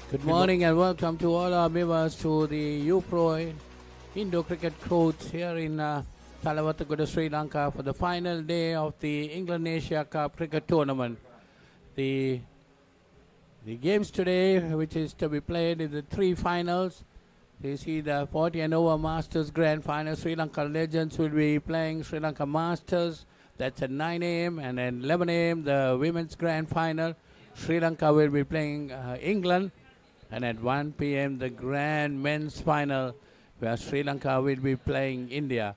Good morning and welcome to all our viewers to the UPro Indo Cricket Coach here in Talawataguda, Sri Lanka for the final day of the England Asia Cup Cricket Tournament. The games today, which is to be played in the three finals. You see the 40 and over Masters Grand Final. Sri Lanka Legends will be playing Sri Lanka Masters. That's at 9 a.m. and at 11 a.m. the Women's Grand Final. Sri Lanka will be playing England. And at 1 p.m. the Grand Men's Final, where Sri Lanka will be playing India.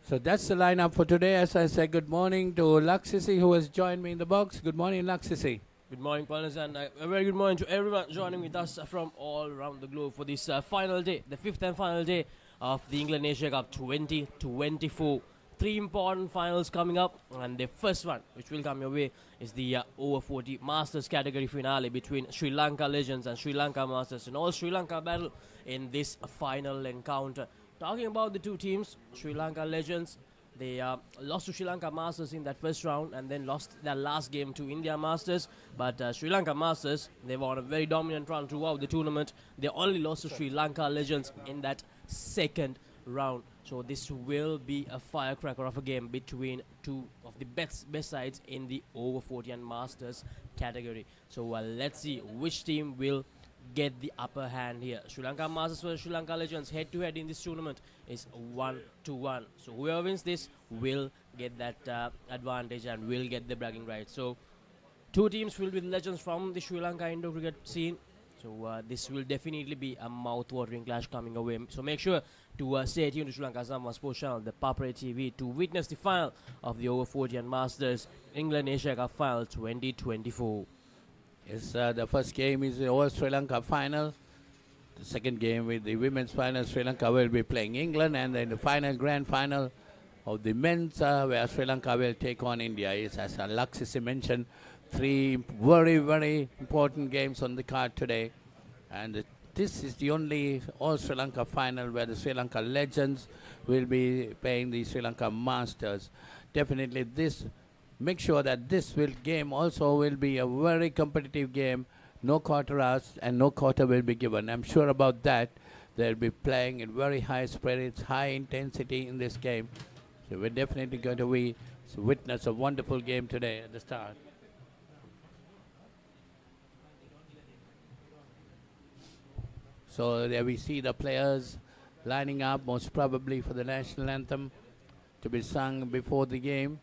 So that's the lineup for today. As I said, good morning to Laksisi, who has joined me in the box. Good morning, Laksisi. Good morning, partners, and a very good morning to everyone joining with us from all around the globe for this final day, the fifth and final day of the England Asia Cup 2024. Three important finals coming up, and the first one, which will come your way, is the over 40 Masters category finale between Sri Lanka Legends and Sri Lanka Masters, and all Sri Lanka battle in this final encounter. Talking about the two teams, Sri Lanka Legends, they lost to Sri Lanka Masters in that first round and then lost their last game to India Masters. But Sri Lanka Masters, they were on a very dominant run throughout the tournament. They only lost to Sri Lanka Legends in that second round. So this will be a firecracker of a game between two of the best sides in the over 40 and Masters category. So let's see which team will get the upper hand here. Sri Lanka Masters versus Sri Lanka Legends head-to-head in this tournament is 1-1. So whoever wins this will get that advantage and will get the bragging rights. So two teams filled with legends from the Sri Lanka Indo cricket scene. So this will definitely be a mouth-watering clash coming away. So make sure to stay tuned to Sri Lanka's number one sports channel, ThePapare TV, to witness the final of the over 40 and Masters England Asia Cup Final 2024. Yes, the first game is the over Sri Lanka final. The second game with the women's final, Sri Lanka will be playing England, and then the final grand final of the men's, where Sri Lanka will take on India. Yes, as Laksisi mentioned, three very, very important games on the card today, and this is the only all Sri Lanka final where the Sri Lanka Legends will be playing the Sri Lanka Masters. Definitely this. Make sure that this game also will be a very competitive game. No quarter hours and no quarter will be given. I'm sure about that. They'll be playing in very high spirits, high intensity in this game. So we're definitely going to witness a wonderful game today at the start. So there we see the players lining up, most probably for the national anthem to be sung before the game.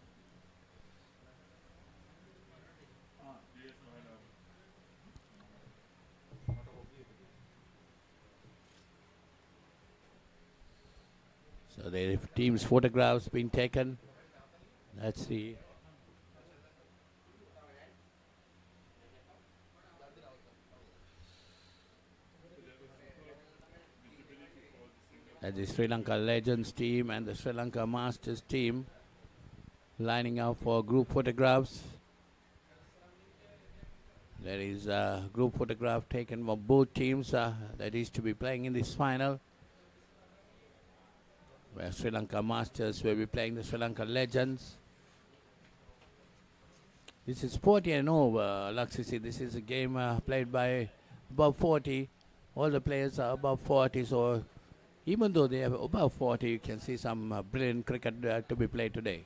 So the team's photographs being taken. Let's see. That's the Sri Lanka Legends team and the Sri Lanka Masters team lining up for group photographs. There is a group photograph taken for both teams that is to be playing in this final, where Sri Lanka Masters will be playing the Sri Lanka Legends. This is 40 and over, Laksisi. This is a game played by above 40. All the players are above 40, so even though they have above 40, you can see some brilliant cricket to be played today.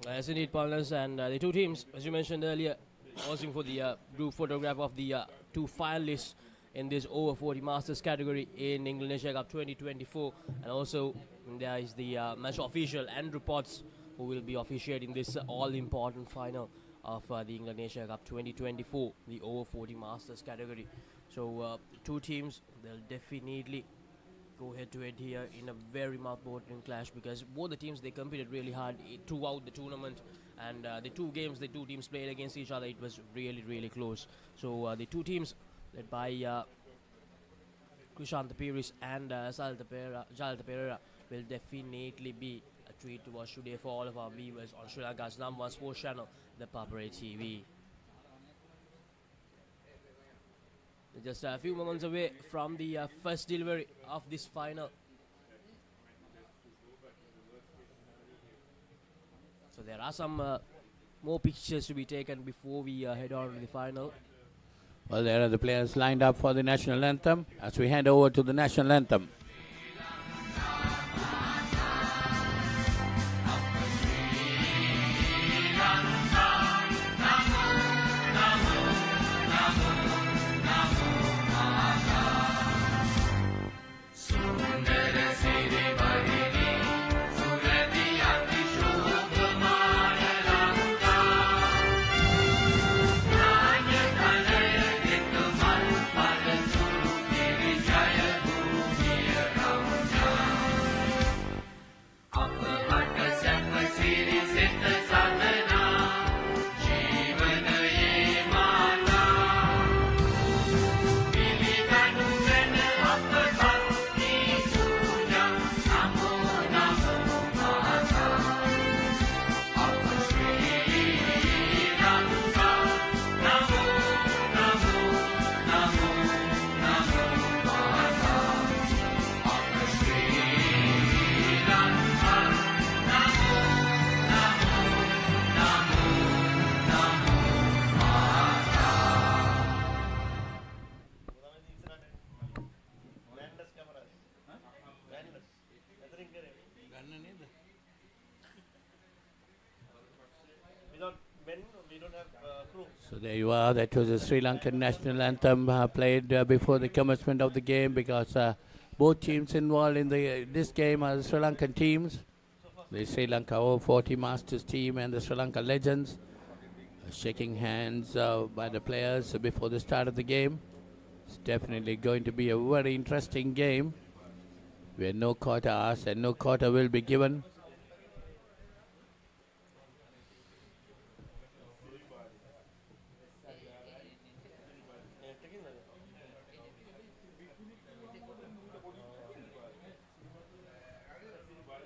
Yes, indeed, partners, and the two teams, as you mentioned earlier, posing for the group photograph of the two finalists in this over 40 Masters category in England Asia Cup 2024, and also there is the match official Andrew Potts, who will be officiating this all-important final of the England Asia Cup 2024, the over 40 Masters category. So two teams, they'll definitely go head-to-head here in a very mouth-watering clash, because both the teams, they competed really hard throughout the tournament, and the two games the two teams played against each other, it was really, really close. So the two teams led by Krishant Piris and Jal Tapera will definitely be a treat to watch today for all of our viewers on Sri Lanka's number one sports channel, ThePapare TV. Just a few moments away from the first delivery of this final. So there are some more pictures to be taken before we head on to the final. Well, there are the players lined up for the national anthem as we hand over to the national anthem. So there you are. That was the Sri Lankan national anthem played before the commencement of the game, because both teams involved in this game are the Sri Lankan teams. The Sri Lanka over 40 Masters team and the Sri Lanka Legends shaking hands by the players before the start of the game. It's definitely going to be a very interesting game where no quarter asked and no quarter will be given.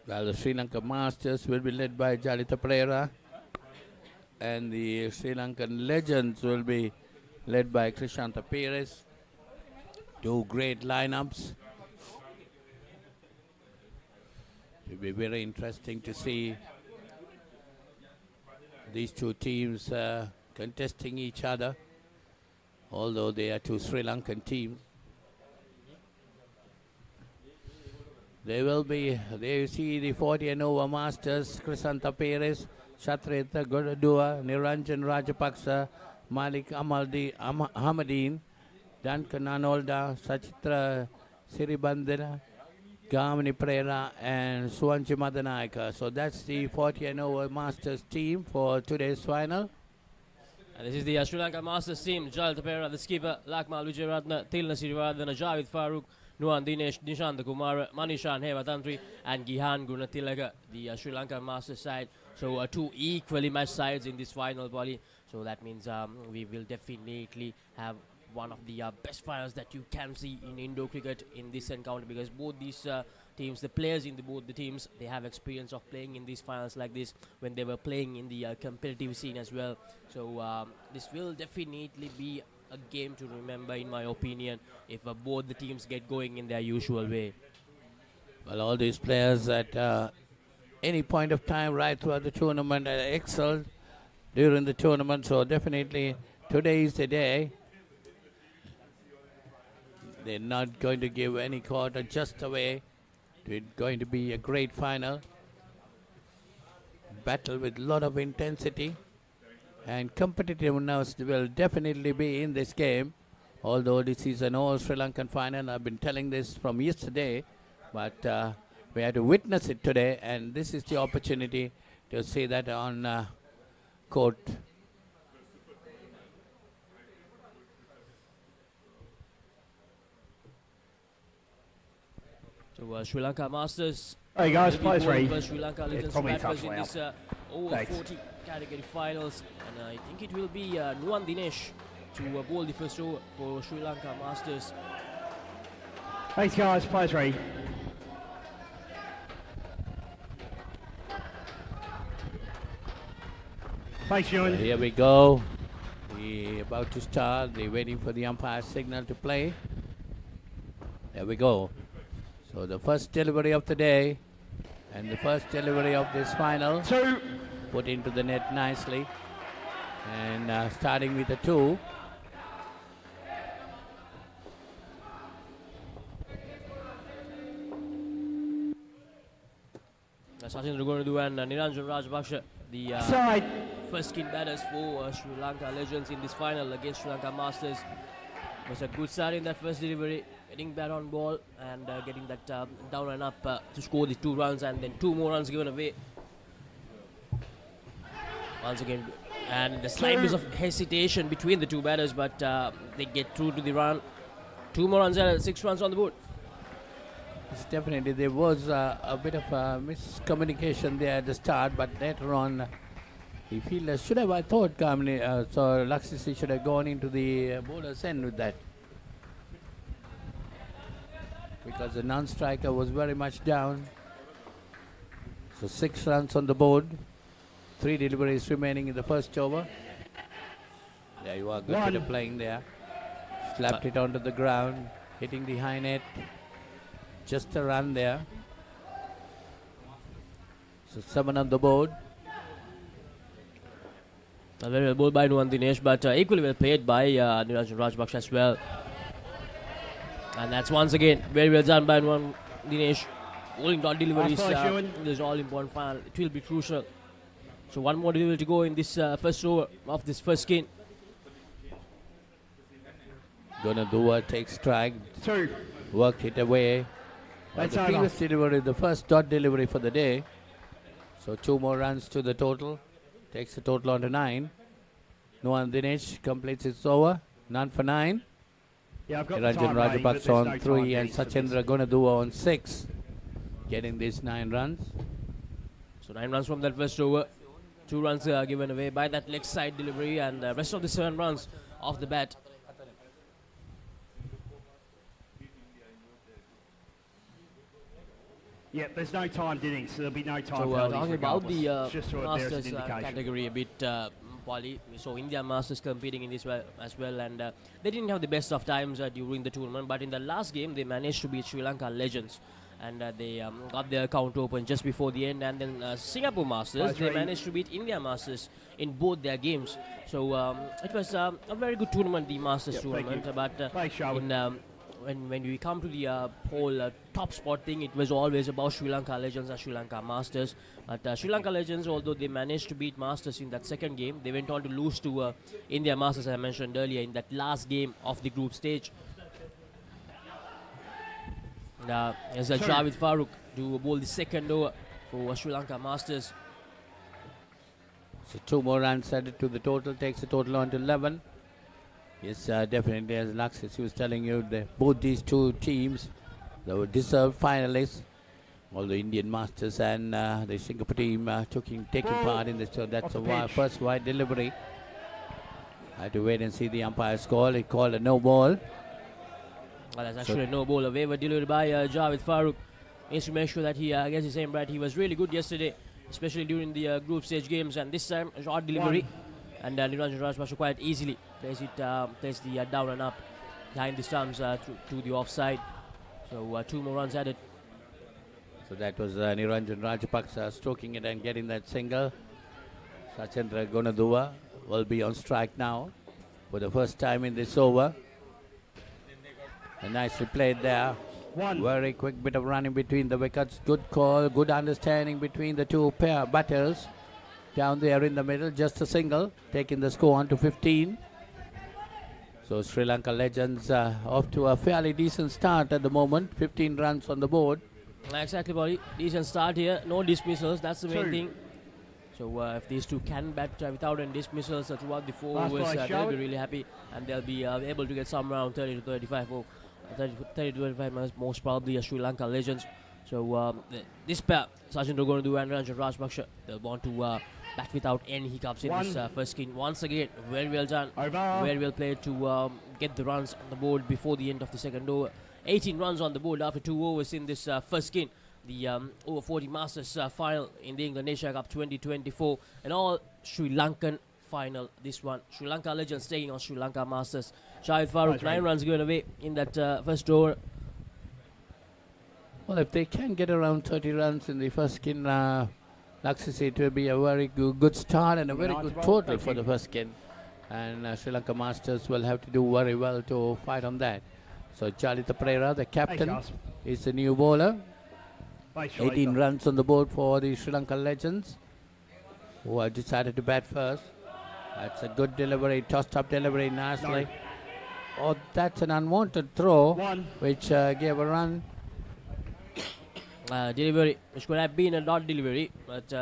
Well, the Sri Lanka Masters will be led by Jalita Pereira, and the Sri Lankan Legends will be led by Krishanta Perez. Two great lineups. It will be very interesting to see these two teams contesting each other, although they are two Sri Lankan teams. There you see the 40 and over Masters, Krishanta Perez, Shatreta Godadua, Niranjan Rajapaksa, Malik Ahmadine, Duncan Anolda, Sachitra Siribandana, Gamini Pereira, and Suwanchi Madanayaka. So that's the 40 and over Masters team for today's final. And this is the Sri Lanka Masters team. Jalita Pereira, the skipper, Lakmal Vijayaratna, Tilna Sirivardhana, Javed Farooq, Nuan Dinesh, Nishant Kumar, Manishan Hevatantri, and Gihan Gunatilaga, the Sri Lanka Masters side. So two equally matched sides in this final, Bali. So that means we will definitely have one of the best finals that you can see in Indo cricket in this encounter, because both these teams, the players in both the teams, they have experience of playing in these finals like this when they were playing in the competitive scene as well. So this will definitely be a game to remember, in my opinion, if both the teams get going in their usual way. Well, all these players at any point of time right throughout the tournament excelled during the tournament, so definitely today is the day. They're not going to give any quarter just away. It's going to be a great final. Battle with a lot of intensity. And competitiveness will definitely be in this game. Although this is an all Sri Lankan final, I've been telling this from yesterday. But we had to witness it today. And this is the opportunity to see that on court. So Sri Lanka Masters. Hey guys, players ready. Sri Lanka Legends batters in this over 40 category finals, and I think it will be Nuan Dinesh to bowl the first over for Sri Lanka Masters. Thanks guys, players ready. Thanks, Ewan. Here we go. They're about to start. They're waiting for the umpire's signal to play. There we go. So the first delivery of the day and the first delivery of this final. Two. Put into the net nicely. And starting with the two. Sachin Rugonadu and Niranjan Rajapaksa, the Side. first skin batters for Sri Lanka Legends in this final against Sri Lanka Masters. It was a good start in that first delivery, getting bat on ball and getting that down and up to score the 2 runs, and then 2 more runs given away. Once again, and the slight bit of hesitation between the 2 batters, but they get through to the run. 2 more runs and 6 runs on the board. Yes, definitely, there was a bit of miscommunication there at the start, but later on, the fielder should have, I thought, so Laksisi should have gone into the bowler's end with that. Because the non-striker was very much down. So 6 runs on the board. 3 deliveries remaining in the first over. There you are, good bit of playing there. Slapped it onto the ground, hitting the high net. Just a run there. So 7 on the board. Very well bowled by Nuwan Dinesh, but equally well played by Niranjan Rajapaksa as well. And that's once again very well done by Nuwan Dinesh. Bowling dot deliveries in this all-important final. It will be crucial. So 1 more delivery to go in this first over of this first skin. Gunadua takes strike. 2. Worked it away. That's The previous delivery, the first dot delivery for the day. So 2 more runs to the total. Takes the total on to 9. Nuwan Dinesh completes its over. None for 9. Yeah, I've got the Niranjan time ready, but Rajapaksa there's on no 3 time and ready for Sachendra Gunadua on 6. Getting these 9 runs. So 9 runs from that first over. 2 runs given away by that leg side delivery, and the rest of the 7 runs off the bat. Yeah, there's no time Innings, so there'll be no time So penalties talking about regardless. the Just so there's an Masters indication. category a bit, Wally. So India Masters competing in this as well, and they didn't have the best of times during the tournament, but in the last game they managed to beat Sri Lanka Legends, and they got their account open just before the end. And then Singapore Masters, they managed to beat India Masters in both their games. So it was a very good tournament, the Masters tournament. But when we come to the whole top spot thing, it was always about Sri Lanka Legends and Sri Lanka Masters. But Sri Lanka Legends, although they managed to beat Masters in that second game, they went on to lose to India Masters, as I mentioned earlier, in that last game of the group stage. As Javed Farooq to bowl the second over for Sri Lanka Masters. So 2 more runs added to the total. Takes the total on to 11. Yes, definitely, as Laxis was telling you, both these 2 teams, they were deserved finalists. All the Indian Masters and the Singapore team taking part in this. So that's the first wide delivery. I had to wait and see the umpire's call. He called a no ball. Well, that's actually a no ball. A waiver delivered by Javed Farooq. Needs to make sure that he gets his aim right. He was really good yesterday, especially during the group stage games. And this time, a short delivery. And Niranjan Rajapaksa quite easily plays the down and up behind the stumps to the offside. So 2 more runs added. So that was Niranjan Rajapaksa stroking it and getting that single. Sachendra Gunadua will be on strike now for the first time in this over. And nicely played there. Very quick bit of running between the wickets. Good call, good understanding between the 2 pair batters. Down there in the middle, just a single, taking the score on to 15. So Sri Lanka Legends off to a fairly decent start at the moment. 15 runs on the board. Exactly, buddy. Decent start here. No dismissals. That's the main thing. So if these 2 can bat without any dismissals throughout the 4 overs, they'll be really happy, and they'll be able to get some around 30 to 35 or 30 to 35 minutes, most probably Sri Lanka Legends. So this pair, Sachin Gunadua and Niranjan Rajapaksa, they'll want to bat without any hiccups in this first skin. Once again, very well done. Very well played to get the runs on the board before the end of the second over. 18 runs on the board after 2 overs in this first skin. The over 40 Masters final in the England Asia Cup 2024. An all Sri Lankan final, this one. Sri Lanka Legends taking on Sri Lanka Masters. Javed Farooq, 9 runs going away in that first over. Well, if they can get around 30 runs in the first skin, Laxisi, it will be a very good start and a very good total for the first skin. And Sri Lanka Masters will have to do very well to fight on that. So Charlie ThePapare, the captain, is the new bowler. Base 18 runs on the board for the Sri Lanka Legends, who have decided to bat first. That's a good delivery, tossed up delivery nicely. Oh, that's an unwanted throw, which gave a run. Delivery, which could have been a not delivery, but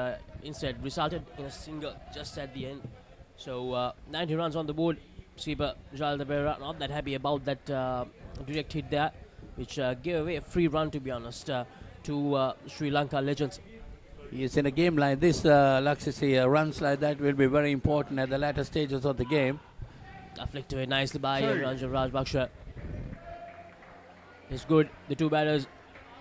instead resulted in a single just at the end. So 90 runs on the board. Skipper Dialog Television not that happy about that direct hit there, which gave away a free run, to be honest, to Sri Lanka Legends. Yes, in a game like this, Laksisi, runs like that will be very important at the latter stages of the game. Flicked away nicely by Ranjan Rajpaksha. It's good. The two batters,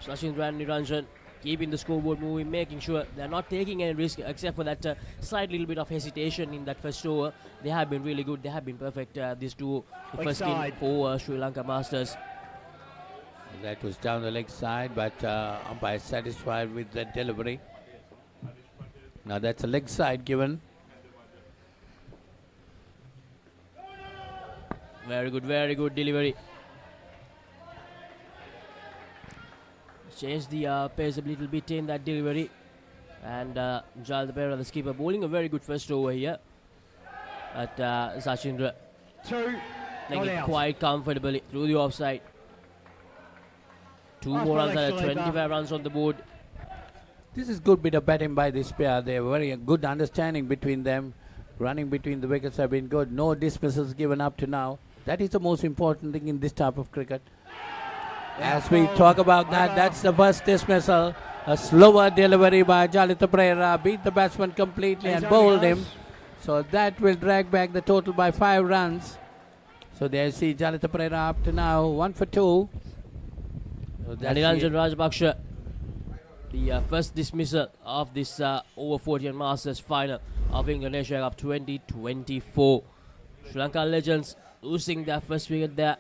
Sachin and Niranjan, keeping the scoreboard moving, making sure they're not taking any risk, except for that slight little bit of hesitation in that first over. They have been really good. They have been perfect, these two. The first game for Sri Lanka Masters. That was down the leg side, but umpire satisfied with the delivery. Now that's a leg side given. Very good delivery. Changed the pace a little bit in that delivery. And Dialog Television, the skipper, bowling a very good first over here. But Sachin making it quite comfortably through the offside. 2 more runs and 25 runs on the board. This is good bit of batting by this pair. They have very good understanding between them. Running between the wickets have been good. No dismissals given up to now. That is the most important thing in this type of cricket. As we talk about that, that's the first dismissal. A slower delivery by Jalita Pereira beat the batsman completely and bowled him. So that will drag back the total by 5 runs. So there you see Jalita Pereira up to now 1 for 2. So Niranjan Rajpaksha, the first dismissal of this over 40 Masters final of England Asia Cup 2024. Sri Lanka Legends losing their first wicket there.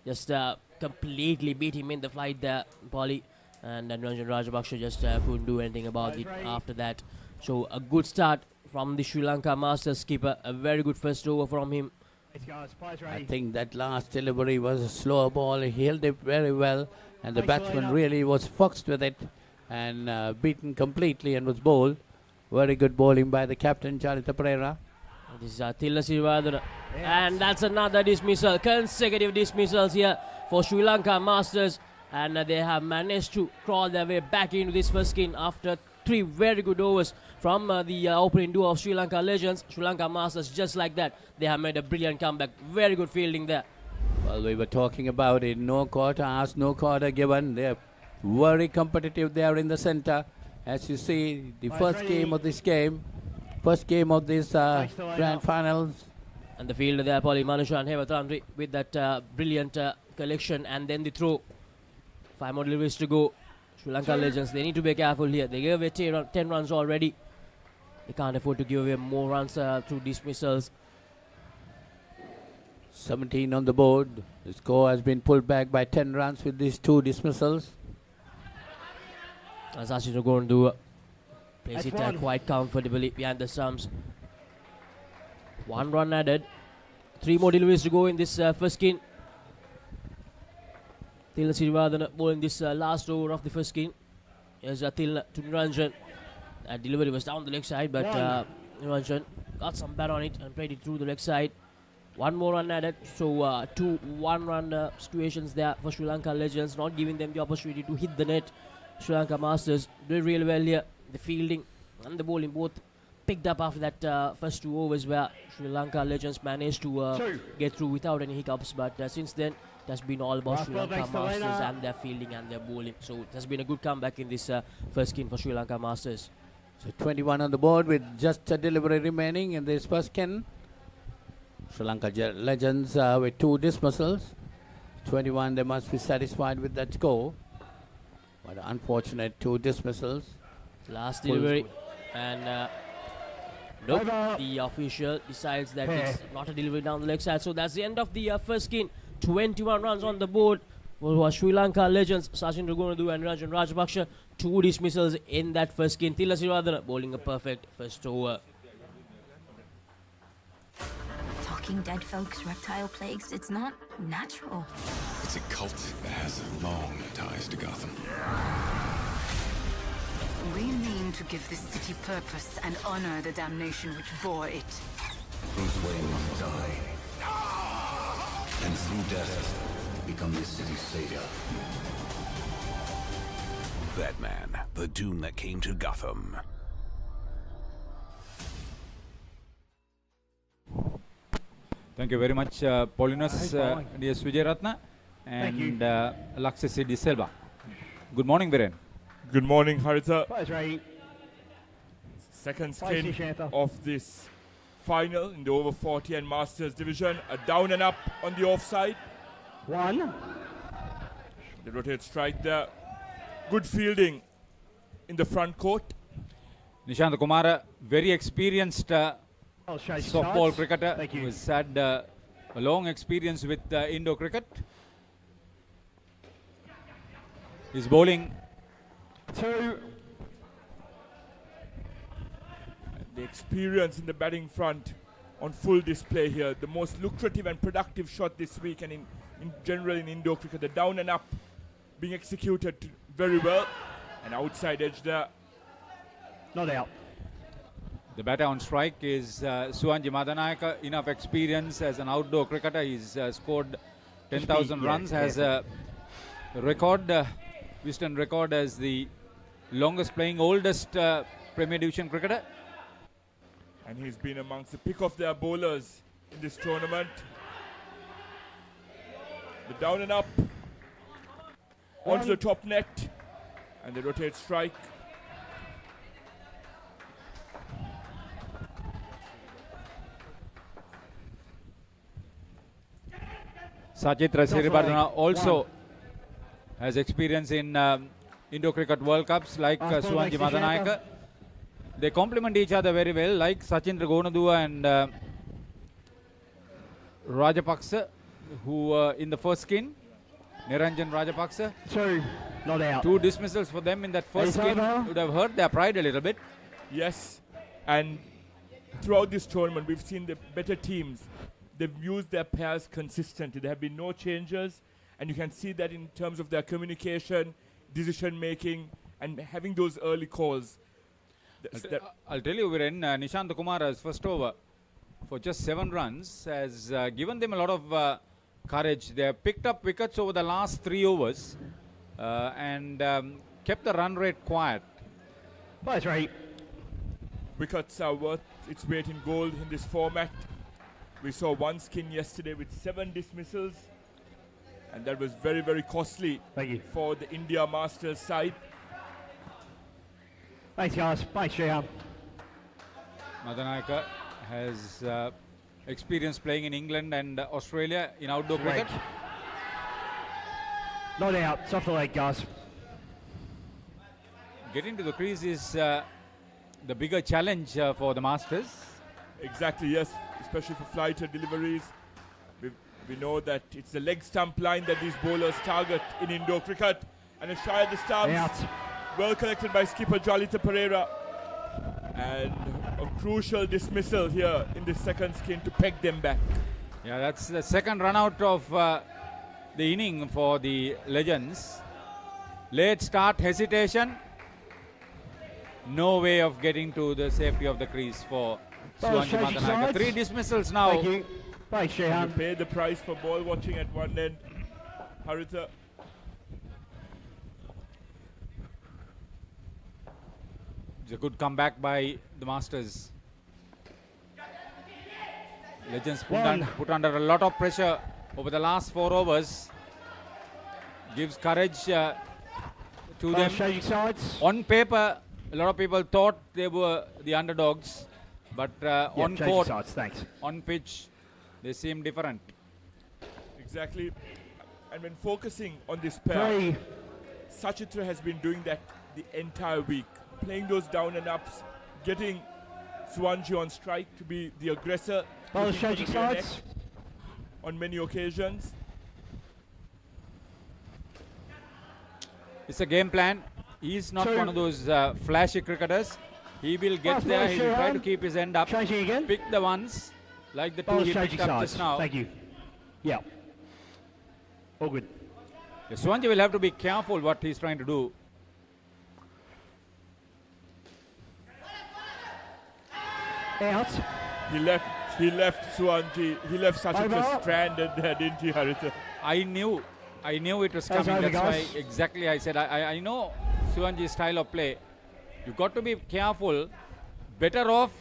Just completely beat him in the flight there, Polly. And then Niranjan Rajpaksha just couldn't do anything about it after that. So a good start from the Sri Lanka Masters skipper. A very good first over from him. I think that last delivery was a slower ball. He held it very well. And the batsman really was foxed with it and beaten completely and was bowled. Very good bowling by the captain, Jalita Pereira. This is Tilla Sirivadana. And that's another dismissal. Consecutive dismissals here for Sri Lanka Masters. And they have managed to crawl their way back into this first skin after 3 very good overs from the opening duo of Sri Lanka Legends. Sri Lanka Masters, just like that, they have made a brilliant comeback. Very good fielding there. Well, we were talking about it. No quarter asked, no quarter given. They're very competitive there in the center. As you see, the first game of this grand finals. And the fielder there, Polly Manusha and Hevatandri with that brilliant collection, and then the throw. 5 more deliveries to go. Sri Lanka Legends, they need to be careful here. They gave away 10 runs already. They can't afford to give away more runs through dismissals. 17 on the board. The score has been pulled back by 10 runs with these 2 dismissals. As Sachin are going to place it quite comfortably behind the stumps. 1 run added. 3 more deliveries to go in this first skin. Tilla Sirivadana bowling this last over of the first skin. Here's Tilla to Niranjan. That delivery was down the leg side, but Niranjan got some bat on it and played it through the leg side. 1 more run added. So 2 1-run situations there for Sri Lanka Legends, not giving them the opportunity to hit the net. Sri Lanka Masters doing really well here. The fielding and the bowling both picked up after that first 2 overs where Sri Lanka Legends managed to get through without any hiccups. But since then, it has been all about Sri Lanka Masters and their fielding and their bowling. So it has been a good comeback in this first skin for Sri Lanka Masters. So 21 on the board with just a delivery remaining in this first skin. Sri Lanka Legends with 2 dismissals. 21, they must be satisfied with that score. But unfortunate 2 dismissals. Last delivery. And nope, the official decides that it's not a delivery down the leg side. So that's the end of the first skin. 21 runs on the board for Sri Lanka Legends. Sachin Raghunathu and Niranjan Rajpaksha. 2 dismissals in that first skin. Tilla Sirivadana bowling a perfect first over. Talking dead folks, reptile plagues, it's not natural. It's a cult that has long ties to Gotham. We mean to give this city purpose and honor the damnation which bore it. Bruce Wayne must die. And through death, become this city's savior. Batman, the Doom that came to Gotham. Thank you very much, Paulinus, dear Vijay Ratna and Laxisi De Silva. Good morning, Viren. Good morning, Haritha. Pleasure. Second skin of this final in the over 40 and Masters division. A down and up on the offside. One. The rotate strike there. Good fielding in the front court. Nishant Kumara, very experienced softball cricketer who has had a long experience with Indo cricket. He's bowling. Two. The experience in the batting front on full display here. The most lucrative and productive shot this week and in general in Indo cricket. The down and up being executed very well. An outside edge there. Not out. The batter on strike is Suwanji Madanayaka. Enough experience as an outdoor cricketer. He's scored 10,000 runs. Has a record, Wisden record as the longest playing, oldest Premier Division cricketer. And he's been amongst the pick of their bowlers in this tournament. The down and up onto the top net. And the rotate strike. Sachitra Siribardana also has experience in Indo Cricket World Cups like Suwanji Madanayaka. They complement each other very well, like Sachindra Gonadua and Rajapaksa, who in the first skin, Niranjan Rajapaksa. Two, not out. 2 dismissals for them in that first skin. Would have hurt their pride a little bit. Yes, and throughout this tournament, we've seen the better teams. They've used their pairs consistently. There have been no changes, and you can see that in terms of their communication, decision making, and having those early calls. I'll tell you, Viren, Nishant Kumara's first over for just 7 runs has given them a lot of courage. They have picked up wickets over the last 3 overs and kept the run rate quiet. That's right. Wickets are worth its weight in gold in this format. We saw one skin yesterday with 7 dismissals, and that was very, very costly for the India Masters side. Thanks, guys. Thanks, Shehan. Madanayaka has experience playing in England and Australia in outdoor cricket. Not out. It's off the leg, guys. Getting to the crease is the bigger challenge for the Masters. Exactly, yes. Especially for flighter deliveries. We know that it's the leg stump line that these bowlers target in Indo cricket. And a shy at the stumps. Well collected by skipper Jalita Pereira. And a crucial dismissal here in the second skin to peg them back. Yeah, that's the second run out of the inning for the Legends. Late start, hesitation. No way of getting to the safety of the crease for Suwanji Madanayaka. 3 dismissals now. Thank you. Thanks, Shehan. You pay the price for ball watching at one end. Haritha. It's a good comeback by the Masters. Legends put under a lot of pressure over the last 4 overs. Gives courage to them. On paper, a lot of people thought they were the underdogs, but on court, on pitch, they seem different. Exactly. And when focusing on this pair, Sachitra has been doing that the entire week. Playing those down and ups, getting Suwanji on strike to be the aggressor on many occasions. It's a game plan. He's not one of those flashy cricketers. He will get there. He will try to keep his end up. Pick the ones like the 2 he picked up just now. Thank you. Yeah. All good. Suwanji will have to be careful what he's trying to do. Out. He left Suwanji, he left Sachitra stranded there, didn't he, Haritha? I knew it was coming. That's why exactly I said I know Suwanji's style of play. You got to be careful. Better off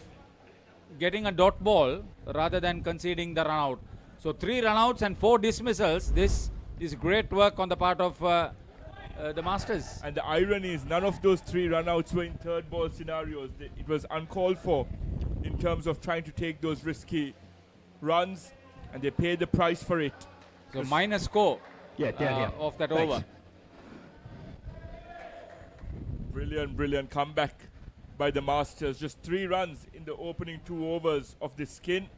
getting a dot ball rather than conceding the run out. So 3 run-outs and 4 dismissals. This is great work on the part of the Masters. And the irony is none of those 3 run-outs were in third ball scenarios. It was uncalled for in terms of trying to take those risky runs, and they paid the price for it. So minus score of that over. Brilliant comeback by the Masters. Just 3 runs in the opening 2 overs of this skin.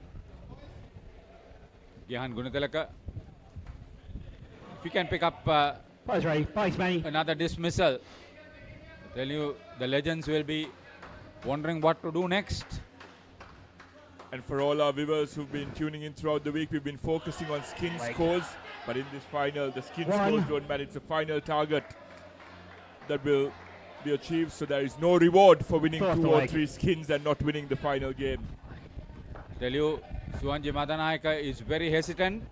Gihan Gunatilaka. If you can pick up another dismissal, I tell you, the legends will be wondering what to do next. And for all our viewers who've been tuning in throughout the week, we've been focusing on skin scores. But in this final, the skin scores don't matter. It's a final target that will be achieved. So there is no reward for winning 2 or 3 skins and not winning the final game. Tell you, Suwanji Madanayaka is very hesitant,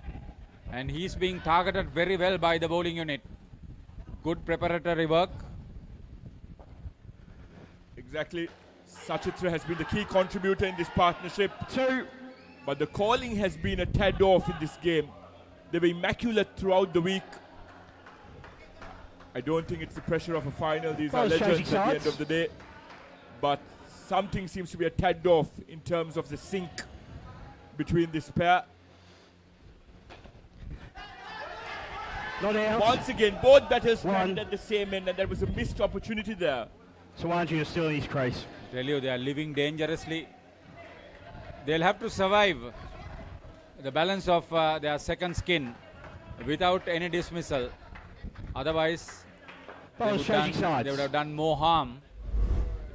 and he's being targeted very well by the bowling unit. Good preparatory work. Exactly. Sachitra has been the key contributor in this partnership. But the calling has been a tad off in this game. They were immaculate throughout the week. I don't think it's the pressure of a final. These are legends at the end of the day. But something seems to be a tad off in terms of the sync between this pair. Once again, both batters stand at the same end, and there was a missed opportunity there. Suwanji is still in his crease. Tell you, they are living dangerously. They'll have to survive the balance of their second skin without any dismissal. Otherwise, they would have done more harm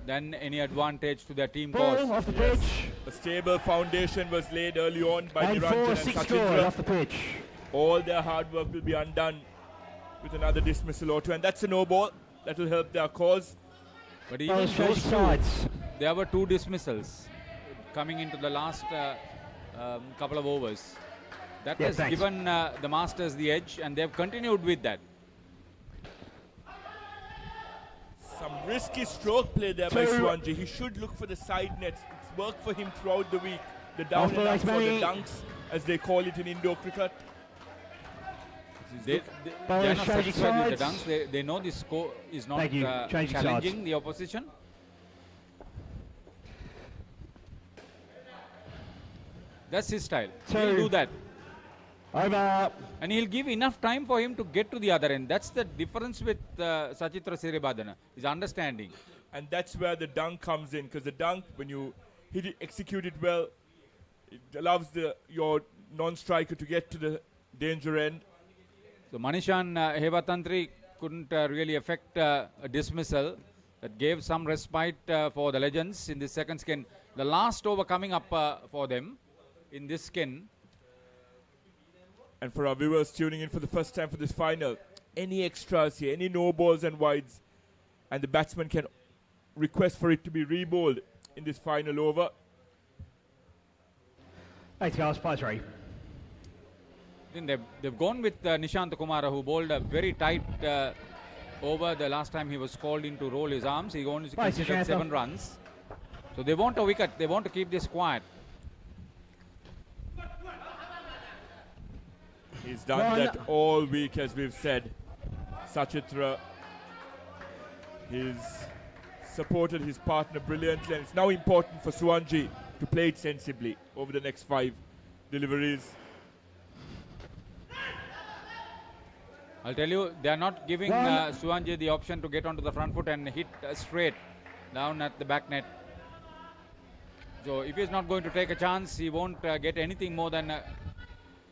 than any advantage to their team cause. Off the pitch. A stable foundation was laid early on by Niranjan and 6 Sachitra. off the pitch. All their hard work will be undone with another dismissal or 2, and that's a no ball. That will help their cause. But even those 2, there were 2 dismissals coming into the last couple of overs. That has given the Masters the edge, and they've continued with that. Some risky stroke play there by Suwanji. He should look for the side nets. It's worked for him throughout the week. The down and up, or the dunks, as they call it in Indo cricket. They are not satisfied with the dunks. They know the score is not challenging the opposition. That's his style. He'll do that. Over. And he'll give enough time for him to get to the other end. That's the difference with Sachitra Siribadana, his understanding. And that's where the dunk comes in, because the dunk, when you hit it, execute it well, it allows your non-striker to get to the danger end. So Manishan Hevatantri couldn't really affect a dismissal. That gave some respite for the legends in this second skin. The last over coming up for them in this skin. And for our viewers tuning in for the first time for this final, any extras here, any no balls and wides, and the batsman can request for it to be re-bowled in this final over. 8 goals, Papare. They've gone with Nishant Kumara, who bowled a very tight over the last time he was called in to roll his arms. He only considered 7 runs. So they want a wicket. They want to keep this quiet. He's done that all week, as we've said. Sachitra, he's supported his partner brilliantly, and it's now important for Suwanji to play it sensibly over the next 5 deliveries. I'll tell you, they are not giving Suwanji the option to get onto the front foot and hit straight down at the back net. So if he's not going to take a chance, he won't get anything more than a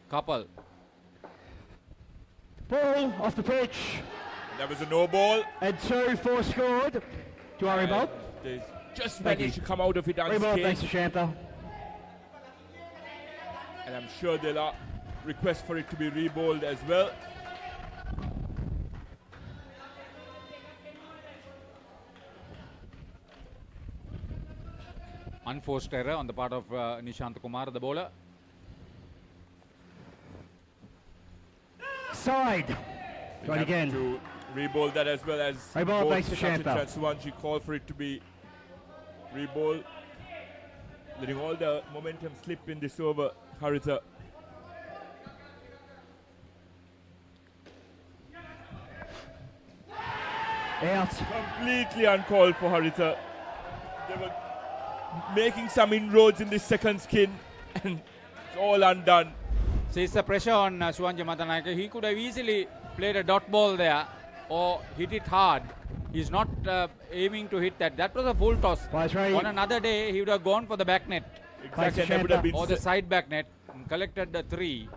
couple. Ball off the pitch. That was a no ball. And 2-4 scored. Do you want a reball? They just managed to come out of it unscathed. Reball, thanks to Shanta. And I'm sure they'll request for it to be re-bowled as well. Unforced error on the part of Nishant Kumar, the bowler. Side. Try again. To re-bowl that as well as both Sachin and Suwanji call for it to be re-bowl. Letting all the momentum slip in this over, Haritha. Out. Completely uncalled for Haritha. They were making some inroads in this second skin and it's all undone. So it's the pressure on Suwanji Matanayake. He could have easily played a dot ball there or hit it hard. He's not aiming to hit that. That was a full toss. On another day, he would have gone for the back net. Exactly. That would have been or the side back net and collected the 3.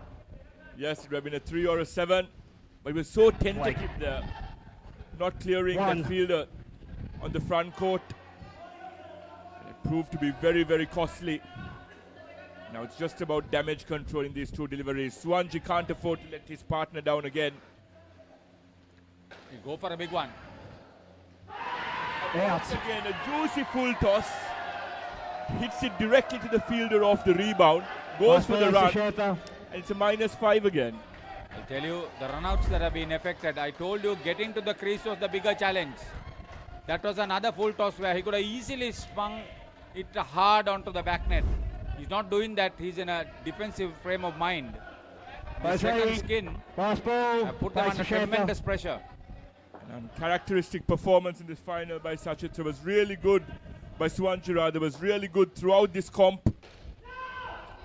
Yes, it would have been a 3 or a 7. But he was so tentative there. Not clearing that fielder on the front court. It proved to be very, very costly. Now it's just about damage control in these 2 deliveries. Suwanji can't afford to let his partner down again. He'll go for a big one. Once again, a juicy full toss. Hits it directly to the fielder off the rebound. Goes for the run. And it's a -5 again. I'll tell you, the runouts that have been affected, I told you, getting to the crease was the bigger challenge. That was another full toss where he could have easily swung it hard onto the back net. He's not doing that. He's in a defensive frame of mind. The second skin put them under tremendous pressure. And characteristic performance in this final by Sachitra was really good. By Suwanji rather was really good throughout this comp.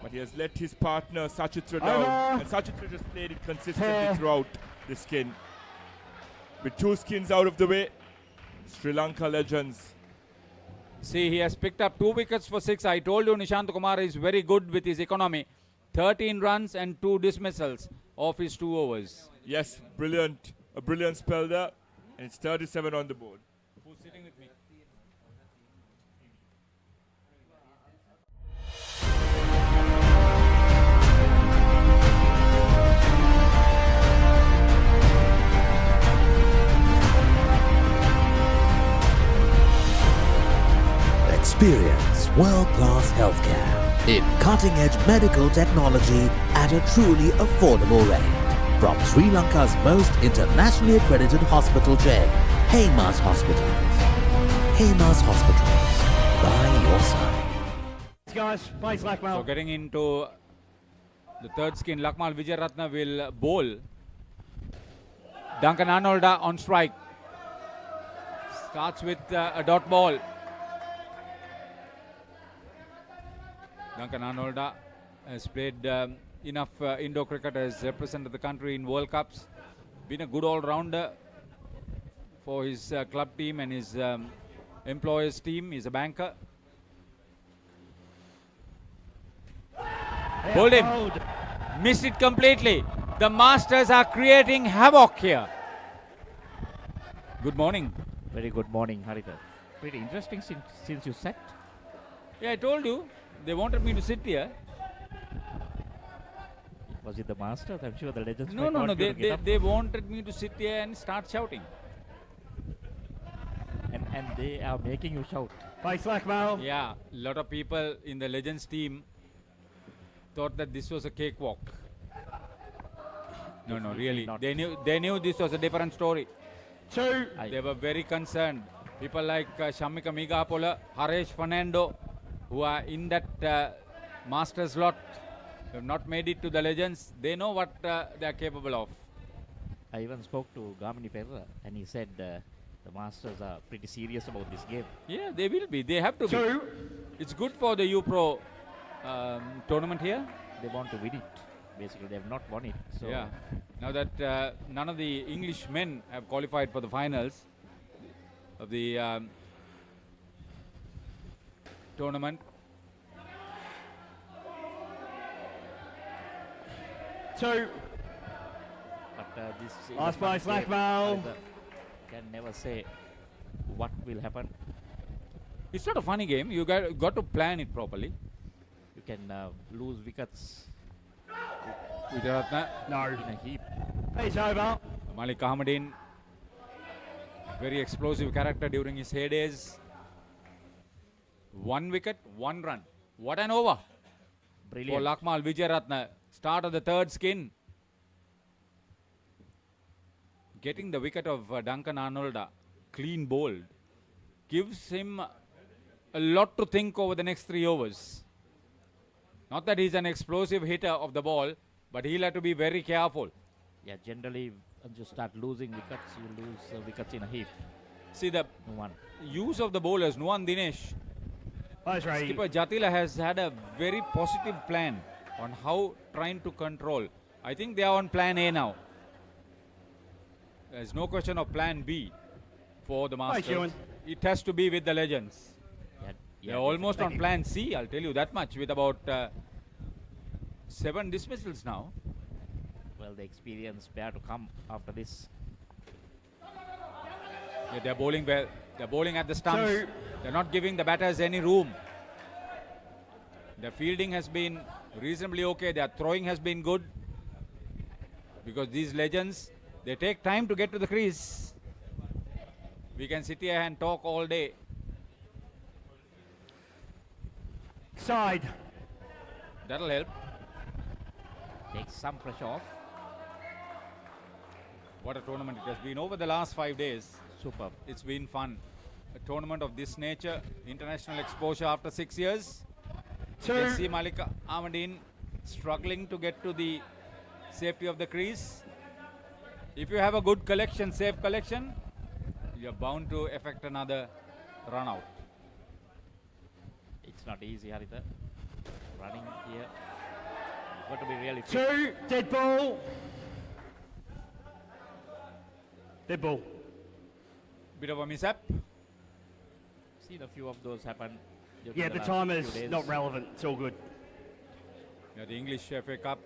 But he has let his partner Sachitra down. And Sachitra just played it consistently throughout the skin. With 2 skins out of the way, Sri Lanka legends. See, he has picked up 2 wickets for 6. I told you Nishant Kumar is very good with his economy. 13 runs and 2 dismissals of his 2 overs. Yes, brilliant. A brilliant spell there. And it's 37 on the board. Who's sitting with me? Experience world-class healthcare in cutting-edge medical technology at a truly affordable rate. From Sri Lanka's most internationally accredited hospital chain, Heymas Hospitals. Heymas Hospitals, by your side. Guys, place Lakmal. So getting into the 3rd skin, Lakmal Vijayaratna will bowl. Duncan Arnolda on strike. Starts with a dot ball. Duncan Arnolda has played enough Indo cricket, has represented the country in World Cups. Been a good all-rounder for his club team and his employer's team. He's a banker. Hold him. Missed it completely. The Masters are creating havoc here. Good morning. Very good morning, Haritha. Pretty interesting since you sat. Yeah, I told you. They wanted me to sit here. Was it the Masters? I'm sure the legends. No. They wanted me to sit here and start shouting. And they are making you shout. Place Lakmal. Yeah, a lot of people in the Legends team thought that this was a cakewalk. No, really. They knew this was a different story. They were very concerned. People like Shamika Migapola, Haresh Fernando, who are in that Masters lot, have not made it to the Legends. They know what they are capable of. I even spoke to Gamini Perra and he said the Masters are pretty serious about this game. Yeah, they will be. They have to be. It's good for the U-Pro tournament here. They want to win it. Basically, they have not won it. So yeah. Now that none of the English men have qualified for the finals of the tournament. But this last place, Lakmal. Can never say what will happen. It's not a funny game. You got to plan it properly. You can lose wickets. Vijayaratna. No. In a heap. It's over. Malik Ahmadin, very explosive character during his heydays. 1 wicket, 1 run. What an over. Brilliant. For Lakmal Vijayaratne. Start of the third skin. Getting the wicket of Duncan Arnolda, clean bowled, gives him a lot to think over the next 3 overs. Not that he's an explosive hitter of the ball, but he'll have to be very careful. Yeah, generally, once you start losing wickets, you lose wickets in a heap. See the use of the bowlers. Nuwan Dinesh. Skipper Jatila has had a very positive plan on how trying to control. I think they are on plan A now. There's no question of plan B for the Masters. It has to be with the legends. They're almost on plan C, I'll tell you that much, with about 7 dismissals now. Well, the experience bear to come after this. Yeah, they're bowling well. They're bowling at the stumps. They're not giving the batters any room. Their fielding has been reasonably okay. Their throwing has been good. Because these legends, they take time to get to the crease. We can sit here and talk all day. Side. That'll help. Takes some pressure off. What a tournament it has been over the last 5 days. Superb. It's been fun. A tournament of this nature, international exposure after 6 years. You can see Malika Ahmadine struggling to get to the safety of the crease. If you have a good collection, safe collection, you're bound to affect another run out. It's not easy, Haritha. Running here. You've got to be really fit. 2, dead ball. Dead ball. Bit of a mishap. Seen a few of those happen. Yeah, the time is not relevant. It's all good. Yeah, the English FA Cup.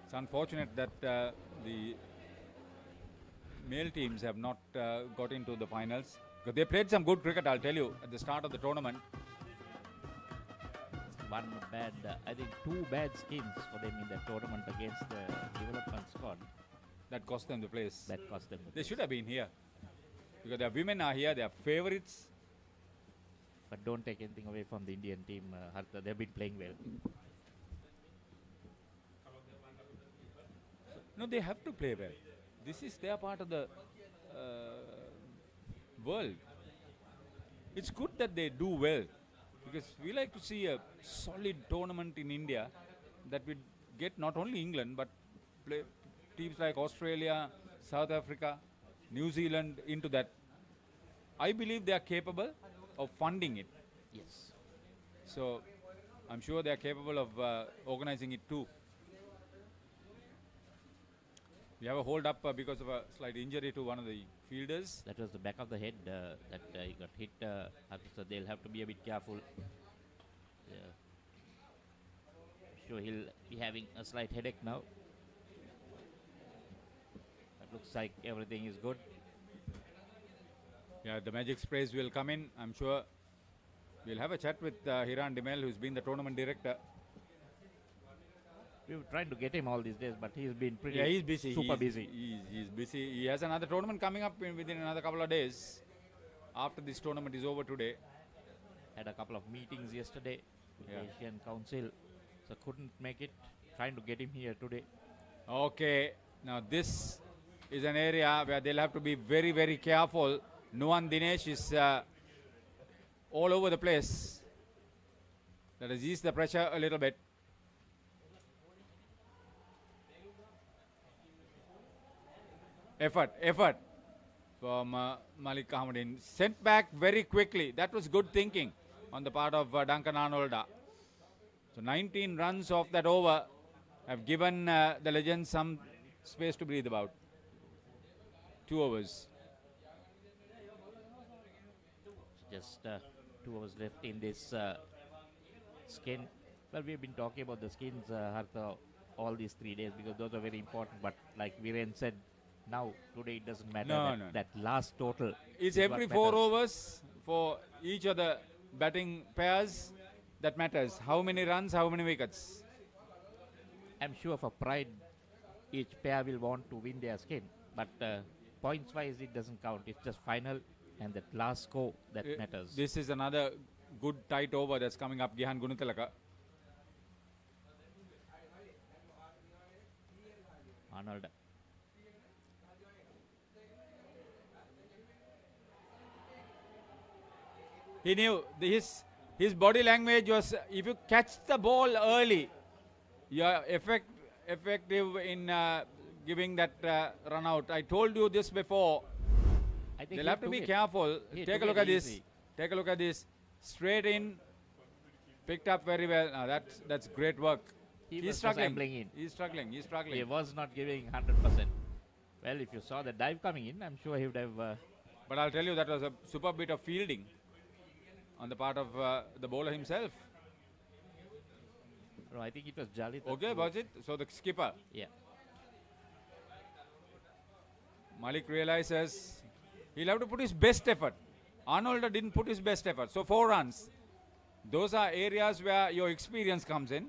It's unfortunate that the male teams have not got into the finals. Because they played some good cricket, I'll tell you, at the start of the tournament. One bad, I think 2 bad skins for them in the tournament against the development squad. That cost them the place. That cost them the They place. should have been here. Because their women are here, they are favourites. But don't take anything away from the Indian team, Haritha. They've been playing well. No, they have to play well. This is their part of the world. It's good that they do well. Because we like to see a solid tournament in India that would get not only England but play teams like Australia, South Africa, New Zealand into that. I believe they are capable of funding it. Yes. So I'm sure they are capable of organizing it too. We have a hold up because of a slight injury to one of the fielders. That was the back of the head that he got hit. So they'll have to be a bit careful. Sure, he'll be having a slight headache now. It looks like everything is good. Yeah, the magic sprays will come in. I'm sure we'll have a chat with Hiran Dimel, who's been the tournament director. We were trying to get him all these days, but he's been pretty he's busy. Super busy. He's busy. He has another tournament coming up within another couple of days. After this tournament is over today. Had a couple of meetings yesterday with the Asian Council, so couldn't make it. Trying to get him here today. Okay, now this is an area where they'll have to be very, very careful. Nuwan Dinesh is all over the place. That has eased the pressure a little bit. Effort from Malik Ahmadine. Sent back very quickly. That was good thinking on the part of Duncan Arnolda. So 19 runs off that over have given the legends some space to breathe about. 2 overs. Just 2 hours left in this skin. Well, we've been talking about the skins, Haritha, all these 3 days because those are very important. But like Viren said, now today it doesn't matter. That last total. It's every 4 overs for each of the batting pairs that matters. How many runs, how many wickets. I'm sure for pride, each pair will want to win their skin. But points-wise, it doesn't count. It's just final and that last score that matters. This is another good tight over that's coming up. Gihan Gunutalaka. Arnold. He knew his body language was, if you catch the ball early, you are effective in giving that run out. I told you this before. I think they'll have to be careful. Take a look at this. Take a look at this. Straight in, picked up very well. That's great work. He's struggling. He's struggling. He's struggling. He was not giving 100%. Well, if you saw the dive coming in, I'm sure he would have. But I'll tell you, that was a super bit of fielding on the part of the bowler himself. No, I think it was Jalit. Okay, was it? So the skipper. Yeah. Malik realizes he'll have to put his best effort. Arnold didn't put his best effort. So 4 runs. Those are areas where your experience comes in.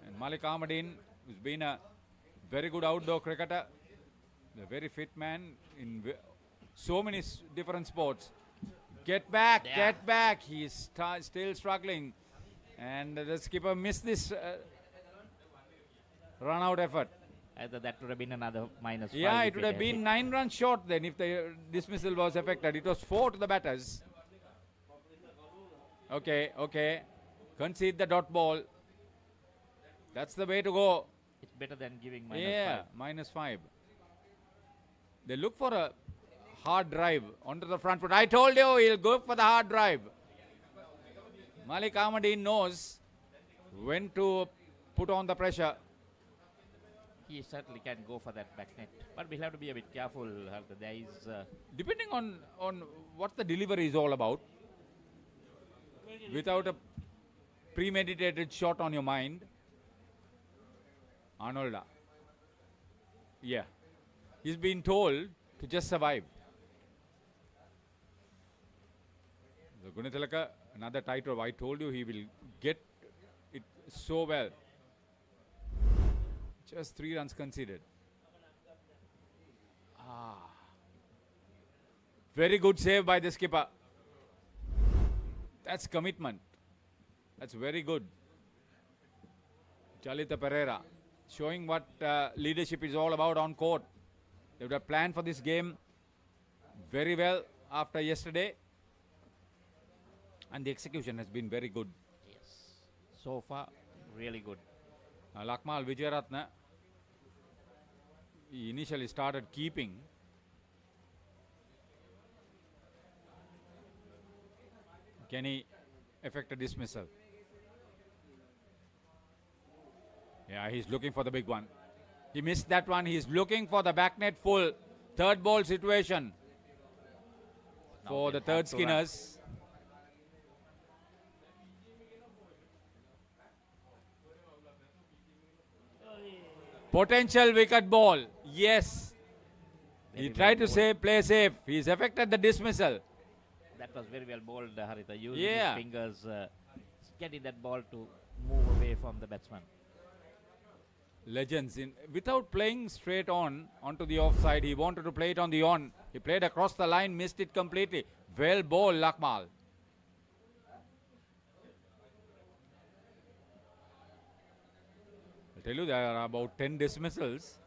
And Malik Ahmadin, who's been a very good outdoor cricketer, a very fit man in so many different sports. Get back, get back. He's still struggling. And the skipper missed this run-out effort. Either that would have been another -5. Yeah, it would have been 9 runs short then if the dismissal was affected. It was 4 to the batters. Okay, okay. Concede the dot ball. That's the way to go. It's better than giving -5. Yeah, -5. They look for a hard drive onto the front foot. I told you he'll go for the hard drive. Malik Ahmadin knows when to put on the pressure. He certainly can go for that back net. But we'll have to be a bit careful. There is... depending on what the delivery is all about, without a premeditated shot on your mind, Arnolda. Yeah. He's been told to just survive. The Gunatilaka, another tight rope. I told you he will get it so well. Just 3 runs conceded. Very good save by the skipper. That's commitment. That's very good. Chalita Pereira showing what leadership is all about on court. They would have planned for this game very well after yesterday. And the execution has been very good. Yes. So far, really good. Lakmal Vijayaratna, he initially started keeping. Can he effect a dismissal? Yeah, he's looking for the big one. He missed that one. He's looking for the back net full. Third ball situation for the third Skinners. Potential wicket ball. Yes. He tried to play safe. He's affected the dismissal. That was very well bowled, Haritha. Using his fingers, getting that ball to move away from the batsman. Legends. Without playing straight onto the offside, he wanted to play it on the on. He played across the line, missed it completely. Well bowled, Lakmal. I'll tell you, there are about 10 dismissals.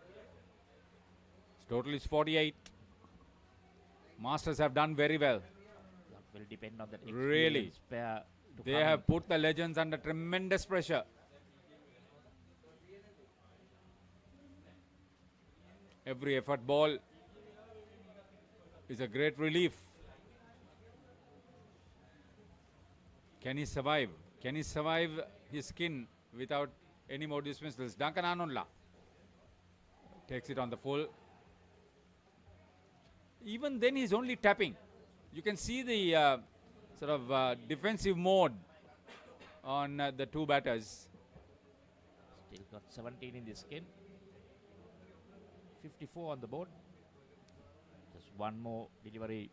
Total is 48. Masters have done very well. That will depend on that really pair. They have put the Legends under tremendous pressure. Every effort ball is a great relief. Can he survive? Can he survive his skin without any more dismissals? Duncan Anulla takes it on the full. Even then he's only tapping. You can see the defensive mode on the 2 batters. Still got 17 in the skin. 54 on the board. Just one more delivery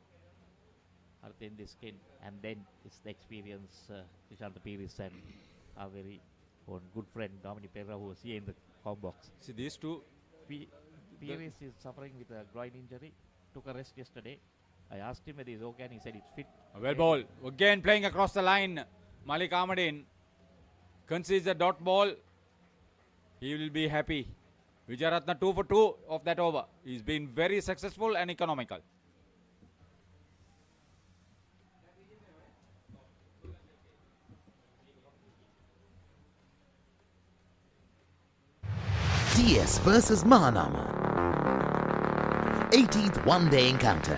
in the skin. And then it's the experience Nishant Piris and our very own good friend Dominic Pereira, who was here in the com box. See, these two. Piris is suffering with a groin injury. Took a rest yesterday. I asked him whether he's okay and he said it's fit. Well ball. Again playing across the line. Malik Ahmadin concedes the dot ball. He will be happy. Vijayaratna 2 for 2 of that over. He's been very successful and economical. DS versus Mahanama. 18th one-day encounter.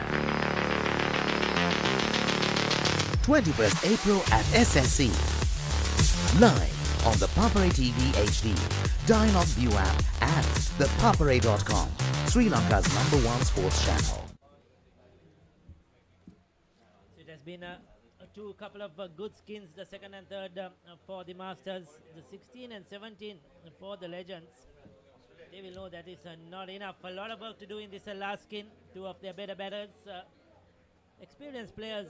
21st April at SSC. Live on the Papare TV HD, Dialog ViU App and ThePapare.com, Sri Lanka's #1 sports channel. It has been two couple of good skins, the second and third for the Masters, the 16 and 17 for the Legends. They will know that is not enough. A lot of work to do in this last skin. Two of their better batters, experienced players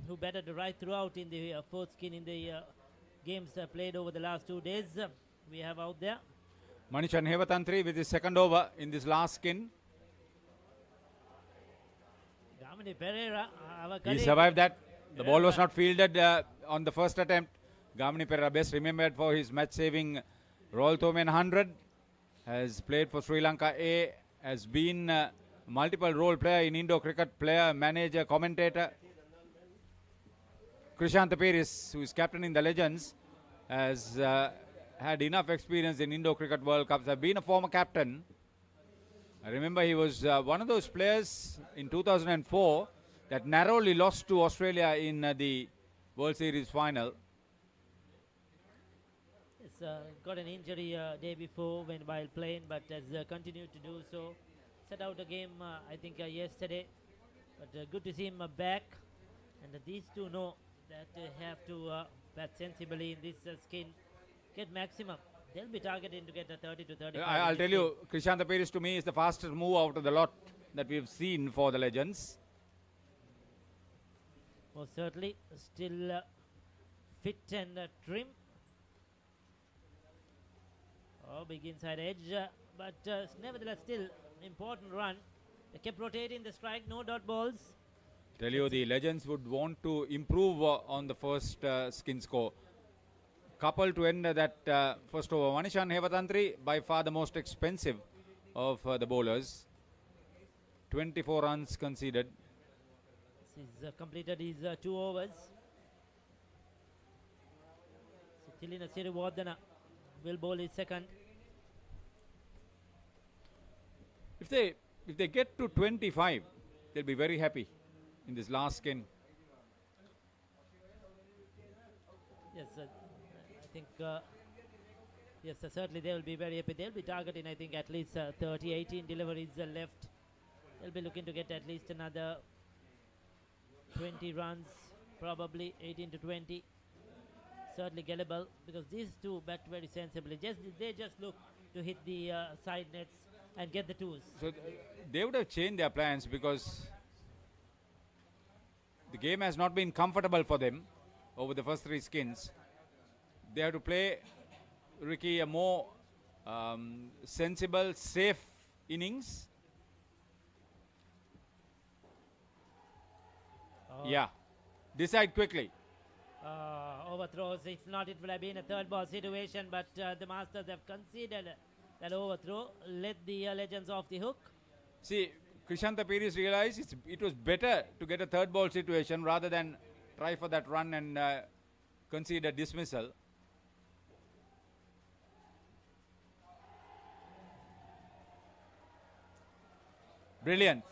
who batted right throughout in the fourth skin in the games played over the last 2 days. We have out there Manichan Hevatantri with his second over in this last skin. He survived that. The ball was not fielded on the first attempt. Gamini Pereira, best remembered for his match-saving Royal Thomen 100. Has played for Sri Lanka A, has been multiple role player in Indo cricket, player, manager, commentator. Krishanta Peris, who is captain in the Legends, has had enough experience in Indo Cricket World Cups, has been a former captain. I remember he was one of those players in 2004 that narrowly lost to Australia in the World Series final. Got an injury day before while playing, but has continued to do so. Set out a game, I think, yesterday. But good to see him back. And these two know that they have to bat sensibly in this skin, get maximum. They'll be targeting to get a 30 to 35. I'll tell you, Krishanta Peris to me is the fastest move out of the lot that we've seen for the Legends. Most certainly, still fit and trim. Oh, big inside edge, but nevertheless still important run. They kept rotating the strike, no dot balls. Tell you, the Legends would want to improve on the first skin score. Couple to end that first over. Manishan Hevatantri, by far the most expensive of the bowlers. 24 runs conceded. He's completed his 2 overs. So Tilina Siriwardana will bowl his second. If they get to 25, they'll be very happy in this last skin. Yes, I think yes, certainly they will be very happy. They'll be targeting, I think, at least 30, 18 deliveries left. They'll be looking to get at least another 20 runs, probably 18 to 20. Certainly gettable, because these two bat very sensibly. They just look to hit the side nets and get the twos. So they would have changed their plans because the game has not been comfortable for them over the first 3 skins. They have to play, Ricky, a more sensible, safe innings. Yeah, decide quickly. Overthrows. If not, it would have been a third ball situation, but the Masters have conceded that overthrow. Let the Legends off the hook. See, Krishanta Peris realized it was better to get a third ball situation rather than try for that run and concede a dismissal. Brilliant.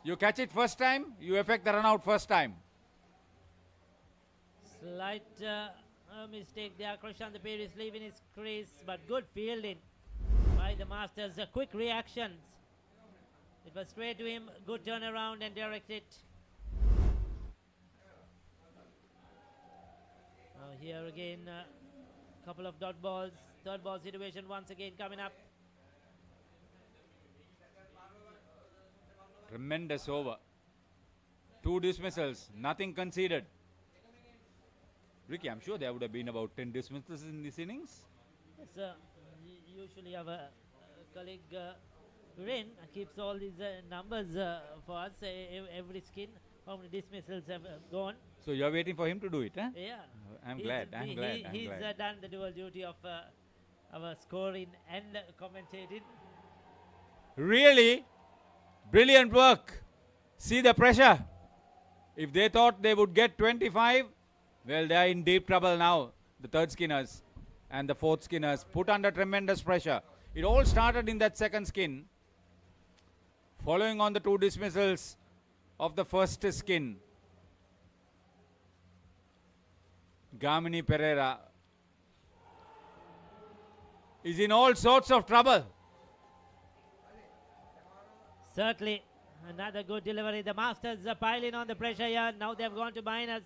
You catch it first time, you effect the run out first time. Slight mistake there. Krishanta Peris leaving his crease, but good fielding by the Masters. Quick reactions. It was straight to him. Good turnaround and direct it. Here again, couple of dot balls. Third ball situation once again coming up. Tremendous over. 2 dismissals, nothing conceded. Ricky, I'm sure there would have been about 10 dismissals in this innings. Yes, usually our colleague Ren keeps all these numbers for us every skin. how many dismissals have gone. So you're waiting for him to do it, huh? Yeah. I'm He's glad. I'm glad. He's done the dual duty of our scoring and commentating. Really brilliant work. See the pressure. If they thought they would get 25, well, they are in deep trouble now. The third skinners and the fourth skinners put under tremendous pressure. It all started in that second skin, following on the 2 dismissals of the first skin. Gamini Pereira is in all sorts of trouble. Certainly, another good delivery. The Masters are piling on the pressure here. Now they've gone to minus.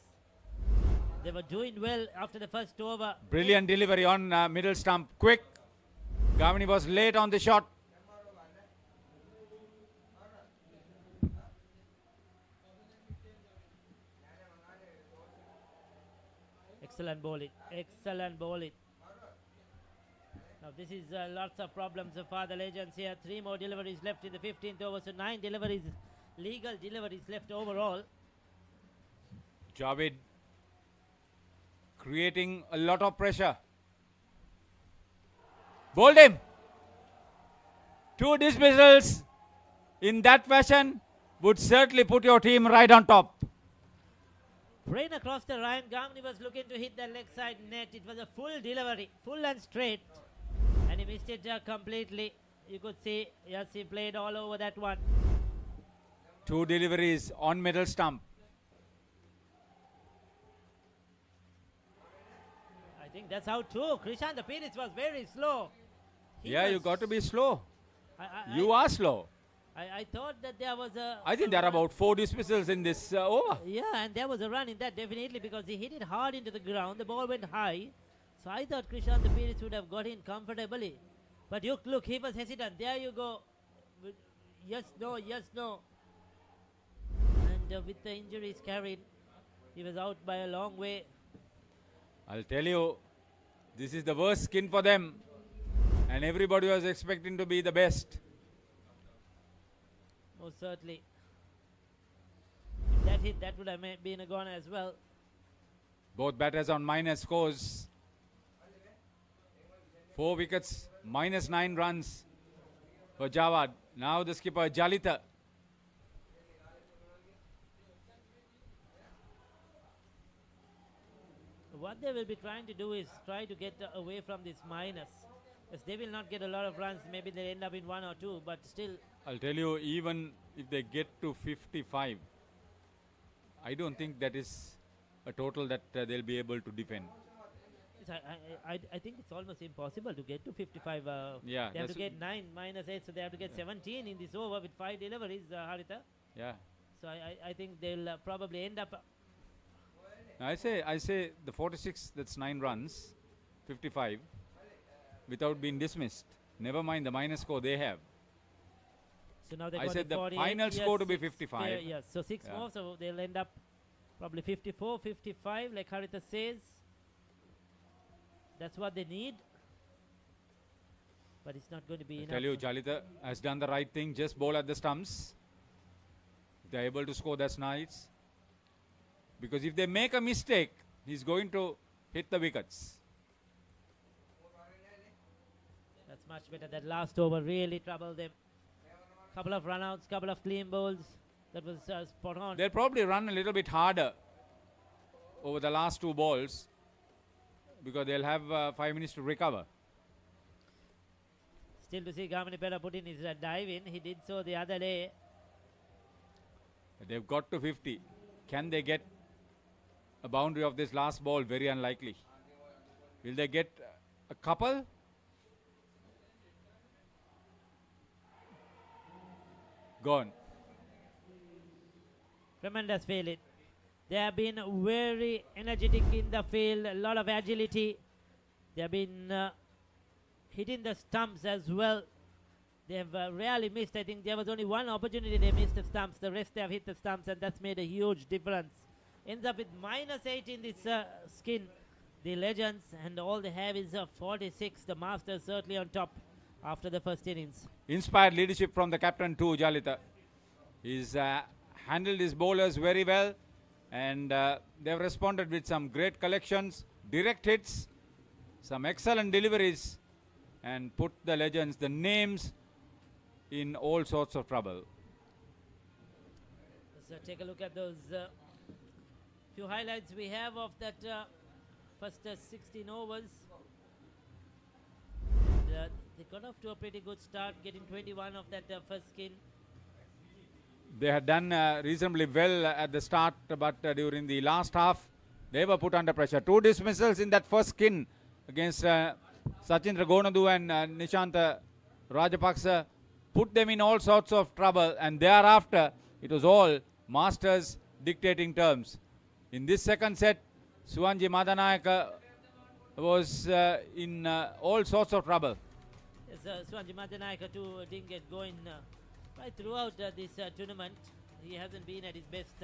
They were doing well after the first over. Brilliant delivery on middle stump. Quick. Gamini was late on the shot. Excellent bowling. Excellent bowling. Now this is lots of problems so far. The legends here. 3 more deliveries left in the 15th over. So 9 deliveries, legal deliveries left overall. Javed creating a lot of pressure. Bowled him. 2 dismissals in that fashion would certainly put your team right on top. Brain across the line. Gamini was looking to hit the leg side net. It was a full delivery, full and straight. And he missed it completely. You could see, yes, he played all over that one. 2 deliveries on middle stump. I think that's how too. Krishan, the Phoenix was very slow. Yeah, you got to be slow. You I are slow. I thought that there was a... I think there are about 4 dismissals in this over. Yeah, and there was a run in that definitely because he hit it hard into the ground. The ball went high. So I thought Krishan the Phoenix would have got in comfortably. But look, he was hesitant. There you go. Yes, no, yes, no. And with the injuries carried, he was out by a long way. I'll tell you, this is the worst skin for them. And everybody was expecting to be the best. Most certainly. If that hit, that would have been a gone as well. Both batters on minus scores. 4 wickets, minus 9 runs for Jawad. Now the skipper Jalita. What they will be trying to do is try to get away from this minus. Because they will not get a lot of runs. Maybe they'll end up in 1 or 2, but still. I'll tell you, even if they get to 55, I don't think that is a total that they'll be able to defend. I think it's almost impossible to get to 55. Yeah, they have to get 9 minus 8, so they have to get 17 in this over with 5 deliveries, Haritha. Yeah. So I think they'll probably end up. I say the 46, that's 9 runs, 55, without being dismissed. Never mind the minus score they have. So now they I got said the 48, final score to be 55. Yes, so 6 more, so they'll end up probably 54, 55, like Haritha says. That's what they need. But it's not going to be enough. I tell you, Jalita has done the right thing. Just bowl at the stumps. If they're able to score, that's nice. Because if they make a mistake, he's going to hit the wickets. That's much better. That last over really troubled them. Couple of runouts, couple of clean bowls. That was spot on. They'll probably run a little bit harder over the last 2 balls because they'll have 5 minutes to recover. Still to see Gamini Pereira put in his dive in. He did so the other day. They've got to 50. Can they get a boundary of this last ball? Very unlikely. Will they get a couple? Gone. Tremendous fielding. They have been very energetic in the field. A lot of agility. They have been hitting the stumps as well. They have rarely missed. I think there was only one opportunity they missed the stumps. The rest they have hit the stumps, and that's made a huge difference. Ends up with -8 in this skin. The legends, and all they have is 46. The Masters certainly on top after the first innings. Inspired leadership from the captain too, Jalita. He's handled his bowlers very well, and they've responded with some great collections, direct hits, some excellent deliveries, and put the legends, the names, in all sorts of trouble. So take a look at those few highlights we have of that first 16 overs. They got off to a pretty good start, getting 21 of that first skin. They had done reasonably well at the start, but during the last half, they were put under pressure. 2 dismissals in that first skin against Sachindra Gonadu and Nishanta Rajapaksa put them in all sorts of trouble, and thereafter it was all Masters dictating terms. In this second set, Suwanji Madanayaka was in all sorts of trouble. Yes, Suwanji Madanayaka too didn't get going right throughout this tournament. He hasn't been at his best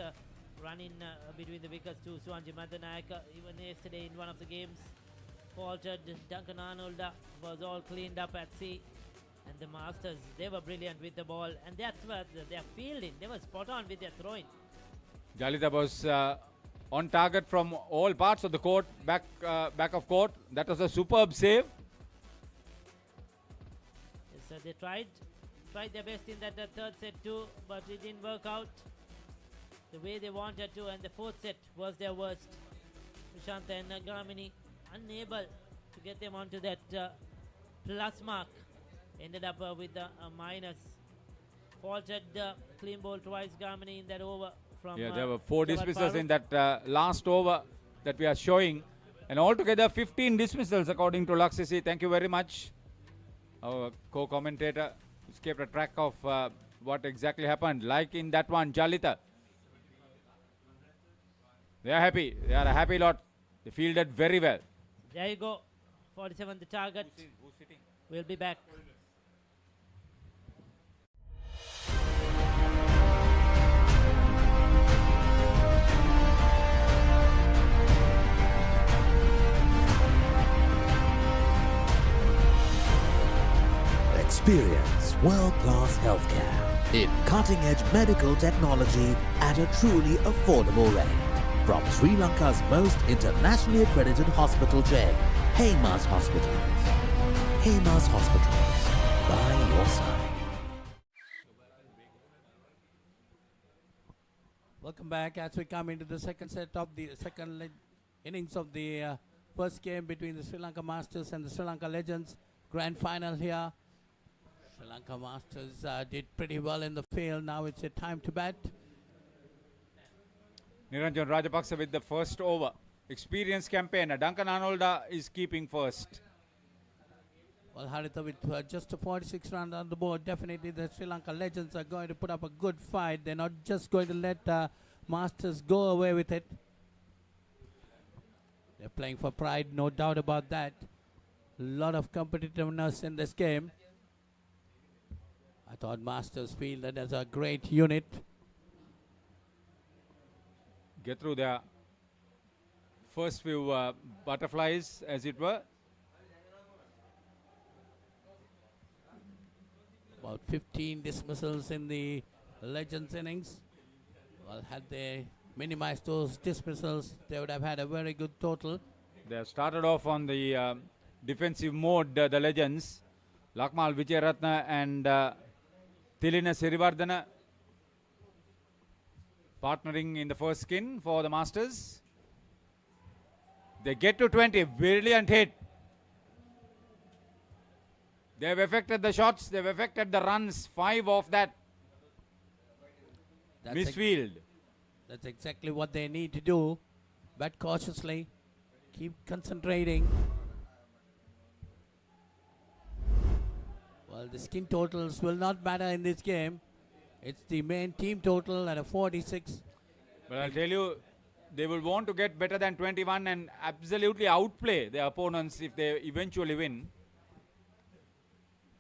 running between the wickets to Suwanji Madanayaka. Even yesterday in one of the games, faltered. Duncan Arnold was all cleaned up at sea. And the Masters, they were brilliant with the ball. And that's what their fielding, they were spot on with their throwing. Jalita was on target from all parts of the court, back of court. That was a superb save. Yes, they tried their best in that third set too, but it didn't work out the way they wanted to, and the fourth set was their worst. Prashant and Gramini unable to get them onto that plus mark. Ended up with a minus. Faltered clean ball twice, Gramini, in that over. From, there were 4 dismissals in that last over that we are showing, and altogether 15 dismissals according to Laksisi. Thank you very much. Our co-commentator who's kept a track of what exactly happened. Like in that one, Jalita. They are happy. They are a happy lot. They fielded very well. There you go. 47 the target. Who's sitting? We'll be back. Experience world-class healthcare in cutting-edge medical technology at a truly affordable rate. From Sri Lanka's most internationally accredited hospital chain, Heymas Hospitals. Heymas Hospitals, by your side. Welcome back as we come into the second set of the second innings of the first game between the Sri Lanka Masters and the Sri Lanka Legends. Grand final here. Sri Lanka Masters did pretty well in the field. Now it's a time to bat. Niranjan Rajapaksa with the first over. Experienced campaigner. Duncan Arnolda is keeping first. Well, Haritha, with just a 46 runs on the board, definitely the Sri Lanka Legends are going to put up a good fight. They're not just going to let Masters go away with it. They're playing for pride, no doubt about that. A lot of competitiveness in this game. I thought Masters fielded as a great unit. Get through their first few butterflies, as it were. About 15 dismissals in the Legends innings. Well, had they minimized those dismissals, they would have had a very good total. They have started off on the defensive mode, the Legends. Lakmal Vijayaratna and Tilina Sirivardhana partnering in the first skin for the Masters. They get to 20. Brilliant hit. They have affected the shots. They have affected the runs. 5 of that. Misfield. That's exactly what they need to do. Bat cautiously. Keep concentrating. Well, the skin totals will not matter in this game. It's the main team total at a 46. But I'll tell you, they will want to get better than 21 and absolutely outplay their opponents if they eventually win.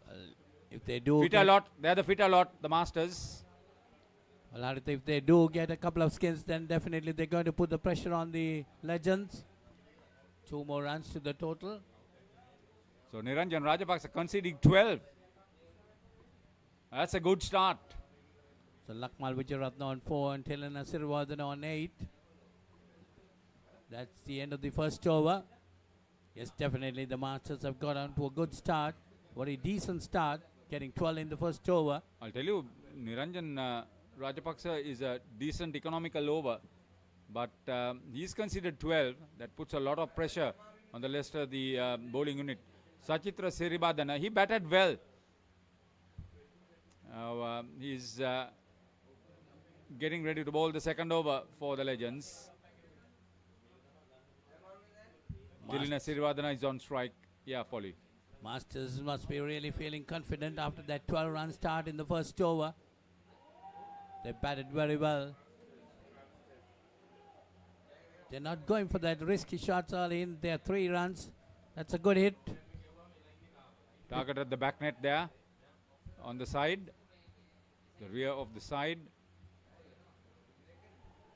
Well, if they do... Fitter lot. They're the fitter lot, the Masters. Well, if they do get a couple of skins, then definitely they're going to put the pressure on the Legends. 2 more runs to the total. So Niranjan Rajapaksa conceding 12. That's a good start. So Lakmal Vijayaratna on 4 and Telana Sirivardhana on 8. That's the end of the first over. Yes, definitely the Masters have got on to a good start. Very decent start, getting 12 in the first over. I'll tell you, Niranjan Rajapaksa is a decent economical over, but he's considered 12. That puts a lot of pressure on the rest of the bowling unit. Ch.63 Sirivardhana, he batted well. He's getting ready to bowl the second over for the Legends. Dilina Sirivardhana is on strike. Yeah, Polly. Masters must be really feeling confident after that 12-run start in the first over. They batted very well. They're not going for that risky shots early in. They're 3 runs. That's a good hit. Target at the back net there. On the side. The rear of the side.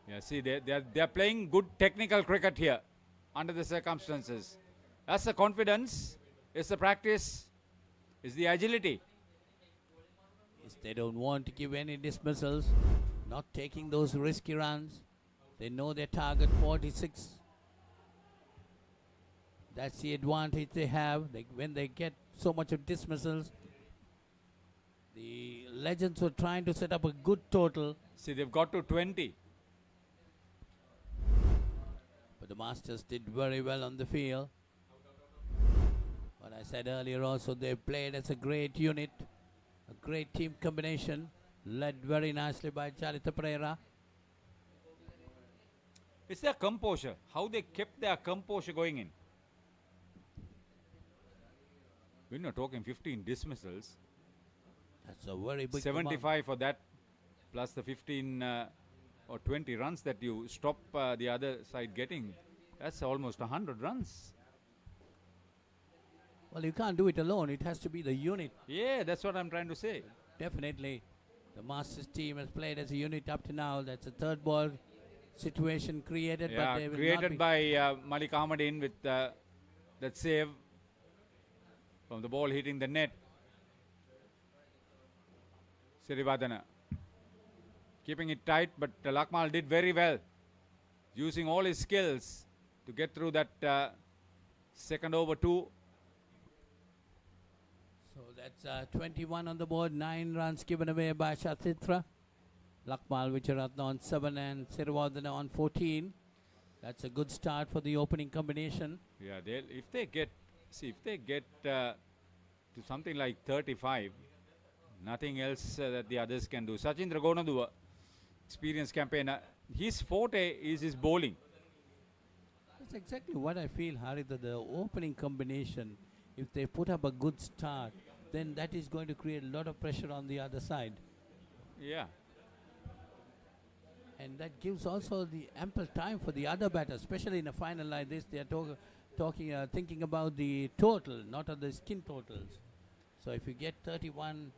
Yeah, see, they're playing good technical cricket here under the circumstances. That's the confidence. It's the practice. It's the agility. Yes, they don't want to give any dismissals. Not taking those risky runs. They know their target 46. That's the advantage they have. When they get so much of dismissals, the Legends were trying to set up a good total. See, they've got to 20. But the Masters did very well on the field. What I said earlier also, they played as a great unit, a great team combination, led very nicely by Charita Pereira. It's their composure, how they kept their composure going in. We're not talking 15 dismissals. That's a very big 75 amount. for that, plus the 15 or 20 runs that you stop the other side getting. That's almost 100 runs. Well, you can't do it alone. It has to be the unit. Yeah, that's what I'm trying to say. Definitely. The Masters team has played as a unit up to now. That's a third ball situation created. Yeah, but they will created not be by Malik Ahmadin with that save from the ball hitting the net. Sirivardhana keeping it tight, but Lakmal did very well, using all his skills to get through that second over 2. So that's 21 on the board, 9 runs given away by Ch.63. Lakmal Vijayaratna on 7 and Sirivardhana on 14. That's a good start for the opening combination. Yeah, if they get to something like 35, nothing else that the others can do. Sachindra Gonaduwa, experienced campaigner, his forte is his bowling. That's exactly what I feel, Hari, that the opening combination, if they put up a good start, then that is going to create a lot of pressure on the other side. Yeah. And that gives also the ample time for the other batters, especially in a final like this. They are thinking about the total, not on the skin totals. So if you get 31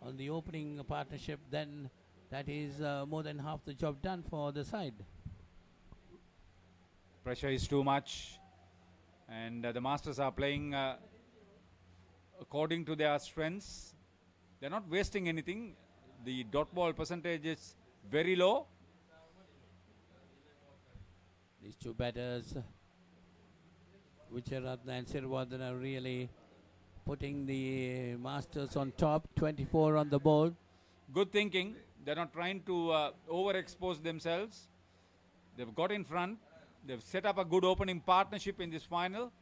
on the opening partnership, then that is more than half the job done for the side. Pressure is too much, and the Masters are playing according to their strengths. They're not wasting anything. The dot ball percentage is very low. These two batters, Vijayaratna and Sirivardhana, are really putting the Masters on top. 24 on the board. Good thinking. They're not trying to overexpose themselves. They've got in front. They've set up a good opening partnership in this final.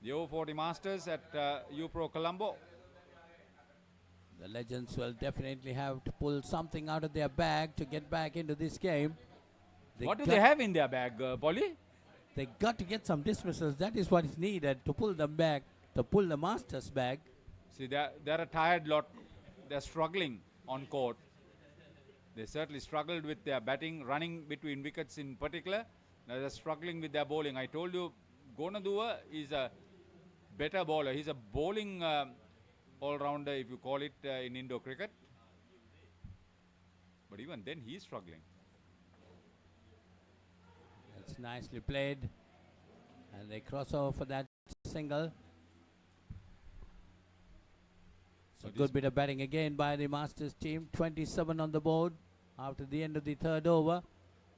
The over 40 Masters at UPro Colombo. The Legends will definitely have to pull something out of their bag to get back into this game. What do they have in their bag, Polly? They got to get some dismissals. That is what is needed to pull them back, to pull the Masters back. See, they're a tired lot. They're struggling on court. They certainly struggled with their batting, running between wickets in particular. Now they're struggling with their bowling. I told you, Gonaduwa is a better bowler. He's a bowling all-rounder, if you call it, in Indo cricket. But even then, he's struggling. That's nicely played. And they cross over for that single. So good bit of batting again by the Masters team. 27 on the board after the end of the third over.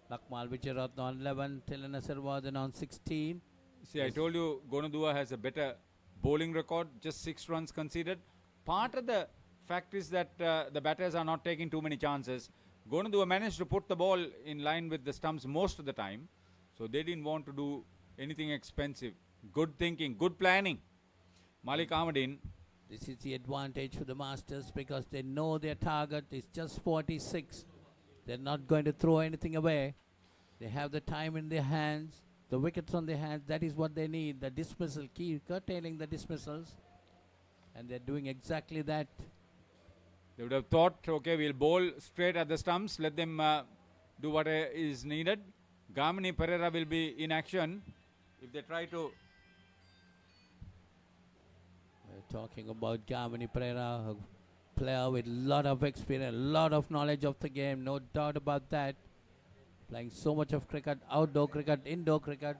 Lakmal Vijayaratna on 11, Tilana Sirvadan on 16. See, I told you Gonadua has a better bowling record, just 6 runs conceded. Part of the fact is that the batters are not taking too many chances. Gonadua managed to put the ball in line with the stumps most of the time. So they didn't want to do anything expensive. Good thinking, good planning. Malik Ahmadin. This is the advantage for the Masters because they know their target is just 46. They're not going to throw anything away. They have the time in their hands, the wickets on their hands. That is what they need. The dismissal, curtailing the dismissals. And they're doing exactly that. They would have thought, okay, we'll bowl straight at the stumps. Let them do what is needed. Gamini Pereira will be in action if they try to. We're talking about Gamini Pereira, a player with a lot of experience, a lot of knowledge of the game, no doubt about that. Playing so much of cricket, outdoor cricket, indoor cricket,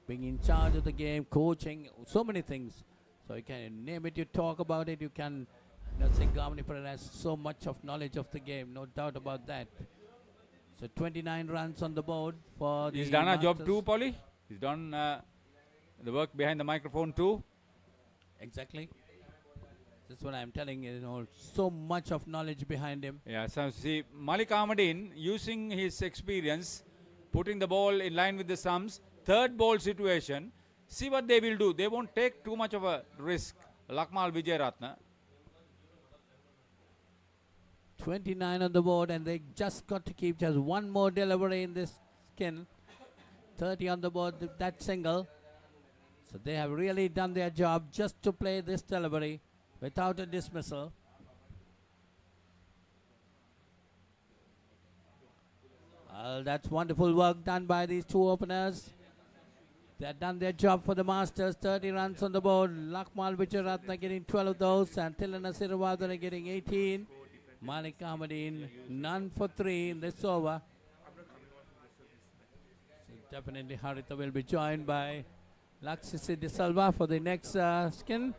being in charge of the game, coaching, so many things. So you can name it, you talk about it, you can say Gamini Pereira has so much of knowledge of the game, no doubt about that. So 29 runs on the board for the He's done a job Masters. too, Polly. He's done the work behind the microphone too. Exactly. That's what I'm telling you, so much of knowledge behind him. Yeah, so see, Malik Ahmadin using his experience, putting the ball in line with the stumps, third ball situation, see what they will do. They won't take too much of a risk. Lakmal Vijayaratna. 29 on the board, and they just got to keep just one more delivery in this skin. 30 on the board, that single. So they have really done their job just to play this delivery without a dismissal. Well, that's wonderful work done by these two openers. They have done their job for the Masters. 30 runs on the board. Lakmal Vijayaratna getting 12 of those, and Tilana Sirvadan getting 18. Malik Ahmadin, none for 3 in this over. So definitely Haritha will be joined by Laksisi De Silva for the next skin.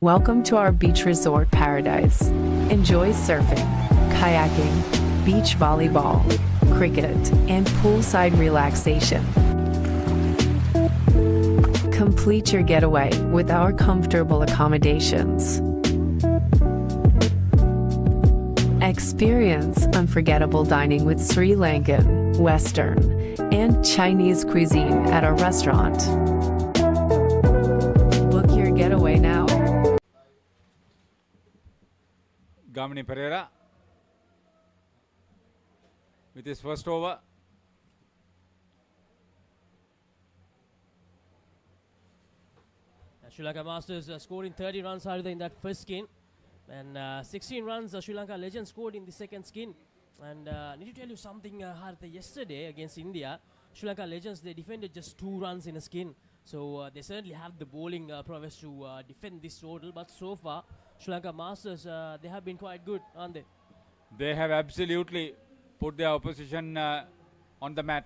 Welcome to our beach resort paradise. Enjoy surfing, kayaking, beach volleyball, cricket, and poolside relaxation. Complete your getaway with our comfortable accommodations. Experience unforgettable dining with Sri Lankan, Western, and Chinese cuisine at our restaurant. Book your getaway now. Gamini Pereira with his first over. Sri Lanka Masters scored in 30 runs harder in that first skin, and 16 runs Sri Lanka Legends scored in the second skin. And I need to tell you something, Hartha, yesterday against India, Sri Lanka Legends, they defended just 2 runs in a skin. So they certainly have the bowling prowess to defend this total, but so far Sri Lanka Masters, they have been quite good, aren't they? They have absolutely put their opposition on the mat.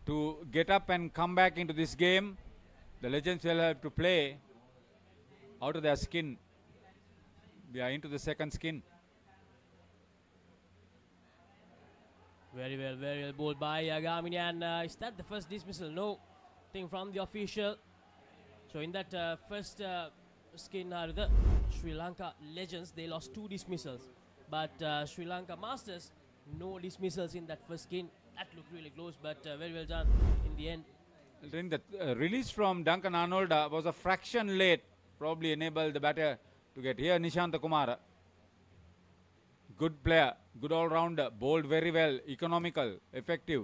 To get up and come back into this game, the Legends will have to play out of their skin. We are into the second skin. Very well bowled by Gamini, and is that the first dismissal? No, thing from the official. So in that first skin, the Sri Lanka Legends, they lost 2 dismissals, but Sri Lanka Masters, no dismissals in that first skin. That looked really close, but very well done in the end. I think the release from Duncan Arnold was a fraction late, probably enabled the batter to get here. Nishanta Kumara, good player, good all-rounder, bowled very well, economical, effective.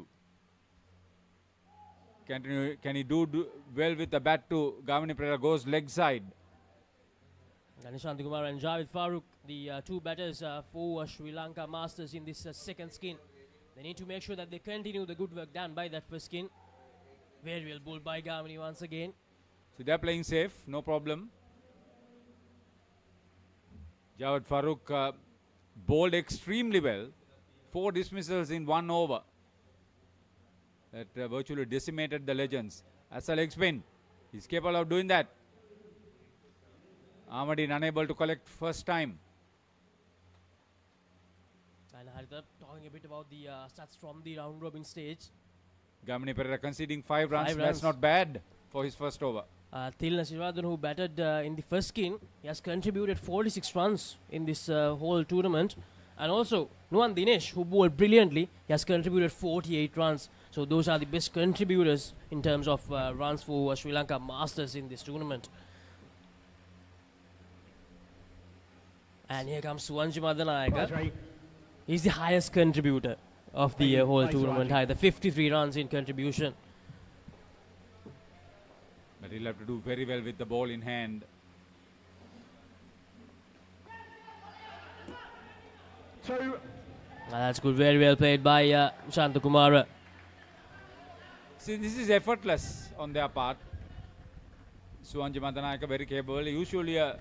Can he do well with the bat too? Gamini Pereira goes leg side. Nishant Kumar and Javed Farooq, the 2 batters for Sri Lanka Masters in this second skin. They need to make sure that they continue the good work done by that first skin. Very well bowled by Gamini once again. So they are playing safe, no problem. Javed Farooq bowled extremely well. 4 dismissals in 1 over. That virtually decimated the Legends. As a leg spin, he's capable of doing that. Ahmadine unable to collect first time. And Haritha, talking a bit about the stats from the round robin stage. Gamini Pereira conceding 5 runs. That's not bad for his first over. Thilna Srivadan, who batted in the first skin, he has contributed 46 runs in this whole tournament. And also, Nuwan Dinesh, who bowled brilliantly, he has contributed 48 runs. So those are the best contributors in terms of runs for Sri Lanka Masters in this tournament. And here comes Suwanji Madanayaka. He's the highest contributor of the whole tournament. The 53 runs in contribution. But he'll have to do very well with the ball in hand. That's good. Very well played by Shantakumara. See, this is effortless on their part. Suwanji Madanayaka very capable. Usually a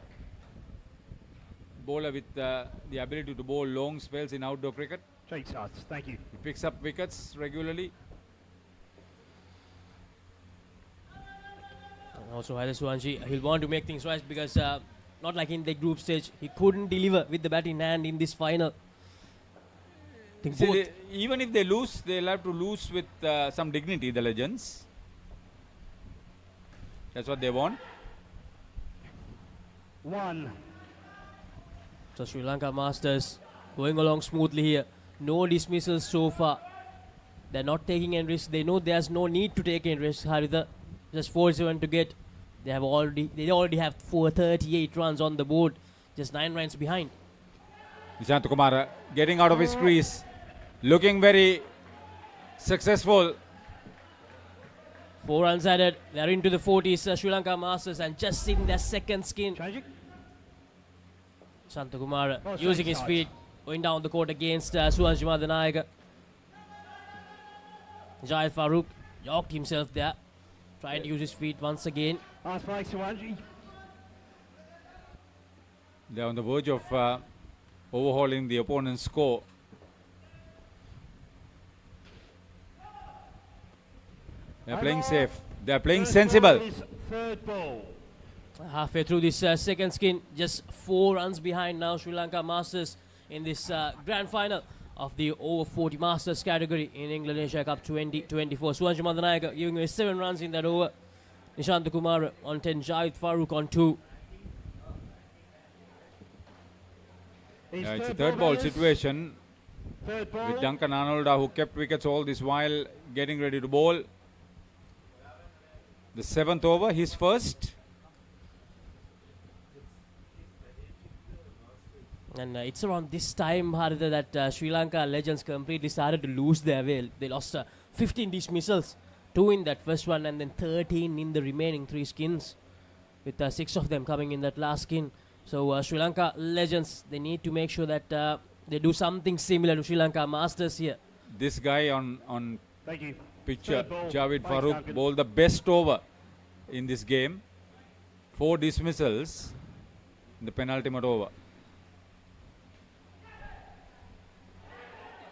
bowler with the ability to bowl long spells in outdoor cricket. Shake shots, thank you. He picks up wickets regularly. Also, Suwanji, he'll want to make things right because not like in the group stage, he couldn't deliver with the bat in hand in this final. See, even if they lose, they'll have to lose with some dignity, the Legends. That's what they want. 1. So Sri Lanka Masters going along smoothly here. No dismissals so far. They're not taking any risk. They know there's no need to take any risk. Haritha, just 47 to get. They already have 438 runs on the board. Just 9 runs behind. Nishantakumara getting out of his crease. Looking very successful. 4 runs added. They're into the 40s, Sri Lanka Masters, and just in their second skin. Shantakumara using his feet, going down the court against Suwanji Madanayaka. Jayed Farooq yorked himself there, trying to use his feet once again. They're on the verge of overhauling the opponent's score. They're playing safe. They're playing sensible. Third ball. Halfway through this second skin, just 4 runs behind now Sri Lanka Masters in this grand final of the over 40 Masters category in England Asia Cup 2024. Suwanji Madanayaka giving away 7 runs in that over. Nishantakumara on 10, Jayed Farooq on 2. It's a third ball situation with Duncan Arnolda, who kept wickets all this while getting ready to bowl. The 7th over, his first. And it's around this time, Haritha, that Sri Lanka Legends completely started to lose their way. They lost 15 dismissals, 2 in that first one, and then 13 in the remaining 3 skins, with 6 of them coming in that last skin. So Sri Lanka Legends, they need to make sure that they do something similar to Sri Lanka Masters here. This guy on picture, Jayed Farooq, bowled the best over in this game. 4 dismissals in the penultimate over.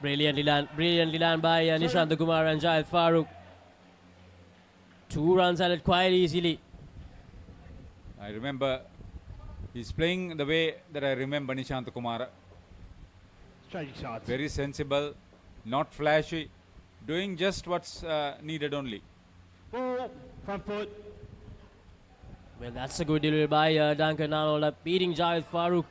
Brilliantly done by Nishantakumara and Jayed Farooq. 2 runs added quite easily. I remember he's playing the way that I remember Nishantakumara. Very sensible, not flashy, doing just what's needed only. Ball, front foot. Well, that's a good delivery by Duncan Arnold, beating Jayed Farooq.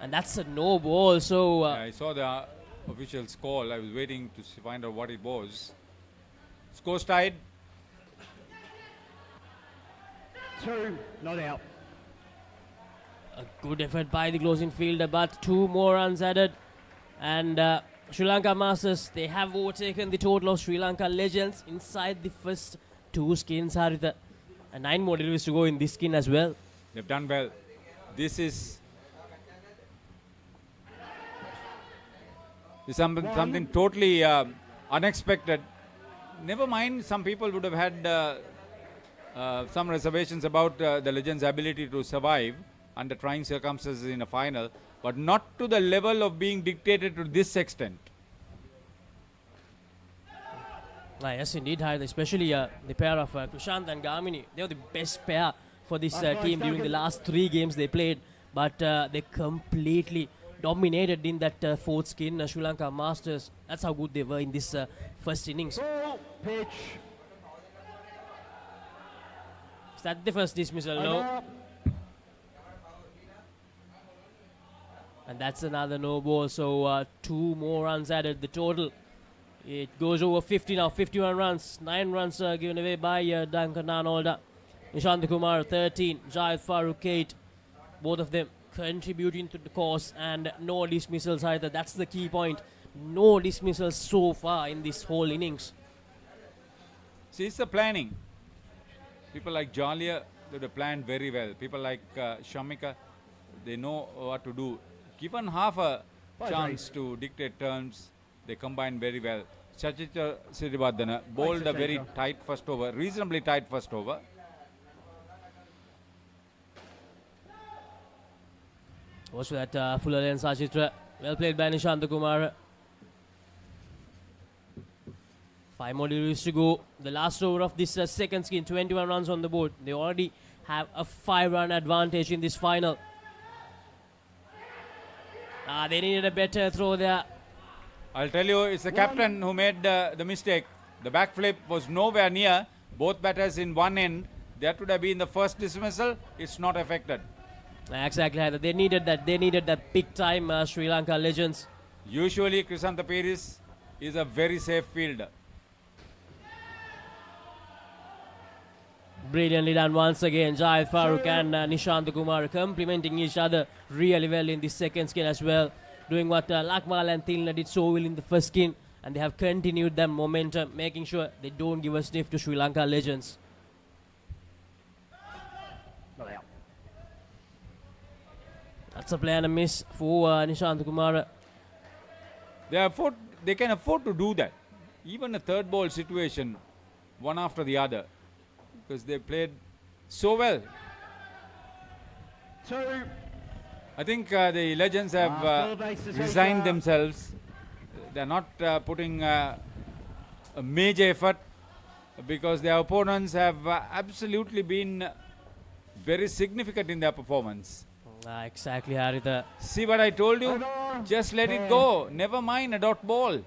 And that's a no ball, so... I saw the official's call. I was waiting to find out what it was. Score's tied. 2, not out. A good effort by the closing fielder, but 2 more runs added. And Sri Lanka Masters, they have overtaken the total of Sri Lanka Legends inside the first 2 skins, Haritha. And 9 more deliveries to go in this skin as well. They've done well. This is something totally unexpected. Never mind, some people would have had some reservations about the Legends' ability to survive under trying circumstances in a final, but not to the level of being dictated to this extent. Yes, indeed, especially the pair of Krishant and Gamini. They were the best pair for this team during the last 3 games they played, but they completely dominated in that fourth skin Sri Lanka Masters. That's how good they were in this first innings. Pitch. Is that the first dismissal? No. And that's another no ball, so 2 more runs added, the total. It goes over 50 now, 51 runs, 9 runs given away by Duncan Arnolda. Nishant Kumar 13, Jayed Farooq 8, both of them contributing to the cause, and no dismissals either. That's the key point. No dismissals so far in this whole innings. See, it's the planning. People like Jalia, they planned very well. People like Shamika, they know what to do. Given half a chance to dictate terms, they combine very well. Chachitra Sirivardhana bowled a very tight first over, reasonably tight first over. Was that full length Sachitra? Well played by Nishant Kumar. 5 more deliveries to go. The last over of this second skin, 21 runs on the board. They already have a 5-run advantage in this final. They needed a better throw there. I'll tell you, it's the captain who made the mistake. The backflip was nowhere near. Both batters in one end. That would have been the first dismissal. It's not affected. Exactly. They needed that. They needed that big time Sri Lanka legends. Usually, ThePapare is a very safe fielder. Brilliantly done once again. Jayed Farooq and Nishant Kumar complementing each other really well in this second skin as well. Doing what Lakmal and Tilna did so well in the first skin, and they have continued their momentum, making sure they don't give a sniff to Sri Lanka legends. That's a play and a miss for Nishant Kumar. They can afford to do that. Even a third ball situation, one after the other, because they played so well. I think the legends have resigned themselves. They're not putting a major effort, because their opponents have absolutely been very significant in their performance. Exactly, Haritha. See what I told you? Just let it go. Never mind a dot ball.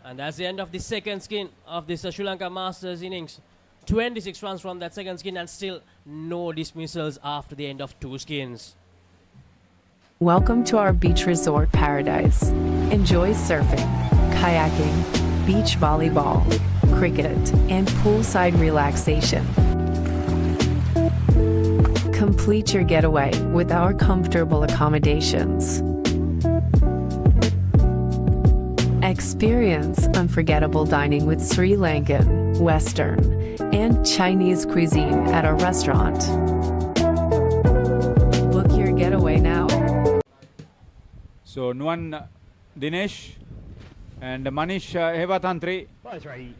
And that's the end of the second skin of this Sri Lanka Masters innings. 26 runs from that second skin, and still no dismissals after the end of 2 skins. Welcome to our beach resort paradise. Enjoy surfing, kayaking, beach volleyball, cricket, and poolside relaxation. Complete your getaway with our comfortable accommodations. Experience unforgettable dining with Sri Lankan, Western, and Chinese cuisine at our restaurant. Book your getaway now. So Nuan Dinesh and Manish Hevatantri,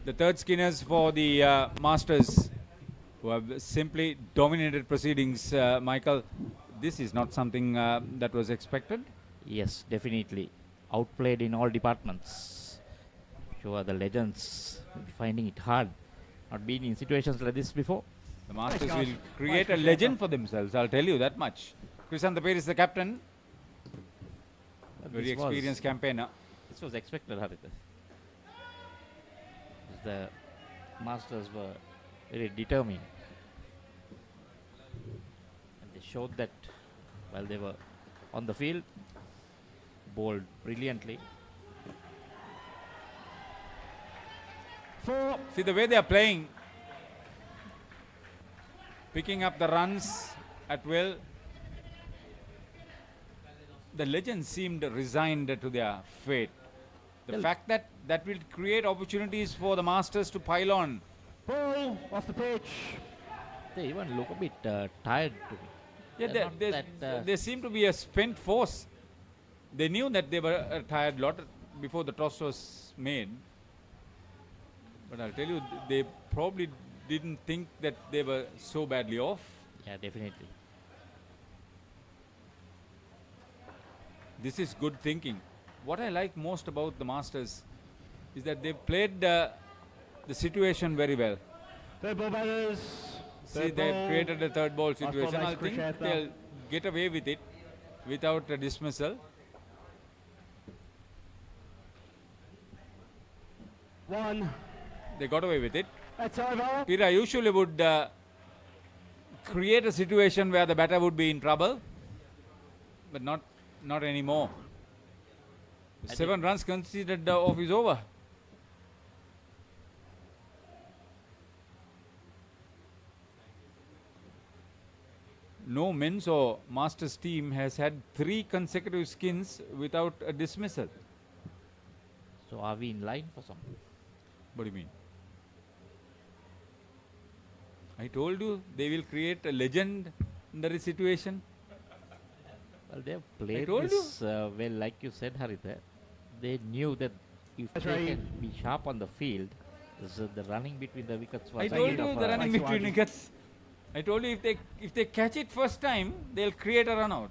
the third skinners for the Masters, who have simply dominated proceedings. Michael, this is not something that was expected. Yes, definitely. Outplayed in all departments. Sure, the legends will be finding it hard. Not been in situations like this before. The Masters will create a legend for themselves, I'll tell you that much. ThePapare is the captain. Very experienced campaigner. This was expected, Haritha. The Masters were very determined. And they showed that while they were on the field, bowled brilliantly. See the way they are playing, picking up the runs at will. The legends seemed resigned to their fate. The fact that that will create opportunities for the Masters to pile on. Ball off the pitch. They even look a bit tired to me. Yeah, they seem to be a spent force. They knew that they were tired a lot before the toss was made. But I'll tell you, they probably didn't think that they were so badly off. Yeah, definitely. This is good thinking. What I like most about the Masters is that they've played the situation very well. Third ball batters. See, they've created a third ball situation. I think they'll get away with it without a dismissal. One. They got away with it. That's over. Pira usually would create a situation where the batter would be in trouble, but not anymore. 7 runs conceded off is over. No men's or masters team has had 3 consecutive skins without a dismissal. So are we in line for something? What do you mean? I told you they will create a legendary situation. Well, they have played this well, like you said, Haritha. They knew that if they can be sharp on the field, the running between the wickets was. I told you the running between wickets. I told you if they catch it first time, they'll create a run out,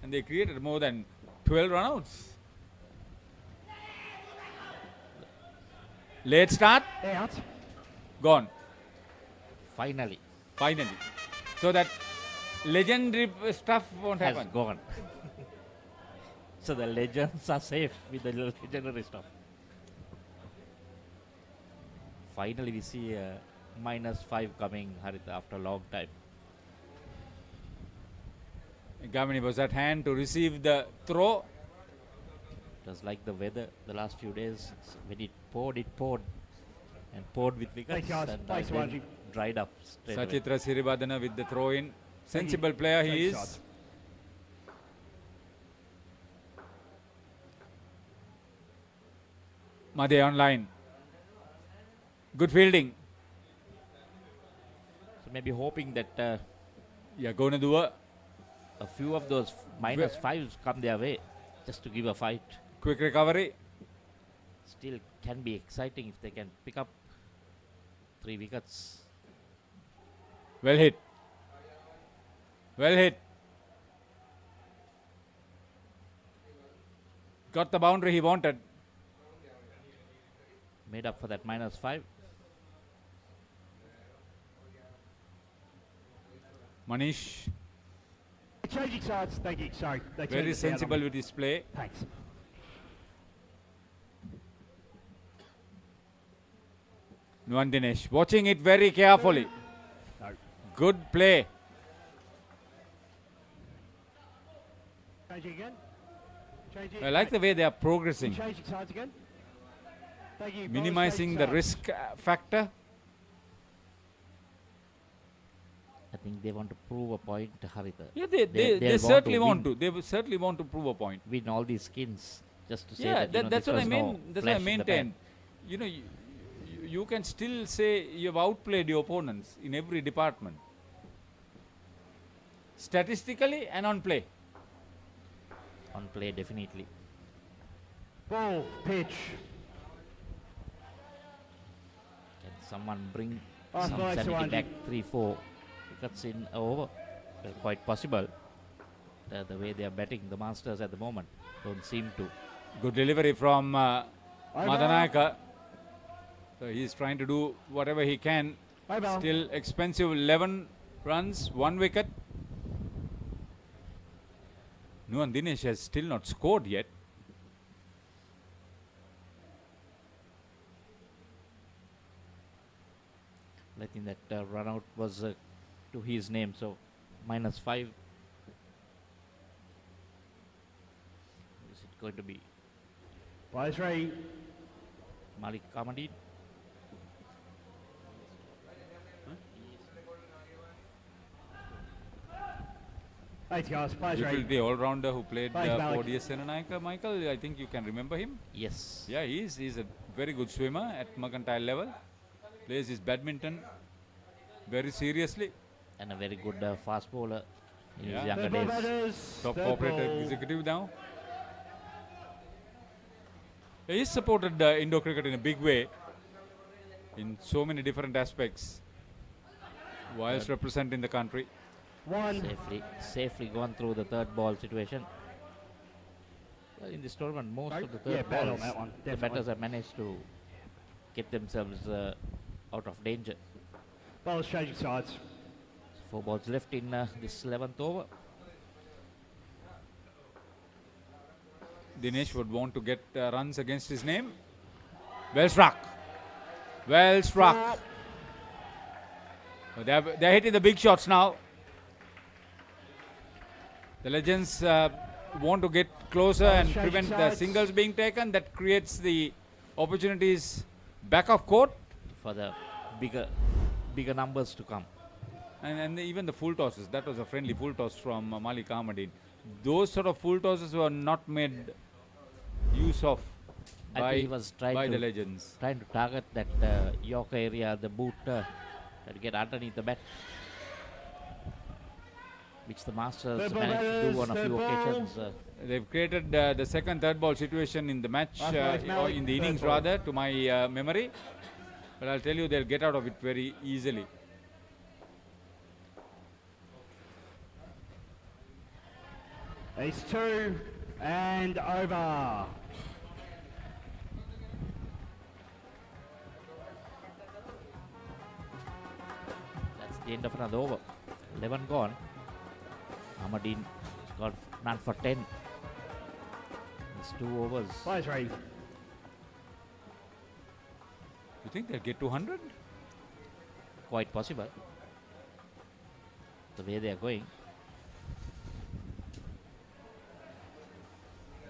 and they created more than 12 run outs. Late start. Out. Gone. Finally. So that legendary stuff won't Has happen. gone. So the legends are safe with the legendary stuff. Finally we see a -5 coming, Haritha, after a long time. Gamini was at hand to receive the throw. It was like the weather the last few days. When it poured and poured with wickets and then dried up straight away. Sachitra Sirivadana with the throw in. Sensible player he is. Madhe online. Good fielding. So maybe hoping that you're going to do a few of those -5s come their way, just to give a fight. Quick recovery. Still can be exciting if they can pick up 3 wickets. Well hit. Got the boundary he wanted. Made up for that -5. Manish. Changing sides. Thank you. Sorry. Very sensible with his play. Thanks. Nuan Dinesh watching it very carefully. No. Good play. Changing again. I like the way they are progressing. Changing sides again. Thank you. Minimizing the risk factor. I think they want to prove a point, Haritha. Yeah, they certainly want to. They certainly want to prove a point. Win all these skins, just to say Yeah, that, that's what I mean. no That's what I flesh in the maintain. pan. You know, you can still say you have outplayed your opponents in every department. Statistically and on play. On play, definitely. Ball, pitch. Can someone bring Oh, some nice sanity one. back 3-4 wickets in over? Well, quite possible. The way they are batting, the Masters at the moment don't seem to. Good delivery from Madanayaka. So he's trying to do whatever he can. Still expensive. 11 runs, 1 wicket. Nuan Dinesh has still not scored yet. I think that run out was to his name, so -5. Is it going to be Vice Ray. Malik Kamadi? Thanks, guys. Vice Ray. The all-rounder who played Thanks, for Malik. DS Senanayaka. Michael, I think you can remember him. Yes. Yeah, he's a very good swimmer at mercantile level. Plays his badminton very seriously. And a very good fast bowler in Yeah. his younger days. Top corporate executive now. He is supported Indo cricket in a big way in so many different aspects whilst representing the country. Safely gone through the third ball situation. Well, in this tournament, most of the Yeah, third bad on balls, that one, the definitely. batters have managed to get themselves out of danger. Bowlers changing sides. 4 balls left in this 11th over. Dinesh would want to get runs against his name. Well struck. Well struck. So they're hitting the big shots now. The Legends want to get closer and prevent the singles being taken. That creates the opportunities back of court for the bigger numbers to come. And even the full tosses. That was a friendly full toss from Malik Ahmadin. Those sort of full tosses were not made use of I think he was by the Legends. Trying to target that Yorker area, the boot, to get underneath the bat, which the Masters managed to do on a few occasions. They've created the second, third ball situation in the match, or in the innings rather, to my memory. But I'll tell you, they'll get out of it very easily. Ace 2 and over. That's the end of another over. 11 gone. Ahmadin got none for 10. It's 2 overs. Players ready. You think they'll get 200? Quite possible. The way they are going.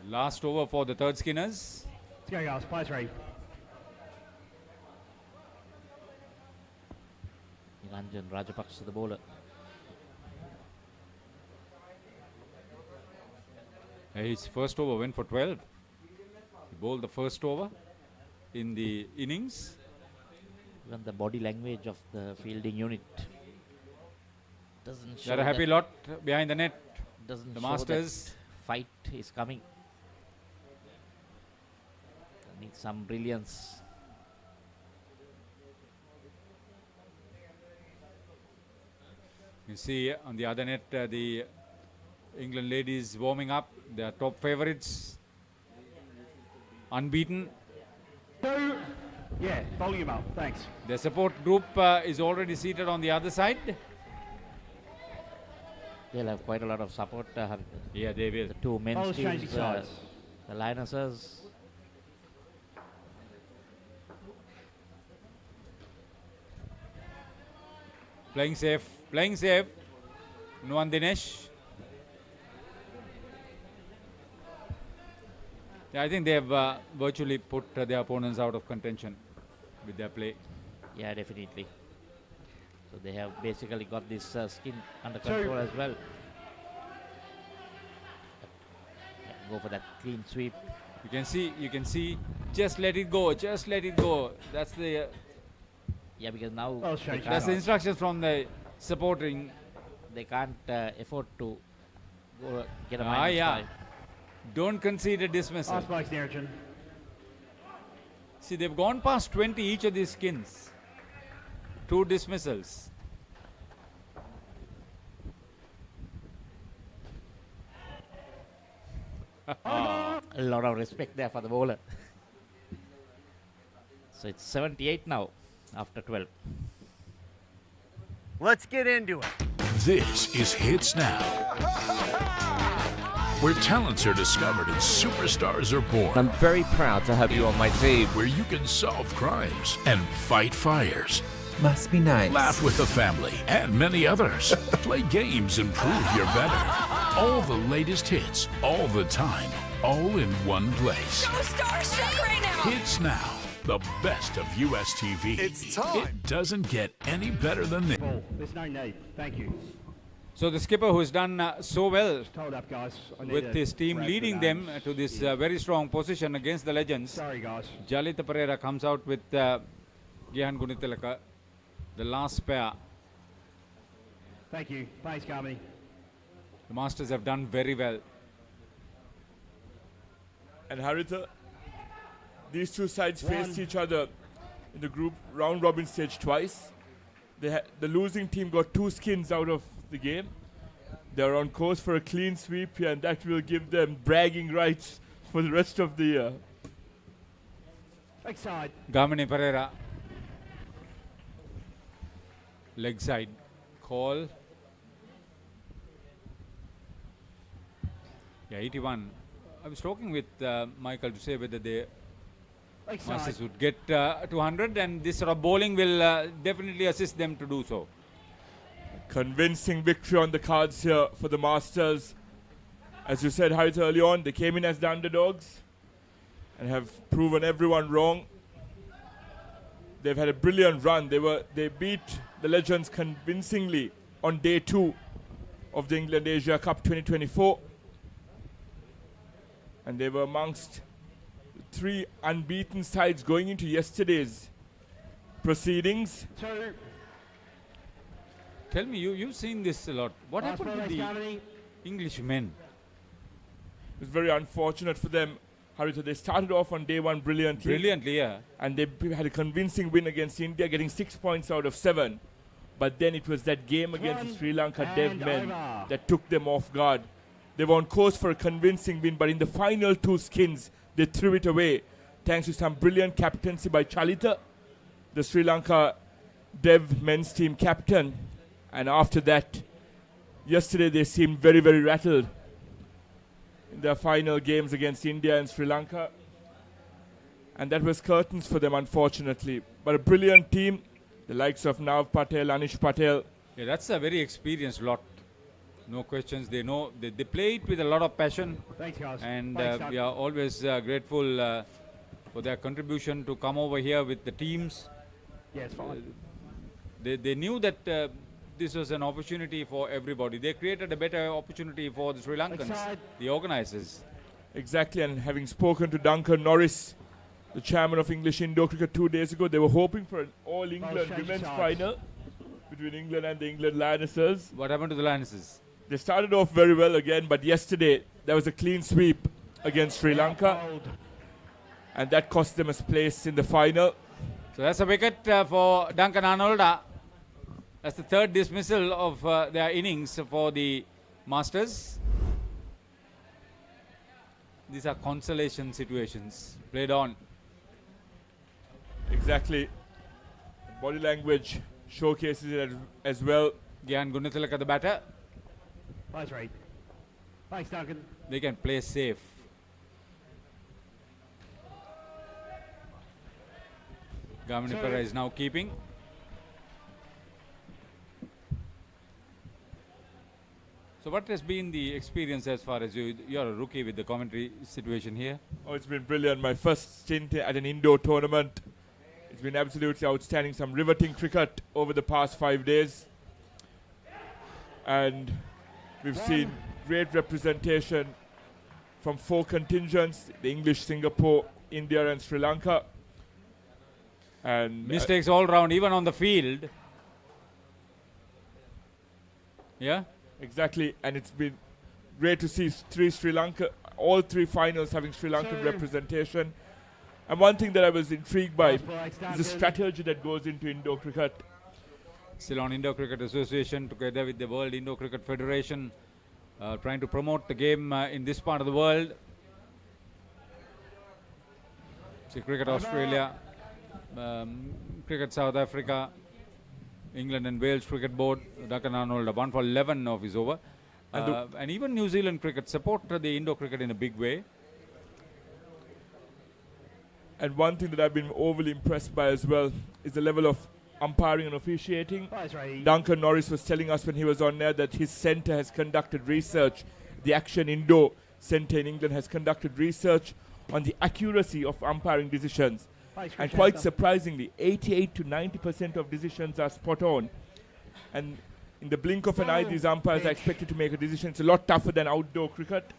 Last over for the third Skinners. Let's go, guys. Players ready. Niranjan Rajapaksa, the bowler. His first over went for 12. He bowled the first over in the innings. Even the body language of the fielding unit doesn't show. They're a happy lot behind the net. Doesn't the show Masters. that fight is coming. Need some brilliance. You see on the other net, the England ladies warming up. They are top favourites. Unbeaten. Yeah, volume up. Thanks. Their support group is already seated on the other side. They'll have quite a lot of support. Yeah, they will. The two men's teams, the Lionesses. Playing safe. Playing safe. Nuan Dinesh. Yeah, I think they have virtually put their opponents out of contention with their play. Yeah, definitely. So they have basically got this skin under control as well. Go for that clean sweep. You can see. Just let it go. Just let it go. That's the. Yeah, because now that's the instructions from the supporting. They can't afford to go get a minus 5. Don't concede a dismissal. Last place, Nirajan. See, they've gone past 20 each of these skins. 2 dismissals. A lot of respect there for the bowler. So it's 78 now after 12. Let's get into it. This is Hits Now, where talents are discovered and superstars are born. I'm very proud to have you on my team. Where you can solve crimes and fight fires. Must be nice. Laugh with the family and many others. Play games and prove you're better. All the latest hits, all the time, all in one place. So starstruck right now. Hits Now, the best of US TV. It's time. It doesn't get any better than this. There's no need. Thank you. So the skipper, who's done so well Hold up, guys. with his team leading them to this very strong position against the Legends. Sorry, guys. Jalita Pereira comes out with Gihan Gunitilaka, the last pair. Thank you. Thanks, Carmody. The Masters have done very well. And Haritha, these two sides faced each other in the group round robin stage twice. The losing team got 2 skins out of the game. They're on course for a clean sweep here, and that will give them bragging rights for the rest of the year. Leg side. Gamini Pereira. Leg side. Call. Yeah, 81. I was talking with Michael to say whether the Masters would get 200, and this sort of bowling will definitely assist them to do so. Convincing victory on the cards here for the Masters. As you said, Harith, early on, they came in as the underdogs and have proven everyone wrong. They've had a brilliant run. They beat the Legends convincingly on day 2 of the England Asia Cup 2024. And they were amongst 3 unbeaten sides going into yesterday's proceedings. Tell me, you've seen this a lot. What happened to the English men? It was very unfortunate for them, Harita. They started off on day 1 brilliantly. Brilliantly, yeah. And they had a convincing win against India, getting 6 points out of 7. But then it was that game against the Sri Lanka Dev men that took them off guard. They were on course for a convincing win, but in the final 2 skins, they threw it away, thanks to some brilliant captaincy by Chalita, the Sri Lanka Dev men's team captain. And after that, yesterday they seemed very, very rattled in their final games against India and Sri Lanka. And that was curtains for them, unfortunately. But a brilliant team, the likes of Nav Patel, Anish Patel. Yeah, that's a very experienced lot. No questions. They know they play it with a lot of passion. Thanks, guys. And Thanks, we are always grateful for their contribution to come over here with the teams. Yeah, it's fine. They knew that this was an opportunity for everybody. They created a better opportunity for the Sri Lankans, the organisers. Exactly, and having spoken to Duncan Norris, the chairman of English Indoor Cricket 2 days ago, they were hoping for an all-England women's final between England and the England Lionesses. What happened to the Lionesses? They started off very well again, but yesterday there was a clean sweep against Sri Lanka, and that cost them a place in the final. So that's a wicket for Duncan Arnolda. That's the 3rd dismissal of their innings for the Masters. These are consolation situations. Played on. Exactly. Body language showcases it as well. Gyan Gunathilaka, the batter. Nice read. Thanks, Duncan. They can play safe. Gamini Pereira is now keeping. So what has been the experience as far as you're a rookie with the commentary situation here? Oh, it's been brilliant. My first stint at an indoor tournament. It's been absolutely outstanding. Some riveting cricket over the past 5 days. And we've seen great representation from 4 contingents, the English, Singapore, India and Sri Lanka. And mistakes all round, even on the field. Yeah? Exactly, and it's been great to see all 3 finals having Sri Lankan representation. And one thing that I was intrigued by is the strategy that goes into indoor cricket. Ceylon Indoor Cricket Association, together with the World Indoor Cricket Federation, trying to promote the game in this part of the world. See, Cricket Australia, Cricket South Africa, England and Wales Cricket Board, Duncan Arnold, 1 for 11 of his over. And even New Zealand cricket support the indoor cricket in a big way. And one thing that I've been overly impressed by as well is the level of umpiring and officiating. Duncan Norris was telling us when he was on there that his centre has conducted research. The Action Indoor Centre in England has conducted research on the accuracy of umpiring decisions. And quite surprisingly, 88 to 90% of decisions are spot on. And in the blink of an eye, these umpires are expected to make a decision. It's a lot tougher than outdoor cricket.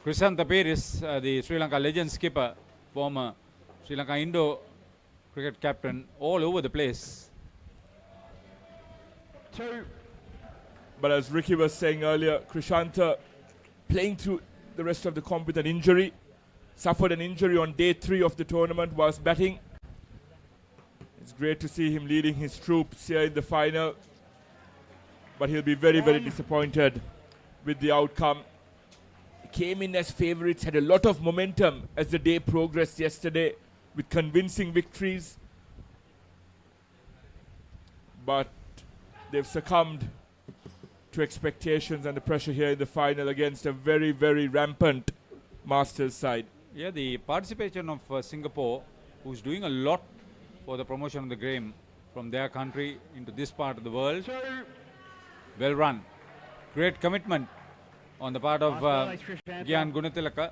Krisantha Peris, the Sri Lanka legend skipper, former Sri Lanka Indo cricket captain, all over the place. But as Ricky was saying earlier, Krishantha playing through the rest of the comp with an injury. Suffered an injury on day 3 of the tournament whilst batting. It's great to see him leading his troops here in the final. But he'll be very, very disappointed with the outcome. came in as favourites, had a lot of momentum as the day progressed yesterday with convincing victories. But they've succumbed to expectations and the pressure here in the final against a very, very rampant Masters side. Yeah, the participation of Singapore, who's doing a lot for the promotion of the game from their country into this part of the world. Well run. Great commitment on the part of Gian Gunatilaka.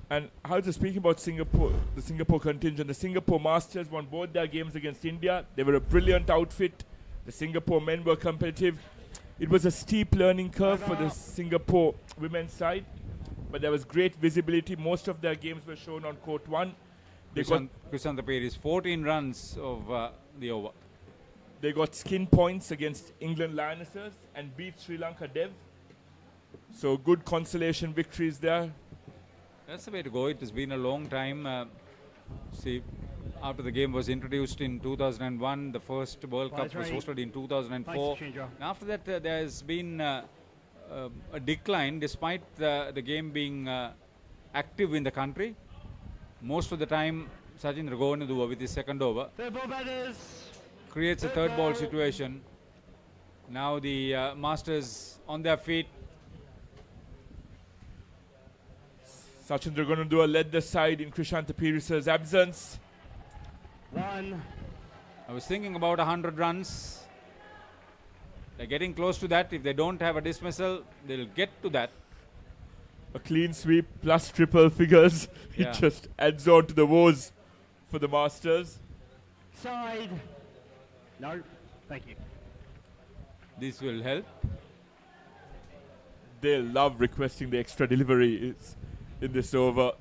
And Harita, speaking about Singapore, the Singapore contingent, the Singapore Masters won both their games against India. They were a brilliant outfit. The Singapore men were competitive. It was a steep learning curve for the Singapore women's side, but there was great visibility. Most of their games were shown on court 1. Krishan ThePapare 14 runs of the over. They got skin points against England Lionesses and beat Sri Lanka Dev. So good consolation victories there. That's the way to go. It has been a long time. See, after the game was introduced in 2001, the first World Cup was hosted in 2004. And after that, there has been a decline despite the game being active in the country. Most of the time, Sachin Raghunathan with his second over creates a third ball situation. Now the Masters on their feet. Sachin Raghunathan led the side in Krishan ThePapare's absence. I was thinking about 100 runs. They're getting close to that. If they don't have a dismissal, they'll get to that. A clean sweep plus triple figures. Yeah. It just adds on to the woes for the Masters. Side. No, thank you. This will help. They'll love requesting the extra delivery in this over,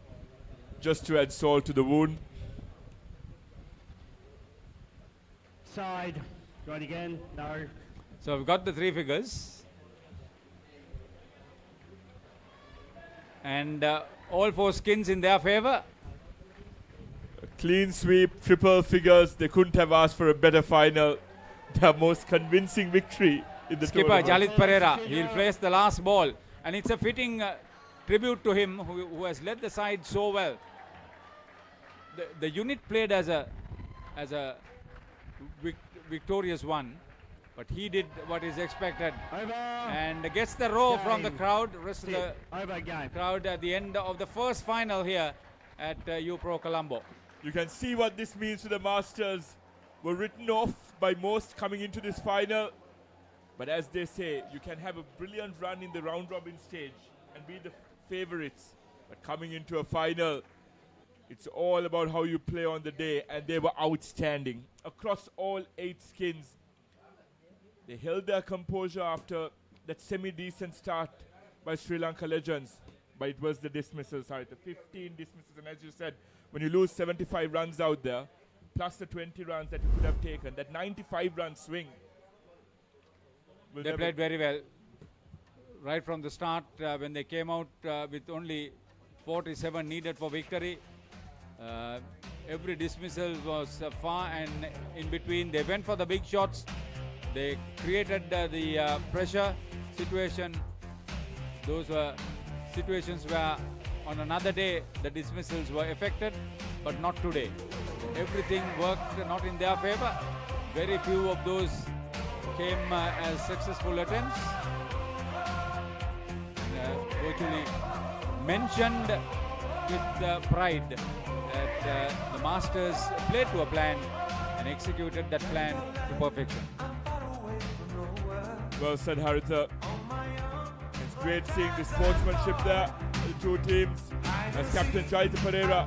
just to add salt to the wound. Side. Right again. No. So we've got the 3 figures. And all 4 skins in their favour. A clean sweep, triple figures. They couldn't have asked for a better final. Their most convincing victory in the Skipper tournament. Jalit Pereira, he'll face the last ball. And it's a fitting tribute to him who has led the side so well. The unit played as a victorious one. But he did what is expected. Over. And gets the roar from the crowd. Rest of the game. crowd at the end of the first final here at UPro Colombo. You can see what this means to the Masters. Were written off by most coming into this final. But as they say, you can have a brilliant run in the round-robin stage and be the favorites. But coming into a final, it's all about how you play on the day. And they were outstanding. Across all 8 skins, they held their composure after that semi-decent start by Sri Lanka legends. But it was the dismissals, the 15 dismissals. And as you said, when you lose 75 runs out there, plus the 20 runs that you could have taken, that 95-run swing. They played very well. Right from the start, when they came out with only 47 needed for victory, every dismissal was far and in between. They went for the big shots. They created the pressure situation. Those were situations where on another day the dismissals were effected, but not today. Everything worked not in their favor. Very few of those came as successful attempts. Virtually mentioned with pride that the Masters played to a plan and executed that plan to perfection. Well said, Harita. It's great seeing the sportsmanship there, the 2 teams, as Captain Jalit Pereira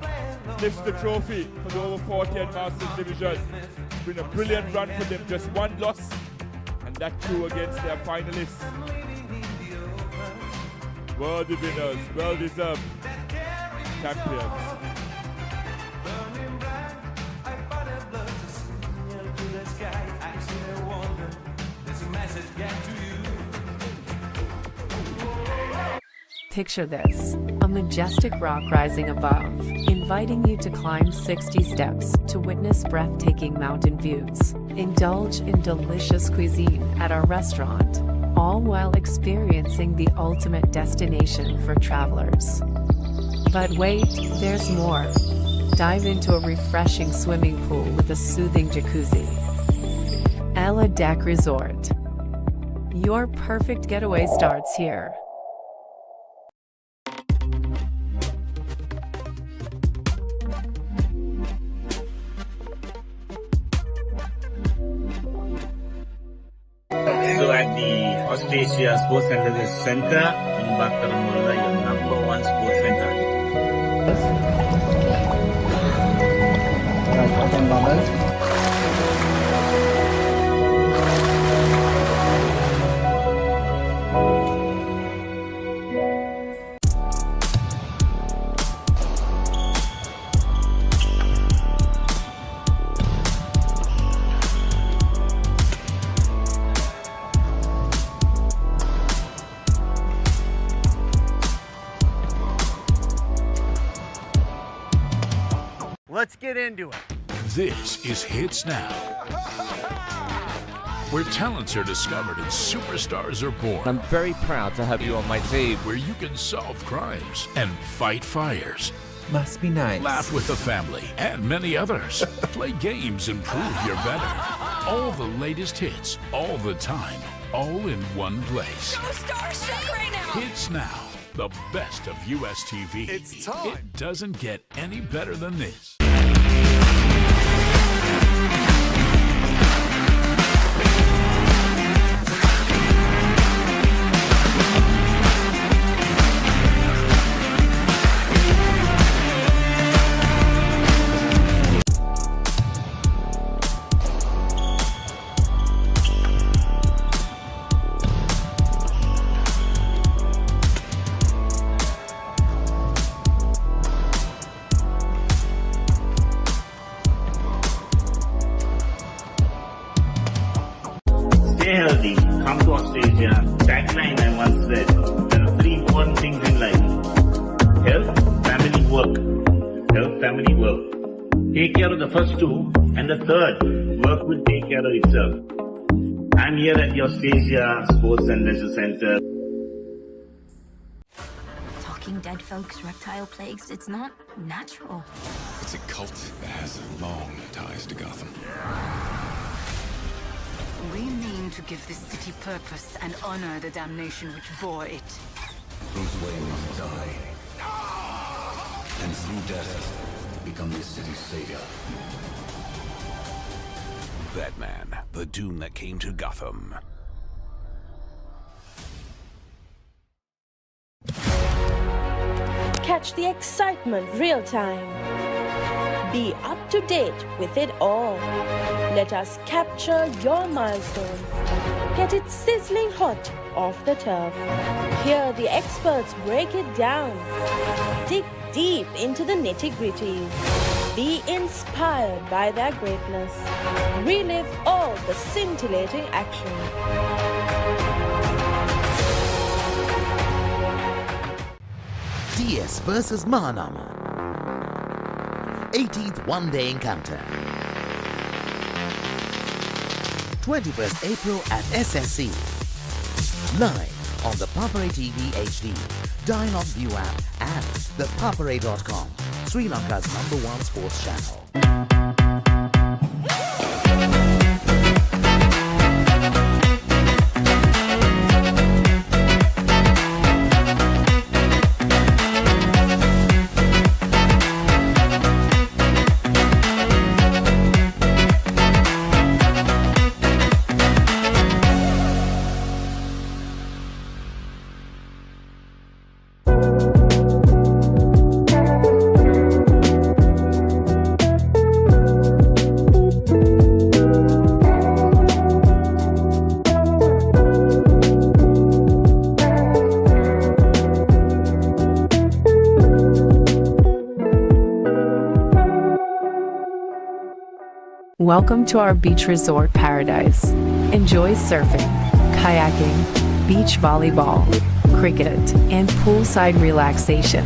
lifts the trophy for the over 40 and Masters division. It's been a brilliant run for them, just 1 loss, and that too against their finalists. Worthy winners, well-deserved champions. Picture this, a majestic rock rising above, inviting you to climb 60 steps to witness breathtaking mountain views. Indulge in delicious cuisine at our restaurant. all while experiencing the ultimate destination for travelers. But wait, there's more. Dive into a refreshing swimming pool with a soothing jacuzzi. Ella Deck Resort. Your perfect getaway starts here. So at the Austrasia Sports Center in Bakaramula, your #1 sports center. Let's get into it. This is Hits Now, where talents are discovered and superstars are born. I'm very proud to have you on my team. Where you can solve crimes and fight fires. Must be nice. Laugh with the family and many others. Play games and prove you're better. All the latest hits, all the time, all in one place. So starstruck right now. Hits Now, the best of US TV. It's time. It doesn't get any better than this. Stay healthy, come to Australia. Tagline I once read, there are 3 important things in life. Health, family, work. Health, family, work. Take care of the first 2, and the third, work will take care of itself. I'm here at the Austrasia Sports and Leisure Center. Talking dead folks, reptile plagues, it's not natural. It's a cult that has long ties to Gotham. We mean to give this city purpose and honor the damnation which bore it. Bruce Wayne must die. And through death, become this city's savior. Batman, the Doom that came to Gotham. Catch the excitement real time. Be up to date with it all. Let us capture your milestones. Get it sizzling hot off the turf. Hear the experts break it down. Dig deep into the nitty-gritties. Be inspired by their greatness. Relive all the scintillating action. DS versus Mahanama. 18th one-day encounter. 21st April at SSC. Live on the Papare TV HD, Dialog ViU App and ThePapare.com, Sri Lanka's #1 sports channel. Welcome to our beach resort paradise. Enjoy surfing, kayaking, beach volleyball, cricket, and poolside relaxation.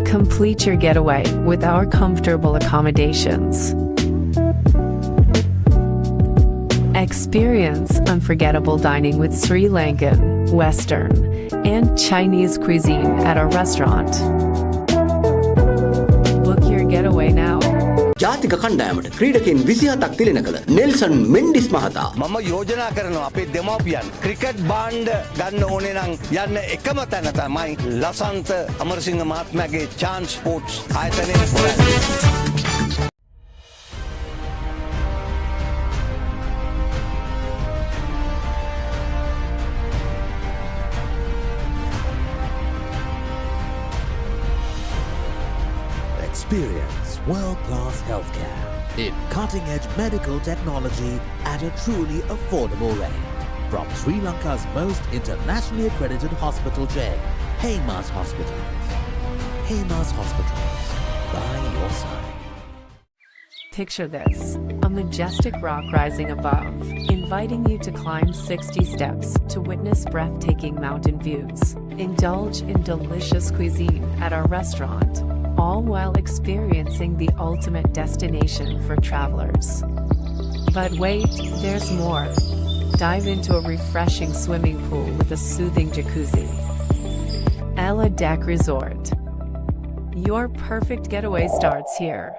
Complete your getaway with our comfortable accommodations. Experience unforgettable dining with Sri Lankan, Western, and Chinese cuisine at our restaurant. Book your getaway now. ජාතික කණ්ඩායමට ක්‍රීඩකයන් 27ක් තිලෙන කළ Nelson Mendis මහතා මම යෝජනා කරනවා අපේ දෙමව්පියන් cricket භාණ්ඩ ගන්න ඕනේ නම් යන්න එකම තැන තමයි ලසන්ත අමරසිංහ මහත්මයාගේ චාන්ස් ස්පෝර්ට්ස් ආයතනයේ හොයන්නේ. Experience world-class healthcare in cutting-edge medical technology at a truly affordable rate. From Sri Lanka's most internationally accredited hospital chain, Haymas Hospitals. Haymas Hospitals, by your side. Picture this, a majestic rock rising above, inviting you to climb 60 steps to witness breathtaking mountain views. Indulge in delicious cuisine at our restaurant, all while experiencing the ultimate destination for travelers. But wait, there's more. Dive into a refreshing swimming pool with a soothing jacuzzi. Ella Deck Resort. Your perfect getaway starts here.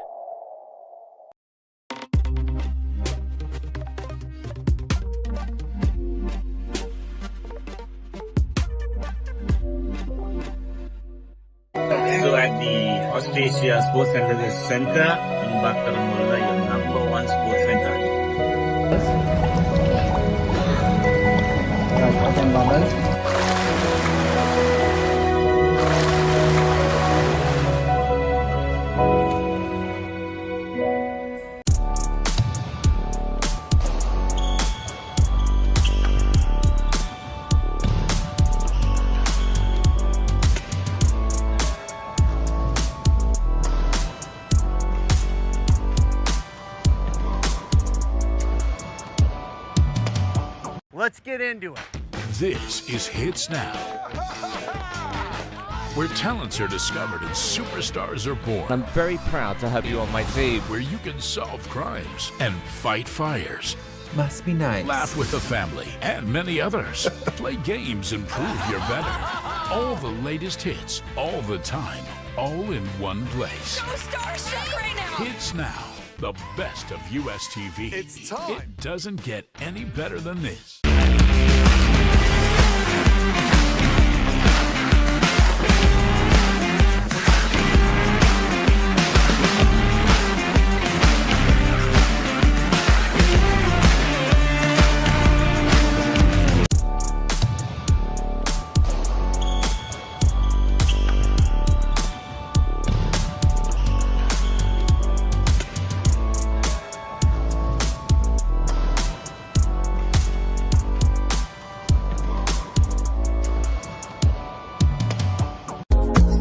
So at the Austrasia Sports Center in Bakaramula, your #1 sports center. Let's get into it. This is Hits Now, where talents are discovered and superstars are born. I'm very proud to have you on my team. Where you can solve crimes and fight fires. Must be nice. Laugh with the family and many others. Play games and prove you're better. All the latest hits, all the time, all in one place. So starstruck right now. Hits Now, the best of US TV. It's time. It doesn't get any better than this.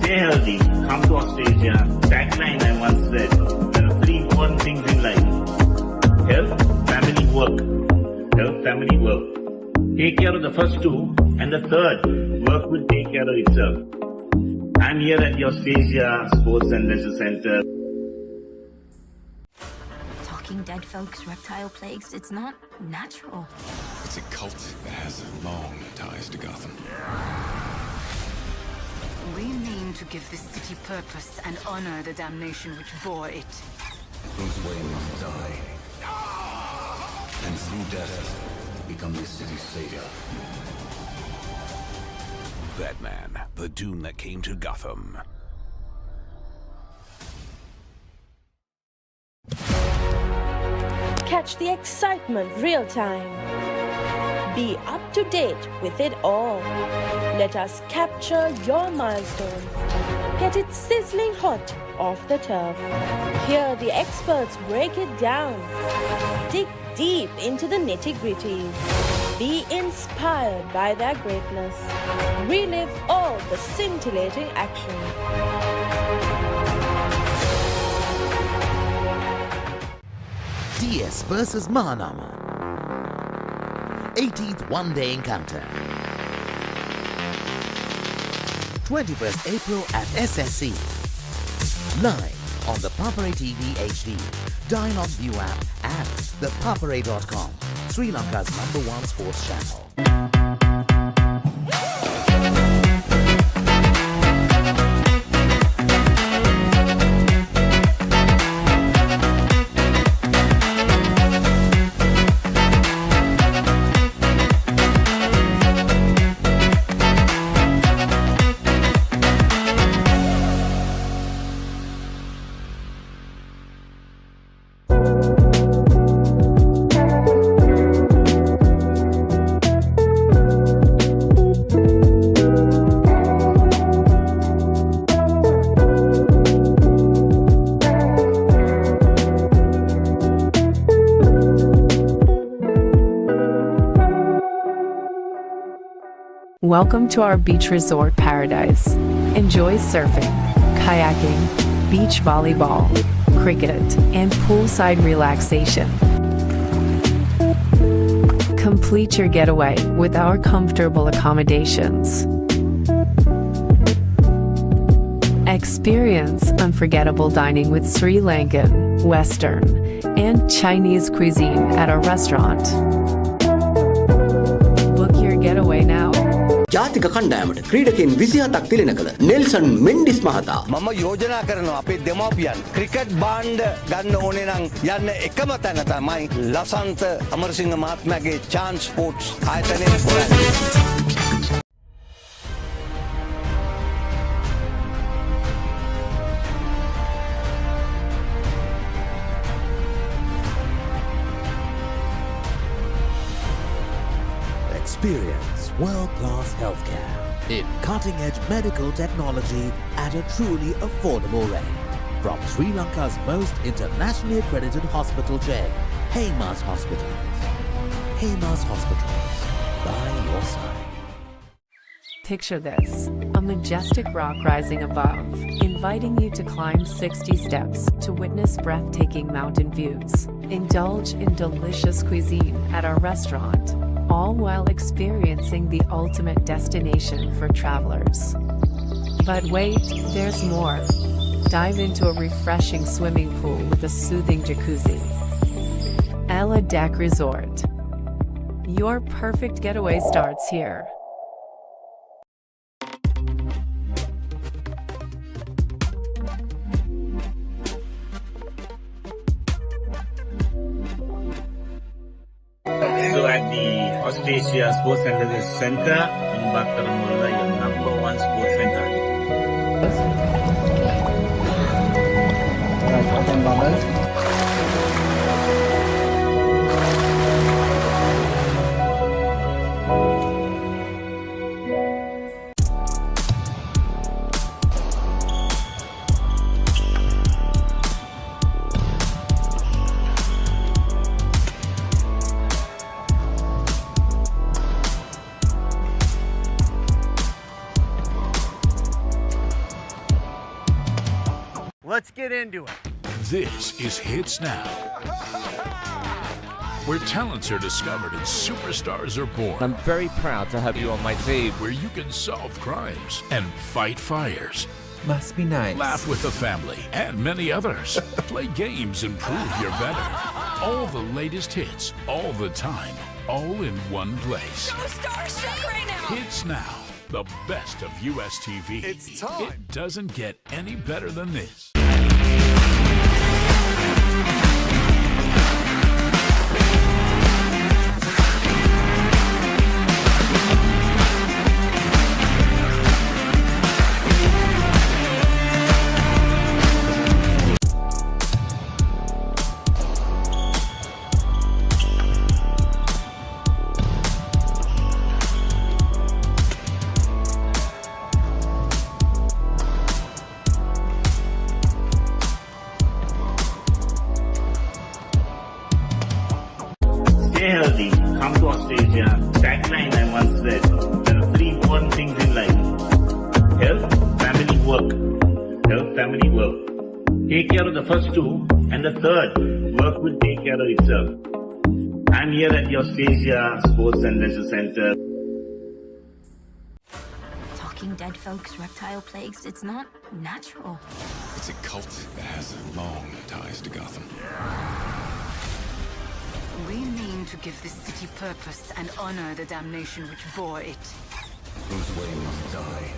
Stay healthy, come to Australia. Tagline I once said, there are 3 important things in life. Health, family, work. Health, family, work. Take care of the first 2, and the third, work will take care of itself. I'm here at the Australia Sports and Leisure Center. Talking dead folks, reptile plagues, it's not natural. It's a cult that has long ties to Gotham. We mean to give this city purpose and honor the damnation which bore it. Bruce Wayne must die. And through death, become this city's savior. Batman, the doom that came to Gotham. Catch the excitement real time. Be up to date with it all. Let us capture your milestones. Get it sizzling hot off the turf. Hear the experts break it down. Dig deep into the nitty-gritties. Be inspired by their greatness. Relive all the scintillating action. DS versus Mahanama. 18th one-day encounter. 21st April at SSC. Live on the Papare TV HD, Dialog ViU App and ThePapare.com. Sri Lanka's #1 sports channel. Welcome to our beach resort paradise. Enjoy surfing, kayaking, beach volleyball, cricket, and poolside relaxation. Complete your getaway with our comfortable accommodations. Experience unforgettable dining with Sri Lankan, Western, and Chinese cuisine at our restaurant. Book your getaway now. ජාතික කණ්ඩායමට ක්‍රීඩකයන් 27ක් තිලෙන කළ Nelson Mendis මහතා මම යෝජනා කරනවා අපේ දෙමව්පියන් cricket බාණ්ඩ ගන්න ඕනේ නම් යන්න එකම තැන තමයි ලසන්ත අමරසිංහ මහත්මයාගේ chance sports ආයතනයේ හොයන්නේ. Experience world-class healthcare in cutting-edge medical technology at a truly affordable rate. From Sri Lanka's most internationally accredited hospital chain, Haymas Hospitals. Haymas Hospitals, by your side. Picture this, a majestic rock rising above, inviting you to climb 60 steps to witness breathtaking mountain views. Indulge in delicious cuisine at our restaurant, all while experiencing the ultimate destination for travelers. But wait, there's more. Dive into a refreshing swimming pool with a soothing jacuzzi. Ella Deck Resort. Your perfect getaway starts here. So at the Austrasia Sports Center in Bakaramula, your #1 sports center. Let's get into it. This is Hits Now, where talents are discovered and superstars are born. I'm very proud to have you on my team. Where you can solve crimes and fight fires. Must be nice. Laugh with the family and many others. Play games and prove you're better. All the latest hits, all the time, all in one place. So starstruck right now. Hits Now, the best of US TV. It's time. It doesn't get any better than this. Stay healthy, come to Australia. Tagline I once read, there are 3 important things in life. Health, family, work. Health, family, work. Take care of the first 2, and the third, work will take care of itself. I'm here at the Austrasia Sports and Leisure Center. Talking dead folks, reptile plagues, it's not natural. It's a cult that has long ties to Gotham. We mean to give this city purpose and honor the damnation which bore it. Whose way must die.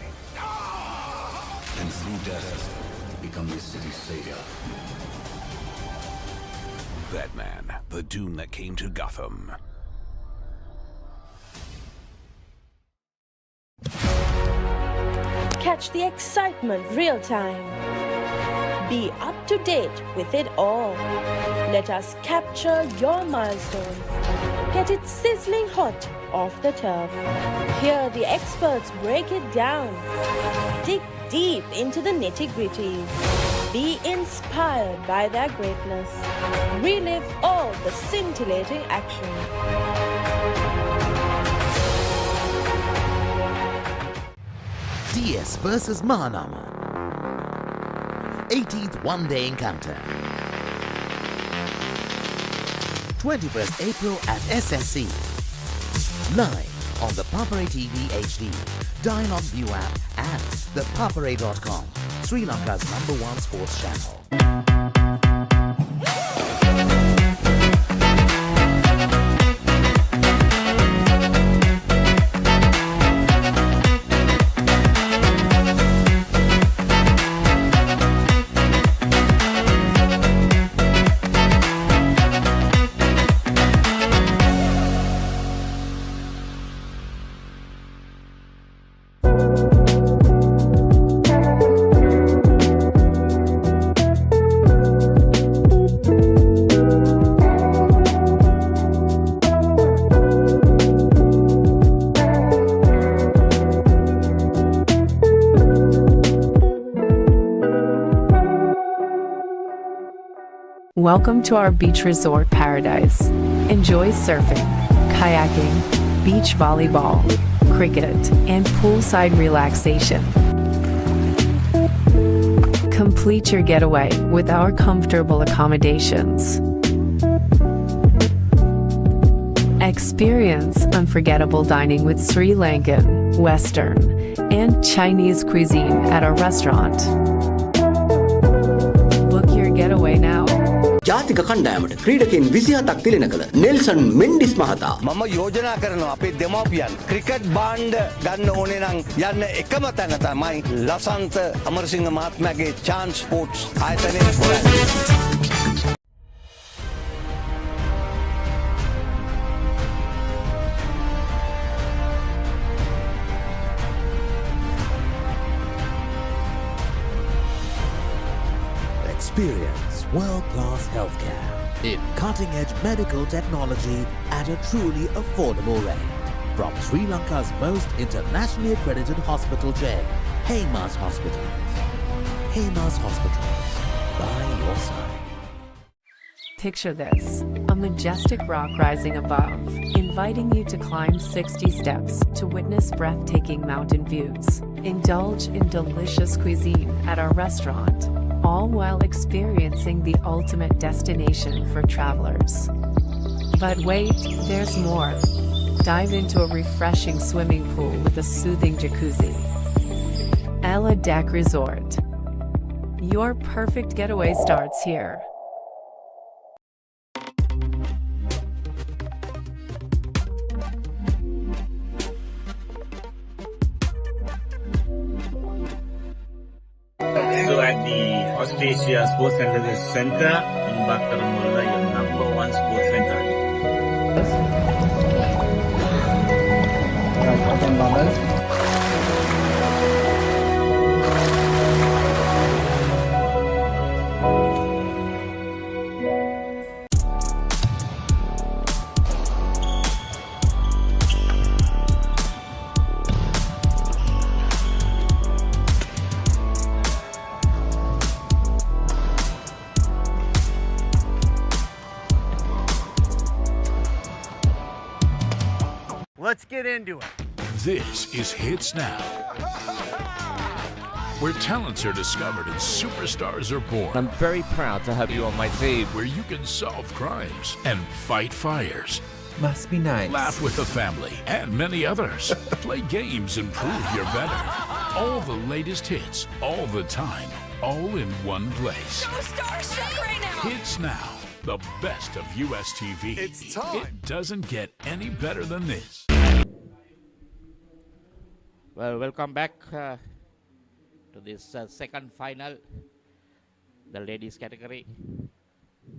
And through death, become this city's savior. Batman, the doom that came to Gotham. Catch the excitement real time. Be up to date with it all. Let us capture your milestones. Get it sizzling hot off the turf. Hear the experts break it down. Dig deep into the nitty-gritties. Be inspired by their greatness. Relive all the scintillating action. DS versus Mahanama. 18th one-day encounter. 21st April at SSC. Live on the Papare TV HD, Dialog ViU App and ThePapare.com, Sri Lanka's #1 sports channel. Welcome to our beach resort paradise. Enjoy surfing, kayaking, beach volleyball, cricket, and poolside relaxation. Complete your getaway with our comfortable accommodations. Experience unforgettable dining with Sri Lankan, Western, and Chinese cuisine at our restaurant. Book your getaway now. ජාතික කණ්ඩායමට ක්‍රීඩකයන් 27ක් තිලෙන කළ Nelson Mendis මහතා මම යෝජනා කරනවා අපේ දෙමව්පියන් cricket බාණ්ඩ ගන්න ඕනේ නම් යන්න එකම තැන තමයි ලසන්ත අමරසිංහ මහත්මයාගේ chance sports ආයතනයේ හොයන්නේ. Experience world-class healthcare in cutting-edge medical technology at a truly affordable rate. From Sri Lanka's most internationally accredited hospital chain, Heymas Hospitals. Heymas Hospitals, by your side. Picture this, a majestic rock rising above, inviting you to climb 60 steps to witness breathtaking mountain views. Indulge in delicious cuisine at our restaurant, all while experiencing the ultimate destination for travelers. But wait, there's more. Dive into a refreshing swimming pool with a soothing jacuzzi. Ella Deck Resort. Your perfect getaway starts here. So at the Austrasia Sports Center in Bakaramulla, your #1 sports center. Let's get into it. This is Hits Now, where talents are discovered and superstars are born. I'm very proud to have you on my team. Where you can solve crimes and fight fires. Must be nice. Laugh with the family and many others. Play games and prove you're better. All the latest hits, all the time, all in one place. So starstruck right now. Hits Now, The best of US TV. It's time. It doesn't get any better than this. Well, welcome back to this second final, the ladies category,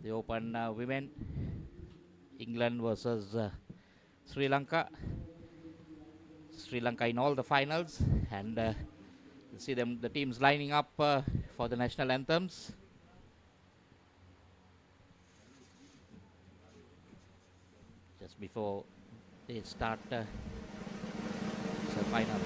the Open Women, England versus Sri Lanka. Sri Lanka in all the finals, and you see them, the teams lining up for the national anthems. Just before they start the finals.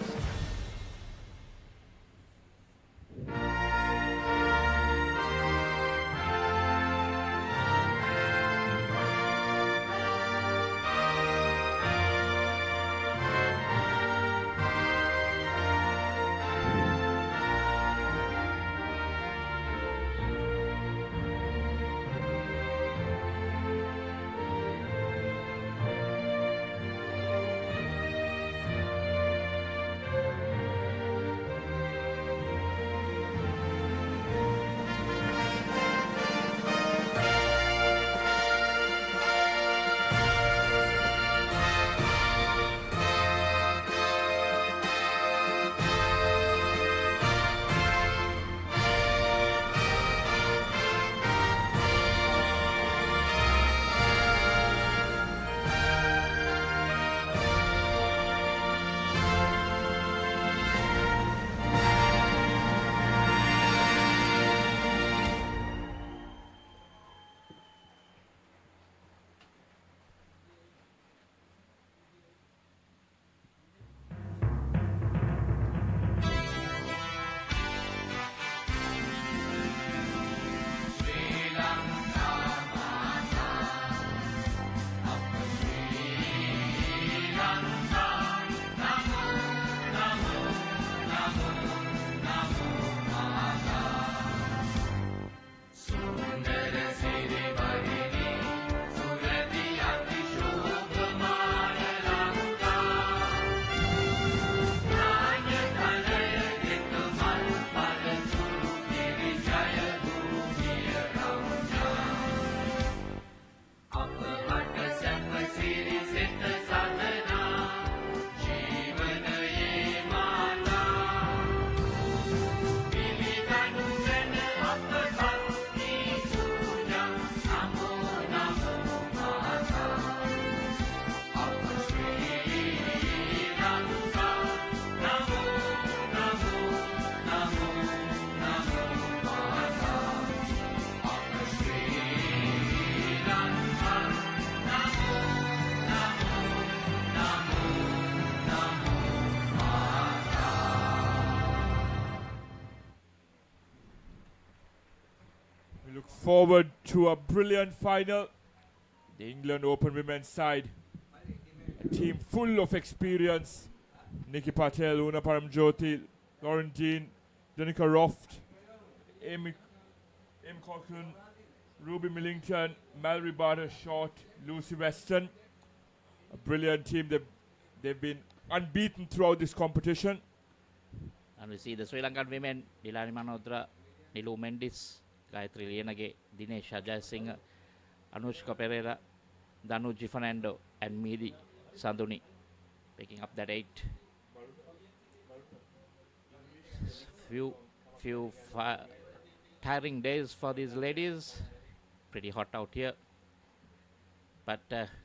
Forward to a brilliant final. The England Open women's side, a team full of experience. Nikki Patel, Una Paramjoti, Lauren Dean, Danica Roft, Amy Cochran, Ruby Millington, Mallory Barter Short, Lucy Weston. A brilliant team. They've been unbeaten throughout this competition. And we see the Sri Lankan women, Dilani Manodra, Nilu Mendis, Gayatri Lienage, Dinesh Jayasinghe, Anushka Pereira, Danuji Fernando, and Midi Sanduni, picking up that 8. Few tiring days for these ladies. Pretty hot out here, but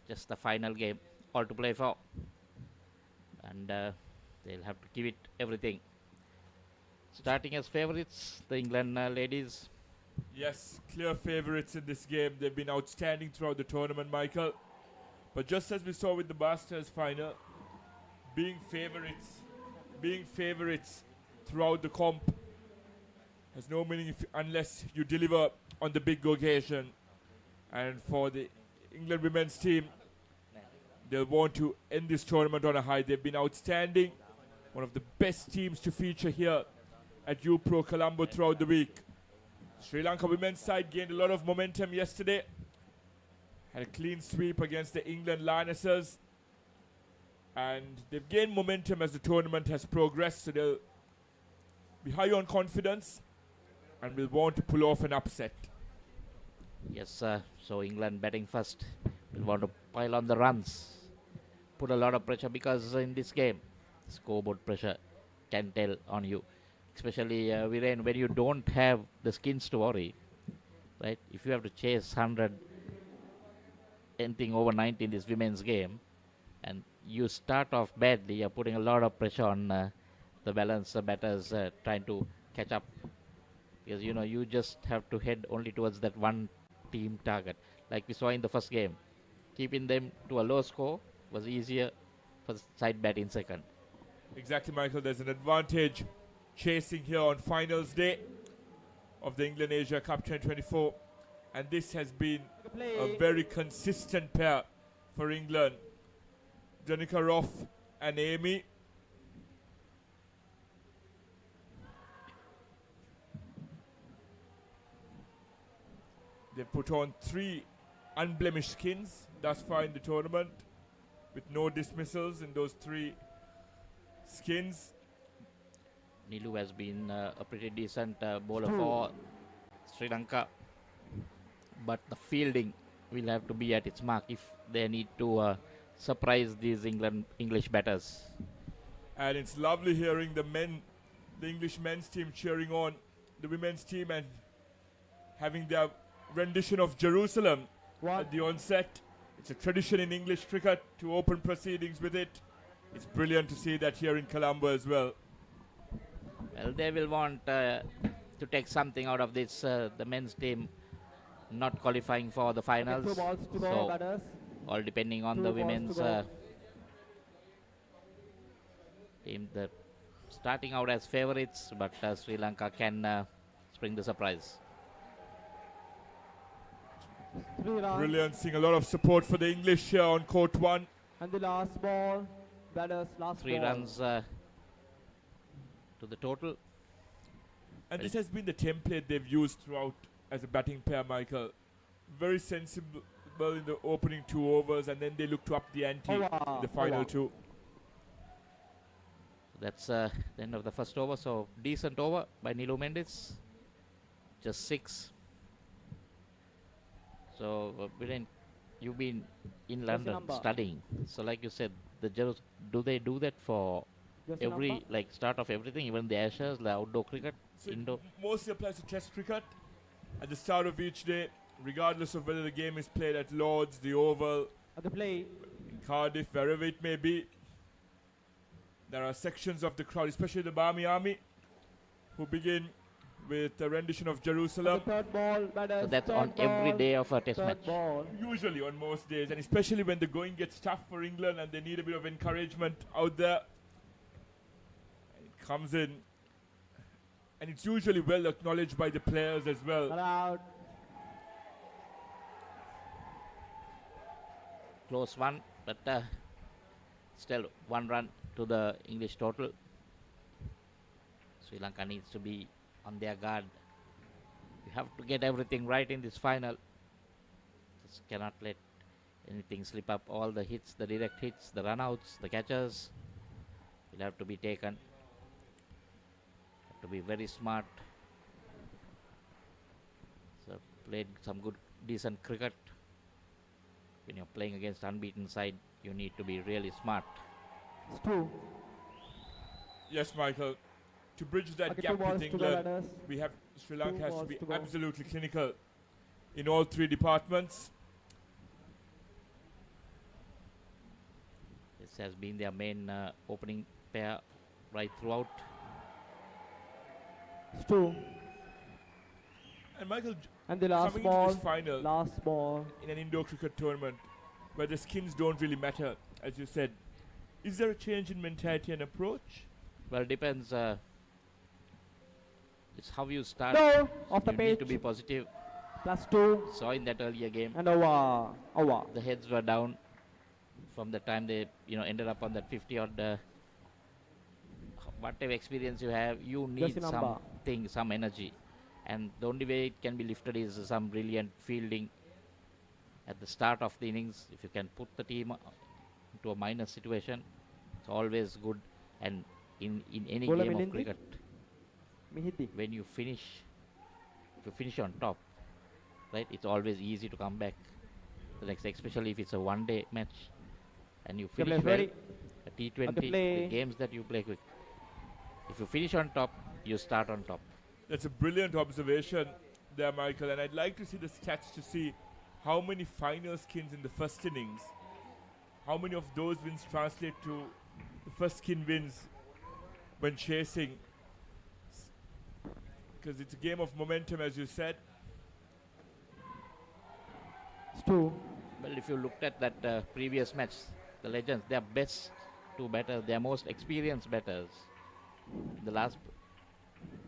just the final game, all to play for, and they'll have to give it everything. Starting as favorites, the England ladies. Yes, clear favorites in this game. They've been outstanding throughout the tournament, Michael. But just as we saw with the Masters final, being favorites throughout the comp has no meaning unless you deliver on the big occasion. And for the England women's team, they'll want to end this tournament on a high. They've been outstanding, one of the best teams to feature here at UPro Colombo throughout the week. Sri Lanka women's side gained a lot of momentum yesterday. Had a clean sweep against the England Lionesses. And they've gained momentum as the tournament has progressed, so they'll be high on confidence and will want to pull off an upset. Yes, so England batting first. Will want to pile on the runs. Put a lot of pressure because in this game, scoreboard pressure can tell on you. Especially, Viren, when you don't have the skins to worry, right? If you have to chase 100, anything over 90 in this women's game, and you start off badly, you're putting a lot of pressure on the balance batters trying to catch up. Because, you know, you just have to head only towards that one team target. Like we saw in the first game. Keeping them to a low score was easier for the side bat in second. Exactly, Michael. There's an advantage chasing here on finals day of the England Asia Cup 2024. And this has been a very consistent pair for England. Danica Roff and Amy. They've put on 3 unblemished skins thus far in the tournament, with no dismissals in those 3 skins. Nilu has been a pretty decent bowler for Sri Lanka, but the fielding will have to be at its mark if they need to surprise these English batters. And it's lovely hearing the English men's team cheering on the women's team and having their rendition of Jerusalem at the onset. It's a tradition in English cricket to open proceedings with it. It's brilliant to see that here in Colombo as well. Well, they will want to take something out of this, the men's team not qualifying for the finals. So, all depending on the women's team. They're starting out as favorites, but Sri Lanka can spring the surprise. Brilliant, seeing a lot of support for the English here on court 1. And the last ball, batters last 3 ball. runs to the total. And this has been the template they've used throughout as a batting pair, Michael. Very sensible in the opening 2 overs, and then they look to up the ante in the final 2. That's the end of the first over. So decent over by Nilu Mendes. Just 6. So, Viren, you've been in London studying. So, like you said, do they do that for every, like, start of everything, even the Ashes, the outdoor cricket, so indoor? Mostly applies to Test cricket at the start of each day, regardless of whether the game is played at Lord's, the Oval, in Cardiff, wherever it may be. There are sections of the crowd, especially the Barmy Army, who begin with a rendition of Jerusalem. Third ball, so that's on every day of a test match? Usually on most days, and especially when the going gets tough for England and they need a bit of encouragement out there. And it comes in, and it's usually well acknowledged by the players as well. Allowed. Close one, but still 1 run to the English total. Sri Lanka needs to be on their guard. You have to get everything right in this final. Just cannot let anything slip up. All the hits, the direct hits, the runouts, the catches will have to be taken. Have to be very smart. So played some good, decent cricket. When you're playing against unbeaten side, you need to be really smart. It's 2. Yes, Michael. To bridge that gap with England, we have Sri Lanka has to be absolutely clinical in all 3 departments. This has been their main opening pair right throughout. It's 2. And Michael, and the last coming ball, into this final, last ball in an indoor cricket tournament where the skins don't really matter, as you said, is there a change in mentality and approach? Well, it depends. It's how you start. No, off the you page. Need to be positive. +2. Saw in that earlier game. And over. The heads were down from the time they, ended up on that 50 odd. Whatever experience you have, you need something, some energy, and the only way it can be lifted is some brilliant fielding at the start of the innings. If you can put the team into a minus situation, it's always good. And in any game of cricket, when you finish on top, right? It's always easy to come back, like especially if it's a one-day match and you finish well. A T20, the games that you play quick. If you finish on top, you start on top. That's a brilliant observation there, Michael, and I'd like to see the stats to see how many final skins in the first innings, how many of those wins translate to the first skin wins when chasing, because it's a game of momentum, as you said. It's true. Well, if you looked at that previous match, the Legends, their best two batters, their most experienced batters, the last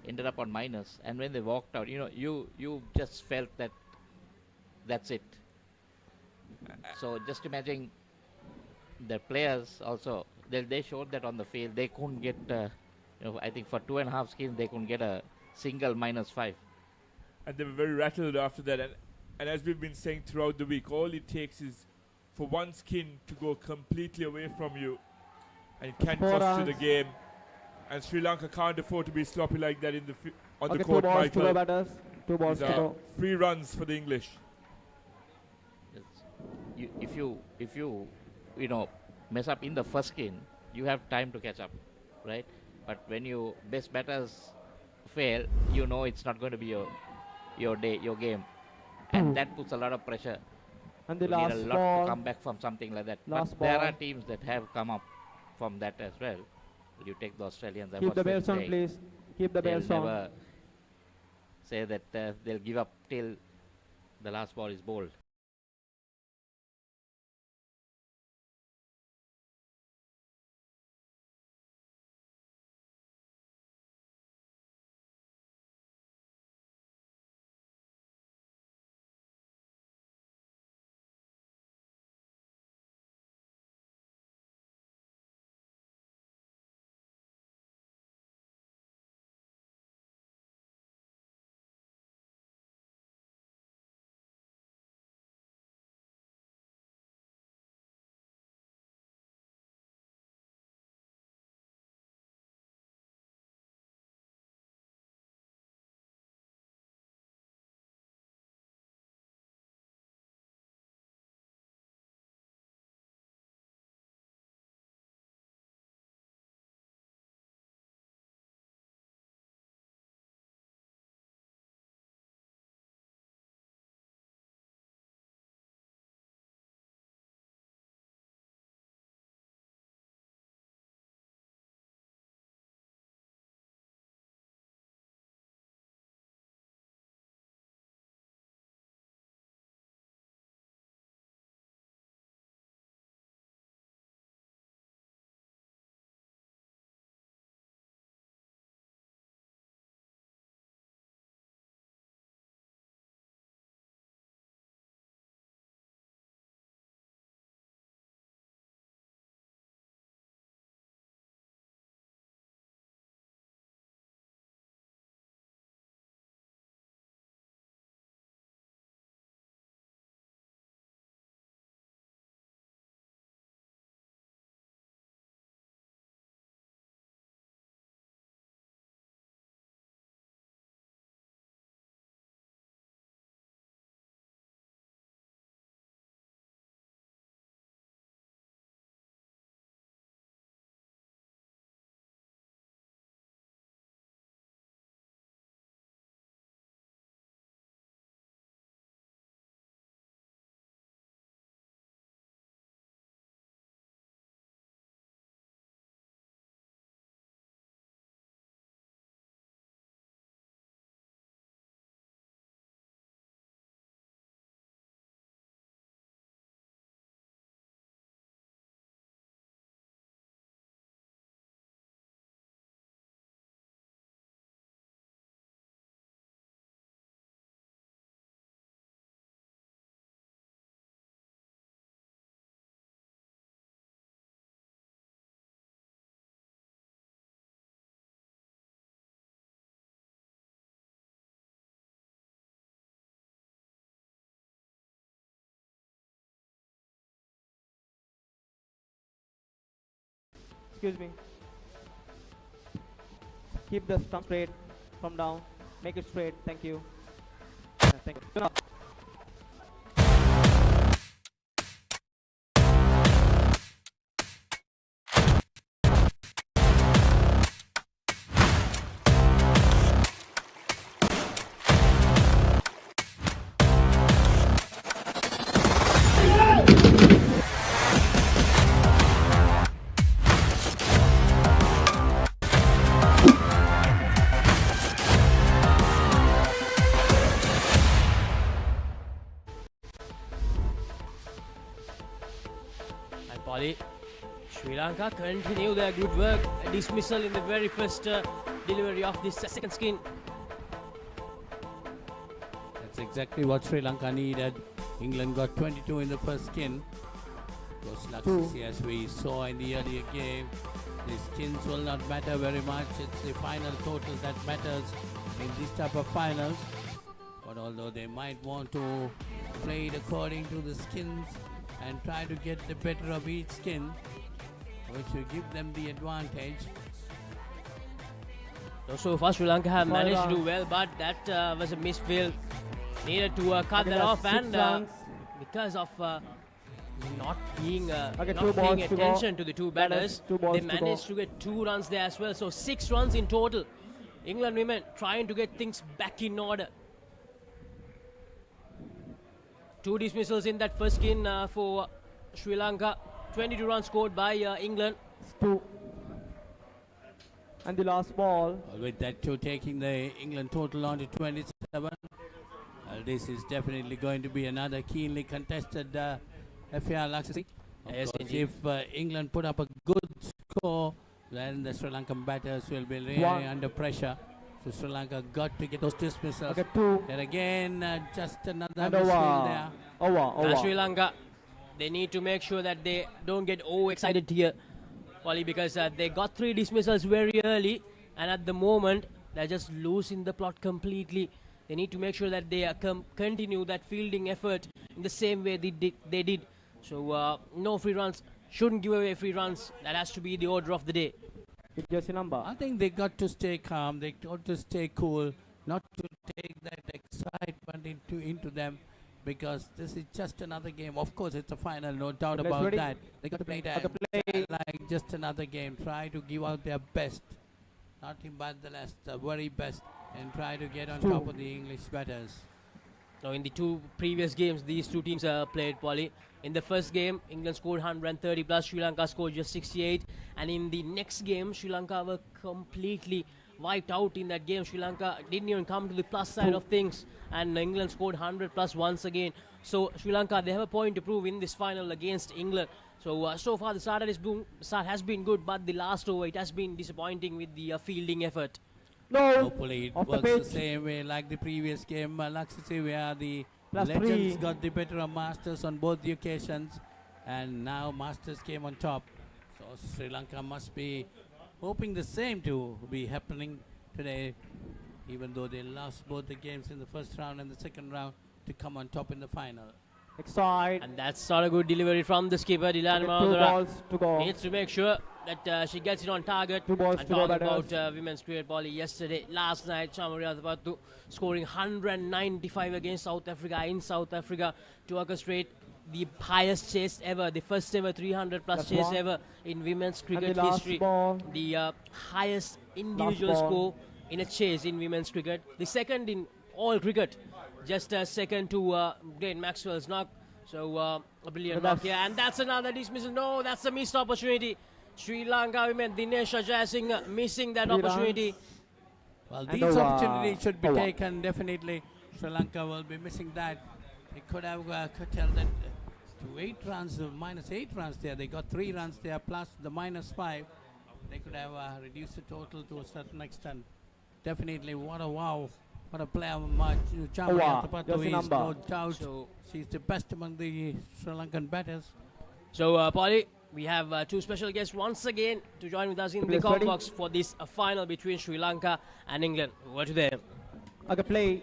ended up on minus, and when they walked out, you just felt that that's it. So just imagine the players also, they showed that on the field. They couldn't get, I think for 2.5 skins, they couldn't get a single -5. And they were very rattled after that. And as we've been saying throughout the week, all it takes is for one skin to go completely away from you, and it can cost you the game. And Sri Lanka can't afford to be sloppy like that on the court, Michael. 2 batters, 2 balls, 3 runs for the English. If you mess up in the first skin, you have time to catch up, right? But when your best batters fail, it's not going to be your day, your game, and that puts a lot of pressure. And the you last need a lot ball to come back from something like that. Last but there ball. are teams that have come up from that as well. You take the Australians. Keep the bells on, please. Keep the bells on. They'll never say that they'll give up till the last ball is bowled. Excuse me. Keep the stump straight from down. Make it straight. Thank you. Thank you. Lanka continue their good work. A dismissal in the very first delivery of this second skin. That's exactly what Sri Lanka needed. England got 22 in the first skin. Those luxuries, as we saw in the earlier game, the skins will not matter very much. It's the final total that matters in this type of finals. But although they might want to play it according to the skins and try to get the better of each skin, which will give them the advantage. So far Sri Lanka have managed to do well, but that was a misfield. Needed to cut that off, and because of not paying attention to the two batters, they managed to get 2 runs there as well. So 6 runs in total. England women trying to get things back in order. 2 dismissals in that first skin for Sri Lanka. 22 runs scored by England. 2. And the last ball. With that 2 taking the England total on to 27. This is definitely going to be another keenly contested affair, Laxasi. Yes, if England put up a good score, then the Sri Lankan batters will be really under pressure. So Sri Lanka got to get those dismissals. And again, just another mistake there. Sri Lanka, they need to make sure that they don't get overexcited here, Polly, because they got 3 dismissals very early, and at the moment they're just losing the plot completely. They need to make sure that they continue that fielding effort in the same way they did. So no free runs, shouldn't give away free runs. That has to be the order of the day. Jersey number. I think they got to stay calm, they got to stay cool, not to take that excitement into them, because this is just another game. Of course, it's a final, no doubt about that. They got to play that like just another game. Try to give out their best, nothing but the less, the very best, and try to get on top of the English batters. Now, in the 2 previous games, these 2 teams played, Polly. In the first game, England scored 130 plus, Sri Lanka scored just 68. And in the next game, Sri Lanka were completely wiped out in that game. Sri Lanka didn't even come to the plus side of things, and England scored 100 plus once again. So Sri Lanka, they have a point to prove in this final against England. So so far the start has been good, but the last over it has been disappointing with the fielding effort. Hopefully it works the same way like the previous game, Laxasi, where the Legends got the better of Masters on both the occasions, and now Masters came on top. So Sri Lanka must be hoping the same to be happening today, even though they lost both the games in the first round and the second round, to come on top in the final. Side. And that's not a good delivery from the skipper. Dilan 2 balls to go. needs to make sure that she gets it on target. 2 balls and to go, about women's cricket, Polly, last night, Chamariya scoring 195 against South Africa in South Africa to orchestrate the highest chase ever, the first ever 300 plus chase ever in women's cricket history. The highest individual score in a chase in women's cricket. The second in all cricket. Just second to Glenn Maxwell's knock. So a brilliant knock here. And that's another dismissal. No, that's a missed opportunity. Sri Lanka women, Dinesha Jayasinghe missing that opportunity. Well, these opportunities should be taken, definitely. Sri Lanka will be missing that. They could have curtailed that to 8 runs, minus 8 runs there. They got 3 runs there, plus the minus 5. They could have reduced the total to a certain extent. Definitely, what a wow. What a player, Chamariya is no doubt. She's the best among the Sri Lankan batters. So, Polly, we have 2 special guests once again to join with us in the comment box for this final between Sri Lanka and England. Over to them. Okay, play.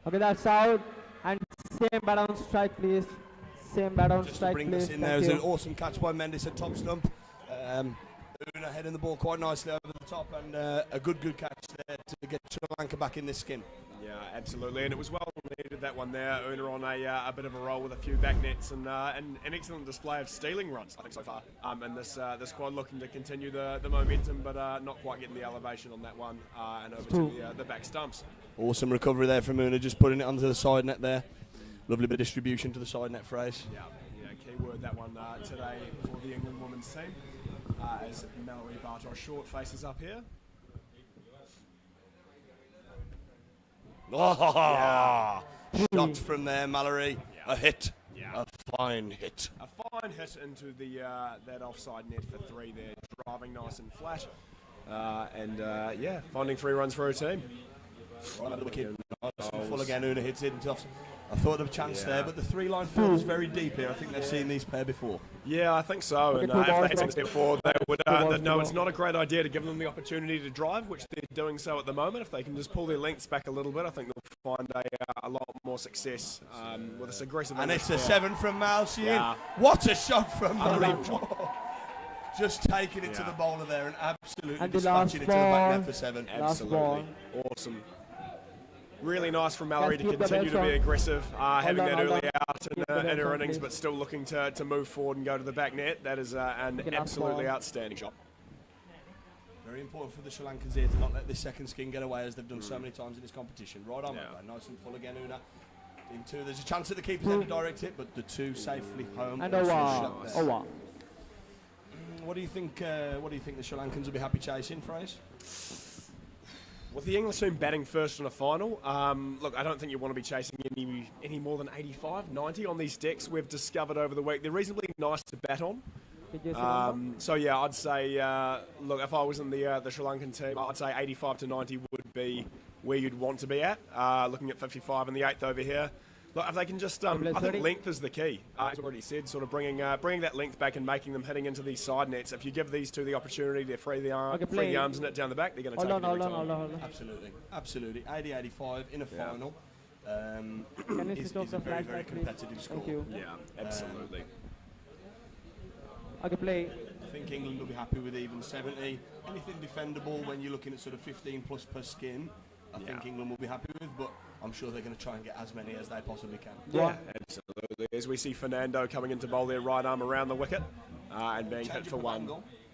Okay, that's out. And same bat on strike, please. Same bat on strike, bring please. This in there was an awesome catch by Mendes at top stump. Una heading the ball quite nicely over the top, and a good catch there to get Sri Lanka back in this skin. Yeah, absolutely, and it was well needed, that one there. Una on a bit of a roll with a few back nets, and an excellent display of stealing runs, I think, so far. And this squad looking to continue the momentum, but not quite getting the elevation on that one, and over to the back stumps. Awesome recovery there from Una, just putting it onto the side net there. Lovely bit of distribution to the side net phrase. Yeah, key word that one today for the England women's team. As Mallory Bartos Short faces up here. Oh, yeah. Shot from there, Mallory. A hit. A fine hit. A fine hit into the that offside net for 3 there, driving nice and flat. Yeah, finding 3 runs for her team. Right over the wicket. Nice full again. Una hits it into offside. I thought of a chance there, but the 3-line field is very deep here. I think they've seen these pair before. Yeah, I think so. And if they had seen this before, they would know it's not a great idea to give them the opportunity to drive, which they're doing so at the moment. If they can just pull their lengths back a little bit, I think they'll find a lot more success with this aggressive. And it's a 7 from Mal Sheehan. What a shot from Mal. Just taking it to the bowler there and absolutely dispatching it to the back net for 7. Absolutely. Awesome. Really nice from Mallory to continue to be aggressive, having that early out in her innings, but still looking to move forward and go to the back net. That is an absolutely outstanding shot. Very important for the Sri Lankans here to not let this second skin get away, as they've done so many times in this competition. Right on, nice and full again, Una. In 2, there's a chance that the keeper's end to direct it, but the 2 safely home. And what do you think? What do you think the Sri Lankans will be happy chasing, Fraser? With the English team batting first in a final, look, I don't think you want to be chasing any more than 85, 90 on these decks we've discovered over the week. They're reasonably nice to bat on. So yeah, I'd say, look, if I was in the Sri Lankan team, I'd say 85 to 90 would be where you'd want to be at. Looking at 55 in the 8th over here. Look, if they can just, I think length is the key. As I already said, sort of bringing that length back and making them hitting into these side nets. If you give these 2 the opportunity to free the arms in it down the back, they're going to take it every time. Absolutely. 80-85 in a final is a very, very competitive score. Yeah, absolutely. I think England will be happy with even 70. Anything defendable when you're looking at sort of 15 plus per skin, I think England will be happy with, but I'm sure they're going to try and get as many as they possibly can. Yeah, absolutely. As we see Fernando coming in to bowl their right arm around the wicket and being hit for 1.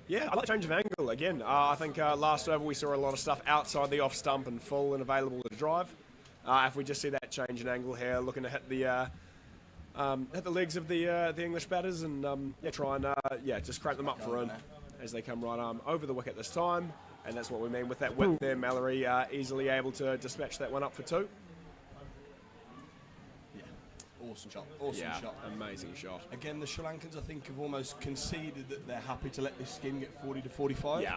Yeah, I like change of angle again. I think last over we saw a lot of stuff outside the off stump and full and available to drive. If we just see that change in angle here, looking to hit the legs of the English batters and try and just crank them up for in as they come right arm over the wicket this time. And that's what we mean with that width there. Mallory easily able to dispatch that one up for 2. Awesome shot. Awesome shot. Amazing shot. Again, the Sri Lankans, I think, have almost conceded that they're happy to let this skin get 40 to 45.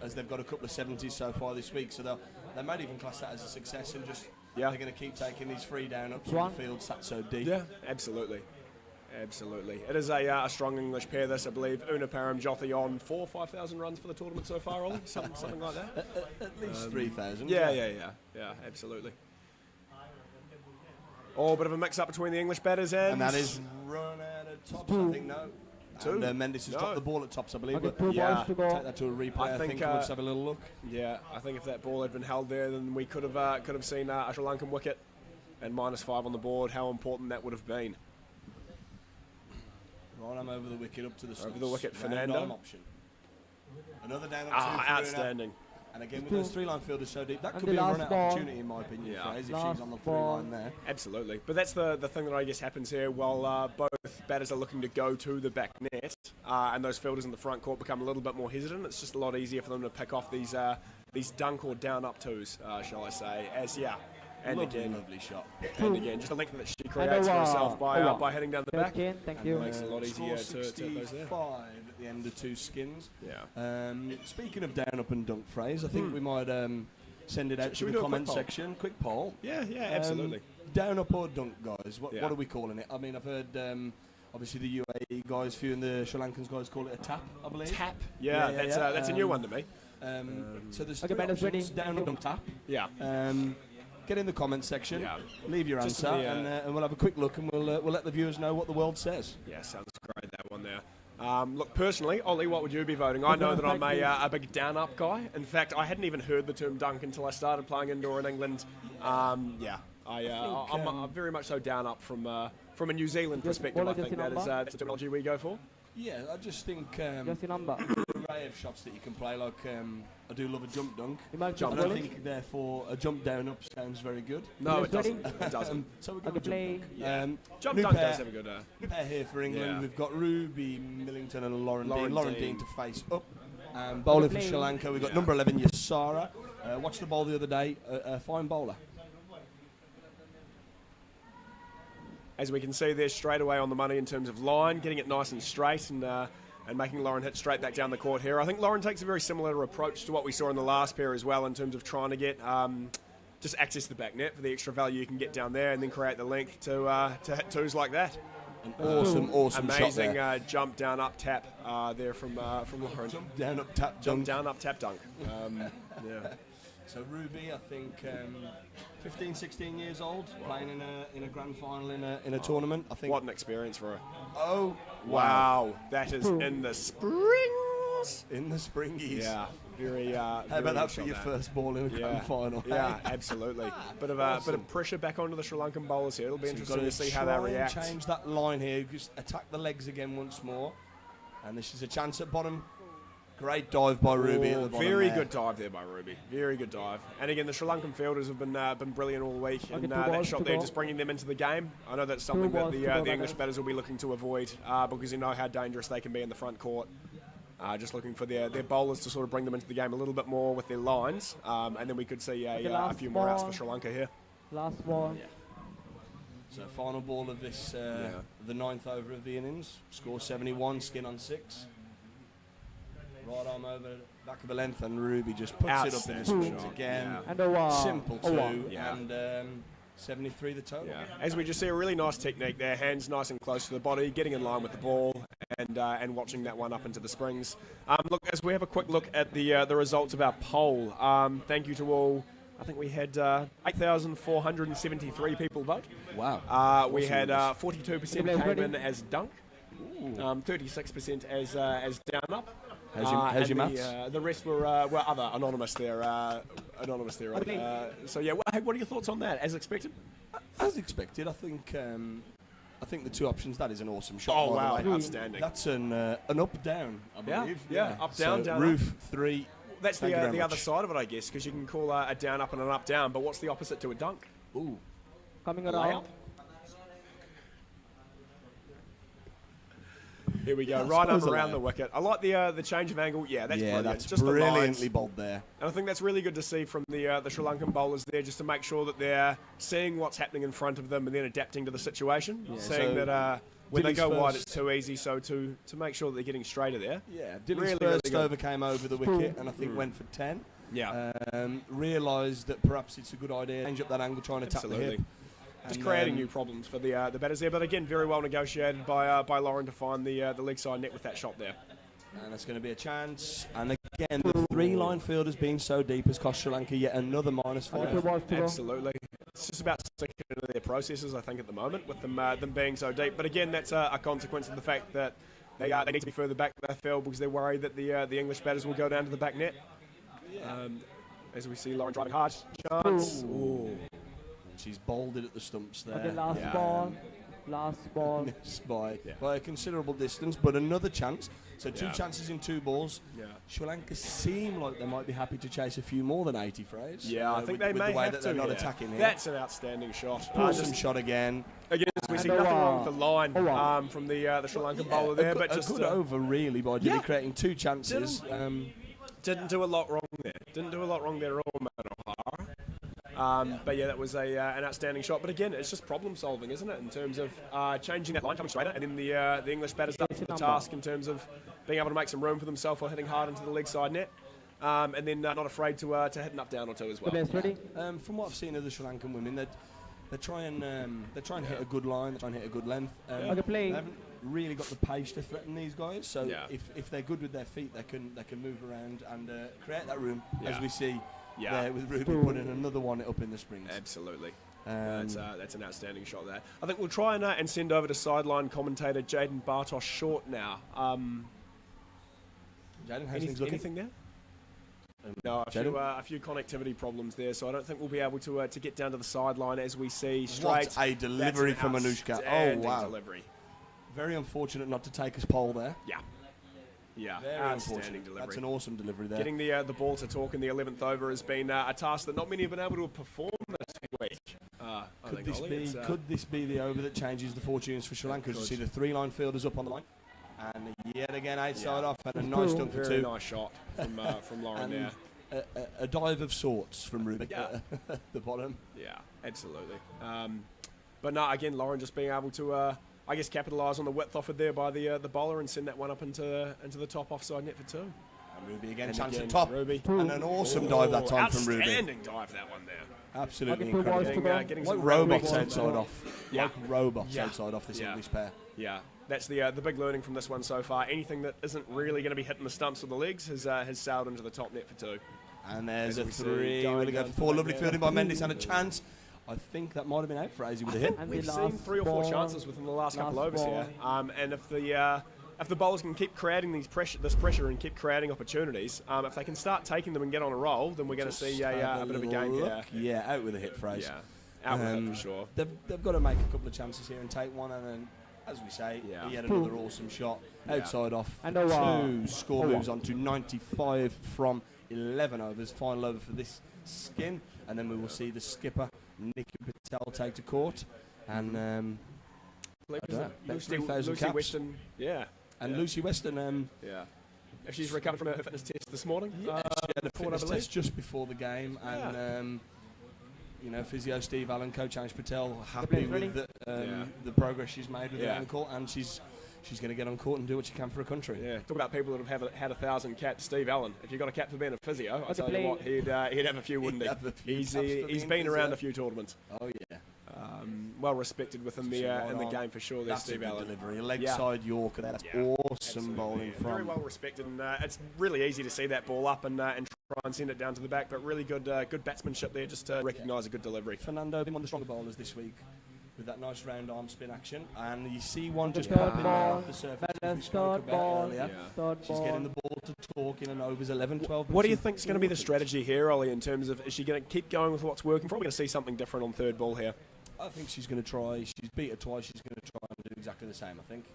As they've got a couple of 70s so far this week. So they might even class that as a success and just they're going to keep taking these free down ups when the field sat so deep. Yeah, absolutely. Absolutely. It is a strong English pair, this, I believe. Una Param Jothi on 4,000 or 5,000 runs for the tournament so far, Ollie? Something like that? At least 3,000. Yeah, absolutely. Oh, bit of a mix-up between the English batters and that is run out of tops, I think, no. 2. And Mendes has dropped the ball at tops, I believe. But take that to a replay, I think we'll just have a little look. Yeah, I think if that ball had been held there, then we could have seen a Sri Lankan wicket and -5 on the board. How important that would have been. Right, I'm over the wicket, up to the over the wicket, Fernando. Option. Another down up 2. Outstanding. And again, with those 3-line fielders so deep, that could be a run-out opportunity, in my opinion, if she's on the 3-line there. Absolutely. But that's the thing that I guess happens here. While both batters are looking to go to the back net, and those fielders in the front court become a little bit more hesitant, it's just a lot easier for them to pick off these dunk or down-up 2s, shall I say. And lovely shot. And again, just the length that she creates for herself by heading down the back. Thank you. Makes it a lot easier to those there. 65 at the end of 2 skins. Yeah. Speaking of down up and dunk phrase, I think we might send it out to the comment section. Quick poll. Yeah, absolutely. Down up or dunk, guys? What are we calling it? I mean, I've heard obviously the UAE guys, few and the Sri Lankans guys call it a tap, I believe. Tap? Yeah, that's a new one to me. So there's 3 options, down up and tap. Yeah. Get in the comments section, leave your answer, and we'll have a quick look, and we'll let the viewers know what the world says. Yeah, sounds great, that one there. Look, personally, Ollie, what would you be voting? I know that I'm a big down-up guy. In fact, I hadn't even heard the term dunk until I started playing indoor in England. I'm very much so down-up from a New Zealand perspective. I think that is the terminology we go for. Yeah, I just think just your number. Array of shots that you can play, like I do love a jump dunk. I don't think, therefore, a jump down up sounds very good. No, it doesn't. It doesn't. So we're going to jump dunk. Yeah. Jump dunk does have a good new pair here for England. We've got Ruby Millington and Lauren Dean. Lauren Dean to face up. Bowling for Sri Lanka, we've got number 11, Yasara. Watched the bowl the other day, a fine bowler. as we can see there, straight away on the money in terms of line, getting it nice and straight, and making Lauren hit straight back down the court here. I think Lauren takes a very similar approach to what we saw in the last pair as well, in terms of trying to get just access the back net for the extra value you can get down there, and then create the length to hit twos like that. An awesome amazing shot there. Jump down up tap there from Lauren. Jump down up tap dunk. Jump down up tap dunk. Yeah. So Ruby, I think 15, 16 years old, playing in a grand final in a tournament. I think. What an experience for her. Oh wow, that is in the springs. In the springies. Yeah. Very. How about that for your first ball in a grand final? Yeah, absolutely. Bit of pressure back onto the Sri Lankan bowlers here. It'll be interesting to see how they react. Change that line here. Just attack the legs again once more. And this is a chance at bottom. Great dive by Ruby at the bottom. Very good dive there by Ruby. Very good dive. And again, the Sri Lankan fielders have been brilliant all week. And that shot there, just bringing them into the game. I know that's something that the English batters will be looking to avoid because you know how dangerous they can be in the front court. Just looking for their bowlers to sort of bring them into the game a little bit more with their lines. And then we could see a few more outs for Sri Lanka here. Last ball. Yeah. So final ball of this, the 9th over of the innings. Score 71, skin on 6. Right arm over back of the length, and Ruby just puts it up in the springs again. And a one. Simple 2, and 73 the total. Yeah. As we just see, a really nice technique there. Hands nice and close to the body, getting in line with the ball, and watching that one up into the springs. Look, as we have a quick look at the results of our poll, thank you to all. I think we had 8,473 people vote. Wow. We had 42% came in as dunk, 36% as down up. How's your maths? The rest were other anonymous there. So yeah, what are your thoughts on that? As expected? As expected, I think the two options. That is an awesome shot. Oh wow, outstanding. That's an up down, I believe. Yeah, up down, so down. Roof up. 3. That's the other side of it, I guess, because you can call a down up and an up down. But what's the opposite to a dunk? Ooh, coming around. Here we go, right arm around the wicket. I like the change of angle. Yeah, that's brilliant. That's just brilliantly bowled there. And I think that's really good to see from the Sri Lankan bowlers there, just to make sure that they're seeing what's happening in front of them and then adapting to the situation. Yeah, seeing that when they go wide, it's too easy. So to make sure that they're getting straighter there. Yeah, Dilly's first over came over the wicket and I think went for 10. Yeah. Realised that perhaps it's a good idea. Change up that angle, trying to tap the hip. Just creating new problems for the batters there, but again, very well negotiated by Lauren to find the leg side net with that shot there. And it's going to be a chance. And again, the 3-line field has been so deep has cost Sri Lanka yet another -5. Absolutely. It's just about sticking into their processes, I think, at the moment, with them being so deep. But again, that's a consequence of the fact that they need to be further back in the field because they're worried that the English batters will go down to the back net. As we see Lauren driving hard. Chance. Ooh. She's bowled it at the stumps there. Okay, last ball. Last ball. Missed by a considerable distance, but another chance. So 2 chances in 2 balls. Yeah. Sri Lanka seem like they might be happy to chase a few more than 80 frays. Yeah, I think they may the way have that to. They're not attacking here. That's an outstanding shot. Awesome shot again. Again, we see nothing wrong with the line from the Sri Lankan bowler there, but just a good over really by Dilly creating 2 chances. Didn't do a lot wrong there. Didn't do a lot wrong there at all, Manohara. But yeah, that was an outstanding shot. But again, it's just problem solving, isn't it? In terms of changing that line, coming straighter, and then the English batters up to the task in terms of being able to make some room for themselves while hitting hard into the leg side net, and then not afraid to hit an up down or 2 as well. Ready? From what I've seen of the Sri Lankan women, they try and hit a good line, they try and hit a good length. They haven't really got the pace to threaten these guys. So if they're good with their feet, they can move around and create that room as we see. There with Ruby putting another one up in the springs. Absolutely. That's an outstanding shot there. I think we'll try and send over to sideline commentator Jaden Bartosz Short now. Jaden, how's things looking? Anything there? No, a few connectivity problems there, so I don't think we'll be able to get down to the sideline as we see straight. What a delivery from Anushka. Oh, wow. Delivery. Very unfortunate not to take us pole there. Yeah, very outstanding delivery. That's an awesome delivery there. Getting the ball to talk in the 11th over has been a task that not many have been able to perform this week. Could this be the over that changes the fortunes for Sri Lanka? As you see the 3-line fielders up on the line. And yet again, outside off, and a nice dunk for 2. Very nice shot from Lauren there. A dive of sorts from Ruby at the bottom. Yeah, absolutely. But no, again, Lauren just being able to, I guess, capitalise on the width offered there by the bowler and send that one up into the top offside net for 2. And Ruby again, And chance again, at top. Ruby. And an awesome dive that time from Ruby. Outstanding dive, that one there. Absolutely Getting incredible. some Like robots rugby. outside off. Yeah. Like robots Yeah. outside off this Yeah. English pair. Yeah, that's the big learning from this one so far. Anything that isn't really going to be hitting the stumps or the legs has sailed into the top net for 2. And there's a As we see, 3. going We're going to go down for 4. the Lovely back fielding there. by Mendes and a chance. I think that might have been out for Azy with a hit. And we've seen 3 or 4 chances within the last couple overs here. And if the bowlers can keep creating this pressure and keep creating opportunities, if they can start taking them and get on a roll, then we're going to see a bit of a game here. Yeah, out with a hit, Fraser. Yeah, out with it for sure. They've got to make a couple of chances here and take one, and then, as we say, he had another awesome shot outside off. And 2 score moves on to 95 from 11 overs. Final over for this skin, and then we will see the skipper Nikki Patel take to court, and Lucy 3,000 caps. Weston, yeah. And Lucy Weston, yeah. If she's recovered from her fitness test this morning, she had a fitness I believe. test just before the game, and physio Steve Allen, coach Anish Patel, happy with the progress she's made with her ankle, and she's going to get on court and do what she can for her country. Yeah, talk about people that have had 1,000 caps. Steve Allen, if you got a cap for being a physio, I tell you what, he'd have a few, wouldn't he? He's been around a few tournaments. Oh yeah. Well respected within the game for sure. There's Steve Allen. Delivery, a leg side Yorker. That's awesome bowling from. Very well respected, and it's really easy to see that ball up and try and send it down to the back. But really good batsmanship there, just to recognise a good delivery. Fernando been one of the stronger bowlers this week with that nice round arm spin action, and you see one just popping off the surface as we spoke about earlier. She's getting the ball to talk in an overs 11-12. What do you think is going to be the strategy here, Ollie, in terms of, is she going to keep going with what's working for her? We're going to see something different on third ball here. I think she's going to try. She's beat her twice. She's going to try and do exactly the same, I think.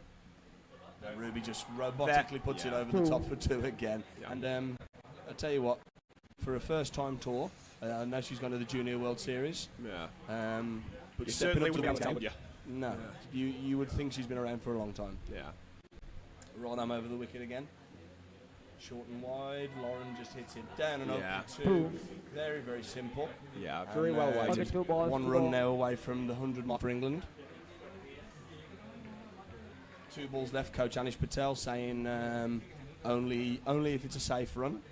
Ruby just robotically puts it over the top for 2 again. Yeah. And I'll tell you what, for her first time tour, I know she's gone to the Junior World Series. Yeah. But you stepping certainly up to wouldn't the be able to game, tell you. no. Yeah. You would think she's been around for a long time. Yeah. Right arm over the wicket again. Short and wide. Lauren just hits it down and over for 2. Very, very simple. Yeah, very well weighted. 1 run now away from the 100 mark for England. 2 balls left. Coach Anish Patel saying only if it's a safe run,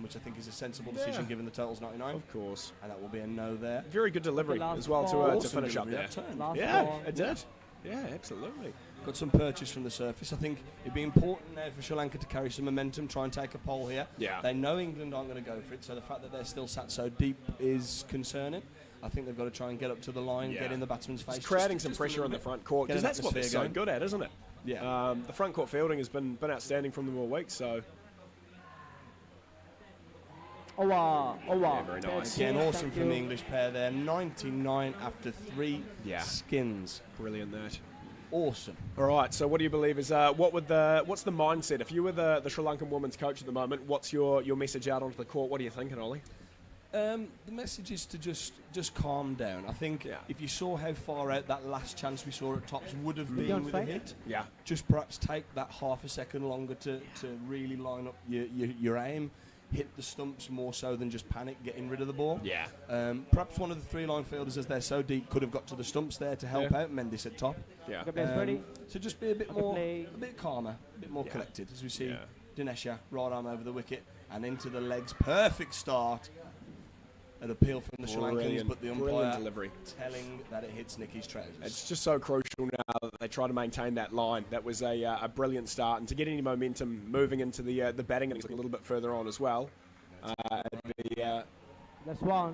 which I think is a sensible decision given the total's 99. Of course. And that will be a no there. Very good delivery as well to finish up there. Yeah, it did. Yeah, absolutely. Got some purchase from the surface. I think it'd be important now for Sri Lanka to carry some momentum, try and take a pole here. Yeah. They know England aren't going to go for it, so the fact that they're still sat so deep is concerning. I think they've got to try and get up to the line, get in the batsman's face. It's creating some pressure on the front court, because that's what they're so good at, isn't it? Yeah. The front court fielding has been outstanding from them all week, so... Oh wow. Yeah, very nice. Again, awesome from the English pair there. 99 after 3 skins. Brilliant that. Awesome. All right, so what do you believe is what's the mindset? If you were the Sri Lankan women's coach at the moment, what's your message out onto the court? What are you thinking, Ollie? The message is to just calm down. I think if you saw how far out that last chance we saw at tops would have been with a hit, just perhaps take that half a second longer to really line up your aim. Hit the stumps more so than just panic getting rid of the ball. Yeah. Perhaps one of the 3-line fielders, as they're so deep, could have got to the stumps there to help out Mendes at top. Yeah. So just be a bit calmer, a bit more collected, as we see Dinesha right arm over the wicket and into the legs. Perfect start. An appeal from the Sri Lankans, but the umpire delivery telling that it hits Nikki's trousers. It's just so crucial now that they try to maintain that line. That was a brilliant start, and to get any momentum moving into the batting a little bit further on as well. That's one.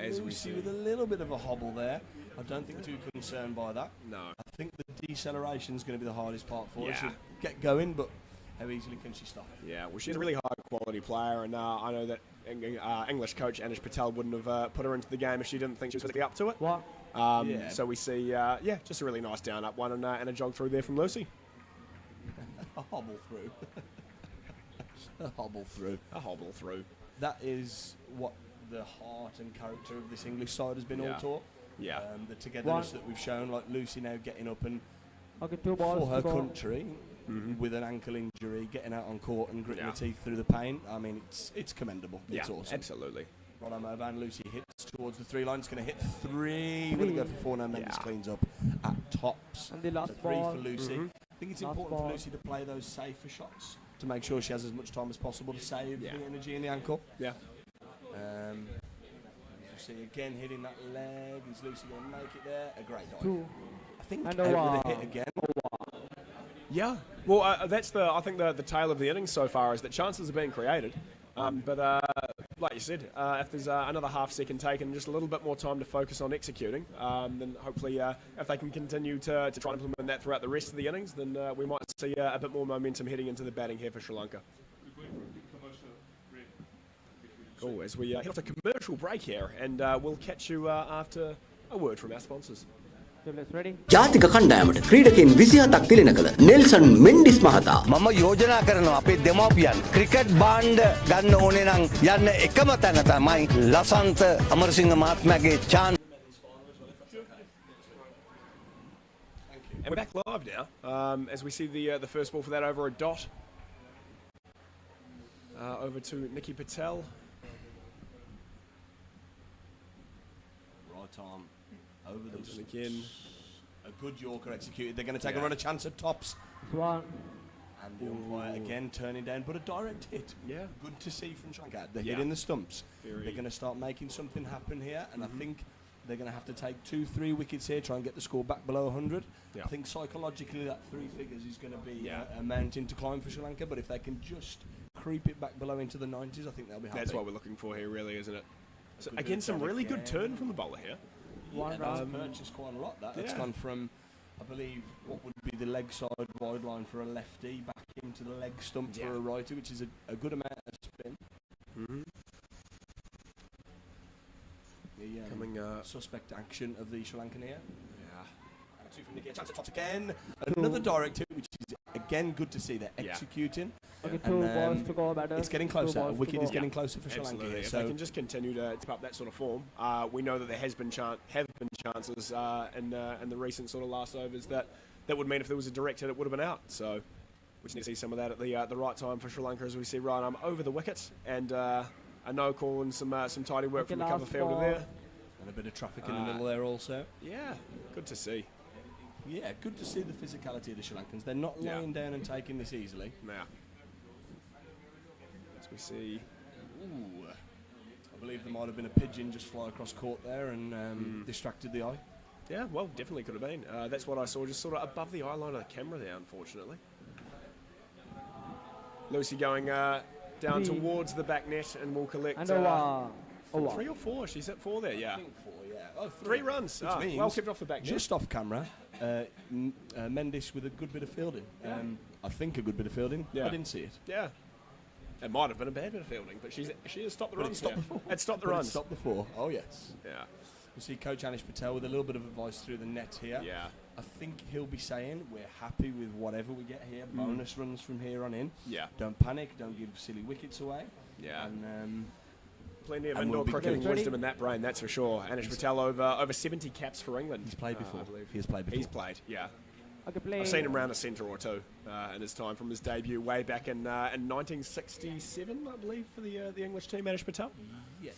As we see with a little bit of a hobble there. I don't think too concerned by that. No. I think the deceleration is going to be the hardest part for her. She'll get going, but how easily can she stop? Yeah, well, she's a really high-quality player, and I know that English coach Anish Patel wouldn't have put her into the game if she didn't think she was physically up to it. What? So we see, just a really nice down-up one and a jog through there from Lucy. A hobble through. A hobble through. A hobble through. That is what the heart and character of this English side has been all taught. Yeah. The togetherness that we've shown, like Lucy now getting up and 2 balls for her country with an ankle injury, getting out on court and gritting her teeth through the pain. I mean, it's commendable. It's awesome. Absolutely. Right arm over, and Lucy hits towards the 3 line. It's going to hit 3. We're going to go for 4 now. Mendes cleans up at tops. And the last so 3 ball. for Lucy. I think it's important for Lucy to play those safer shots to make sure she has as much time as possible to save the energy in the ankle. Yeah. As you see again hitting that leg. Is Lucy going to make it there? A great dive. I think and with a hit again. Yeah. Well, I think the tale of the innings so far is that chances are being created. But like you said, if there's another half second taken, just a little bit more time to focus on executing, then hopefully if they can continue to try and implement that throughout the rest of the innings, then we might see a bit more momentum heading into the batting here for Sri Lanka. Cool, as we head off to commercial break here, and we'll catch you after a word from our sponsors. ජාතික කණ්ඩායමට ක්‍රීඩකයන් 27ක් තිලෙන කළ Nelson Mendis මහතා මම යෝජනා කරනවා අපේ දෙමව්පියන් cricket භාණ්ඩ ගන්න ඕනේ නම් යන්න එකම තැන තමයි Lasantha Amarasinghe මහත්මයාගේ chance. And we're back live now, as we see the first ball for that over a dot. Over to Nikki Patel. Right arm over the again. A good Yorker executed. They're going to take a run, a chance at tops. One. And the umpire again turning down, but a direct hit. Yeah. Good to see from Sri Lanka. They're hitting the stumps. They're going to start making something happen here, and I think they're going to have to take 2-3 wickets here, try and get the score back below 100. Yeah. I think psychologically that 3 figures is going to be a mountain to climb for Sri Lanka, but if they can just creep it back below into the 90s, I think they'll be happy. That's what we're looking for here, really, isn't it? So again, some really good turn from the bowler here. Yeah, that's purchased quite a lot. That's gone from, I believe, what would be the leg side wide line for a lefty back into the leg stump for a righty, which is a good amount of spin. The coming suspect action of the Sri Lankan here. Two from Nikki, a chance at tops again. Another direct hit, which is again good to see. They're executing. Okay, 2 balls to go better. It's getting closer. A wicket is getting closer for Sri Lanka here. If they can just continue to tip up that sort of form, we know that there have been chances in the recent sort of last overs that would mean if there was a direct hit, it would have been out. So we just need to see some of that at the right time for Sri Lanka as we see right arm over the wicket, and a no call and some tidy work from the cover fielder there. And a bit of traffic in the middle there also. Yeah, good to see. Yeah, good to see the physicality of the Sri Lankans. They're not lying down and taking this easily. Now, as we see, I believe there might have been a pigeon just fly across court there and distracted the eye. Yeah, well, definitely could have been. That's what I saw, just sort of above the eye line of the camera there, unfortunately. Lucy going down towards the back net, and will collect 3 or 4. She's at 4 there, yeah. I think 4, yeah. Oh, 3 runs. Which means well kept off the back net. Just off camera, Mendes with a good bit of fielding. I think a good bit of fielding. Yeah. I didn't see it. Yeah. It might have been a bad bit of fielding, but she has stopped the runs. It stopped the runs. It stopped the 4. Oh, yes. Yeah. We see Coach Anish Patel with a little bit of advice through the net here. Yeah. I think he'll be saying we're happy with whatever we get here. Bonus runs from here on in. Yeah. Don't panic. Don't give silly wickets away. Yeah. And plenty of indoor cricketing wisdom in that brain, that's for sure. Anish Patel over 70 caps for England. He's played before. I believe. He has played before. He's played, yeah. Okay, I've seen him round a centre or two in his time from his debut way back in 1967, I believe, for the English team, Anish Patel. Yeah,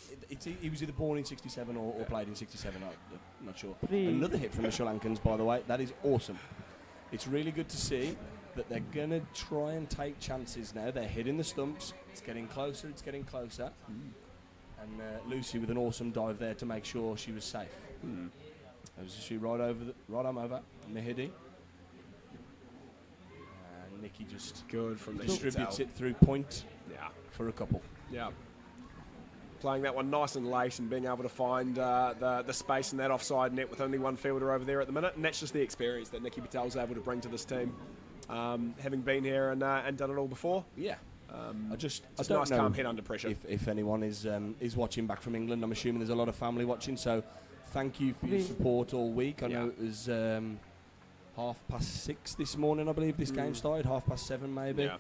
he was either born in 67 or played in 67, I'm not sure. Another hit from the Sri Lankans, by the way. That is awesome. It's really good to see that they're going to try and take chances now. They're hitting the stumps. It's getting closer, it's getting closer. And Lucy with an awesome dive there to make sure she was safe. As she right arm over, Mehidi. And Nikki just good from the distributes it through point for a couple. Yeah. Playing that one nice and late and being able to find the space in that offside net with only one fielder over there at the minute. And that's just the experience that Nikki Patel's able to bring to this team. Having been here and done it all before. Yeah. I don't nice know calm head under pressure. If anyone is watching back from England, I'm assuming there's a lot of family watching. So thank you for your support all week. I know it was 6:30 this morning, I believe this game started, 7:30 maybe. Yeah.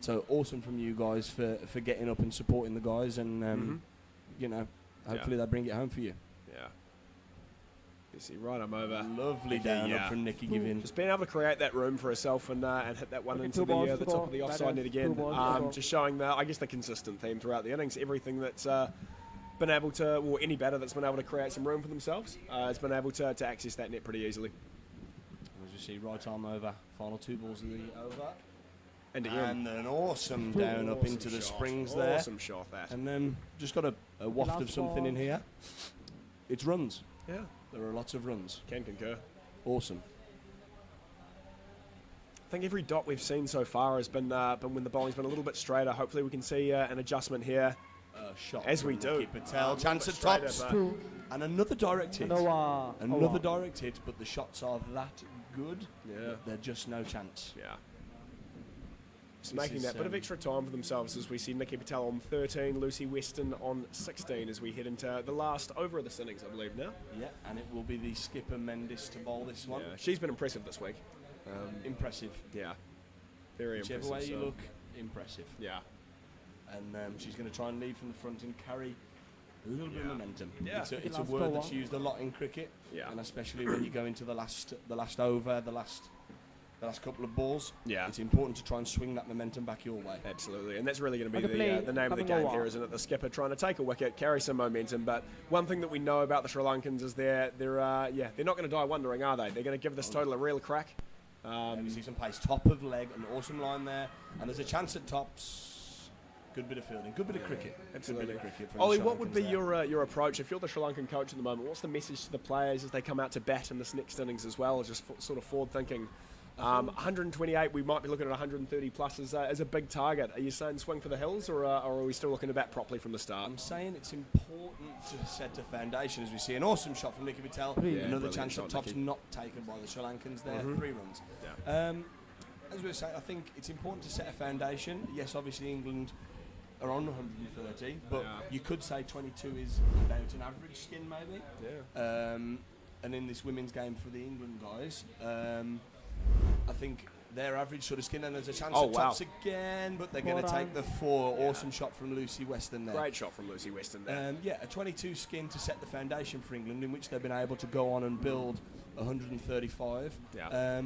So awesome from you guys for getting up and supporting the guys, and you know, hopefully they bring it home for you. Yeah. You see, right arm over. Lovely down up from Nikki giving. Just being able to create that room for herself and hit that one into the top of the offside net again. Just showing I guess the consistent theme throughout the innings. Everything that been able to, or any batter that's been able to create some room for themselves, has been able to access that net pretty easily. As you see, right arm over, final 2 balls in the over. And again. And an awesome down up into the springs there. Awesome shot, that. And then just got a waft of something in here. It's runs. Yeah. There are lots of runs. Can concur. Awesome. I think every dot we've seen so far has been when the bowling's been a little bit straighter. Hopefully we can see an adjustment here. Shot as we do. Patel, chance at tops. And another direct hit. Another direct hit, but the shots are that good that they're just no chance. Yeah. Just making that bit of extra time for themselves as we see Nikki Patel on 13, Lucy Weston on 16 as we head into the last over of this innings, I believe now. Yeah, and it will be the skipper Mendes to bowl this one. Yeah, she's been impressive this week. Impressive. Yeah. Very Whichever impressive. Whichever way you look, impressive. Yeah. And she's going to try and lead from the front and carry a little bit of momentum. Yeah. It's a word that's used a lot in cricket, and especially when you go into the last over, the last couple of balls. Yeah. It's important to try and swing that momentum back your way. Absolutely, and that's really going to be the name of the game here, isn't it? The skipper trying to take a wicket, carry some momentum. But one thing that we know about the Sri Lankans is they're not going to die wondering, are they? They're going to give this total a real crack. You see some pace, top of leg, an awesome line there, and there's a chance at tops. Good bit of fielding, good bit of cricket. Absolutely. Good bit of cricket from Ollie, the what would be there. your approach if you're the Sri Lankan coach at the moment? What's the message to the players as they come out to bat in this next innings as well? Just sort of forward thinking. 128, we might be looking at 130 plus as a big target. Are you saying swing for the hills, or are we still looking to bat properly from the start? I'm saying it's important to set a foundation as we see an awesome shot from Nikki Patel. Another chance at tops not taken by the Sri Lankans there. 3 runs. Yeah. As we were saying, I think it's important to set a foundation. Yes, obviously England are on 130, but you could say 22 is about an average skin maybe. Yeah. And in this women's game for the England guys, I think their average sort of skin, and there's a chance at tops again, but they're going to take the 4. Awesome shot from Lucy Weston there. Great shot from Lucy Weston there. A 22 skin to set the foundation for England, in which they've been able to go on and build 135. Yeah.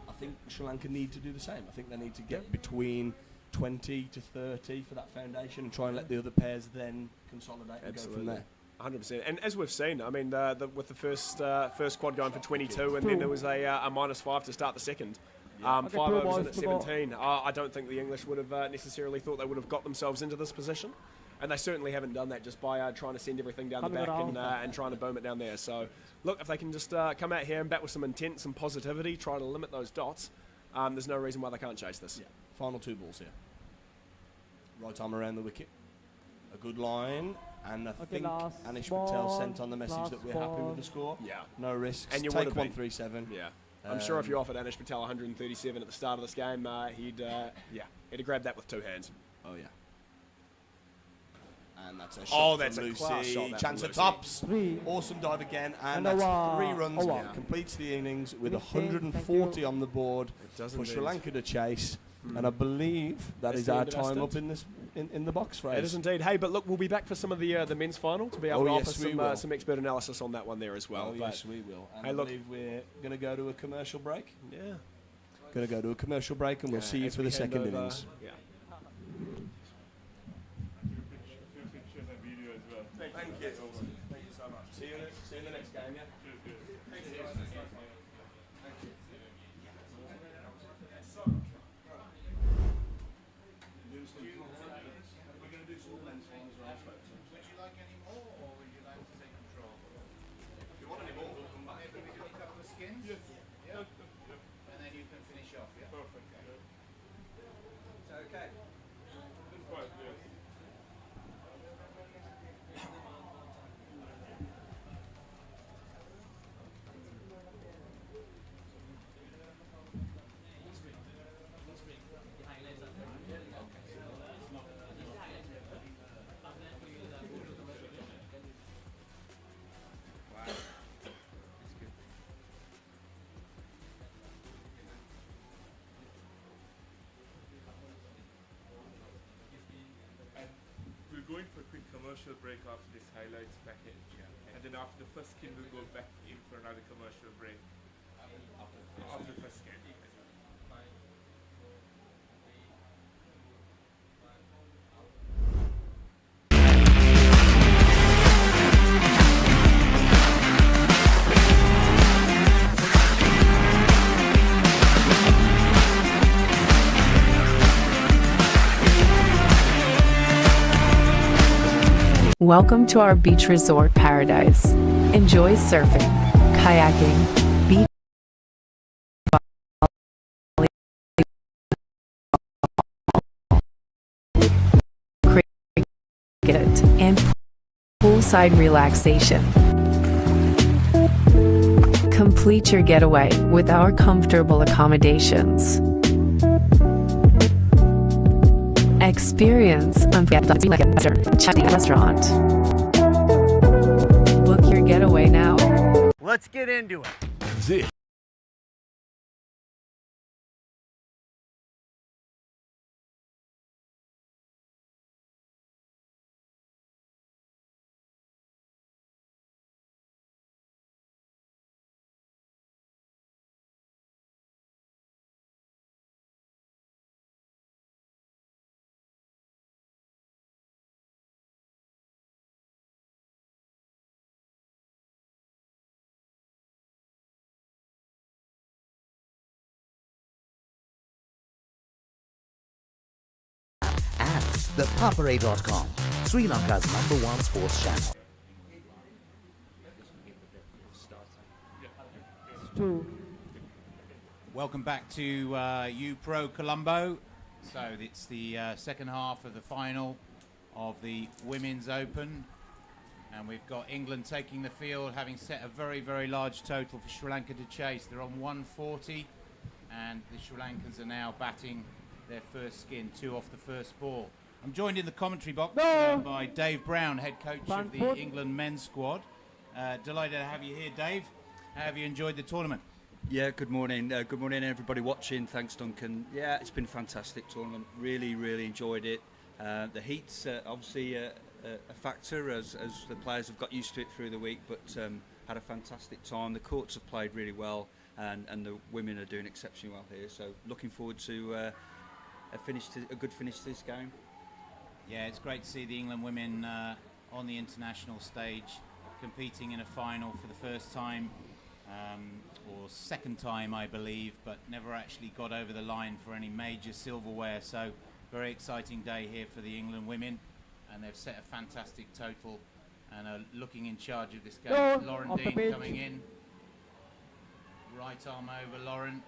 I think Sri Lanka need to do the same. I think they need to get between 20 to 30 for that foundation and try and let the other pairs then consolidate and go from there. 100%. And as we've seen, I mean, with the first quad going for 22, and then there was a -5 to start the second. 5 overs in at 17. I don't think the English would have necessarily thought they would have got themselves into this position. And they certainly haven't done that just by trying to send everything down the back and trying to boom it down there. So, look, if they can just come out here and bat with some intent, some positivity, try to limit those dots, there's no reason why they can't chase this. Yeah. Final 2 balls here. Right arm around the wicket. A good line. And I think Anish Patel sent on the message that we're happy with the score. Yeah. No risks. And you take would have 137. Yeah. I'm sure if you offered Anish Patel 137 at the start of this game, he'd have grabbed that with 2 hands. Oh, yeah. And that's a shot that's from a Lucy. class shot Chance from at Lucy. tops. 3. Awesome dive again. And that's 3 runs. Completes the innings with 140 on the board for Sri Lanka to chase. And I believe that is our time up in this in the box phrase. It is indeed. Hey, but look, we'll be back for some of the men's final to be able to offer some expert analysis on that one there as well. Oh, yes, we will. And hey, I believe we're going to go to a commercial break. Yeah. Going to go to a commercial break, and we'll see you for the second innings. Yeah. Thank you. Thank you so much. See you in the next game, yeah? Thank you. We're going to do some lens one as well. Would you like any more, or would you like to take control? If you want any more, we'll come back. Maybe we do a couple of skins? Yes. Yeah. And then you can finish off, yeah? Perfect. So, okay. We're going for a quick commercial break after this highlights package. And then after the first skin, we'll go back in for another commercial break. After the first skin. Welcome to our beach resort paradise. Enjoy surfing, kayaking, beach cricket, and poolside relaxation. Complete your getaway with our comfortable accommodations. Experience unforgettable Ch.63 restaurant. Book your getaway now. Let's get into it. This and ThePapare.com, Sri Lanka's #1 sports channel. 2. Welcome back to U Pro Colombo. So it's the second half of the final of the Women's Open. And we've got England taking the field, having set a very, very large total for Sri Lanka to chase. They're on 140, and the Sri Lankans are now batting their first skin, 2 off the first ball. I'm joined in the commentary box by Dave Brown, head coach of the England men's squad. Delighted to have you here, Dave. How have you enjoyed the tournament? Yeah, good morning. Good morning, everybody watching. Thanks, Duncan. Yeah, it's been a fantastic tournament. Really, really enjoyed it. The heat's obviously a factor as the players have got used to it through the week, but had a fantastic time. The courts have played really well, and the women are doing exceptionally well here. So looking forward to a good finish to this game. Yeah, it's great to see the England women on the international stage competing in a final for the first time, or second time I believe, but never actually got over the line for any major silverware. So very exciting day here for the England women, and they've set a fantastic total and are looking in charge of this game. Lauren Dean coming in, right arm over Lauren.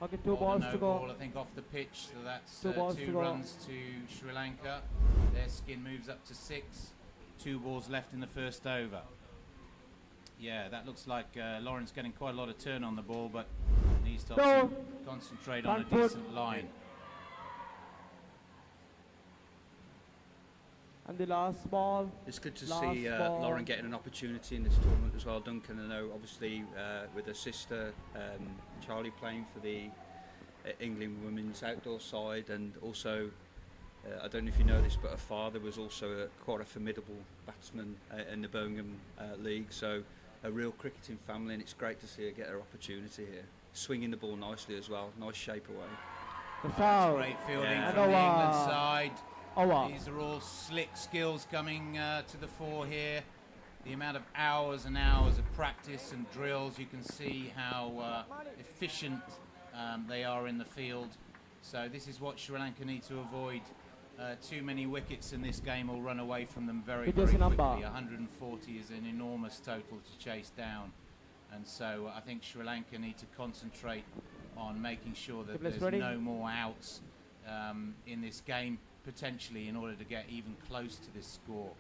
Okay, 2 balls to go. Ball, I think, off the pitch, so that's 2 balls 2 to go. runs to Sri Lanka. Their skin moves up to 6. 2 balls left in the first over. Yeah, that looks like Lauren's getting quite a lot of turn on the ball, but needs to obviously concentrate on a decent line. And the last ball. It's good to see Lauren getting an opportunity in this tournament as well, Duncan. I know, obviously, with her sister Charlie playing for the England women's outdoor side, and also, I don't know if you know this, but her father was also quite a formidable batsman in the Birmingham League. So a real cricketing family, and it's great to see her get her opportunity here. Swinging the ball nicely as well, nice shape away. That's great fielding from the England side. These are all slick skills coming to the fore here. The amount of hours and hours of practice and drills, you can see how efficient they are in the field. So this is what Sri Lanka need to avoid. Too many wickets in this game will run away from them very, very quickly. 140 is an enormous total to chase down. And so I think Sri Lanka need to concentrate on making sure that there's no more outs in this game, potentially, in order to get even close to this score.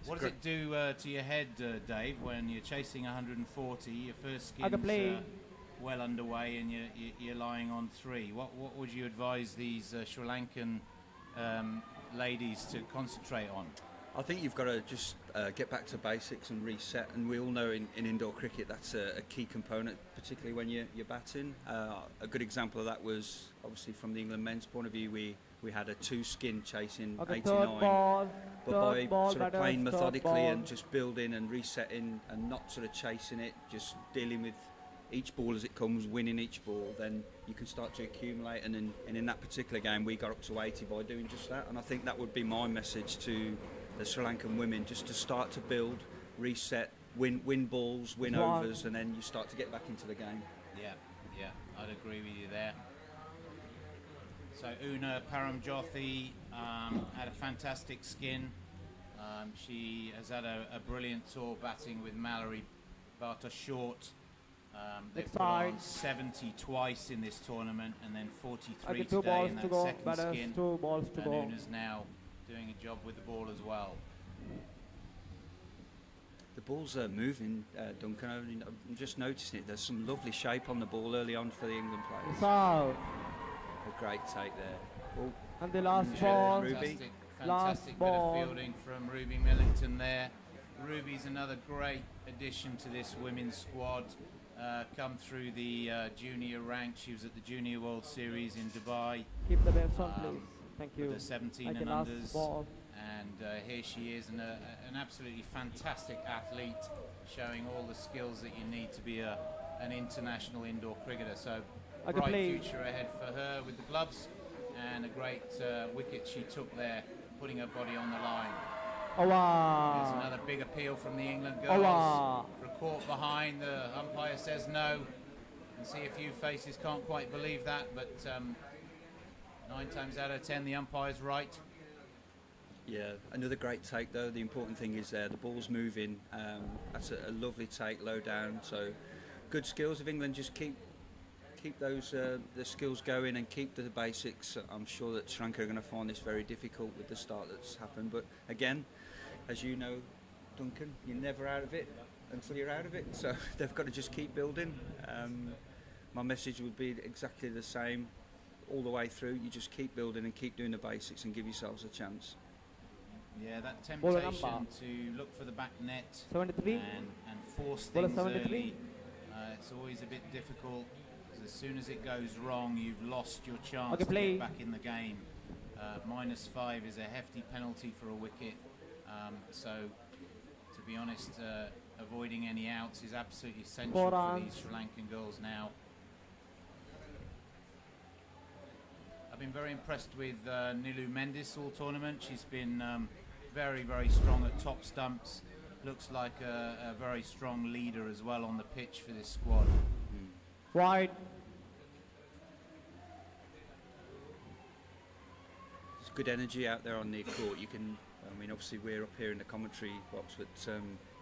What does it do to your head, Dave, when you're chasing 140, your first skin's well underway and you're lying on 3? What would you advise these Sri Lankan ladies to concentrate on? I think you've got to just get back to basics and reset, and we all know in indoor cricket that's a key component, particularly when you're batting. A good example of that was obviously from the England men's point of view. We had a 2 skin chasing 89, but by sort of playing methodically and just building and resetting and not sort of chasing it, just dealing with each ball as it comes, winning each ball, then you can start to accumulate. And in that particular game, we got up to 80 by doing just that. And I think that would be my message to the Sri Lankan women, just to start to build, reset, win balls, win overs, and then you start to get back into the game. Yeah, I'd agree with you there. So Una Paramjyothi had a fantastic skin, She has had a brilliant tour batting with Mallory Bartosz short. They've put on 70 twice in this tournament and then 43 today in that second skin. 2 balls to go. Una's now doing a job with the ball as well. The ball's moving, Duncan. I'm just noticing it. There's some lovely shape on the ball early on for the England players. Out. A great take there. Oh, and the last ball. Fantastic bit of fielding from Ruby Millington there. Ruby's another great addition to this women's squad. Come through the junior ranks. She was at the Junior World Series in Dubai. Keep the belts on, please. Thank you. The 17 and unders. And here she is, an absolutely fantastic athlete, showing all the skills that you need to be an international indoor cricketer. So bright future ahead for her with the gloves, and a great wicket she took there, putting her body on the line. Oh, wow. There's another big appeal from the England girls. Oh, wow. For a caught behind, the umpire says no. And see a few faces can't quite believe that, but 9 times out of 10 the umpire's right. Yeah, another great take though. The important thing is the ball's moving. That's a lovely take, low down. So good skills of England. Just keep those the skills going and keep the basics. I'm sure that Sri Lanka are going to find this very difficult with the start that's happened. But again, as you know, Duncan, you're never out of it until you're out of it. So they've got to just keep building. My message would be exactly the same all the way through. You just keep building and keep doing the basics and give yourselves a chance. Yeah, that temptation to look for the back net 73 and force things early. It's always a bit difficult. As soon as it goes wrong, you've lost your chance to get back in the game. -5 is a hefty penalty for a wicket. So, to be honest, avoiding any outs is absolutely essential for these Sri Lankan girls now. I've been very impressed with Nilu Mendis all tournament. She's been very, very strong at top stumps. Looks like a very strong leader as well on the pitch for this squad. Wide. There's good energy out there on the court. You can, I mean, obviously we're up here in the commentary box, but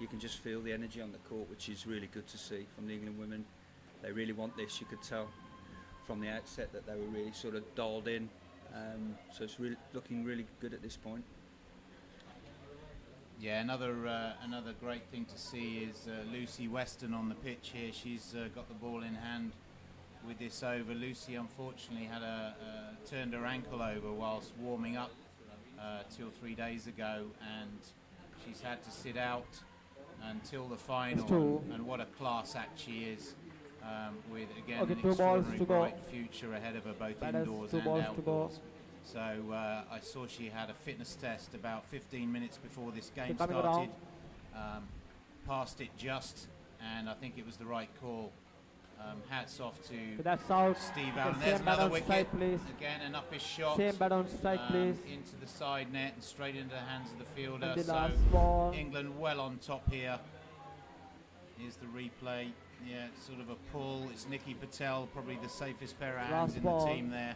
you can just feel the energy on the court, which is really good to see from the England women. They really want this. You could tell from the outset that they were really sort of dialed in. So it's really looking really good at this point. Yeah, another great thing to see is Lucy Weston on the pitch here. She's got the ball in hand with this over. Lucy unfortunately had turned her ankle over whilst warming up 2 or 3 days ago, and she's had to sit out until the final. And what a class act she is, with again an extraordinary bright future ahead of her, both indoors and outdoors. So I saw she had a fitness test about 15 minutes before this game started. Passed it just, and I think it was the right call. Hats off to Steve Allen. There's another wicket. Again, an uppish shot. Same bat on strike, please. Into the side net and straight into the hands of the fielder. So England well on top here. Here's the replay. Yeah, it's sort of a pull. It's Nikki Patel, probably the safest pair of hands in the team there.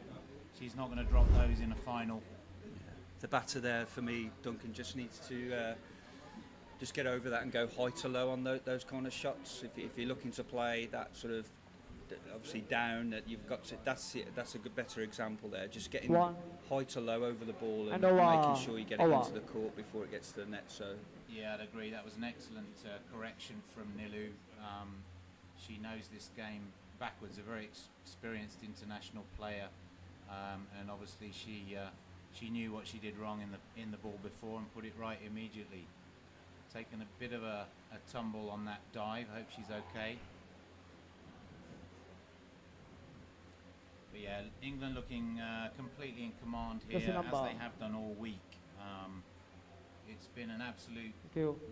She's not going to drop those in a final. Yeah. The batter there, for me, Duncan, just needs to just get over that and go high to low on those kind of shots. If you're looking to play that sort of, obviously down, that you've got to, that's a good, better example there. Just getting high to low over the ball and making sure you get it into the court before it gets to the net. So yeah, I'd agree. That was an excellent correction from Nilu. She knows this game backwards. A very experienced international player. And obviously she knew what she did wrong in the ball before and put it right immediately. Taken a bit of a tumble on that dive. Hope she's okay. But yeah, England looking completely in command here, as they have done all week. It's been an absolute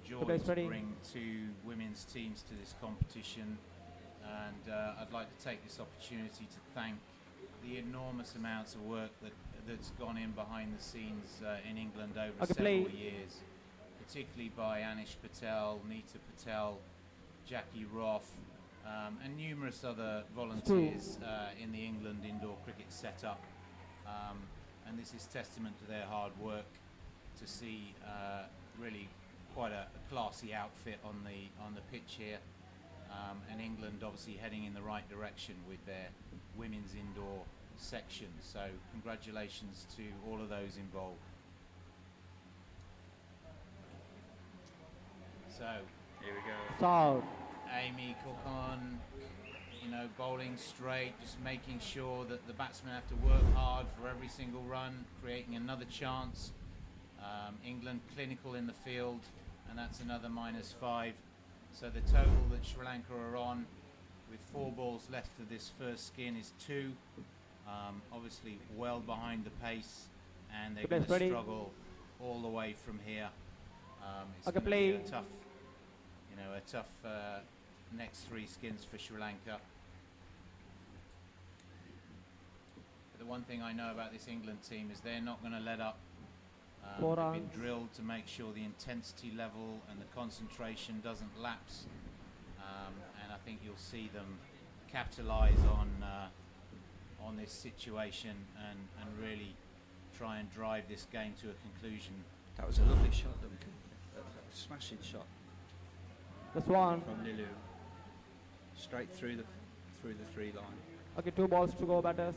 joy to bring 2 women's teams to this competition, and I'd like to take this opportunity to thank the enormous amounts of work that's gone in behind the scenes in England over several years, particularly by Anish Patel, Neeta Patel, Jackie Roth, and numerous other volunteers in the England indoor cricket setup. And this is testament to their hard work to see really quite a classy outfit on the pitch here, and England obviously heading in the right direction with their women's indoor section. So congratulations to all of those involved. So here we go. South. Amy Cocon, you know, bowling straight, just making sure that the batsmen have to work hard for every single run, creating another chance. England clinical in the field, and that's another -5. So the total that Sri Lanka are on with 4 balls left of this first skin is 2. Obviously well behind the pace, and they're going to struggle all the way from here. It's going to be a tough, you know, a tough next 3 skins for Sri Lanka. But the one thing I know about this England team is they're not going to let up. They've been drilled to make sure the intensity level and the concentration doesn't lapse, and I think you'll see them capitalise on this situation and really try and drive this game to a conclusion. That was a lovely shot, Duncan. A smashing shot. That's one from Lilu, straight through the 3 line. Okay, 2 balls to go, batters.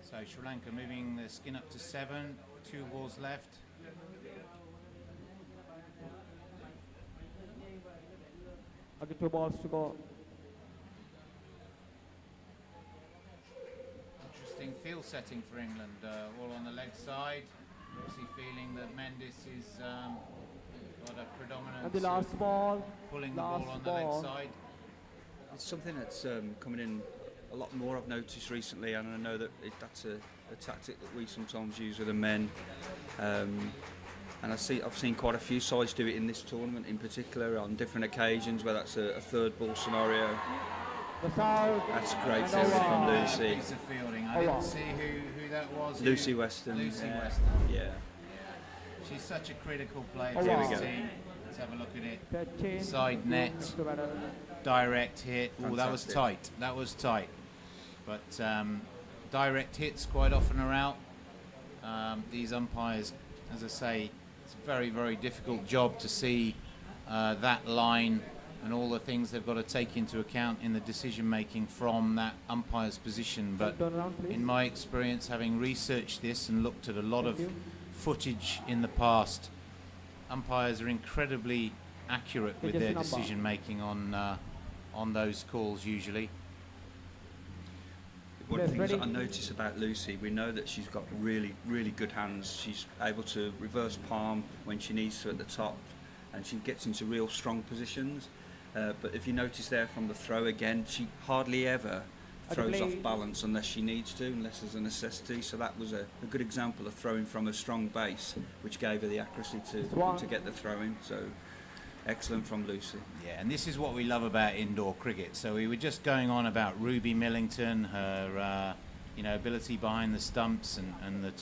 So Sri Lanka moving the skin up to 7, 2 balls left. Okay, 2 balls to go. Interesting field setting for England, all on the leg side. Obviously feeling that Mendes is got a predominance and the last ball, pulling the ball on the leg side. It's something that's coming in a lot more, I've noticed recently, and I know that that's a tactic that we sometimes use with the men, and I've seen quite a few sides do it in this tournament in particular on different occasions, where that's a 3rd ball scenario. That's great fielding from Lucy. Piece of fielding. I didn't see who that was. Lucy Weston. Lucy Weston. Yeah. She's such a critical player Oh, to wow. this team. Let's have a look at it. Side net, direct hit. Oh, that was tight. That was tight. But direct hits quite often are out. These umpires, as I say, it's a very, very difficult job to see that line and all the things they've got to take into account in the decision making from that umpire's position. But in my experience, having researched this and looked at a lot of footage in the past, umpires are incredibly accurate with their decision making on those calls usually. One of the things that I notice about Lucy, we know that she's got really, really good hands. She's able to reverse palm when she needs to at the top, and she gets into real strong positions. But if you notice there from the throw again, she hardly ever throws off balance unless she needs to, unless there's a necessity. So that was a good example of throwing from a strong base, which gave her the accuracy to get the throw in. So excellent from Lucy. Yeah, and this is what we love about indoor cricket. So we were just going on about Ruby Millington, her ability behind the stumps and the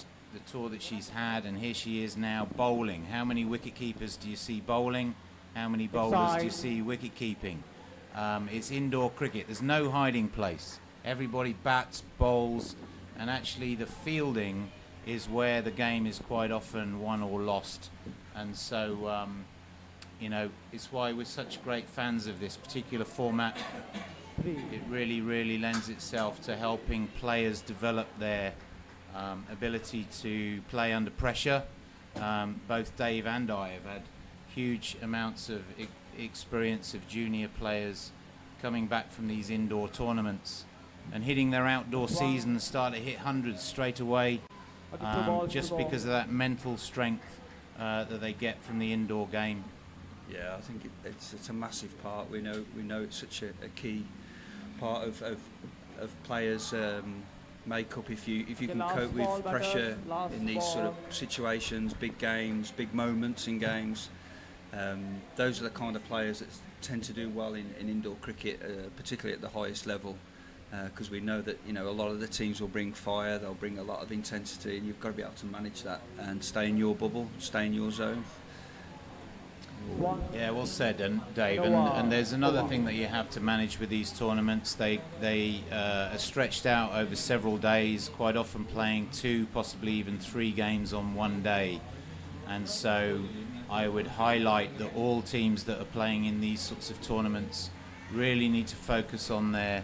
tour that she's had, and here she is now bowling. How many wicket keepers do you see bowling? How many bowlers do you see wicket keeping? It's indoor cricket. There's no hiding place. Everybody bats, bowls, and actually the fielding is where the game is quite often won or lost. And so, it's why we're such great fans of this particular format. It really, really lends itself to helping players develop their ability to play under pressure. Both Dave and I have had huge amounts of experience of junior players coming back from these indoor tournaments and hitting their outdoor season, start to hit hundreds straight away, just because of that mental strength that they get from the indoor game. Yeah, I think it's a massive part. We know it's such a key part of players' makeup. If you can cope with pressure in these sort of situations, big games, big moments in games, those are the kind of players that tend to do well in indoor cricket, particularly at the highest level, because we know that a lot of the teams will bring fire, they'll bring a lot of intensity, and you've got to be able to manage that and stay in your bubble, stay in your zone. Yeah, well said, Dave. And there's another thing that you have to manage with these tournaments. They are stretched out over several days, quite often playing 2, possibly even 3 games on one day. And so I would highlight that all teams that are playing in these sorts of tournaments really need to focus on their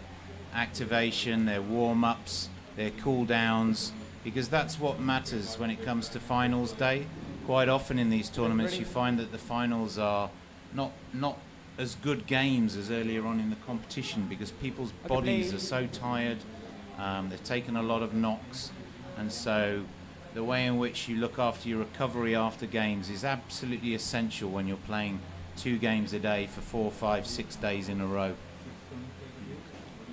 activation, their warm-ups, their cool-downs, because that's what matters when it comes to finals day. Quite often in these tournaments you find that the finals are not as good games as earlier on in the competition, because people's bodies are so tired, they've taken a lot of knocks, and so the way in which you look after your recovery after games is absolutely essential when you're playing 2 games a day for 4, 5, 6 days in a row.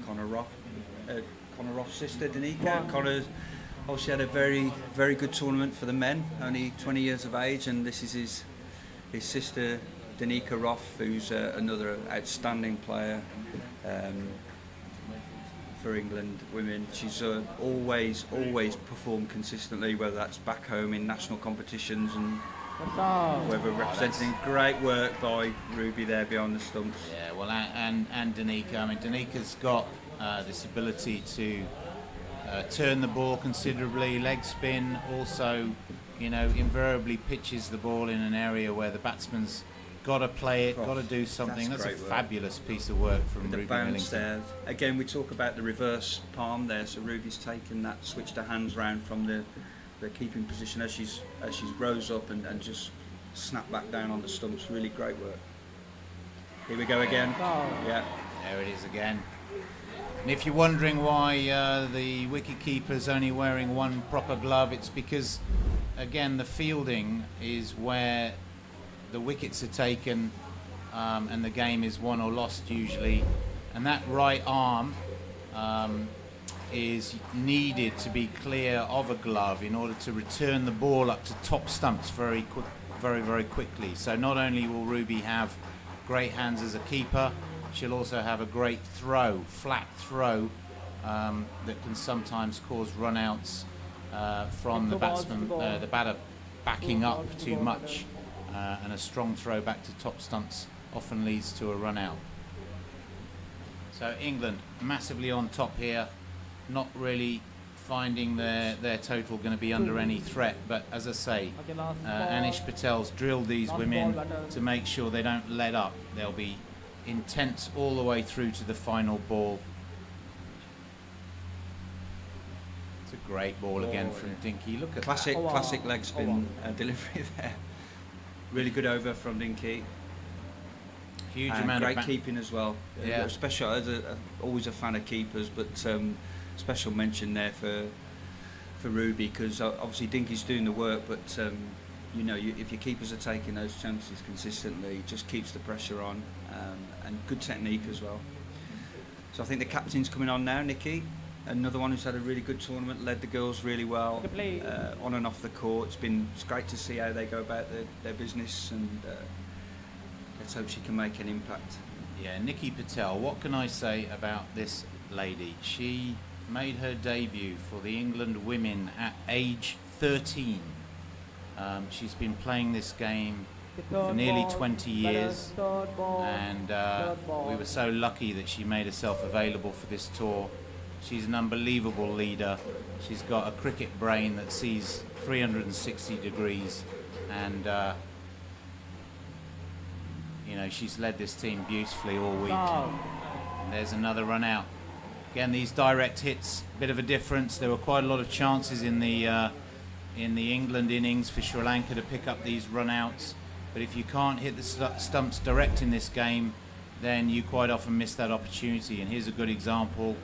Connor Roth's sister, Danica. Connor's obviously had a very, very good tournament for the men, only 20 years of age, and this is his sister, Danica Roth, who's another outstanding player for England women. She's always performed consistently, whether that's back home in national competitions and whether representing. Great work by Ruby there behind the stumps. Yeah, well, and Danica. I mean, Danica's got this ability to turn the ball considerably, leg spin, also, you know, invariably pitches the ball in an area where the batsman's got to play it, got to do something. That's a fabulous piece of work from Ruby Millington. There. Again, we talk about the reverse palm there, so Ruby's taken that, switched her hands round from the keeping position as she rose up and just snapped back down on the stumps. Really great work. Here we go again. Yeah. There it is again. And if you're wondering why the wicket-keeper's only wearing one proper glove, it's because, again, the fielding is where the wickets are taken and the game is won or lost usually. And that right arm is needed to be clear of a glove in order to return the ball up to top stumps very quickly. So not only will Ruby have great hands as a keeper, she'll also have a great throw, flat throw, that can sometimes cause run-outs from the batsman, the batter backing up too much, and a strong throw back to top stumps often leads to a run-out. So England massively on top here, not really finding their total going to be under any threat, but as I say, Anish Patel's drilled these women to make sure they don't let up. They'll be intense all the way through to the final ball. It's a great ball again from Dinky. Look at classic that. Leg spin delivery there. Really good over from Dinky. Huge and amount great of keeping as well. Yeah. Special. Always a fan of keepers, but special mention there for Ruby, because obviously Dinky's doing the work, but you know, if your keepers are taking those chances consistently, it just keeps the pressure on, and good technique as well. So I think the captain's coming on now, Nikki. Another one who's had a really good tournament, led the girls really well on and off the court. It's great to see how they go about their business, and let's hope she can make an impact. Yeah, Nikki Patel, what can I say about this lady? She made her debut for the England women at age 13. She's been playing this game for nearly 20 years, and we were so lucky that she made herself available for this tour. She's an unbelievable leader. She's got a cricket brain that sees 360 degrees, and you know, she's led this team beautifully all week. And there's another run out. Again, these direct hits, bit of a difference. There were quite a lot of chances in the England innings for Sri Lanka to pick up these run-outs, but if you can't hit the stumps direct in this game, then you quite often miss that opportunity. And here's a good example.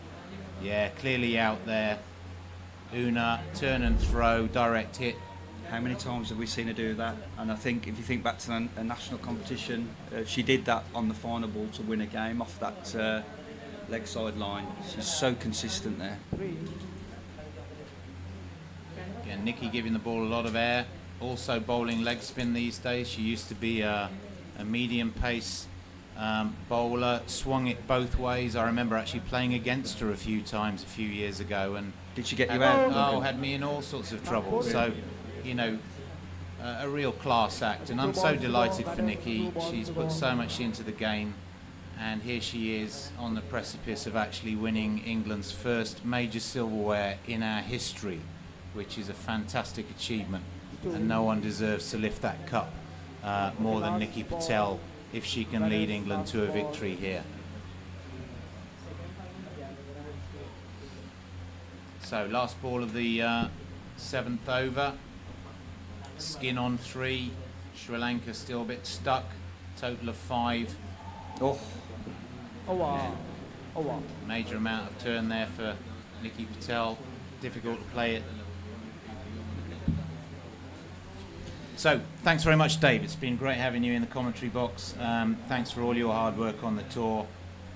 Yeah, clearly out there. Una, turn and throw, direct hit. How many times have we seen her do that? And I think if you think back to a national competition, she did that on the final ball to win a game off that leg side line. She's so consistent there. Again, Nikki giving the ball a lot of air, also bowling leg spin these days. She used to be a medium pace bowler, swung it both ways. I remember actually playing against her a few times a few years ago. And did she get you out? Oh, had me in all sorts of trouble. So, you know, a real class act, and I'm so delighted for Nikki. She's put so much into the game, and here she is on the precipice of actually winning England's first major silverware in our history, which is a fantastic achievement, and no one deserves to lift that cup more than Nikki Patel if she can lead England to a victory here. So last ball of the 7th over, skin on 3, Sri Lanka still a bit stuck, total of 5. Oh wow. Oh wow. Major amount of turn there for Nikki Patel, difficult to play it. So, thanks very much, Dave. It's been great having you in the commentary box. Thanks for all your hard work on the tour,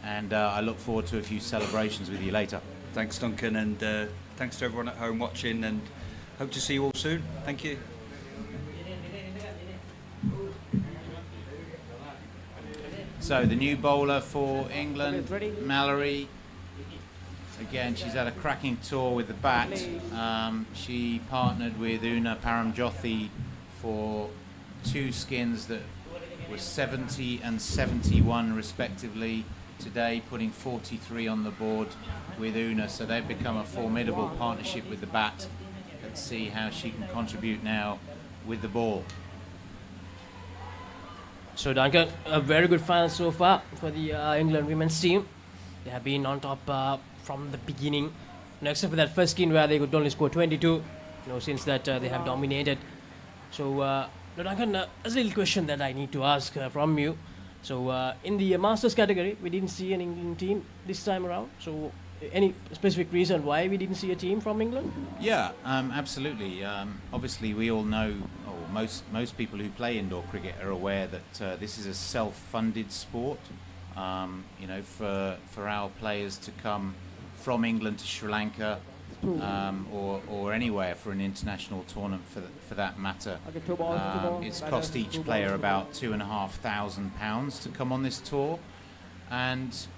and I look forward to a few celebrations with you later. Thanks, Duncan, and thanks to everyone at home watching, and hope to see you all soon. Thank you. So, the new bowler for England, Mallory. Again, she's had a cracking tour with the bat. She partnered with Una Paramjyothi for 2 skins that were 70 and 71 respectively. Today, putting 43 on the board with Una, so they've become a formidable partnership with the bat. Let's see how she can contribute now with the ball. So Duncan, a very good final so far for the England women's team. They have been on top from the beginning, except for that first skin where they could only score 22. Since that they have dominated. So Duncan, there's a little question that I need to ask from you. So in the Masters category, we didn't see an England team this time around. So any specific reason why we didn't see a team from England? Yeah, absolutely. Obviously, we all know, or most people who play indoor cricket are aware that this is a self-funded sport. For our players to come from England to Sri Lanka or anywhere for an international tournament for that matter, it's cost each player about £2,500 to come on this tour, and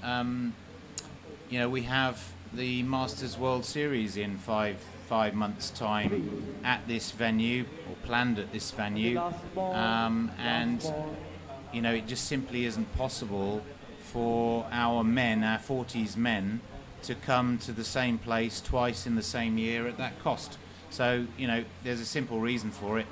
we have the Masters World Series in five months' time at this venue, or planned at this venue, and it just simply isn't possible for our men, our 40s men, to come to the same place twice in the same year at that cost. So, there's a simple reason for it.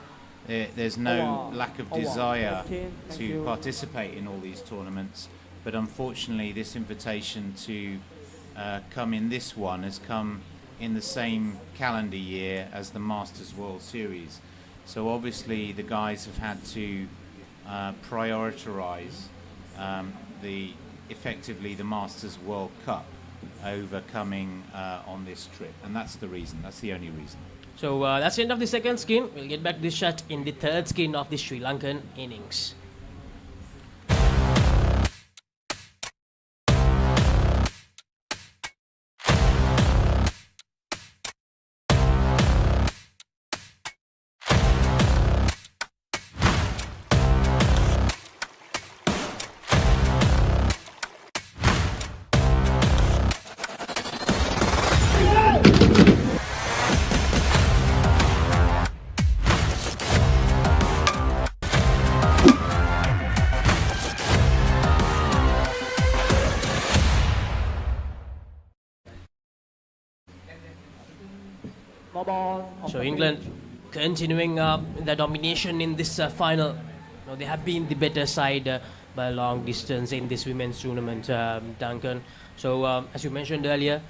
There's no lack of desire to participate in all these tournaments, but unfortunately this invitation to come in this one has come in the same calendar year as the Masters World Series. So obviously the guys have had to prioritise effectively the Masters World Cup over coming on this trip, and that's the reason. That's the only reason. So that's the end of the second skin. We'll get back to this shot in the third skin of the Sri Lankan innings. So England continuing the domination in this final. They have been the better side by a long distance in this women's tournament, Duncan. So as you mentioned earlier,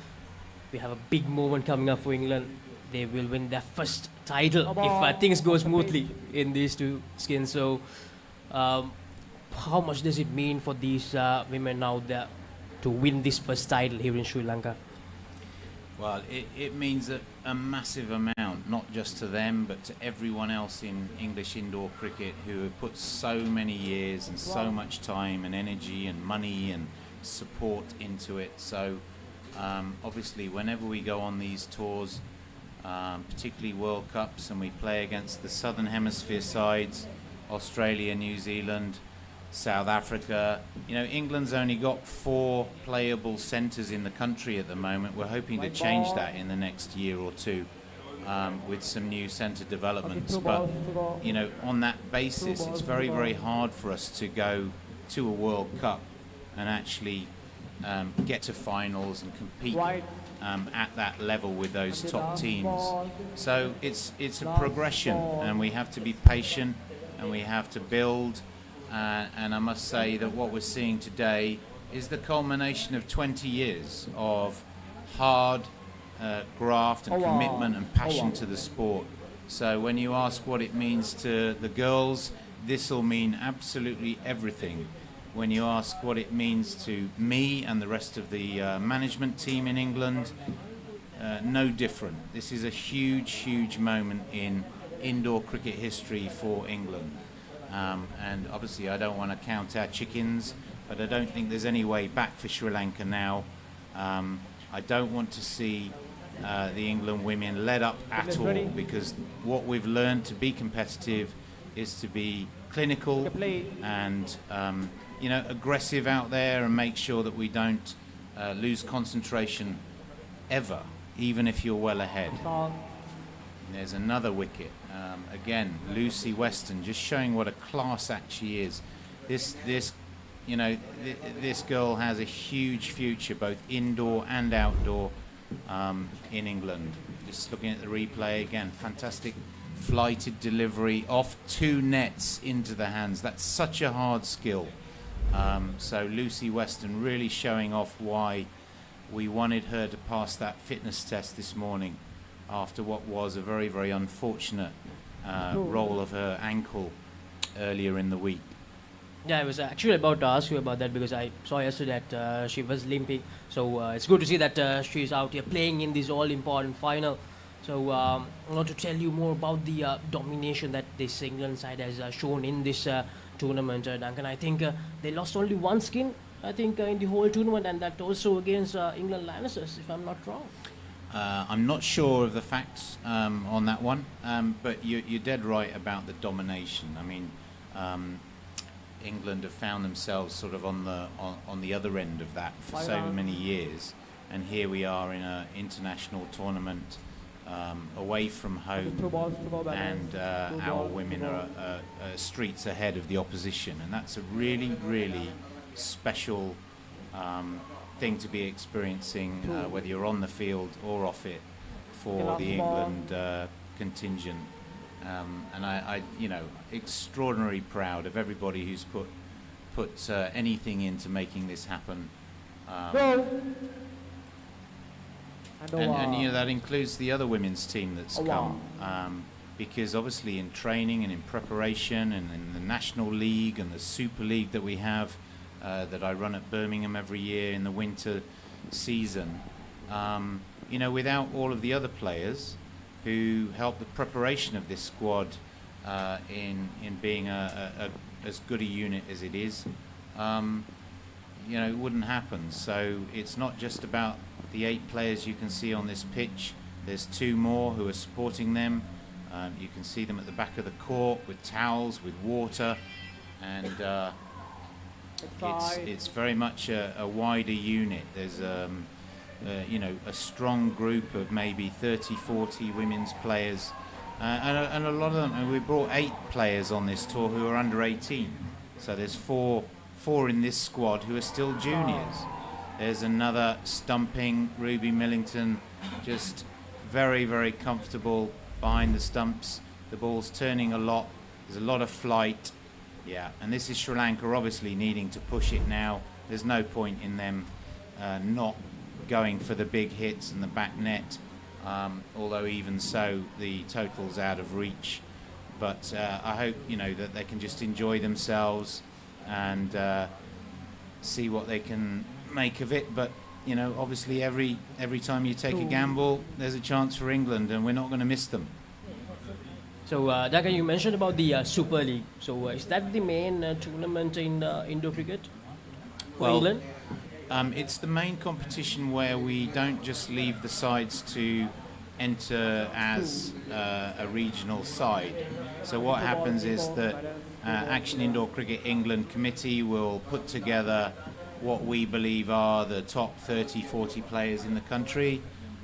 we have a big moment coming up for England. They will win their first title if things go smoothly in these 2 skins. So how much does it mean for these women now to win this first title here in Sri Lanka? Well, it means a massive amount, not just to them, but to everyone else in English indoor cricket who have put so many years and so much time and energy and money and support into it. So obviously, whenever we go on these tours, particularly World Cups, and we play against the Southern Hemisphere sides, Australia, New Zealand, South Africa, England's only got 4 playable centres in the country at the moment. We're hoping to change that in the next year or 2. with some new centre developments. But, you know, on that basis, it's very, very hard for us to go to a World Cup and actually get to finals and compete at that level with those top teams. So it's a progression, and we have to be patient, and we have to build. And I must say that what we're seeing today is the culmination of 20 years of hard graft and commitment and passion to the sport. So when you ask what it means to the girls, this will mean absolutely everything. When you ask what it means to me and the rest of the management team in England, no different. This is a huge, huge moment in indoor cricket history for England. And obviously I don't want to count our chickens, but I don't think there's any way back for Sri Lanka now. I don't want to see the England women led up at all, because what we've learned to be competitive is to be clinical and you know, aggressive out there, and make sure that we don't lose concentration ever, even if you're well ahead. There's another wicket. Again, Lucy Weston, just showing what a class act she is. This you know, this girl has a huge future, both indoor and outdoor, in England. Just looking at the replay again, fantastic flighted delivery off 2 nets into the hands. That's such a hard skill. So Lucy Weston really showing off why we wanted her to pass that fitness test this morning, after what was a very, very unfortunate roll of her ankle earlier in the week. Yeah, I was actually about to ask you about that, because I saw yesterday that she was limping. So it's good to see that she's out here playing in this all-important final. So I want to tell you more about the domination that this England side has shown in this tournament, Duncan. I think they lost only 1 skin, I think, in the whole tournament, and that also against England Lionesses, if I'm not wrong. I'm not sure of the facts on that one, but you're dead right about the domination. I mean, England have found themselves sort of on the other end of that for so many years, and here we are in an international tournament away from home, and our women are streets ahead of the opposition, and that's a really, really special thing to be experiencing, whether you're on the field or off it, for the England contingent. And I, you know, extraordinarily proud of everybody who's put anything into making this happen. And you know, that includes the other women's team that's come, because obviously in training and in preparation and in the National League and the Super League that we have, that I run at Birmingham every year in the winter season, you know, without all of the other players who help the preparation of this squad in being as good a unit as it is, you know, it wouldn't happen. So it's not just about the 8 players you can see on this pitch. There's 2 more who are supporting them. You can see them at the back of the court with towels, with water, and it's very much a wider unit. There's you know, a strong group of maybe 30-40 women's players, and a lot of them, and we brought 8 players on this tour who are under 18, so there's four in this squad who are still juniors. There's another stumping, Ruby Millington, just very, very comfortable behind the stumps. The ball's turning a lot, there's a lot of flight, yeah, and this is Sri Lanka obviously needing to push it now. There's no point in them not going for the big hits and the back net, although even so the total's out of reach. But I hope, you know, that they can just enjoy themselves and see what they can make of it. But you know, obviously every time you take a gamble, there's a chance for England, and we're not going to miss them. So Duncan, you mentioned about the Super League. So is that the main tournament in Indo cricket for England? It's the main competition where we don't just leave the sides to enter as a regional side. So what happens is that Action Indoor Cricket England Committee will put together what we believe are the top 30-40 players in the country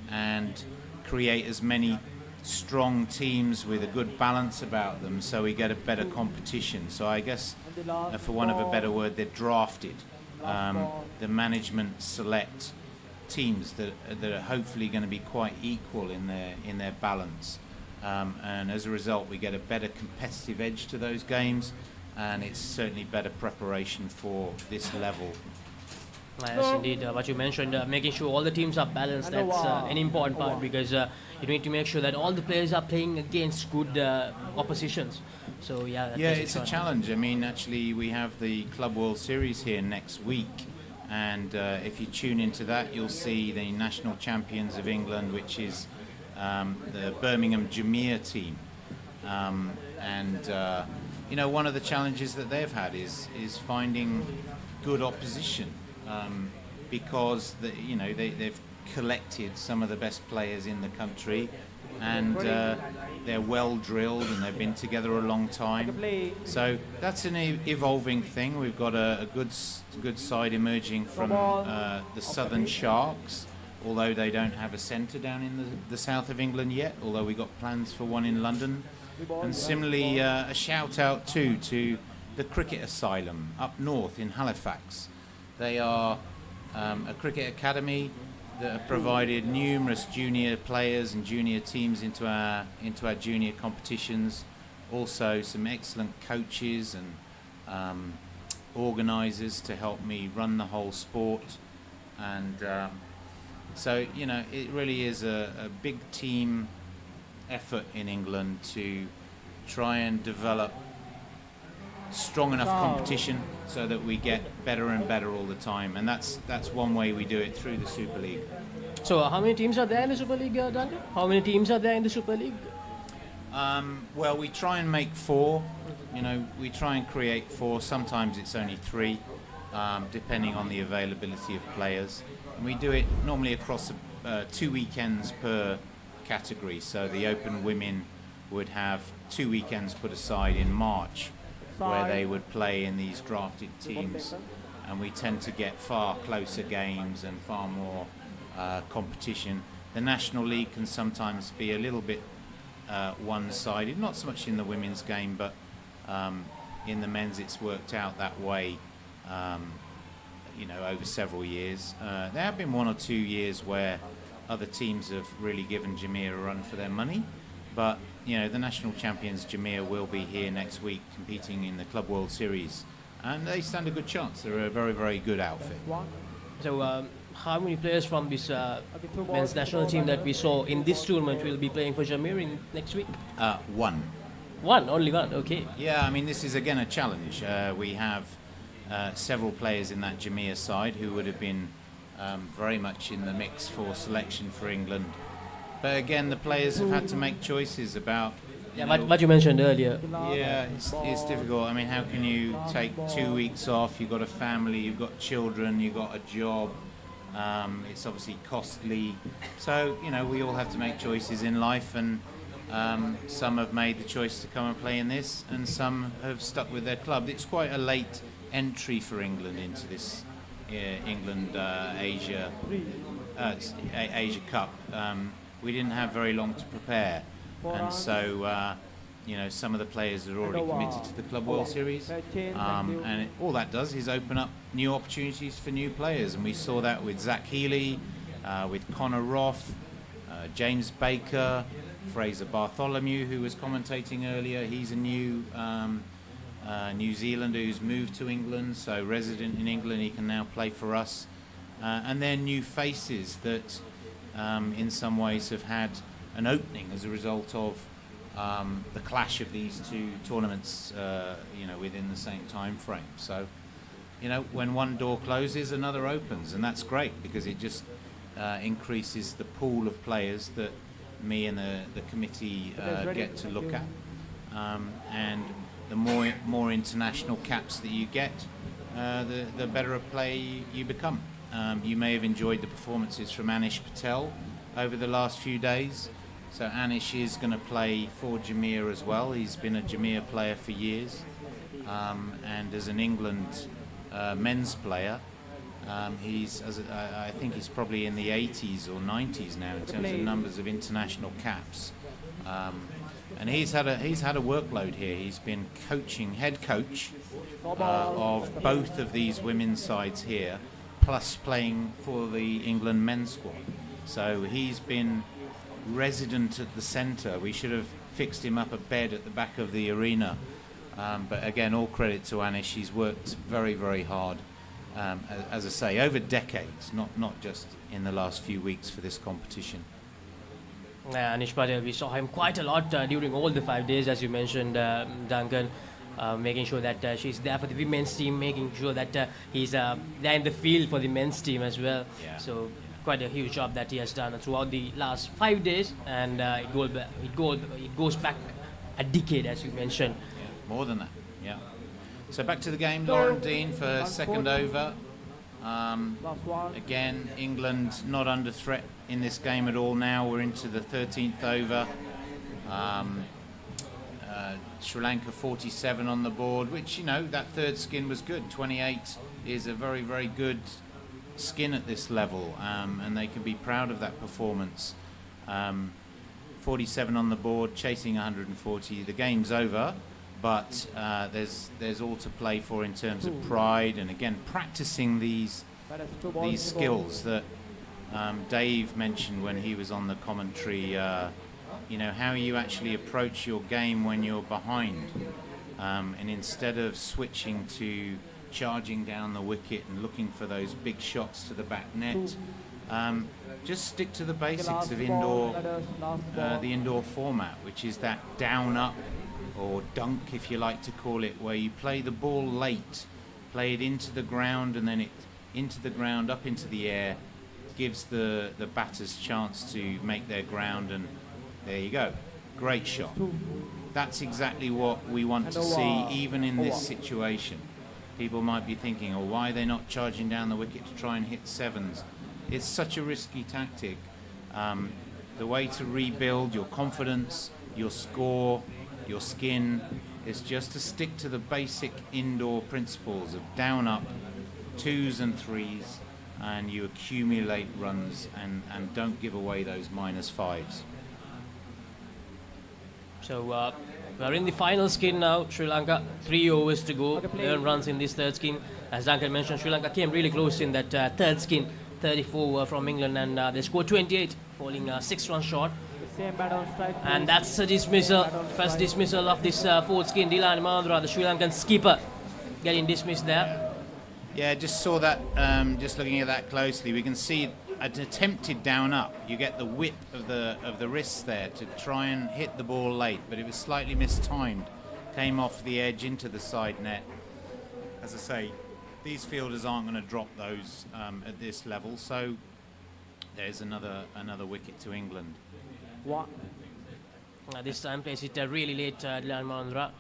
and create as many strong teams with a good balance about them, so we get a better competition. So I guess, for want of a better word, they're drafted. The management select teams that are hopefully going to be quite equal in their balance, and as a result, we get a better competitive edge to those games, and it's certainly better preparation for this level. Yes, indeed. What you mentioned, making sure all the teams are balanced, that's an important part, because you need to make sure that all the players are playing against good oppositions. So yeah, it's a challenge. I mean, actually, we have the Club World Series here next week, and if you tune into that, you'll see the national champions of England, which is the Birmingham Jamir team, and you know, one of the challenges that they've had is finding good opposition. Because you know, they've collected some of the best players in the country, and they're well drilled and they've been together a long time. So that's an evolving thing. We've got a good side emerging from the Southern Sharks, although they don't have a centre down in the south of England yet, although we've got plans for one in London. And similarly, a shout out too to the Cricket Asylum up north in Halifax. They are a cricket academy that have provided numerous junior players and junior teams into our junior competitions. Also some excellent coaches and organisers to help me run the whole sport. And so, you know, it really is a big team effort in England to try and develop strong enough competition so that we get better and better all the time, and that's one way we do it, through the Super League. So how many teams are there in the Super League, Duncan? How many teams are there in the Super League? Well, we try and make 4. You know, we try and create 4. Sometimes it's only 3, depending on the availability of players. And we do it normally across 2 weekends per category. So the Open Women would have 2 weekends put aside in March, where they would play in these drafted teams, and we tend to get far closer games and far more competition. The National League can sometimes be a little bit one-sided, not so much in the women's game, but in the men's it's worked out that way, you know, over several years. There have been 1 or 2 years where other teams have really given Jamir a run for their money, but you know, the national champions Jamir will be here next week competing in the Club World Series, and they stand a good chance. They're a very, very good outfit. So how many players from this men's national team that we saw in this tournament will be playing for Jamir next week? 1. Only one, okay. Yeah, I mean, this is again a challenge. We have several players in that Jamir side who would have been very much in the mix for selection for England. But again, the players have had to make choices about... what you mentioned earlier. Yeah, it's difficult. I mean, how can you take 2 weeks off? You've got a family, you've got children, you've got a job. It's obviously costly. So, you know, we all have to make choices in life, and some have made the choice to come and play in this, and some have stuck with their club. It's quite a late entry for England into this Asia Cup. We didn't have very long to prepare, and so you know, some of the players are already committed to the Club World Series, and all that does is open up new opportunities for new players, and we saw that with Zach Healy, with Connor Roth, James Baker, Fraser Bartholomew, who was commentating earlier. He's a new New Zealander who's moved to England, so resident in England. He can now play for us, and then new faces that in some ways have had an opening as a result of the clash of these 2 tournaments, you know, within the same time frame. So, you know, when one door closes, another opens, and that's great because it just increases the pool of players that me and the committee get to look at, and the more international caps that you get, the better a player you become. You may have enjoyed the performances from Anish Patel over the last few days. So Anish is going to play for Jamir as well. He's been a Jamir player for years, and as an England men's player, I think he's probably in the 80s or 90s now in terms of numbers of international caps. And he's had a workload here. He's been head coach of both of these women's sides here, plus playing for the England men's squad. So he's been resident at the centre. We should have fixed him up a bed at the back of the arena. But again, all credit to Anish. He's worked very, very hard, as I say, over decades, not just in the last few weeks for this competition. Anish Patel, we saw him quite a lot during all the 5 days, as you mentioned, Duncan, making sure that she's there for the women's team, making sure that he's there in the field for the men's team as well. Yeah. So quite a huge job that he has done throughout the last 5 days, and it goes back a decade, as you mentioned. Yeah, more than that, yeah. So back to the game, Lauren Dean for second over. Again, England not under threat in this game at all now. We're into the 13th over. Sri Lanka 47 on the board, which, you know, that third skin was good. 28 is a very, very good skin at this level, and they can be proud of that performance. 47 on the board, chasing 140. The game's over, but there's all to play for in terms of pride, and again practicing these skills that Dave mentioned when he was on the commentary. You know, how you actually approach your game when you're behind, and instead of switching to charging down the wicket and looking for those big shots to the back net, just stick to the basics of the indoor format, which is that down up, or dunk if you like to call it, where you play the ball late, play it into the ground, and then it into the ground, up into the air, gives the batters chance to make their ground, and there you go, great shot. That's exactly what we want to see even in this situation. People might be thinking, oh, why are they not charging down the wicket to try and hit sevens? It's such a risky tactic. The way to rebuild your confidence, your score, your skin, is just to stick to the basic indoor principles of down up, 2s and 3s, and you accumulate runs and don't give away those -5s. So we're in the final skin now. Sri Lanka, 3 overs to go, 11 runs in this third skin. As Duncan mentioned, Sri Lanka came really close in that third skin, 34 from England, and they scored 28, falling 6 runs short. And that's a dismissal, first dismissal of this fourth skin. Dilani Mandra, the Sri Lankan skipper, getting dismissed there. Yeah, just saw that, just looking at that closely, we can see an attempted down up. You get the whip of the wrists there to try and hit the ball late, but it was slightly mistimed. Came off the edge into the side net. As I say, these fielders aren't going to drop those at this level, so there's another wicket to England. This time plays it really late, Dilani Mandra.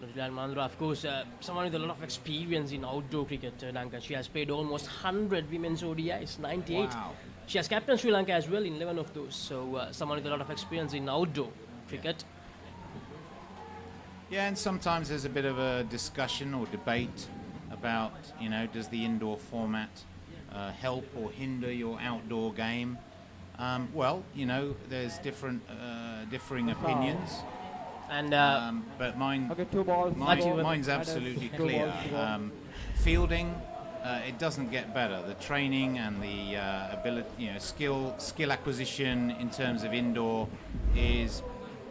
Dilani Mandra, of course, someone with a lot of experience in outdoor cricket, Lanka. She has played almost 100 women's ODIs, 98. Wow. She has captained Sri Lanka as well in 11 of those. So someone with a lot of experience in outdoor cricket. Yeah, and sometimes there's a bit of a discussion or debate about, you know, does the indoor format help or hinder your outdoor game? Well, you know, there's differing opinions. And but mine's absolutely clear. Fielding, it doesn't get better. The training and the ability, you know, skill acquisition in terms of indoor is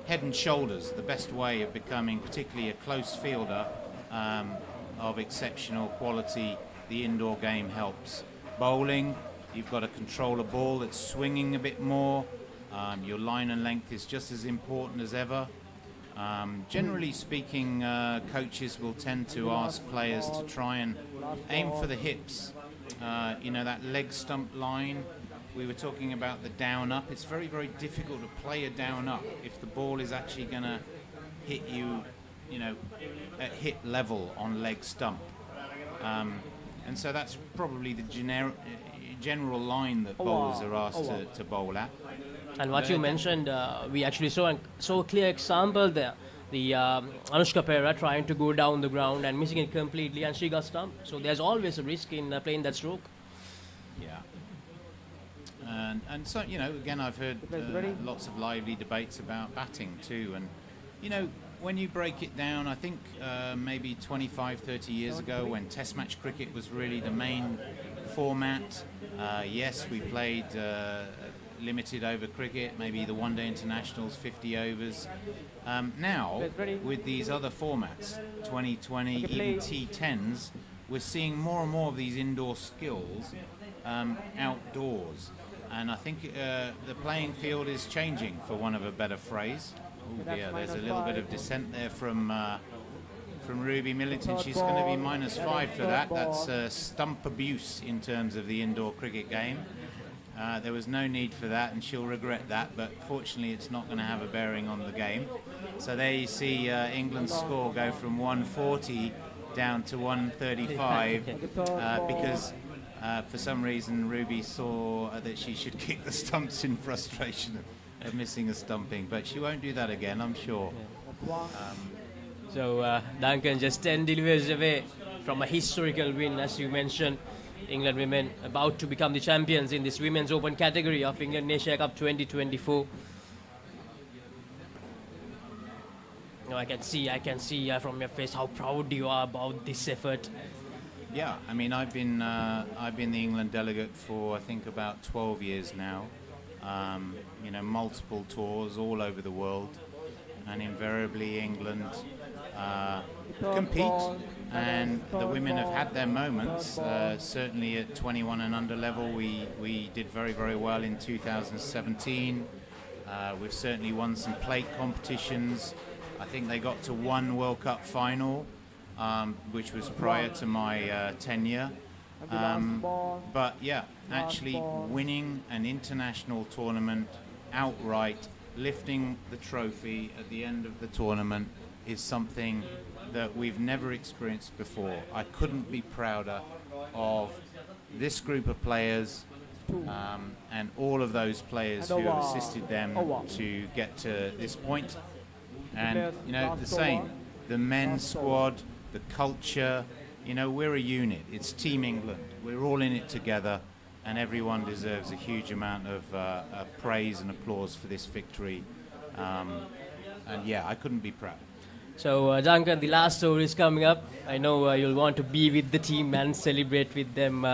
head and shoulders the best way of becoming, particularly a close fielder of exceptional quality. The indoor game helps. Bowling, you've got to control a ball that's swinging a bit more. Your line and length is just as important as ever. Generally speaking, coaches will tend to ask players to try and aim for the hips. You know, that leg stump line. We were talking about the down up. It's very, very difficult to play a down up if the ball is actually going to hit you, you know, at hit level on leg stump. And so that's probably the general line that bowlers are asked to bowl at. And what you mentioned, we actually saw a clear example there. The Anushka Papare trying to go down the ground and missing it completely, and she got stumped. So there's always a risk in playing that stroke. Yeah. And so, you know, again, I've heard lots of lively debates about batting too. And, you know, when you break it down, I think maybe 25, 30 years ago when Test match cricket was really the main format, yes, we played limited over cricket, maybe the one-day internationals, 50 overs. Now, with these other formats, 2020, even T10s, we're seeing more and more of these indoor skills outdoors. And I think the playing field is changing, for want of a better phrase. Oh dear, there's a little bit of dissent there from Ruby Millington. She's going to be -5 for that. That's stump abuse in terms of the indoor cricket game. There was no need for that, and she'll regret that, but fortunately it's not going to have a bearing on the game. So there you see England's score go from 140 down to 135 because for some reason Ruby saw that she should kick the stumps in frustration of missing a stumping, but she won't do that again, I'm sure. So Duncan just 10 deliveries away from a historical win, as you mentioned. England women about to become the champions in this Women's Open category of England Asia Cup 2024. No, I can see from your face how proud you are about this effort. Yeah, I mean, I've been the England delegate for I think about 12 years now. You know, multiple tours all over the world, and invariably England compete, and the women have had their moments. Certainly at 21 and under level, we did very, very well in 2017. We've certainly won some plate competitions. I think they got to one World Cup final, which was prior to my tenure. But yeah, actually winning an international tournament outright, lifting the trophy at the end of the tournament, is something that we've never experienced before. I couldn't be prouder of this group of players and all of those players who have assisted them to get to this point. And, you know, the same, the men's squad, the culture, you know, we're a unit. It's Team England. We're all in it together, and everyone deserves a huge amount of praise and applause for this victory. And yeah, I couldn't be proud. So Duncan, the last tour is coming up. I know you'll want to be with the team and celebrate with them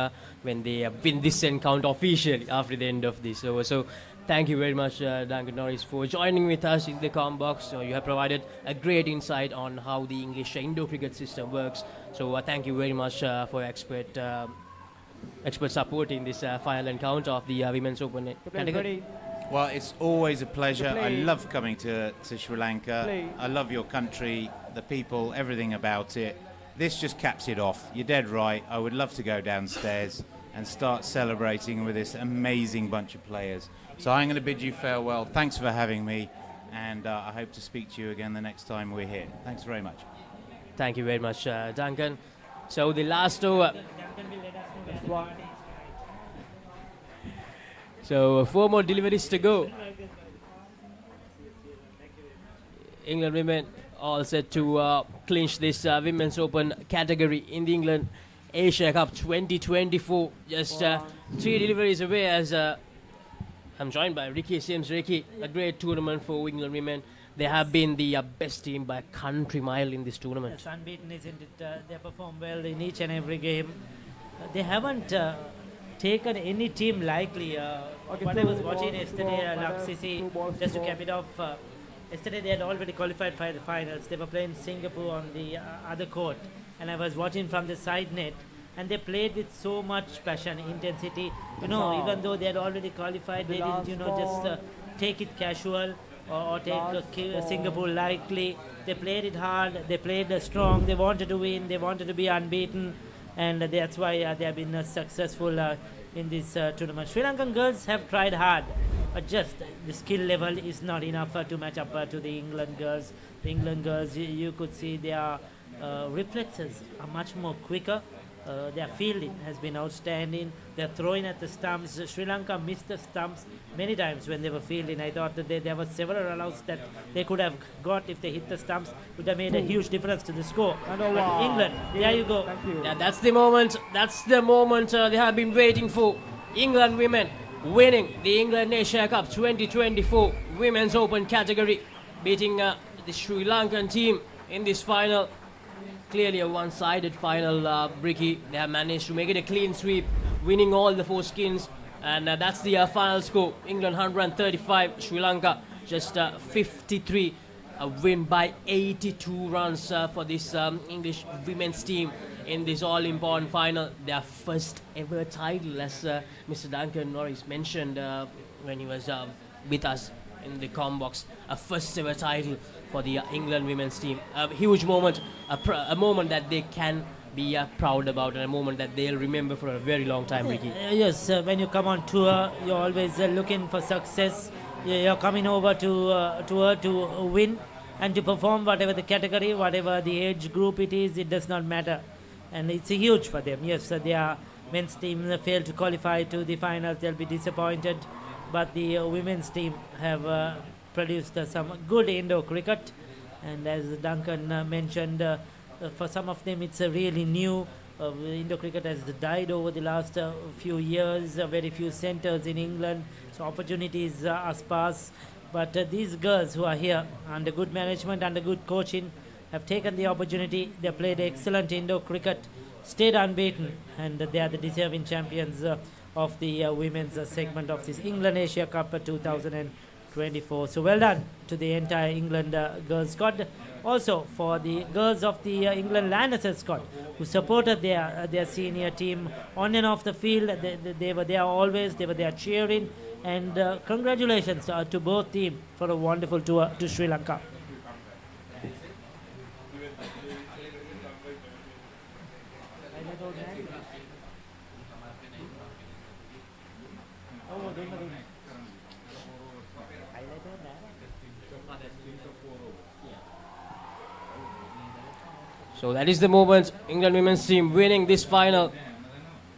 when they win this encounter officially after the end of this. So thank you very much, Duncan Norris, for joining with us in the comm box. So you have provided a great insight on how the English indoor cricket system works. So thank you very much for expert support in this final encounter of the Women's Open category. Well, it's always a pleasure. I love coming to Sri Lanka. I love your country, the people, everything about it. This just caps it off. You're dead right. I would love to go downstairs and start celebrating with this amazing bunch of players. So I'm going to bid you farewell. Thanks for having me, and I hope to speak to you again the next time we're here. Thanks very much. Thank you very much, Duncan. So the last over. So 4 more deliveries to go. England women all set to clinch this Women's Open category in the England Asia Cup 2024. Just 3 deliveries away as I'm joined by Ricky Sims. Ricky, a great tournament for England women. They have been the best team by a country mile in this tournament. Yes, unbeaten, isn't it? They perform well in each and every game. They haven't taken any team lightly. What I was watching yesterday, Laksisi, just to cap it off, yesterday they had already qualified for the finals. They were playing Singapore on the other court, and I was watching from the side net, and they played with so much passion, intensity. You know, even though they had already qualified, they didn't, you know, just take it casual or take Singapore lightly. They played it hard, they played strong, they wanted to win, they wanted to be unbeaten, and that's why they have been successful in this tournament. Sri Lankan girls have tried hard, but just the skill level is not enough to match up to the England girls. The England girls, you could see their reflexes are much more quicker. Their fielding has been outstanding. They're throwing at the stumps. Sri Lanka missed the stumps many times when they were fielding. I thought that there were several allows that they could have got if they hit the stumps. Would have made a huge difference to the score. But England, there you go. Yeah, that's the moment. That's the moment they have been waiting for. England women winning the England Asia Cup 2024 Women's Open category, beating the Sri Lankan team in this final. Clearly a one-sided final, Bricky. They have managed to make it a clean sweep, winning all the 4 skins, and that's the final score. England 135, Sri Lanka just 53. A win by 82 runs for this English women's team in this all-important final. Their first ever title, as Mr. Duncan Norris mentioned when he was with us in the comm box. A first ever title for the England women's team. A huge moment, a moment that they can be proud about, and a moment that they'll remember for a very long time, Ricky. Yes, when you come on tour, you're always looking for success. You're coming over to tour to win and to perform, whatever the category, whatever the age group it is, it does not matter. And it's huge for them. Yes, their men's team failed to qualify to the finals. They'll be disappointed. But the women's team have produced some good indoor cricket. And as Duncan mentioned, for some of them it's really new. Indoor cricket has died over the last few years. Very few centres in England, so opportunities are sparse. But these girls who are here, under good management, under good coaching, have taken the opportunity. They played excellent indoor cricket, stayed unbeaten, and they are the deserving champions of the women's segment of this England Asia Cup 2024. So well done to the entire England girls squad. Also for the girls of the England Lionesses squad, who supported their senior team on and off the field. They were there always. They were there cheering. And congratulations to both teams for a wonderful tour to Sri Lanka. So that is the moment. England women's team winning this final.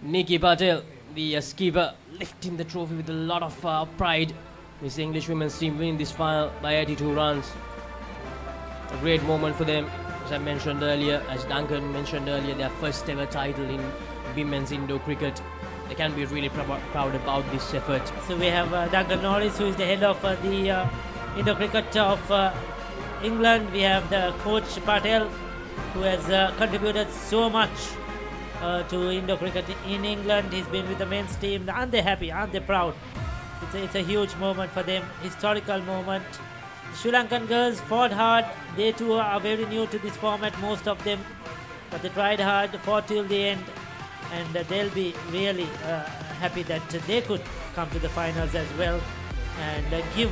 Nikki Patel, the skipper, lifting the trophy with a lot of pride. This English women's team winning this final by 82 runs. A great moment for them. As I mentioned earlier, as Duncan mentioned earlier, their first ever title in women's indoor cricket. They can be really proud about this effort. So we have Duncan Norris, who is the head of the indoor cricket of England. We have the coach Patel, who has contributed so much to indoor cricket in England. He's been with the men's team. Aren't they happy? Aren't they proud? It's a huge moment for them, historical moment. The Sri Lankan girls fought hard. They too are very new to this format, most of them. But they tried hard, fought till the end. And they'll be really happy that they could come to the finals as well and give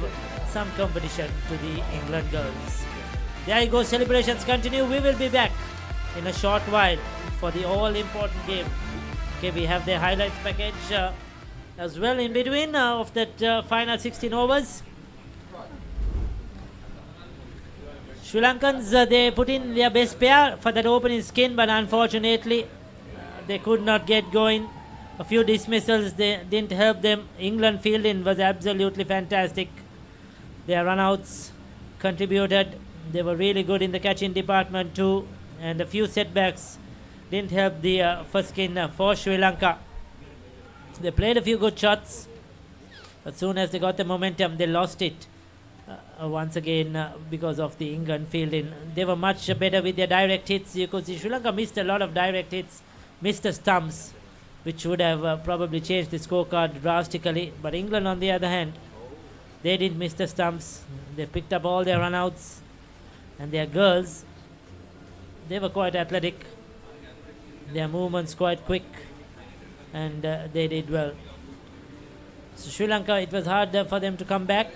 some competition to the England girls. There you go, celebrations continue. We will be back in a short while for the all-important game. Okay, we have the highlights package as well in between of that final 16 overs. Sri Lankans, they put in their best pair for that opening skin, but unfortunately they could not get going. A few dismissals, they didn't help them. England fielding was absolutely fantastic. Their runouts contributed. They were really good in the catching department too, and a few setbacks didn't help the first skin for Sri Lanka. They played a few good shots, but soon as they got the momentum, they lost it once again because of the England fielding. They were much better with their direct hits. You could see Sri Lanka missed a lot of direct hits, missed the stumps, which would have probably changed the scorecard drastically. But England, on the other hand, they didn't miss the stumps. They picked up all their runouts. And their girls, they were quite athletic. Their movements quite quick. And they did well. So Sri Lanka, it was hard for them to come back.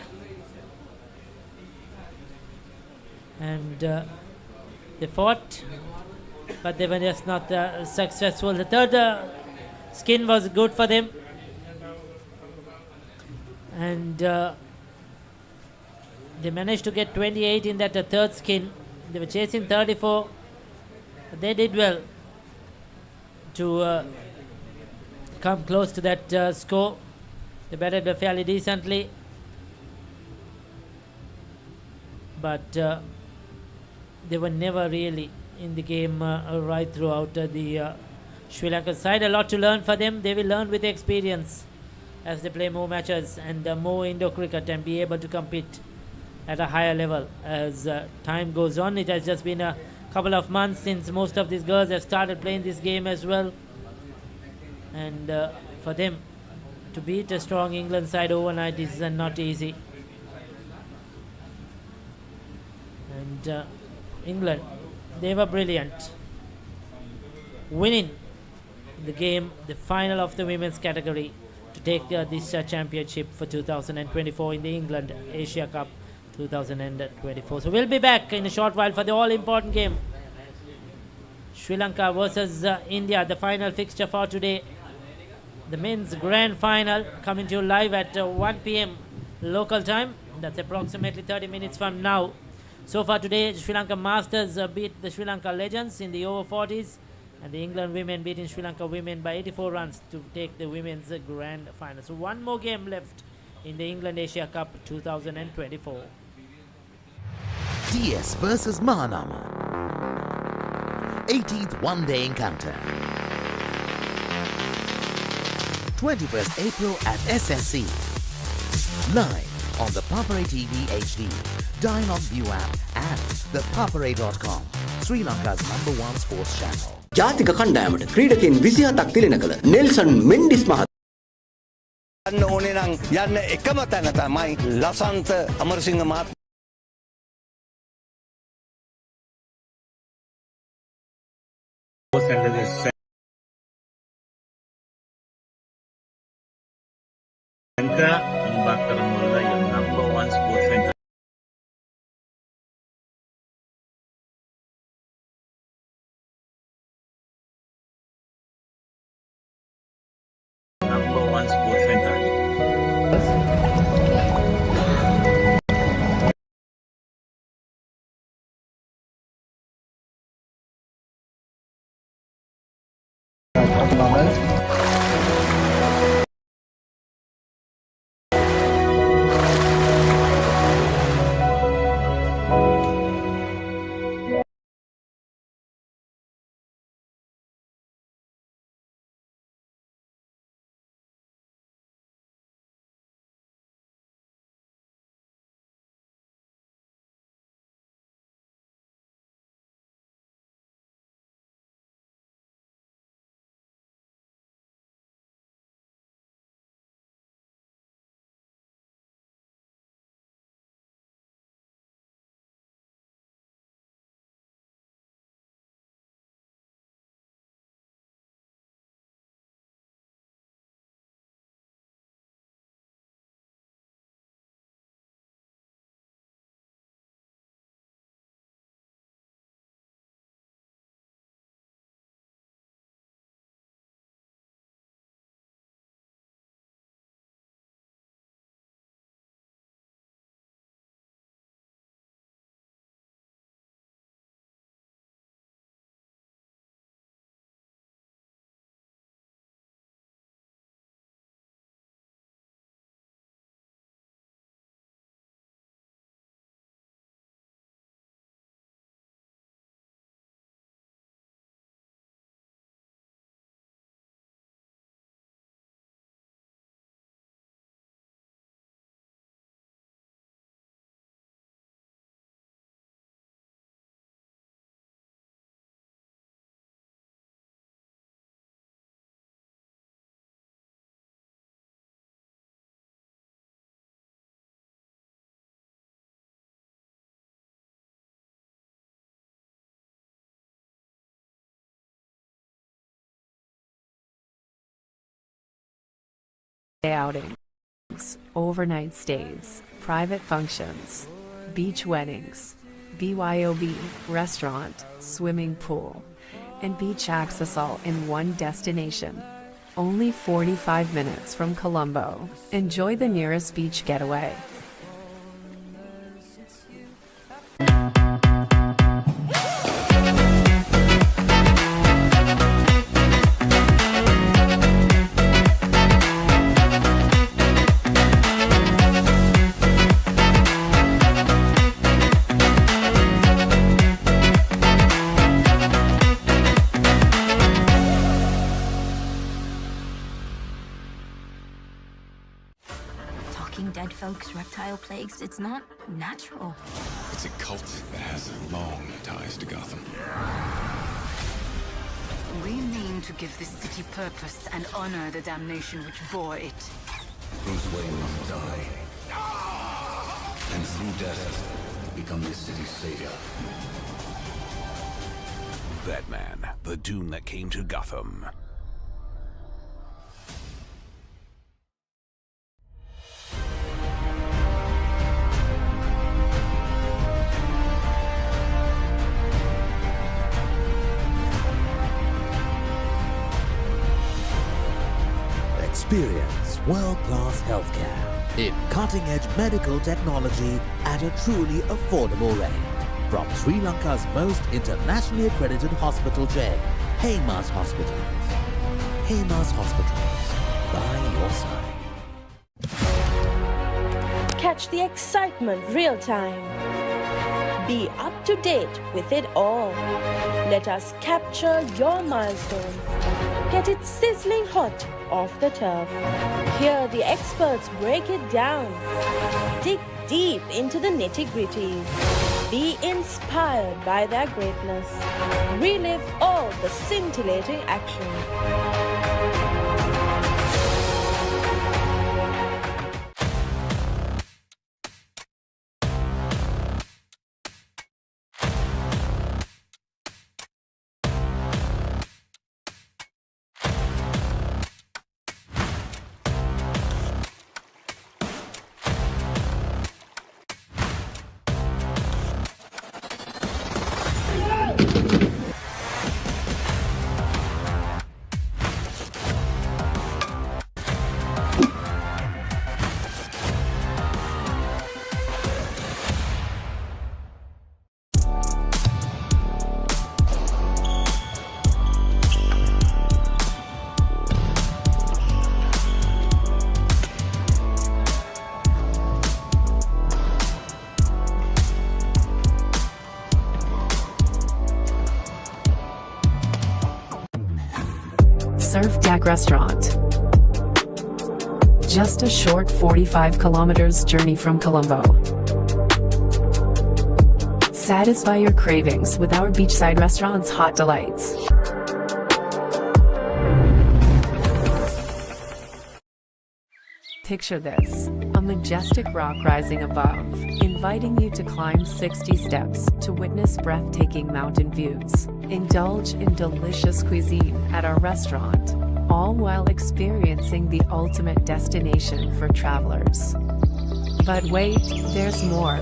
And they fought, but they were just not successful. The third skin was good for them. And they managed to get 28 in that third skin. They were chasing 34. But they did well to come close to that score. They batted fairly decently. But they were never really in the game right throughout the Sri Lanka side. A lot to learn for them. They will learn with experience. as they play more matches and more indoor cricket and be able to compete at a higher level as time goes on. It has just been a couple of months since most of these girls have started playing this game as well, and for them to beat a strong England side overnight is not easy. And England, they were brilliant, winning the game, the final of the women's category, to take this championship for 2024 in the England Asia Cup 2024. So we'll be back in a short while for the all-important game, Sri Lanka versus India, the final fixture for today, the men's grand final, coming to you live at 1 p.m. local time. That's approximately 30 minutes from now. So far today, Sri Lanka Masters beat the Sri Lanka Legends in the over 40s, and the England women beating Sri Lanka women by 84 runs to take the women's grand final. So one more game left in the England Asia Cup 2024. DS versus Mahanama. 18th one-day encounter. 21st April at SSC. Live on the Papare TV HD, Dialog ViU App and ThePapare.com, Sri Lanka's #1 sports channel. ජාතික කණ්ඩායමට ක්‍රීඩකයන් 27ක් තිලන කළ Nelson Mendis මහතා යන්න ඕනේ නම් යන්න එකම තැන තමයි ලසන්ත අමරසිංහ මහත්මයා. Center Bakaramulla, your #1 sports center. #1 sports center. Outings, overnight stays, private functions, beach weddings, BYOB, restaurant, swimming pool, and beach access all in one destination. Only 45 minutes from Colombo. Enjoy the nearest beach getaway. reptile plagues. It's not natural. It's a cult that has long ties to Gotham. We mean to give this city purpose and honor the damnation which bore it. Bruce Wayne must die. And through death, become this city's savior. Batman, the doom that came to Gotham. Experience world-class healthcare in cutting-edge medical technology at a truly affordable rate. From Sri Lanka's most internationally accredited hospital chain, Heymas Hospitals. Heymas Hospitals, by your side. Catch the excitement real time. Be up to date with it all. Let us capture your milestones. Get it sizzling hot off the turf. Hear the experts break it down. Dig deep into the nitty-gritties. Be inspired by their greatness. Relive all the scintillating action. Surf Deck Restaurant. Just a short 45 kilometers journey from Colombo. Satisfy your cravings with our beachside restaurant's hot delights. Picture this, a majestic rock rising above, inviting you to climb 60 steps to witness breathtaking mountain views. Indulge in delicious cuisine at our restaurant, all while experiencing the ultimate destination for travelers. But wait, there's more.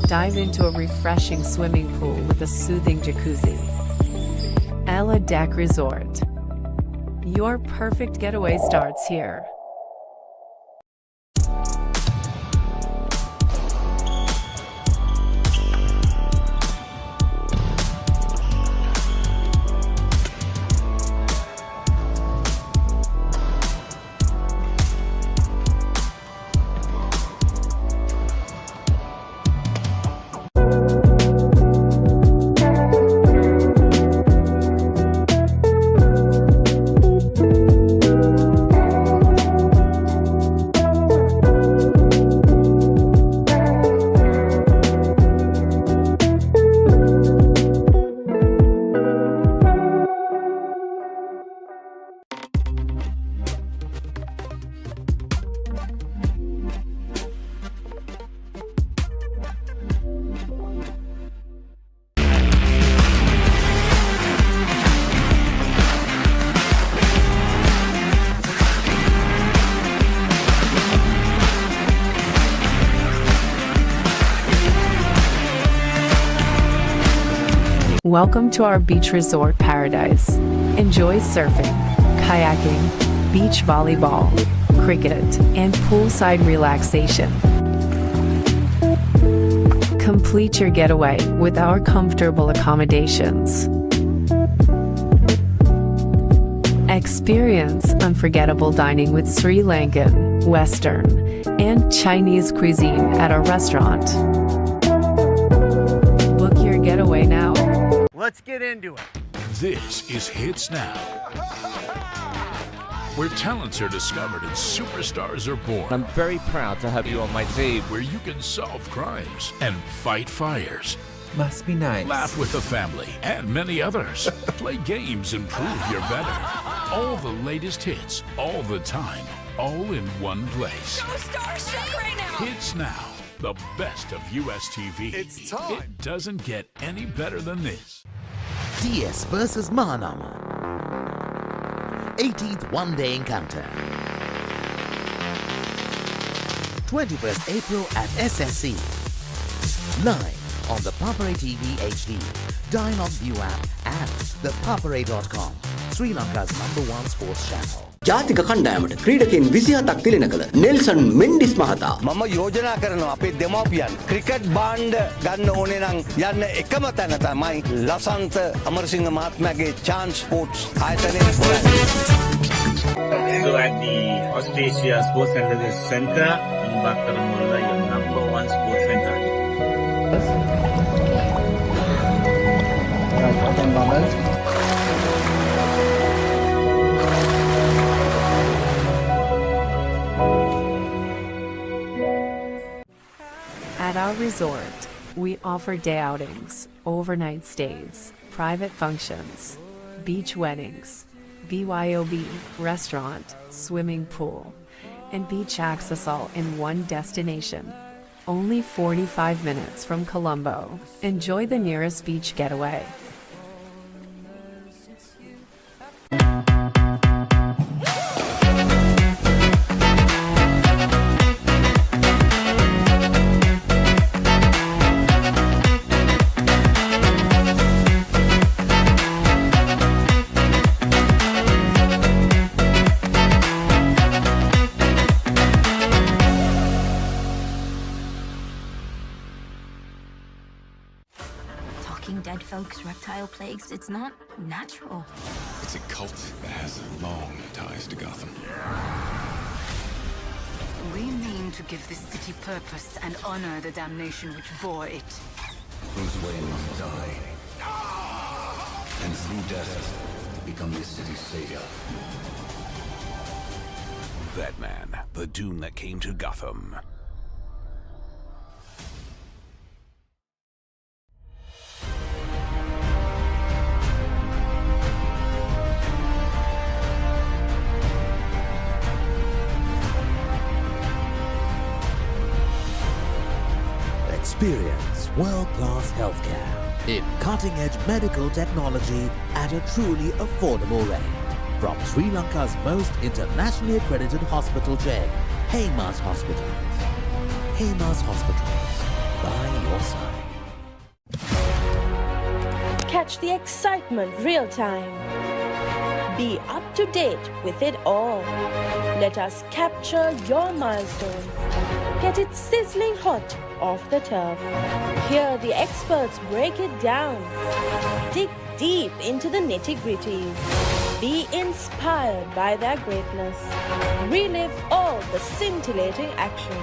Dive into a refreshing swimming pool with a soothing jacuzzi. Ella Deck Resort. Your perfect getaway starts here. Welcome to our beach resort paradise. Enjoy surfing, kayaking, beach volleyball, cricket, and poolside relaxation. Complete your getaway with our comfortable accommodations. Experience unforgettable dining with Sri Lankan, Western, and Chinese cuisine at our restaurant. Book your getaway now. Let's get into it. This is Hits Now. where talents are discovered and superstars are born. I'm very proud to have you on my team. Where you can solve crimes and fight fires. Must be nice. Laugh with the family and many others. Play games and prove you're better. All the latest hits, all the time, all in one place. So starstruck right now. Hits Now, the best of US TV. It's time. It doesn't get any better than this. DS versus Mahanama. 18th one-day encounter. 21st April at SSC. Live on the Papare TV HD, Dialog ViU App and ThePapare.com, Sri Lanka's #1 sports channel. ජාතික කණ්ඩායමට ක්‍රීඩකයන් 27ක් තිලෙන කළ Nelson Mendis මහතා මම යෝජනා කරනවා අපේ දෙමව්පියන් cricket භාණ්ඩ ගන්න ඕනේ නම් යන්න එකම තැන තමයි ලසන්ත අමරසිංහ මහත්මයාගේ chance sports ආයතනයේ හොයන්නේ. So at the Australia Sports Center in Bakaramulla, your #1 sports center. At our resort, we offer day outings, overnight stays, private functions, beach weddings, BYOB, restaurant, swimming pool, and beach access all in one destination. Only 45 minutes from Colombo. Enjoy the nearest beach getaway. Dead folks, reptile plagues, it's not natural. It's a cult that has long ties to Gotham. We mean to give this city purpose and honor the damnation which bore it. Bruce Wayne must die. And through death, become this city's savior. Batman, the doom that came to Gotham. Experience world-class healthcare in cutting-edge medical technology at a truly affordable rate. From Sri Lanka's most internationally accredited hospital chain, Heymas Hospitals. Heymas Hospitals, by your side. Catch the excitement real time. Be up to date with it all. Let us capture your milestones. Get it sizzling hot off the turf. Hear the experts break it down. Dig deep into the nitty-gritties. Be inspired by their greatness. Relive all the scintillating action.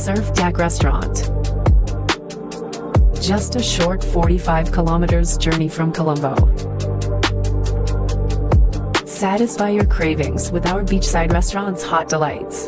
Surf Deck Restaurant. Just a short 45 kilometers journey from Colombo. Satisfy your cravings with our beachside restaurant's hot delights.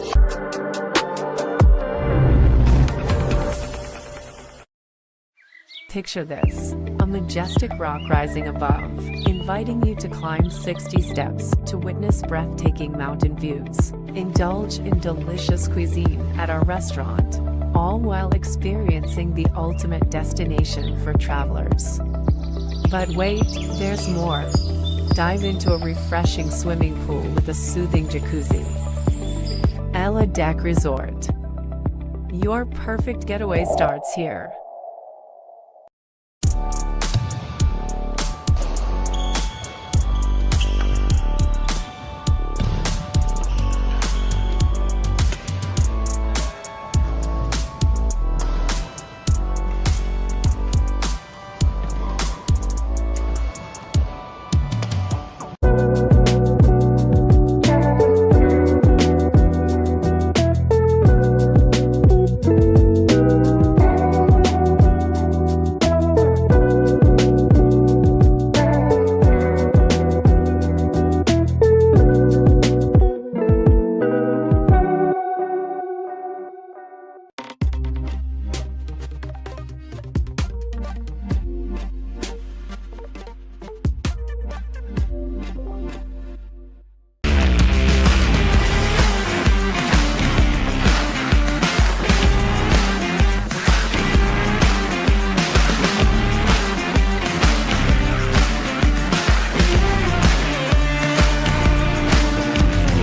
Picture this, a majestic rock rising above, in inviting you to climb 60 steps to witness breathtaking mountain views. Indulge in delicious cuisine at our restaurant, all while experiencing the ultimate destination for travelers. But wait, there's more. Dive into a refreshing swimming pool with a soothing jacuzzi. Ella Deck Resort. Your perfect getaway starts here.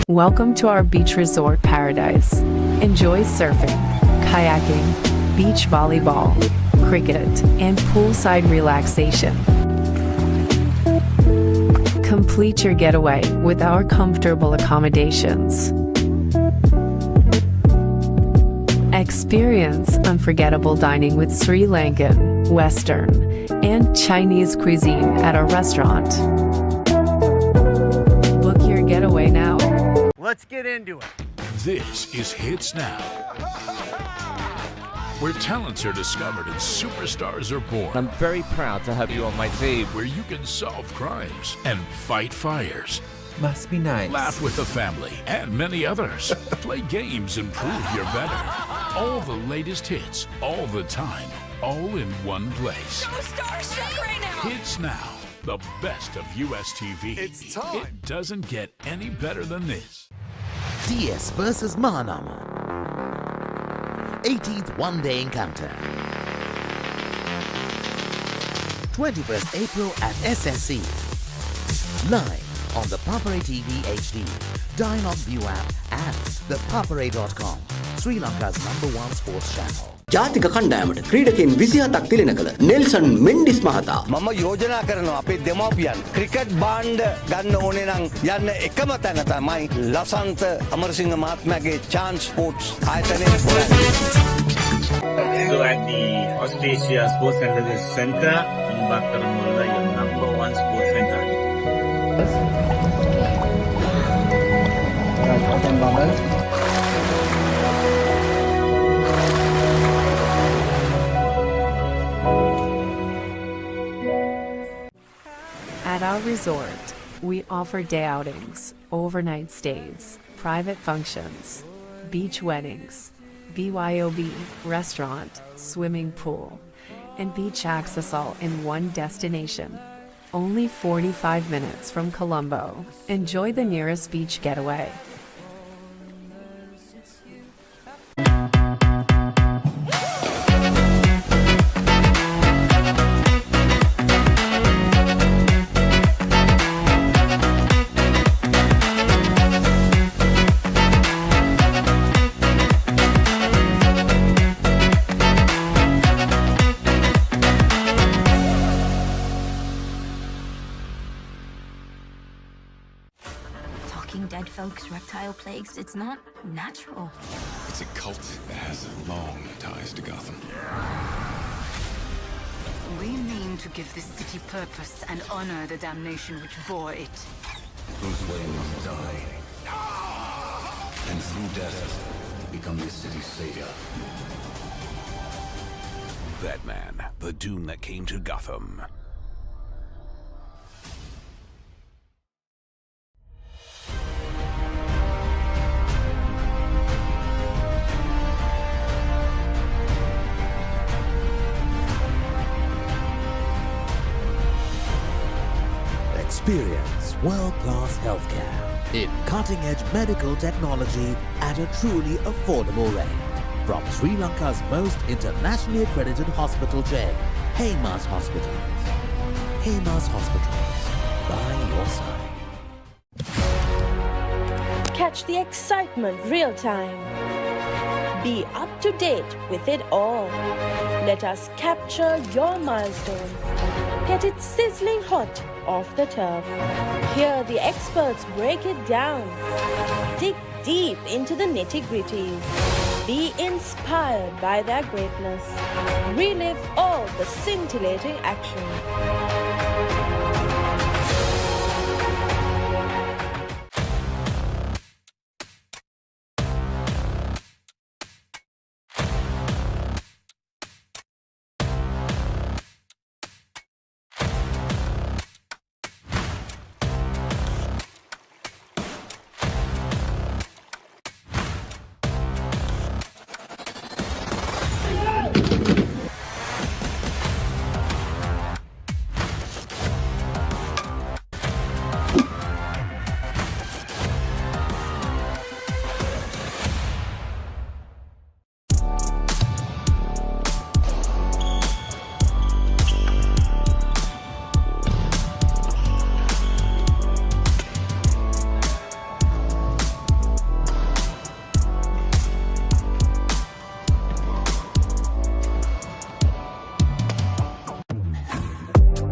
Welcome to our beach resort paradise. Enjoy surfing, kayaking, beach volleyball, cricket, and poolside relaxation. Complete your getaway with our comfortable accommodations. Experience unforgettable dining with Sri Lankan, Western, and Chinese cuisine at our restaurant. Book your getaway now. Let's get into it. This is Hits Now, where talents are discovered and superstars are born. I'm very proud to have you on my team. Where you can solve crimes and fight fires. Must be nice. Laugh with the family and many others. Play games and prove you're better. All the latest hits, all the time, all in one place. So starstruck right now. Hits Now, the best of US TV. It's time. It doesn't get any better than this. DS versus Mahanama. 18th one-day encounter. 21st April at SSC. Live on the Papare TV HD, Dialog ViU App and ThePapare.com, Sri Lanka's #1 sports channel. ජාතික කණ්ඩායමට ක්‍රීඩකයන් 27ක් තිලන කළ Nelson Mendis මහතා මම යෝජනා කරනවා අපේ දෙමව්පියන් cricket භාණ්ඩ ගන්න ඕනේ නම් යන්න එකම තැන තමයි ලසන්ත අමරසිංහ මහත්මයාගේ chance sports ආයතනයේ So at the Australia Sports Center, Bakaramulla, your #1 sports center. At our resort, we offer day outings, overnight stays, private functions, beach weddings, BYOB, restaurant, swimming pool, and beach access all in one destination. Only 45 minutes from Colombo. Enjoy the nearest beach getaway. Dead folks, reptile plagues, it's not natural. It's a cult that has long ties to Gotham. We mean to give this city purpose and honor the damnation which bore it. Bruce Wayne must die. And through death, become this city's savior. Batman, the doom that came to Gotham. Experience world-class healthcare in cutting-edge medical technology at a truly affordable rate. From Sri Lanka's most internationally accredited hospital chain, Heymas Hospitals. Heymas Hospitals, by your side. Catch the excitement real time. Be up to date with it all. Let us capture your milestones. Get it sizzling hot off the turf. Hear the experts break it down. Dig deep into the nitty-gritties. Be inspired by their greatness. Relive all the scintillating action.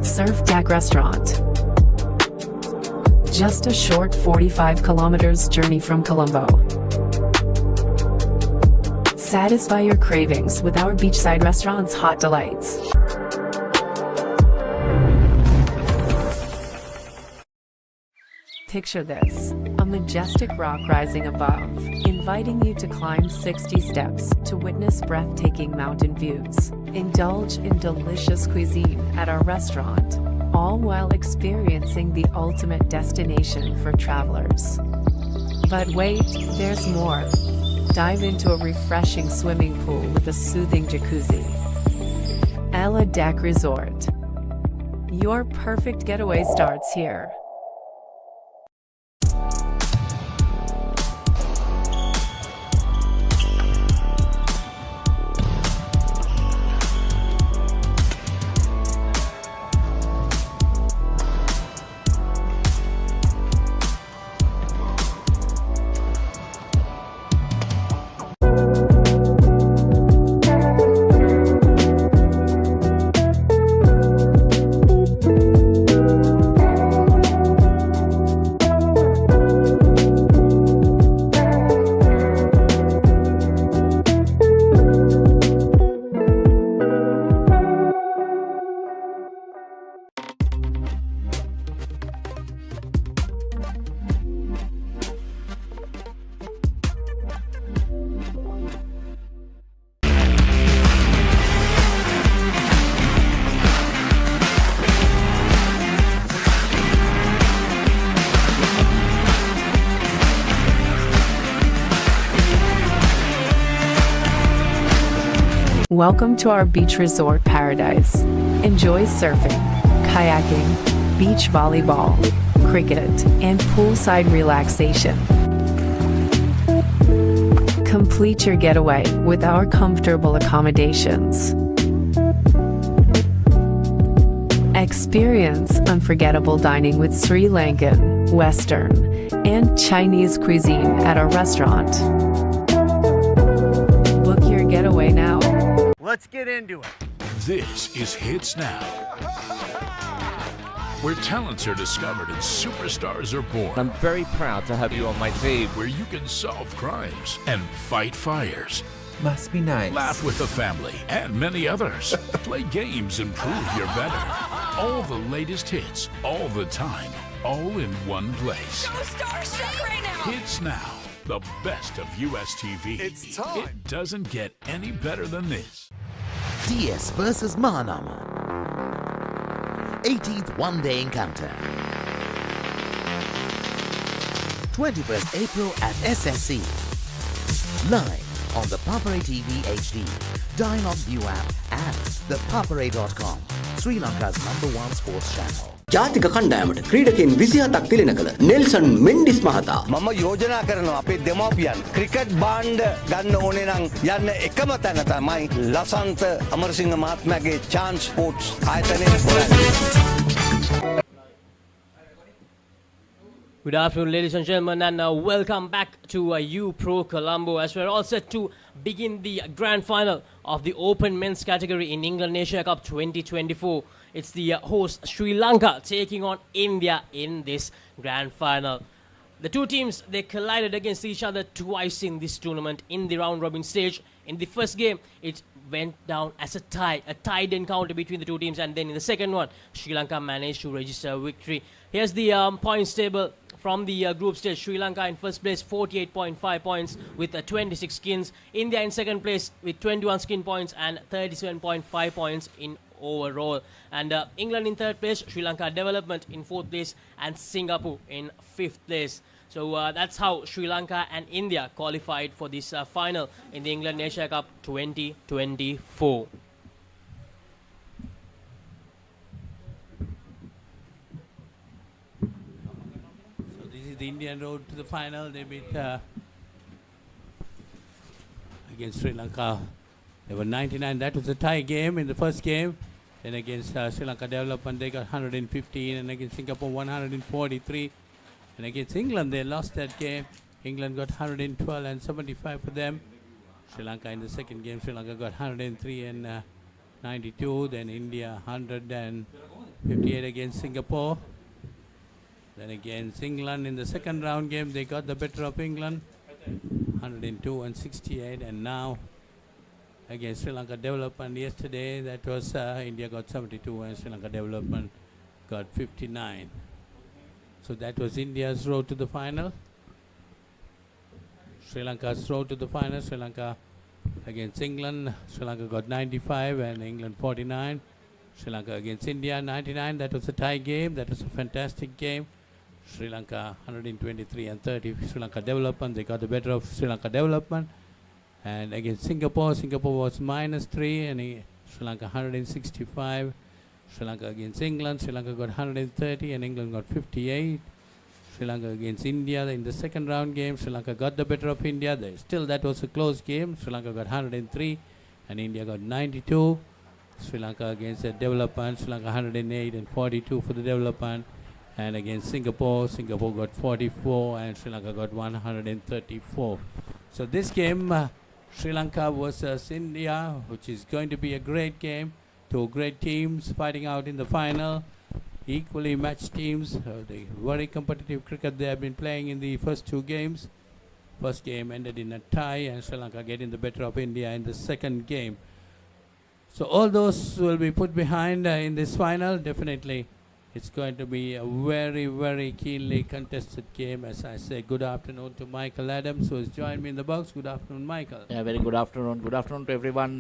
Surf Deck Restaurant. Just a short 45 kilometers journey from Colombo. Satisfy your cravings with our beachside restaurant's hot delights. Picture this, a majestic rock rising above, inviting you to climb 60 steps to witness breathtaking mountain views. Indulge in delicious cuisine at our restaurant, all while experiencing the ultimate destination for travelers. But wait, there's more. Dive into a refreshing swimming pool with a soothing jacuzzi. Ella Deck Resort. Your perfect getaway starts here. Welcome to our beach resort paradise. Enjoy surfing, kayaking, beach volleyball, cricket, and poolside relaxation. Complete your getaway with our comfortable accommodations. Experience unforgettable dining with Sri Lankan, Western, and Chinese cuisine at our restaurant. Book your getaway now. Let's get into it. This is Hits Now, where talents are discovered and superstars are born. I'm very proud to have you on my team. Where you can solve crimes and fight fires. Must be nice. Laugh with the family and many others. Play games and prove you're better. All the latest hits, all the time, all in one place. So starstruck right now. Hits Now, the best of US TV. It's time. It doesn't get any better than this. DS versus Mahanama. 18th one-day encounter. 21st April at SSC. Live on the Papare TV HD, Dialog ViU App and ThePapare.com. Sri Lanka's #1 sports channel. ජාතික කණ්ඩායමට ක්‍රීඩකයන් 27ක් තිලන කළ Nelson Mendis මහතා මම යෝජනා කරනවා අපේ දෙමව්පියන් cricket බාණ්ඩ ගන්න ඕනේ නම් යන්න එකම තැන තමයි ලසන්ත අමරසිංහ මහත්මයාගේ chance sports ආයතනයේ හොයන්න. Good afternoon, ladies and gentlemen, and welcome back to U Pro Colombo as we're all set to begin the grand final of the Open Men's category in England Asia Cup 2024. It's the host Sri Lanka taking on India in this grand final. The two teams, they collided against each other twice in this tournament in the round-robin stage. In the first game, it went down as a tied encounter between the two teams, and then in the second one, Sri Lanka managed to register a victory. Here's the points table from the group stage. Sri Lanka in first place, 48.5 points with 26 skins. India in second place with 21 skin points and 37.5 points in overall. And England in third place, Sri Lanka Development in fourth place, and Singapore in fifth place. So that's how Sri Lanka and India qualified for this final in the England Asia Cup 2024. So this is the Indian road to the final. They beat against Sri Lanka. They were 99. That was a tie game in the first game. Then against Sri Lanka Development, they got 115, and against Singapore 143. And against England, they lost that game. England got 112 and 75 for them. Sri Lanka in the second game, Sri Lanka got 103 and 92. Then India 158 against Singapore. Then against England in the second round game, they got the better of England, 102 and 68. And now against Sri Lanka Development yesterday, that was India got 72 and Sri Lanka Development got 59. So that was India's road to the final. Sri Lanka's road to the final. Sri Lanka against England. Sri Lanka got 95 and England 49. Sri Lanka against India 99. That was a tie game. That was a fantastic game. Sri Lanka 123 and 30. Sri Lanka Development, they got the better of Sri Lanka Development. And against Singapore, Singapore was -3 and Sri Lanka 165. Sri Lanka against England, Sri Lanka got 130 and England got 58. Sri Lanka against India in the second round game, Sri Lanka got the better of India. Still, that was a close game. Sri Lanka got 103 and India got 92. Sri Lanka against the Development, Sri Lanka 108 and 42 for the Development. And against Singapore, Singapore got 44 and Sri Lanka got 134. So this game, Sri Lanka versus India, which is going to be a great game. Two great teams fighting out in the final. Equally matched teams. The very competitive cricket they have been playing in the first two games. First game ended in a tie and Sri Lanka getting the better of India in the second game. So all those will be put behind in this final. Definitely it's going to be a very, very keenly contested game. As I say, good afternoon to Michael Adams, who has joined me in the box. Good afternoon, Michael. Yeah, very good afternoon. Good afternoon to everyone.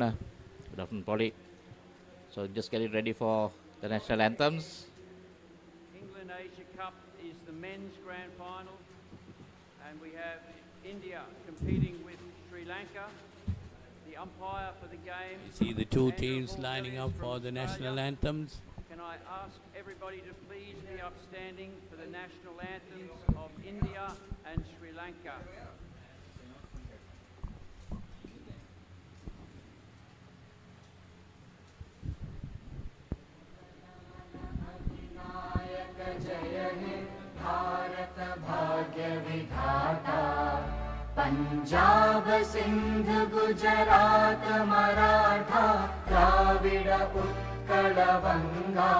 Good afternoon, Polly. So just getting ready for the national anthems. England Asia Cup is the men's grand final, and we have India competing with Sri Lanka. The umpire for the game. You see the two teams lining up for the national anthems. Can I ask everybody to please be upstanding for the national anthems of India and Sri Lanka? जय हे भारत भाग्य विधाता पंजाब सिंध गुजरात मराठा द्राविड उत्कल वंगा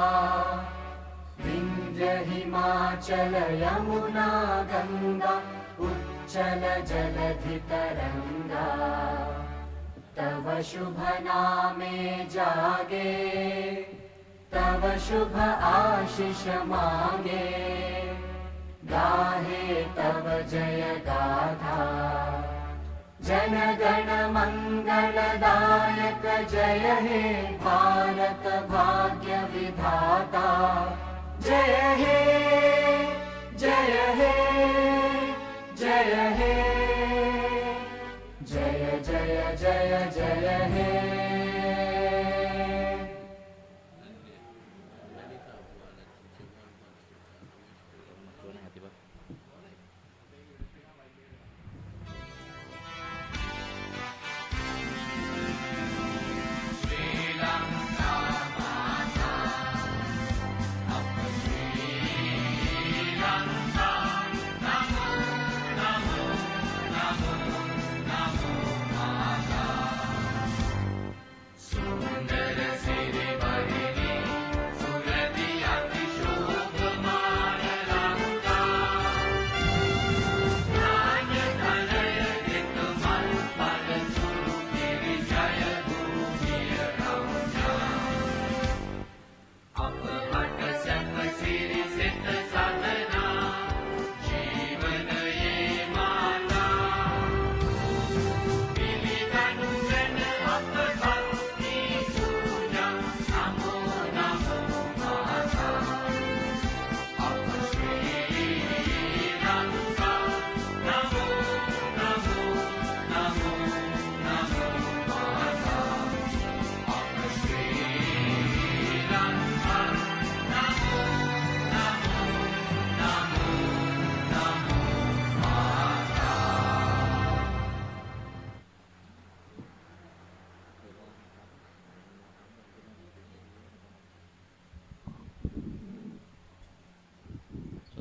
विंध्य हिमाचल यमुना गंगा उच्चल जलधि तरंगा तव शुभ नामे जागे तव शुभ आशीष मांगे गाहे तव जय गाथा जन गण मंगलदायक जय हे भारत भाग्य विधाता जय हे जय हे जय हे जय जय जय जय हे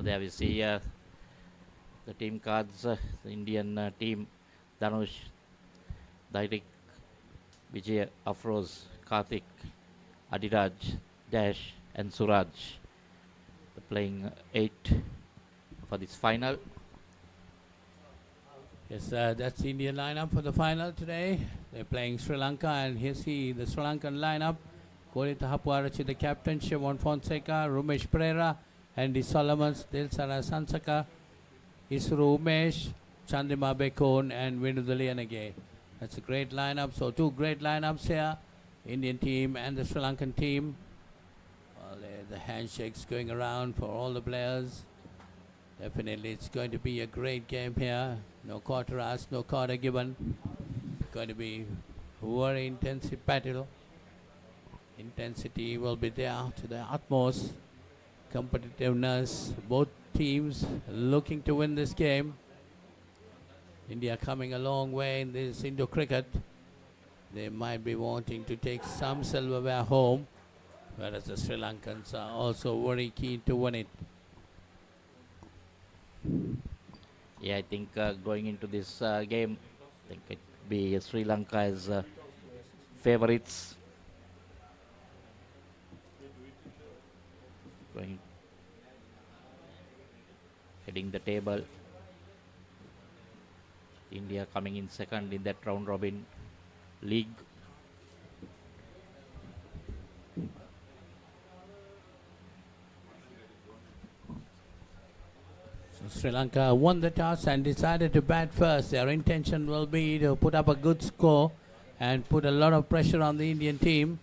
there we see the team cards, the Indian team: Dhanush, Dairik, Vijay, Afroz, Karthik, Adiraj, Dash and Suraj. They're playing 8 for this final. Yes, that's the Indian lineup for the final today. They're playing Sri Lanka, and here see the Sri Lankan lineup. Korita Hapuarachi, the captain, Shivon Fonseca, Rumesh Pereira, Andy Solomons, Dilsara Sansaka, Isru Umesh, Chandrima Bekon and Vinudalianage. That's a great lineup. So 2 great lineups here, Indian team and the Sri Lankan team. Well, the handshakes going around for all the players. Definitely it's going to be a great game here. No quarter asked, no quarter given. Going to be very intensive battle. Intensity will be there to the utmost. Competitiveness, both teams looking to win this game. India coming a long way in this Indo cricket. They might be wanting to take some silverware home, whereas the Sri Lankans are also very keen to win it. Yeah, I think going into this game, I think it would be Sri Lanka as favorites. Heading the table. India coming in second in that round robin league. So Sri Lanka won the toss and decided to bat first. Their intention will be to put up a good score and put a lot of pressure on the Indian team.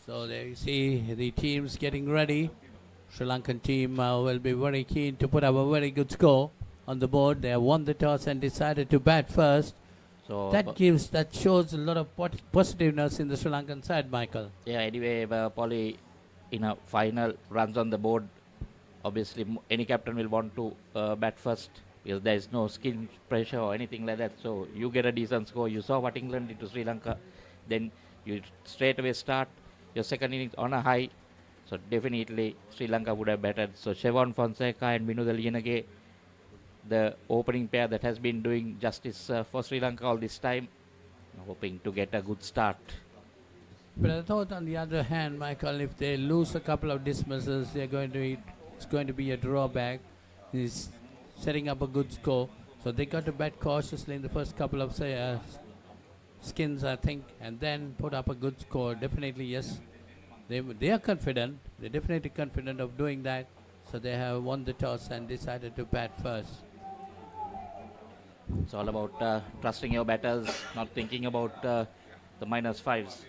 So there you see the teams getting ready. Sri Lankan team will be very keen to put up a very good score on the board. They have won the toss and decided to bat first. So that shows a lot of positiveness in the Sri Lankan side, Michael. Yeah, anyway, Polly, in a final, runs on the board. Obviously, any captain will want to bat first because there is no skin pressure or anything like that. So you get a decent score. You saw what England did to Sri Lanka. Then you straight away start your second innings on a high. So definitely Sri Lanka would have batted. So Shivon Fonseca and Vinudalianage, the opening pair that has been doing justice for Sri Lanka all this time, hoping to get a good start. But I thought on the other hand, Michael, if they lose a couple of dismissals, it's going to be a drawback. He's setting up a good score. So they got to bat cautiously in the first couple of skins, I think, and then put up a good score. Definitely, yes. They are confident. They're definitely confident of doing that. So they have won the toss and decided to bat first. It's all about trusting your batters, not thinking about the -5s.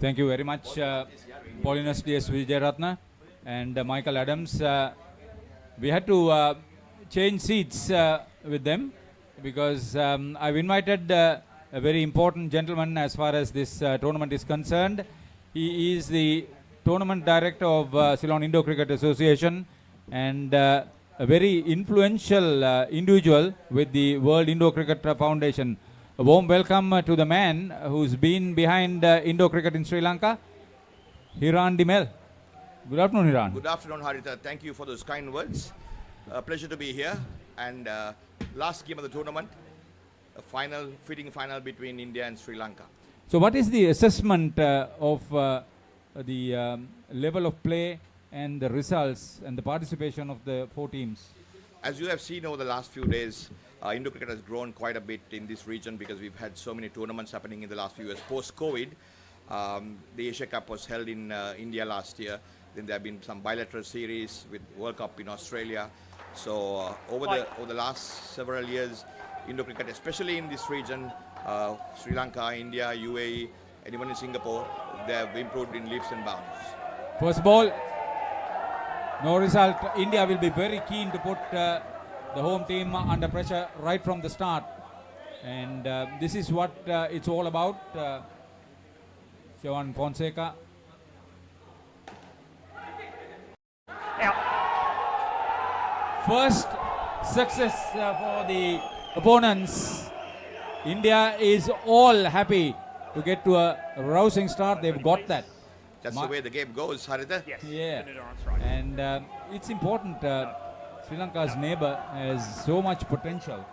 Thank you very much, Paulinus D.S. Vijayaratna and Michael Adams. We had to change seats with them because I've invited a very important gentleman as far as this tournament is concerned. He is the tournament director of Ceylon Indo Cricket Association and a very influential individual with the World Indo Cricket Foundation. A warm welcome to the man who's been behind Indo cricket in Sri Lanka, Hiran Dimel. Good afternoon, Hiran. Good afternoon, Haritha. Thank you for those kind words. A pleasure to be here. And last game of the tournament, a fitting final between India and Sri Lanka. So what is the assessment of the level of play and the results and the participation of the 4 teams? As you have seen over the last few days, Indo cricket has grown quite a bit in this region because we've had so many tournaments happening in the last few years. Post-COVID, the Asia Cup was held in India last year. Then there have been some bilateral series with World Cup in Australia. So over the last several years, Indo cricket, especially in this region, Sri Lanka, India, UAE, and even in Singapore, they have improved in leaps and bounds. First ball, no result. India will be very keen to put the home team under pressure right from the start. And this is what it's all about. Chevan Fonseca. First success for the opponents. India is all happy to get to a rousing start. They've got that. That's the way the game goes, Haritha. Yes. Yeah. And it's important. Sri Lanka's neighbor has so much potential.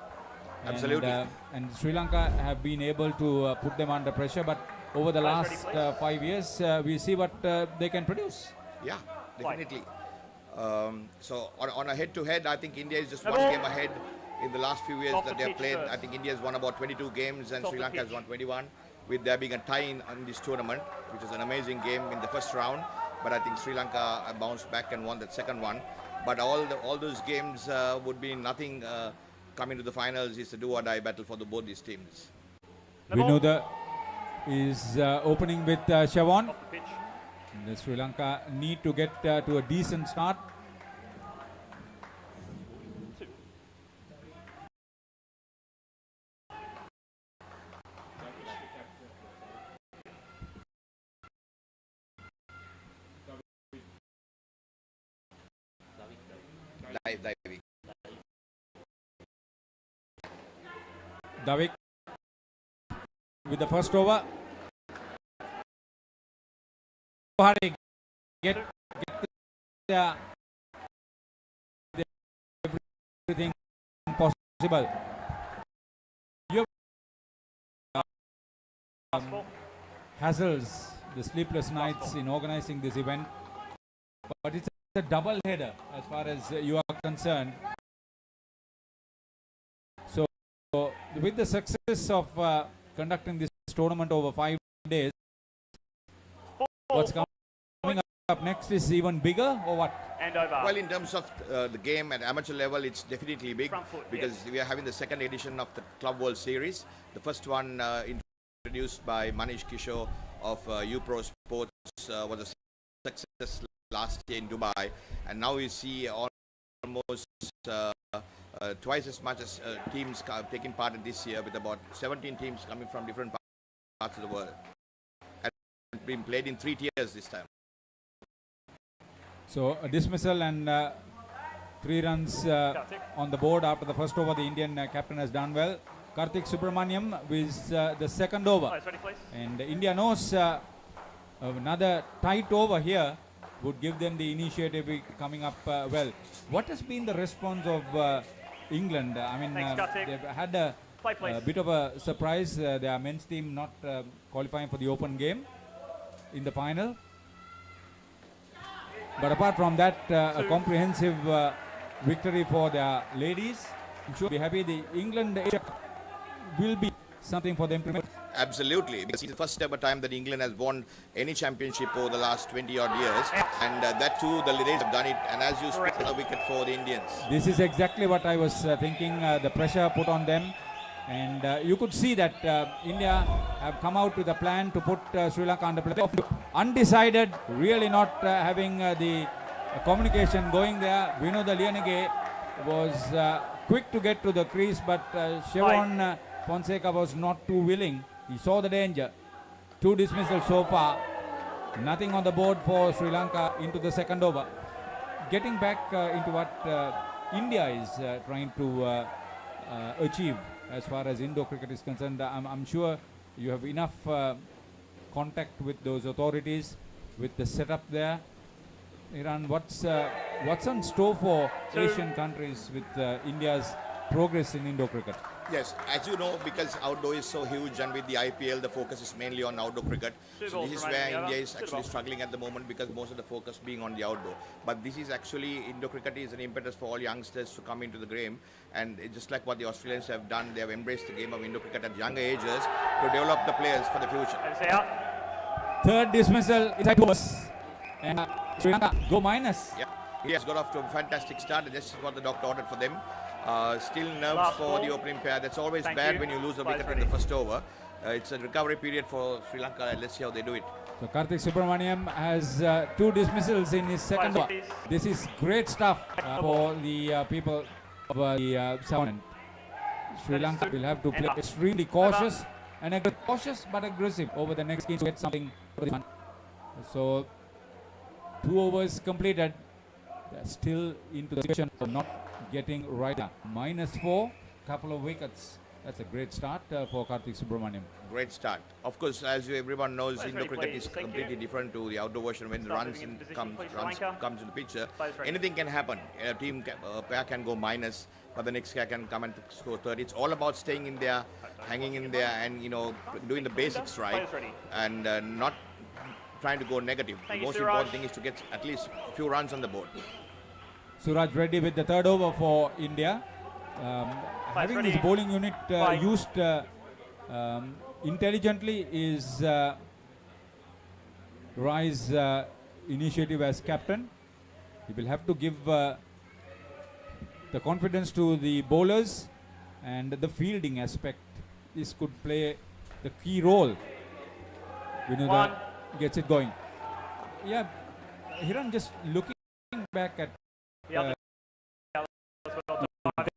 Absolutely. And Sri Lanka have been able to put them under pressure. But over the last 5 years, we see what they can produce. Yeah, definitely. So on a head-to-head, I think India is just one game ahead. In the last few years that they have played, I think India has won about 22 games and Sri Lanka has won 21, with there being a tie in this tournament, which is an amazing game in the first round. But I think Sri Lanka bounced back and won that second one. But all those games would be nothing coming to the finals. It's a do-or-die battle for both these teams. Vinoda is opening with Chevan. The Sri Lanka need to get to a decent start. Davik with the first over. Get everything possible. You hassles the sleepless nights in organizing this event, but it's a double header as far as you are concerned. So with the success of conducting this tournament over 5 days, what's coming up next is even bigger, or what? And over. Well, in terms of the game at amateur level, it's definitely big because we are having the second edition of the Club World Series. The first one introduced by Manish Kishore of UPro Sports was a success last year in Dubai, and now we see almost twice as much as teams taking part in this year, with about 17 teams coming from different parts of the world, and being played in 3 tiers this time. So a dismissal and 3 runs on the board after the first over. The Indian captain has done well. Karthik Subramaniam with the second over, and India knows another tight over here would give them the initiative coming up well. What has been the response of England? I mean, they've had a bit of a surprise. Their men's team not qualifying for the open game in the final. But apart from that, a comprehensive victory for their ladies. I'm sure they'll be happy. The England will be something for them to remember. Absolutely, because it's the first ever time that England has won any championship over the last 20 odd years, and that too the ladies have done it, and as you speak, a wicket for the Indians. This is exactly what I was thinking, the pressure put on them, and you could see that India have come out with a plan to put Sri Lanka under play. Undecided, really not having the communication going there. Vinoda Lianage was quick to get to the crease, but Chevan Fonseca was not too willing. He saw the danger. 2 dismissals so far. Nothing on the board for Sri Lanka into the second over. Getting back into what India is trying to achieve as far as Indo cricket is concerned, I'm sure you have enough contact with those authorities, with the setup there. Iran, what's on store for Asian countries with India's progress in Indo cricket? Yes, as you know, because outdoor is so huge, and with the IPL, the focus is mainly on outdoor cricket. So this is where India is actually struggling at the moment, because most of the focus being on the outdoor. But this is actually, Indo cricket is an impetus for all youngsters to come into the game. And just like what the Australians have done, they have embraced the game of Indo cricket at younger ages to develop the players for the future. Third dismissal is at worse. And Sri Lanka go minus. Yeah, he has got off to a fantastic start. This is what the doctor ordered for them. Still nerves for the opening pair. That's always bad when you lose a wicket in the first over. It's a recovery period for Sri Lanka. Let's see how they do it. So Karthik Subramaniam has 2 dismissals in his second over. This is great stuff for the people of the South. Sri Lanka will have to play extremely cautious and cautious but aggressive over the next game to get something for the man. So 2 overs completed. They're still into the situation of not getting right now. -4, couple of wickets. That's a great start for Karthik Subramaniam. Great start. Of course, as everyone knows, indoor cricket is completely different to the outdoor version. When the runs comes in the picture, anything can happen. A team, a pair can go minus, but the next pair can come and score 30. It's all about staying in there, hanging in there, and doing the basics right, and not trying to go negative. The most important thing is to get at least a few runs on the board. Suraj Reddy with the 3rd over for India. Having this bowling unit used intelligently is Rai's initiative as captain. He will have to give the confidence to the bowlers, and the fielding aspect. This could play the key role. Vinod gets it going. Yeah, Hiran just looking back at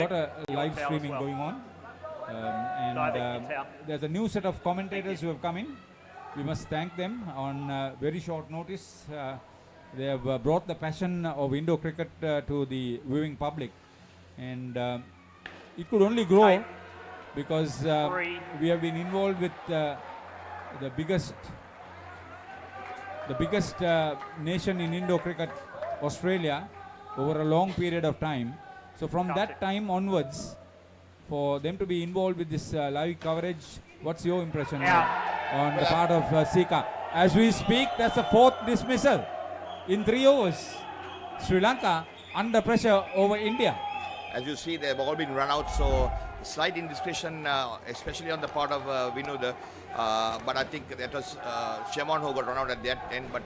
got a live streaming going on, and there's a new set of commentators who have come in. We must thank them on very short notice. They have brought the passion of Indo cricket to the viewing public, and it could only grow because we have been involved with the biggest nation in Indo cricket, Australia, over a long period of time. So from that time onwards, for them to be involved with this live coverage, what's your impression on the part of Sika? As we speak, that's the 4th dismissal in 3 overs. Sri Lanka under pressure over India. As you see, they've all been run out, so slight indiscretion, especially on the part of Vinod. But I think that was Shemon who got run out at that end. But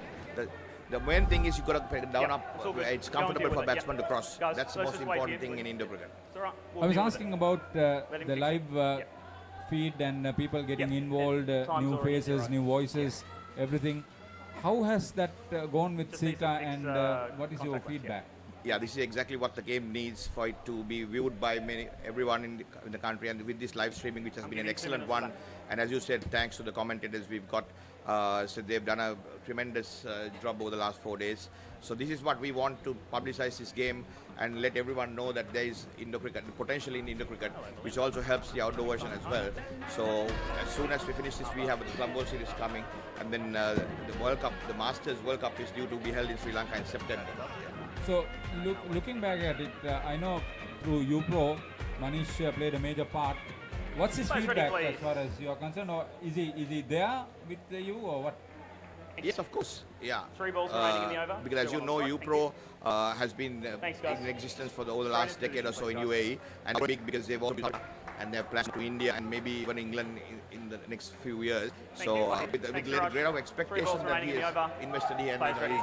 the main thing is you got to put it down up. It's comfortable for batsmen to cross. That's the most important thing in Indo cricket. I was asking about the live feed and people getting involved, new faces, new voices, everything. How has that gone with Sika, and what is your feedback? Yeah, this is exactly what the game needs for it to be viewed by everyone in the country, and with this live streaming, which has been an excellent one. And as you said, thanks to the commentators we've got, so they've done a tremendous job over the last 4 days. So this is what we want to publicize this game and let everyone know that there is Indo cricket, potential in Indo cricket, which also helps the outdoor version as well. So as soon as we finish this, we have the Colombo series coming, and then the World Cup, the Masters World Cup, is due to be held in Sri Lanka in September. So looking back at it, I know through UPro, Manish played a major part. What's his feedback as far as you are concerned, or is he there with you, or what? Yes, of course. Yeah. 3 balls remaining in the over. Because as you know, UPro has been in existence for over the last decade or so in UAE, and big because they've also and they have plans to India and maybe even England in the next few years. So with great of expectation that he has invested here, and he's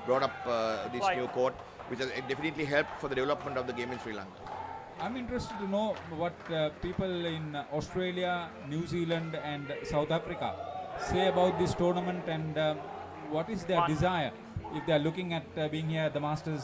brought up this new court, which has definitely helped for the development of the game in Sri Lanka. I'm interested to know what people in Australia, New Zealand and South Africa say about this tournament, and what is their desire if they are looking at being here at the Masters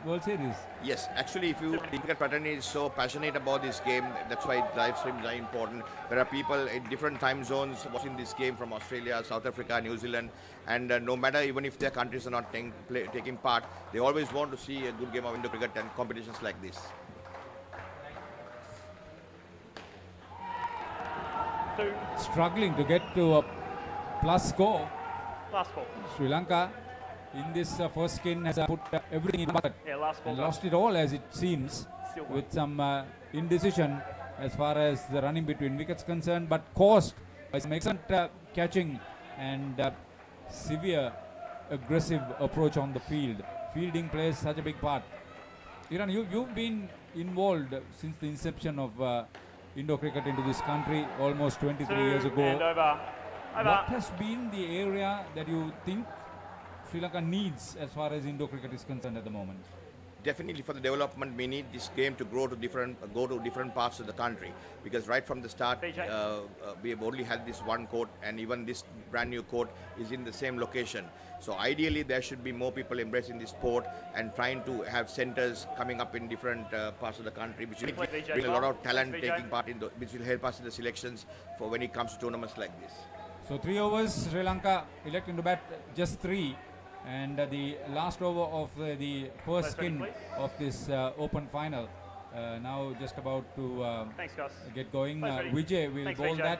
World Series. Yes, actually, if you cricket fraternity is so passionate about this game, that's why live streams are important. There are people in different time zones watching this game from Australia, South Africa, New Zealand, and no matter even if their countries are not taking part, they always want to see a good game of Indo cricket and competitions like this. Struggling to get to a plus score. Last ball. Sri Lanka in this first skin has put everything in the bucket and lost it all, as it seems, with some indecision as far as the running between wickets concerned, but caused by some excellent catching and severe aggressive approach on the field. Fielding plays such a big part. Iran, you've been involved since the inception of Indo cricket into this country almost 23 years ago. What has been the area that you think Sri Lanka needs as far as Indo cricket is concerned at the moment? definitely for the development, we need this game to go to different parts of the country, because right from the start, we have only had this one court, and even this brand new court is in the same location. So ideally, there should be more people embracing this sport and trying to have centers coming up in different parts of the country, which will bring a lot of talent taking part in which will help us in the selections for when it comes to tournaments like this. So 3 overs, Sri Lanka electing to bat just 3. And the last over of the first skin of this open final now just about to get going. Vijay will bowl that,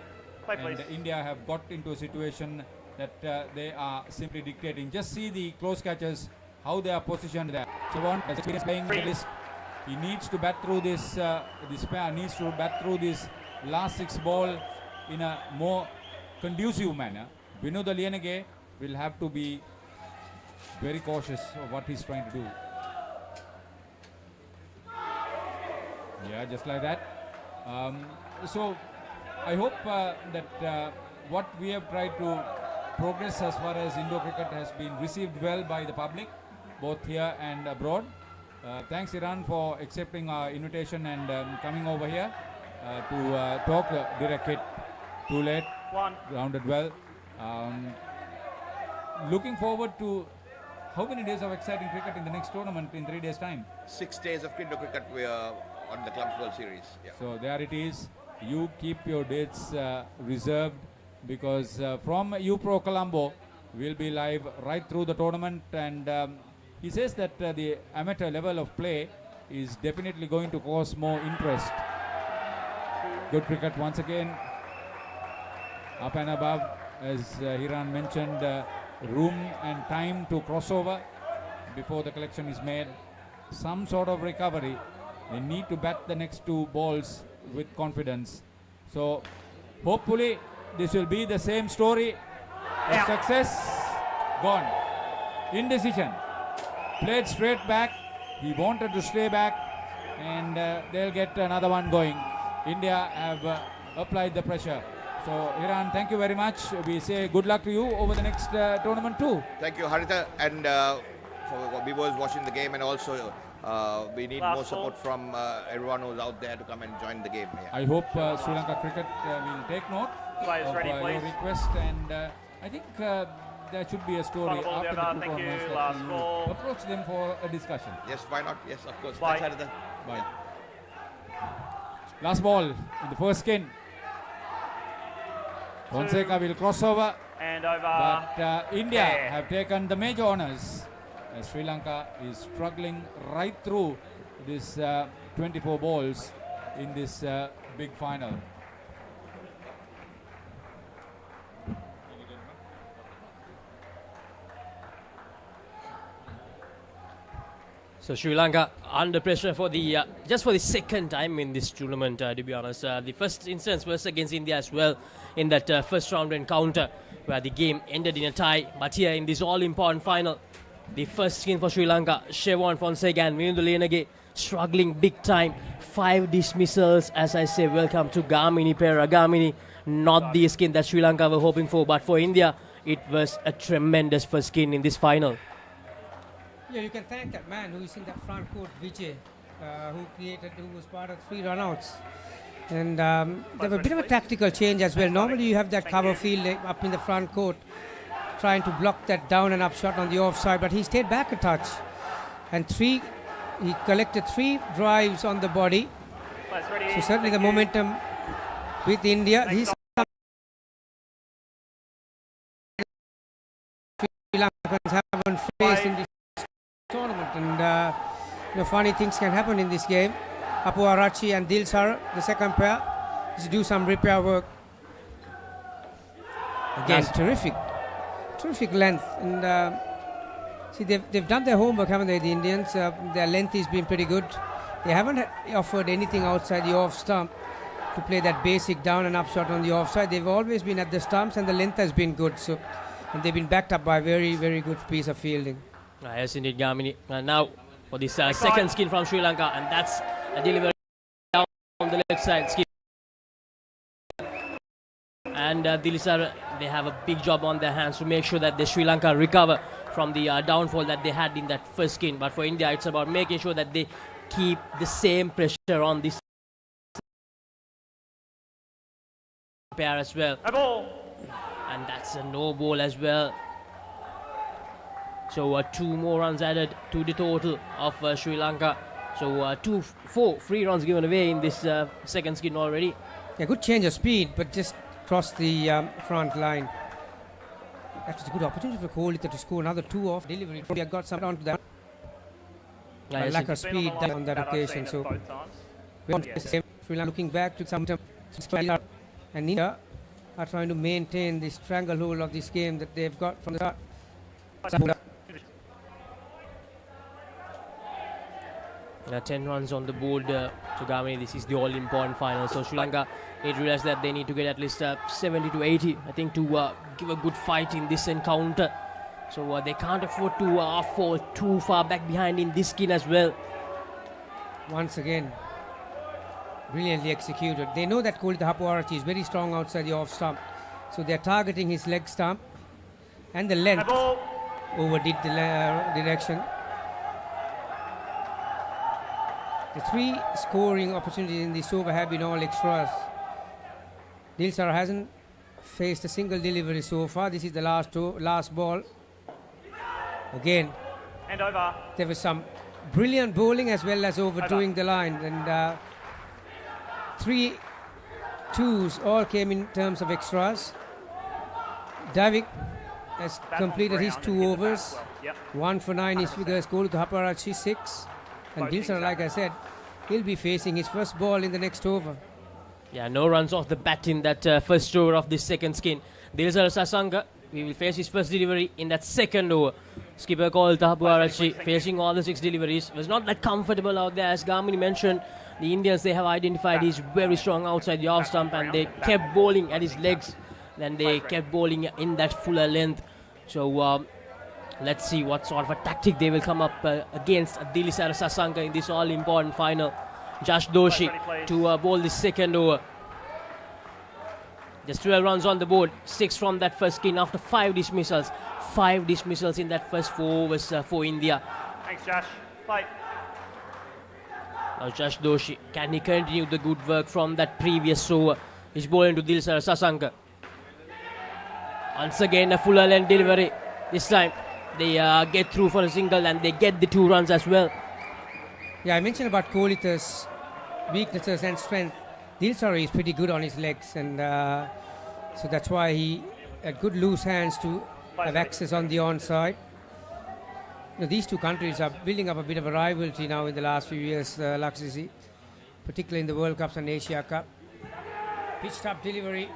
and India have got into a situation that they are simply dictating. Just see the close catches, how they are positioned there. Chavon has experience playing the list. He needs to bat through this, this pair needs to bat through this last 6 ball in a more conducive manner. Vinod Lienage will have to be very cautious of what he's trying to do. Yeah, just like that. So I hope that what we have tried to progress as far as Indo cricket has been received well by the public, both here and abroad. Thanks Iran for accepting our invitation and coming over here to talk. Direct hit, too late, grounded well. Looking forward to how many days of exciting cricket in the next tournament in 3 days' time? 6 days of Indo cricket we are on the Clubs World Series. Yeah. So there it is. You keep your dates reserved, because from UPro Colombo we'll be live right through the tournament, and he says that the amateur level of play is definitely going to cause more interest. Good cricket once again. Up and above, as Hiran mentioned, room and time to crossover before the collection is made. Some sort of recovery. They need to bat the next 2 balls with confidence. So hopefully this will be the same story. A success, gone. Indecision. Played straight back. He wanted to stay back, and they'll get another one going. India have applied the pressure. So Iran, thank you very much. We say good luck to you over the next tournament too. Thank you, Haritha, and for viewers watching the game, and also we need more support from everyone who's out there to come and join the game. Yeah. I hope Sri Lanka cricket will take note of your request, and I think there should be a story after the 2 tournaments that you approach them for a discussion. Yes, why not? Yes, of course. Thanks, Haritha. Bye. Last ball in the first skin. Fonseca will cross over, and over, but India have taken the major honours. Sri Lanka is struggling right through this 24 balls in this big final. So Sri Lanka under pressure for the just for the second time in this tournament, to be honest. The first instance was against India as well in that first round encounter where the game ended in a tie. But here in this all-important final, the first skin for Sri Lanka, Shevon Fonseca and Vinod Lienage struggling big time. 5 dismissals, as I say. Welcome to Gamini Pera. Gamini, not the skin that Sri Lanka were hoping for, but for India, it was a tremendous first skin in this final. Yeah, you can thank that man who is in that front court, Vijay, who was part of 3 runouts. And there was a bit of a tactical change as well. Normally you have that cover field up in the front court, trying to block that down and up shot on the offside, but he stayed back a touch. And he collected 3 drives on the body. So certainly the momentum with India. These Sri Lankans haven't faced in this tournament, and funny things can happen in this game. Apu Arachi and Dilsar, the second pair, to do some repair work. Again, terrific length, and see they've done their homework, haven't they, the Indians? Their length has been pretty good. They haven't offered anything outside the off stump to play that basic down and up shot on the offside. They've always been at the stumps, and the length has been good. So, and they've been backed up by a very, very good piece of fielding. Yes, indeed, Gamini. Now for this second skin from Sri Lanka, and that's a delivery down the left side skin. And Dilisar, they have a big job on their hands to make sure that the Sri Lanka recover from the downfall that they had in that first skin. But for India, it's about making sure that they keep the same pressure on this pair as well. No ball. And that's a no ball as well. So 2 more runs added to the total of Sri Lanka. So 4 free runs given away in this second skin already. Yeah, good change of speed, but just crossed the front line. That was a good opportunity for Kohli to score another 2 off delivery. They got some onto that. Lack of speed on that occasion. So Sri Lanka looking back to some and India are trying to maintain the stranglehold of this game that they've got from the start. 10 runs on the board. So Gamini, this is the all-important final. So Sri Lanka need to realize that they need to get at least 70 to 80, I think, to give a good fight in this encounter. So they can't afford to fall too far back behind in this skin as well. Once again, brilliantly executed. They know that Kohli Thaparachi is very strong outside the off stump. So they're targeting his leg stump and the length. Overdid the direction. The 3 scoring opportunities in this over have been all extras. Dilsara hasn't faced a single delivery so far. This is the last ball. Again, and over. There was some brilliant bowling as well as overdoing the line. And 3 twos all came in terms of extras. Davik has completed his 2 overs. 1 for 9 his figures. Kohli Thaparachi 6. And Dilsara, like I said, he'll be facing his first ball in the next over. Yeah, no runs off the bat in that first over of this second skin. Dilsara Sasanga, he will face his first delivery in that second over. Skipper Kohli Thaparachi facing all the 6 deliveries. Was not that comfortable out there. As Gamini mentioned, the Indians, they have identified he's very strong outside the off stump and they kept bowling at his legs. Then they kept bowling in that fuller length. So let's see what sort of a tactic they will come up against Dilsara Sasanga in this all-important final. Josh Doshi to bowl the second over. Just 12 runs on the board, 6 from that first skin after 5 dismissals. 5 dismissals in that first 4 overs for India. Thanks, Josh. Bye. Now Josh Doshi, can he continue the good work from that previous over? He's bowling to Dilsara Sasanga. Once again a fuller length delivery. This time they get through for a single and they get the 2 runs as well. Yeah, I mentioned about Kohli's weaknesses and strength. Dilsara is pretty good on his legs, and so that's why he had good loose hands to have access on the onside. You know, these 2 countries are building up a bit of a rivalry now in the last few years, Laksisi, particularly in the World Cups and Asia Cup. Pitched up delivery.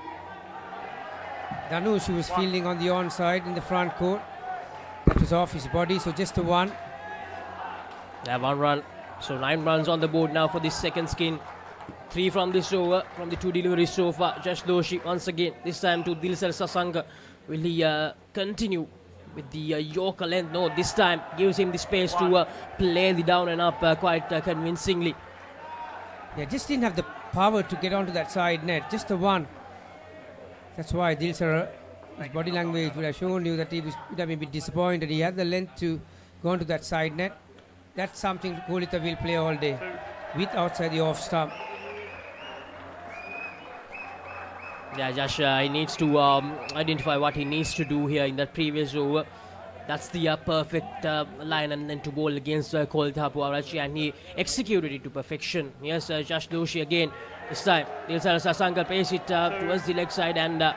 Dhanush, who was fielding on the onside in the front court. That was off his body, so just a 1. Yeah, 1 run. So 9 runs on the board now for this second skin. 3 from this over, from the 2 deliveries so far. Josh Doshi once again, this time to Dilsara Sasanga. Will he continue with the Yorker length? No, this time gives him the space to play the down and up quite convincingly. Yeah, just didn't have the power to get onto that side net. Just a 1. That's why Dilsara, his body language would have shown you that he would have been a bit disappointed. He had the length to go onto that side net. That's something Kohli will play all day with outside the off stump. Yeah, Josh, he needs to identify what he needs to do here in that previous over. That's the perfect line and then to bowl against Kohli Thaparachi, and he executed it to perfection. Yes, Josh Doshi again. This time, Dilsara Sasanga plays it towards the leg side and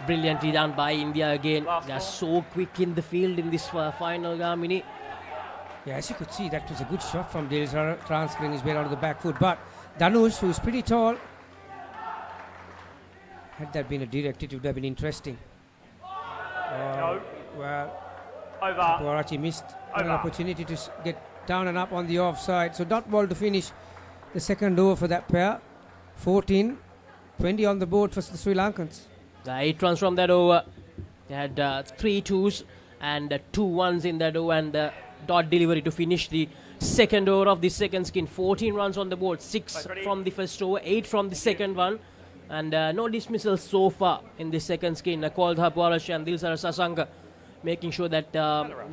brilliantly done by India again. They are so quick in the field in this final, Gamini. Yeah, as you could see, that was a good shot from Dilsara, transferring his weight onto the back foot. But Dhanush, who's pretty tall, had that been a direct, it would have been interesting. No. Well, over. Thaparachi missed an opportunity to get down and up on the offside. So dot ball to finish the second over for that pair. 14, 20 on the board for the Sri Lankans. 8 runs from that over. They had 3 twos and 2 ones in that over, and dot delivery to finish the second over of the second skin. 14 runs on the board, 6 from the first over, 8 from the second one, and no dismissals so far in the second skin. Kohli Thaparachi and Dilsara Sasanga making sure that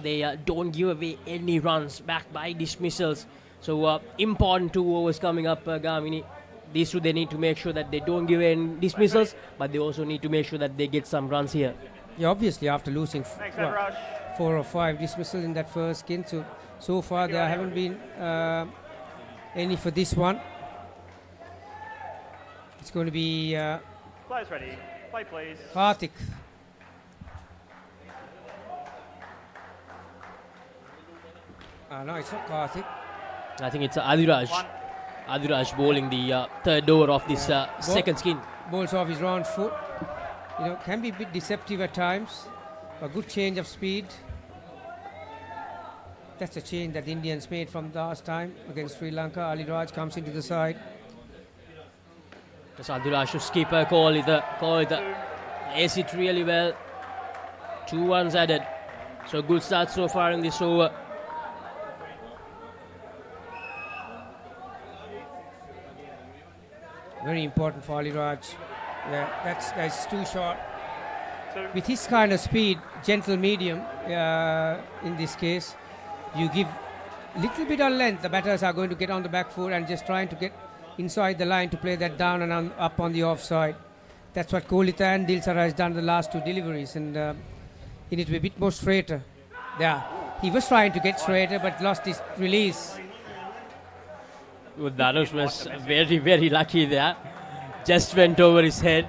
they don't give away any runs back by dismissals. So important 2 overs coming up, Gamini. These two, they need to make sure that they don't give any dismissals, but they also need to make sure that they get some runs here. Yeah, obviously after losing 4 or 5 dismissals in that first skin, so far there haven't been any for this one. It's going to be Players ready. Play, please. Karthik. No, it's not Karthik. I think it's Adiraj. Adiraj bowling the third over of this second skin. Bowls off his round foot. You know, can be a bit deceptive at times. A good change of speed. That's a change that the Indians made from last time against Sri Lanka. Ali Raj comes into the side. Yes, Adiraj skipper call it. Ace it really well. 2 runs added. So good start so far in this over. Very important for Ali Raj. Yeah, that's too short. With his kind of speed, gentle medium, in this case, you give little bit of length. The batters are going to get on the back foot and just trying to get inside the line to play that down and up on the offside. That's what Kolita and Dilsara has done the last 2 deliveries, and he needs to be a bit more straighter. Yeah, he was trying to get straighter but lost his release. Dhanush was very, very lucky there. Just went over his head.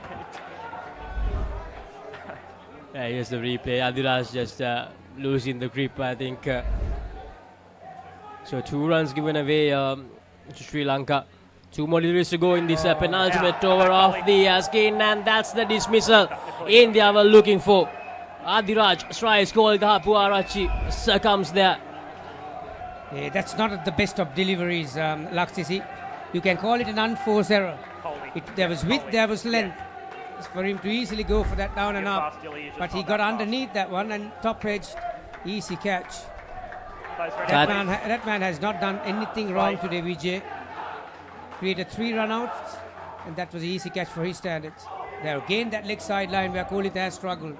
Here's the replay. Adiraj just losing the grip, I think. So 2 runs given away to Sri Lanka. 2 more deliveries to go in this penultimate over of the skin, and that's the dismissal India were looking for. Adiraj strikes Kolita, Puarachi succumbs there. Yeah, that's not the best of deliveries, Laksisi. You can call it an unforced error. There was width, there was length. It's for him to easily go for that down and up. But he got underneath that one and top edge, easy catch. That man has not done anything wrong today, Vijay. Created 3 run-outs, and that was an easy catch for his standards. There again, that leg sideline where Kolita has struggled.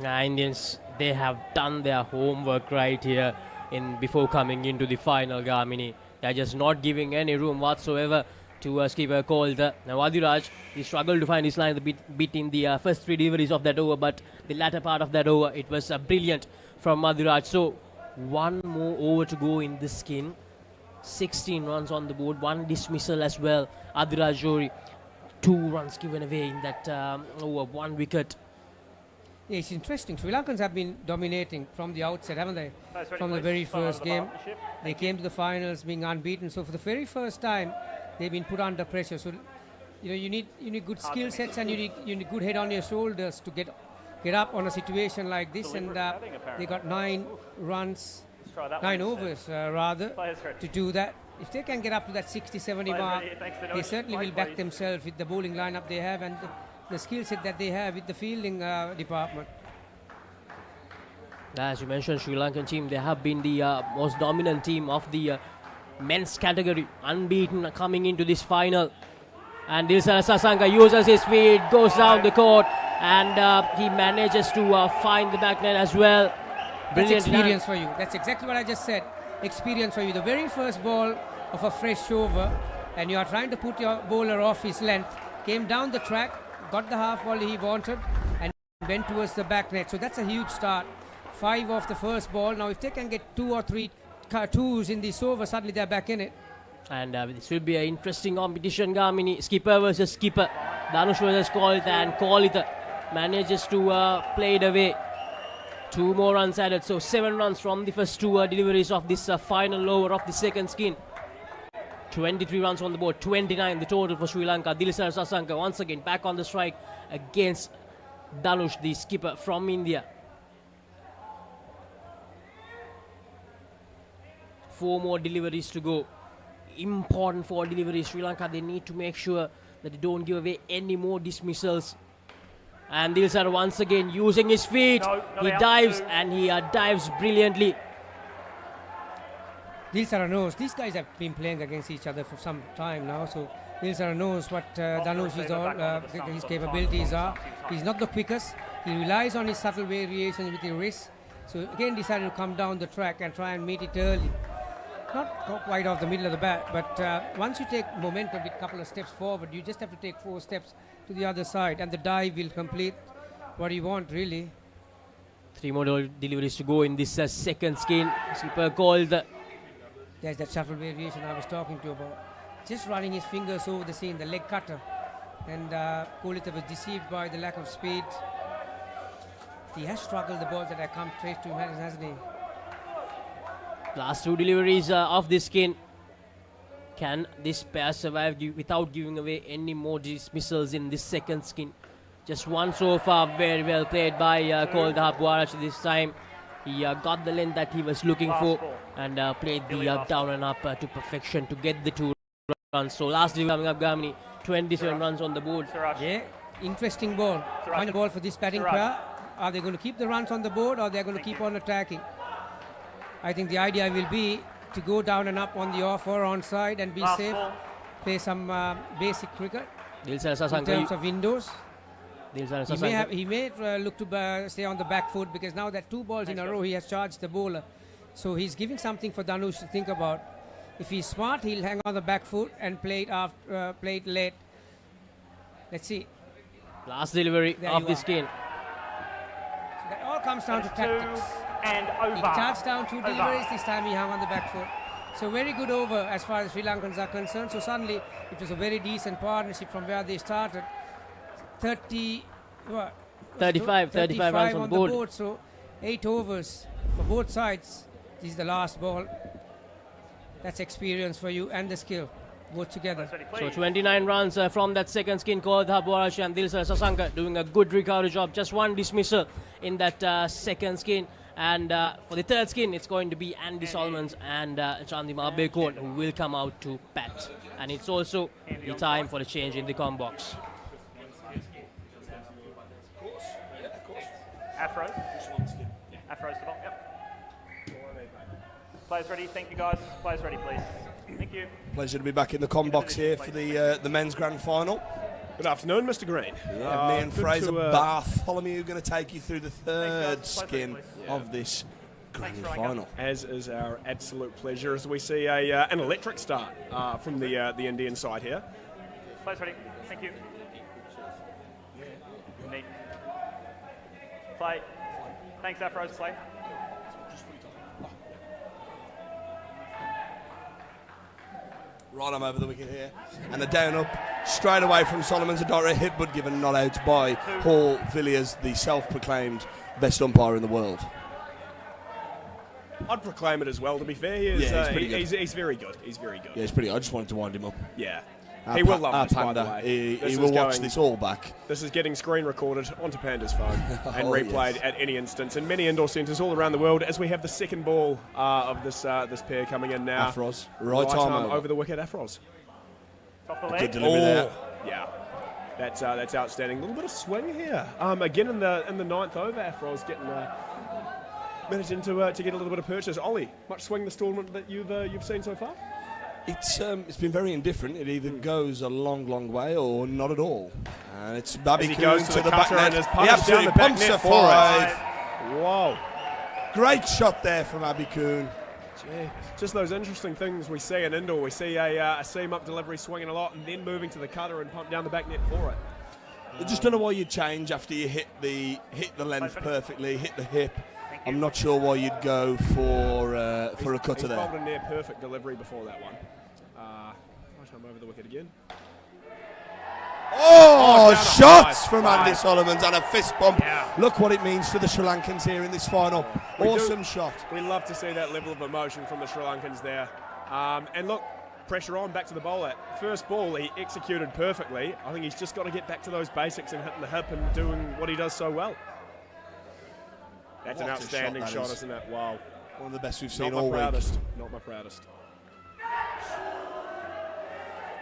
Indians, they have done their homework right here before coming into the final, Gamini. They're just not giving any room whatsoever to skipper Kolita. Now Adiraj, he struggled to find his line a bit in the first 3 deliveries of that over, but the latter part of that over, it was brilliant from Adiraj. So 1 more over to go in this skin. 16 runs on the board, 1 dismissal as well. Adiraj Johri, 2 runs given away in that over, 1 wicket. Yeah, it's interesting. Sri Lankans have been dominating from the outset, haven't they? From the very first game. They came to the finals being unbeaten. So for the very first time, they've been put under pressure. So you need good skill sets, and you need good head on your shoulders to get up on a situation like this. And they got 9 runs, 9 overs to do that. If they can get up to that 60-70 mark, they certainly will back themselves with the bowling lineup they have and the skill set that they have with the fielding department. As you mentioned, Sri Lankan team, they have been the most dominant team of the men's category, unbeaten coming into this final. And Dilsara Sasanga uses his feet, goes down the court, and he manages to find the back net as well. Brilliant. That's experience for you. That's exactly what I just said. Experience for you. The very first ball of a fresh over, and you are trying to put your bowler off his length, came down the track, got the half volley he wanted, and went towards the back net. So that's a huge start. 5 off the first ball. Now if they can get 2 or 3 twos in this over, suddenly they're back in it. And this will be an interesting competition, Gamini. Skipper versus skipper. Dhanush versus Kolita, and Kolita manages to play it away. 2 more runs added, so 7 runs from the first 2 deliveries of this final over of the second skin. 23 runs on the board, 29 the total for Sri Lanka. Dilsara Sasanga once again back on the strike against Dhanush, the skipper from India. 4 more deliveries to go. Important 4 deliveries. Sri Lanka, they need to make sure that they don't give away any more dismissals. And Dilsara once again using his feet. He dives, and he dives brilliantly. Dilsara knows. These guys have been playing against each other for some time now. So Dilsara knows what Dhanush is all, his capabilities are. He's not the quickest. He relies on his subtle variations with the wrist. So again decided to come down the track and try and meet it early. Not quite off the middle of the bat, but once you take momentum with a couple of steps forward, you just have to take 4 steps to the other side, and the dive will complete what you want, really. 3 more deliveries to go in this second skin. Skipper called. There's that subtle variation I was talking to you about. Just running his fingers over the seam, the leg cutter. And Kolita was deceived by the lack of speed. He has struggled the balls that have come straight to him, hasn't he? Last 2 deliveries of this skin. Can this pair survive without giving away any more dismissals in this second skin? Just 1 so far. Very well played by Kolda Buarach this time. He got the length that he was looking for and played the down and up to perfection to get the 2 runs. So last delivery coming up, Gamini. 27 runs on the board. Yeah, interesting ball. Final ball for this batting pair. Are they going to keep the runs on the board, or they're going to keep on attacking? I think the idea will be to go down and up on the off or on side and be safe. Play some basic cricket in terms of windows. He may look to stay on the back foot, because now that 2 balls in a row he has charged the bowler. So he's giving something for Dhanush to think about. If he's smart, he'll hang on the back foot and play it late. Let's see. Last delivery of this game. So that all comes down to tactics. And over. He charged down 2 deliveries. This time he hung on the back foot. So very good over as far as Sri Lankans are concerned. So suddenly it was a very decent partnership from where they started. 35 runs on the board. So 8 overs for both sides. This is the last ball. That's experience for you and the skill, both together. So 29 runs from that second skin called Dhabuarash, and Dilsar Sasanka doing a good recovery job. Just 1 dismissal in that second skin. And for the third skin, it's going to be Andy Solomons and Chandima Bekon who will come out to bat. And it's also the time for the change in the com box. Afros. Afros to ball. Yep. Players ready. Thank you, guys. Players ready, please. Thank you. Pleasure to be back in the com box here for the men's grand final. Good afternoon, Mr. Green. Yeah, me and Fraser Bartholomew going to take you through the third skin of this grand final. As is our absolute pleasure, as we see an electric start from the Indian side here. Players ready. Thank you. Neat. Play. Thanks, Afros. Play. Right arm over the wicket here. And the down up straight away from Solomons. A direct hit, but given not out by Paul Villiers, the self-proclaimed best umpire in the world. I'd proclaim it as well, to be fair. He's very good. He's very good. Yeah, he's pretty good. I just wanted to wind him up. Yeah. He will love this, Panda, by the way. He will watch this all back. This is getting screen recorded onto Panda's phone and replayed at any instance in many indoor centres all around the world, as we have the second ball of this pair coming in now. Afros. Right arm over the wicket, Afros. Off the leg. Good delivery there. Yeah. That's outstanding. A little bit of swing here. Again in the ninth over, Afros managing to get a little bit of purchase. Ollie, much swing this tournament that you've seen so far? It's been very indifferent. It either goes a long way or not at all. And it's Babi Kuhn to the back net. He absolutely pumps a 5. Whoa. Great shot there from Abby Kuhn. Just those interesting things we see in indoor. We see a seam-up delivery swinging a lot and then moving to the cutter and pump down the back net for it. I just don't know why you'd change after you hit the length perfectly, hit the hip. I'm not sure why you'd go for a cutter there. He's bowled a near perfect delivery before that one. Right arm over the wicket again. Shots from Andy Solomons and a fist bump. Yeah. Look what it means to the Sri Lankans here in this final. Awesome shot. We love to see that level of emotion from the Sri Lankans there. And look, pressure on, back to the bowler. First ball, he executed perfectly. I think he's just got to get back to those basics and hitting the hip and doing what he does so well. That's an outstanding shot, isn't it? Wow. One of the best we've seen all week. Not my proudest.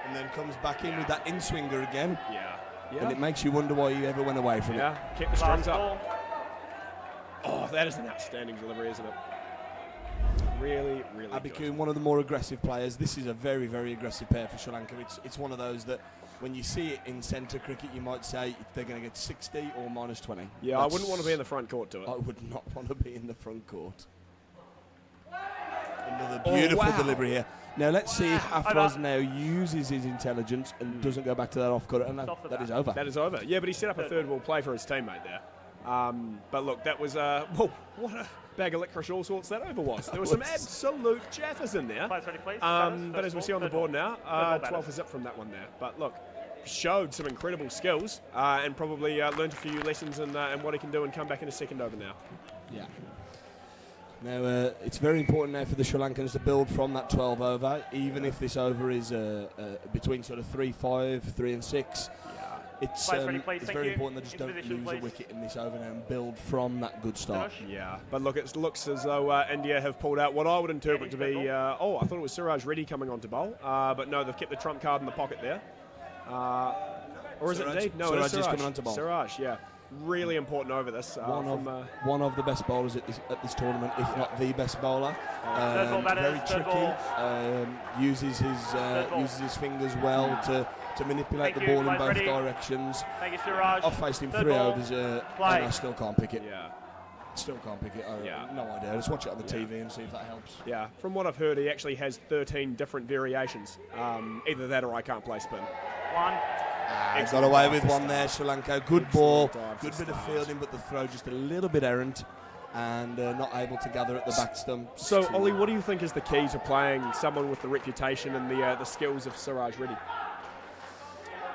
And then comes back in with that in-swinger again. Yeah. And it makes you wonder why you ever went away from it. Keep the strings up. Oh, that is an outstanding delivery, isn't it? Really, really Abikun, one of the more aggressive players. This is a very, very aggressive pair for Sri Lanka. It's one of those that when you see it in centre cricket, you might say they're going to get 60 or minus 20. Yeah, I wouldn't want to be in the front court to it. I would not want to be in the front court. Another beautiful delivery here. Now let's see if Afroz now uses his intelligence and doesn't go back to that off cut, and that is over. That is over. Yeah, but he set up a third ball play for his teammate there. But look, that was what a bag of licorice all sorts that over was. There was some absolute jaffers in there. Players ready, please. But as we see on the board now, 12 is up from that one there. But look, showed some incredible skills and probably learned a few lessons in what he can do and come back in a second over now. Yeah. Now, it's very important now for the Sri Lankans to build from that 12 over, even if this over is between sort of 3-5, 3 and 6. It's very important they just don't lose a wicket in this over now and build from that good start. Yeah, but look, it looks as though India have pulled out what I would interpret to be, I thought it was Suraj Reddy coming on to bowl, but no, they've kept the trump card in the pocket there. Or is it indeed? No, Suraj it is Suraj. is coming on to bowl. Suraj, yeah. Really important over this. One of the best bowlers at this tournament, if not the best bowler. Very tricky. Uses his fingers well to manipulate the ball in both directions. Thank you, Siraj. I've faced him 3 overs and I still can't pick it. Yeah. Still can't pick it. No idea. Just watch it on the TV and see if that helps. Yeah. From what I've heard, he actually has 13 different variations. Either that or I can't play spin. He's got away with one there, Sri Lanka. Good ball, good bit of fielding, but the throw just a little bit errant and not able to gather at the back stump. So, Ollie, what do you think is the key to playing someone with the reputation and the skills of Suraj Reddy?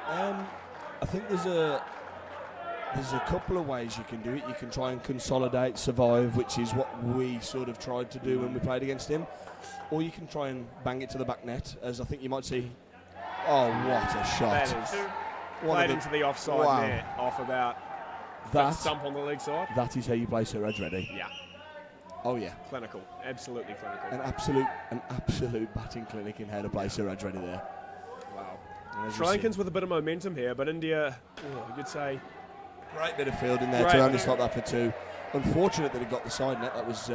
I think there's a couple of ways you can do it. You can try and consolidate, survive, which is what we sort of tried to do when we played against him. Or you can try and bang it to the back net, as I think you might see. Oh, what a shot. That is played into the offside net, off about that stump on the leg side. That is how you play Suraj Reddy. Yeah. Oh, yeah. Clinical. Absolutely clinical. An absolute batting clinic in how to play Suraj Reddy there. Wow. Sri Lankans with a bit of momentum here, but India, you could say... Great bit of fielding there to only stop that for 2. Unfortunate that he got the side net. That was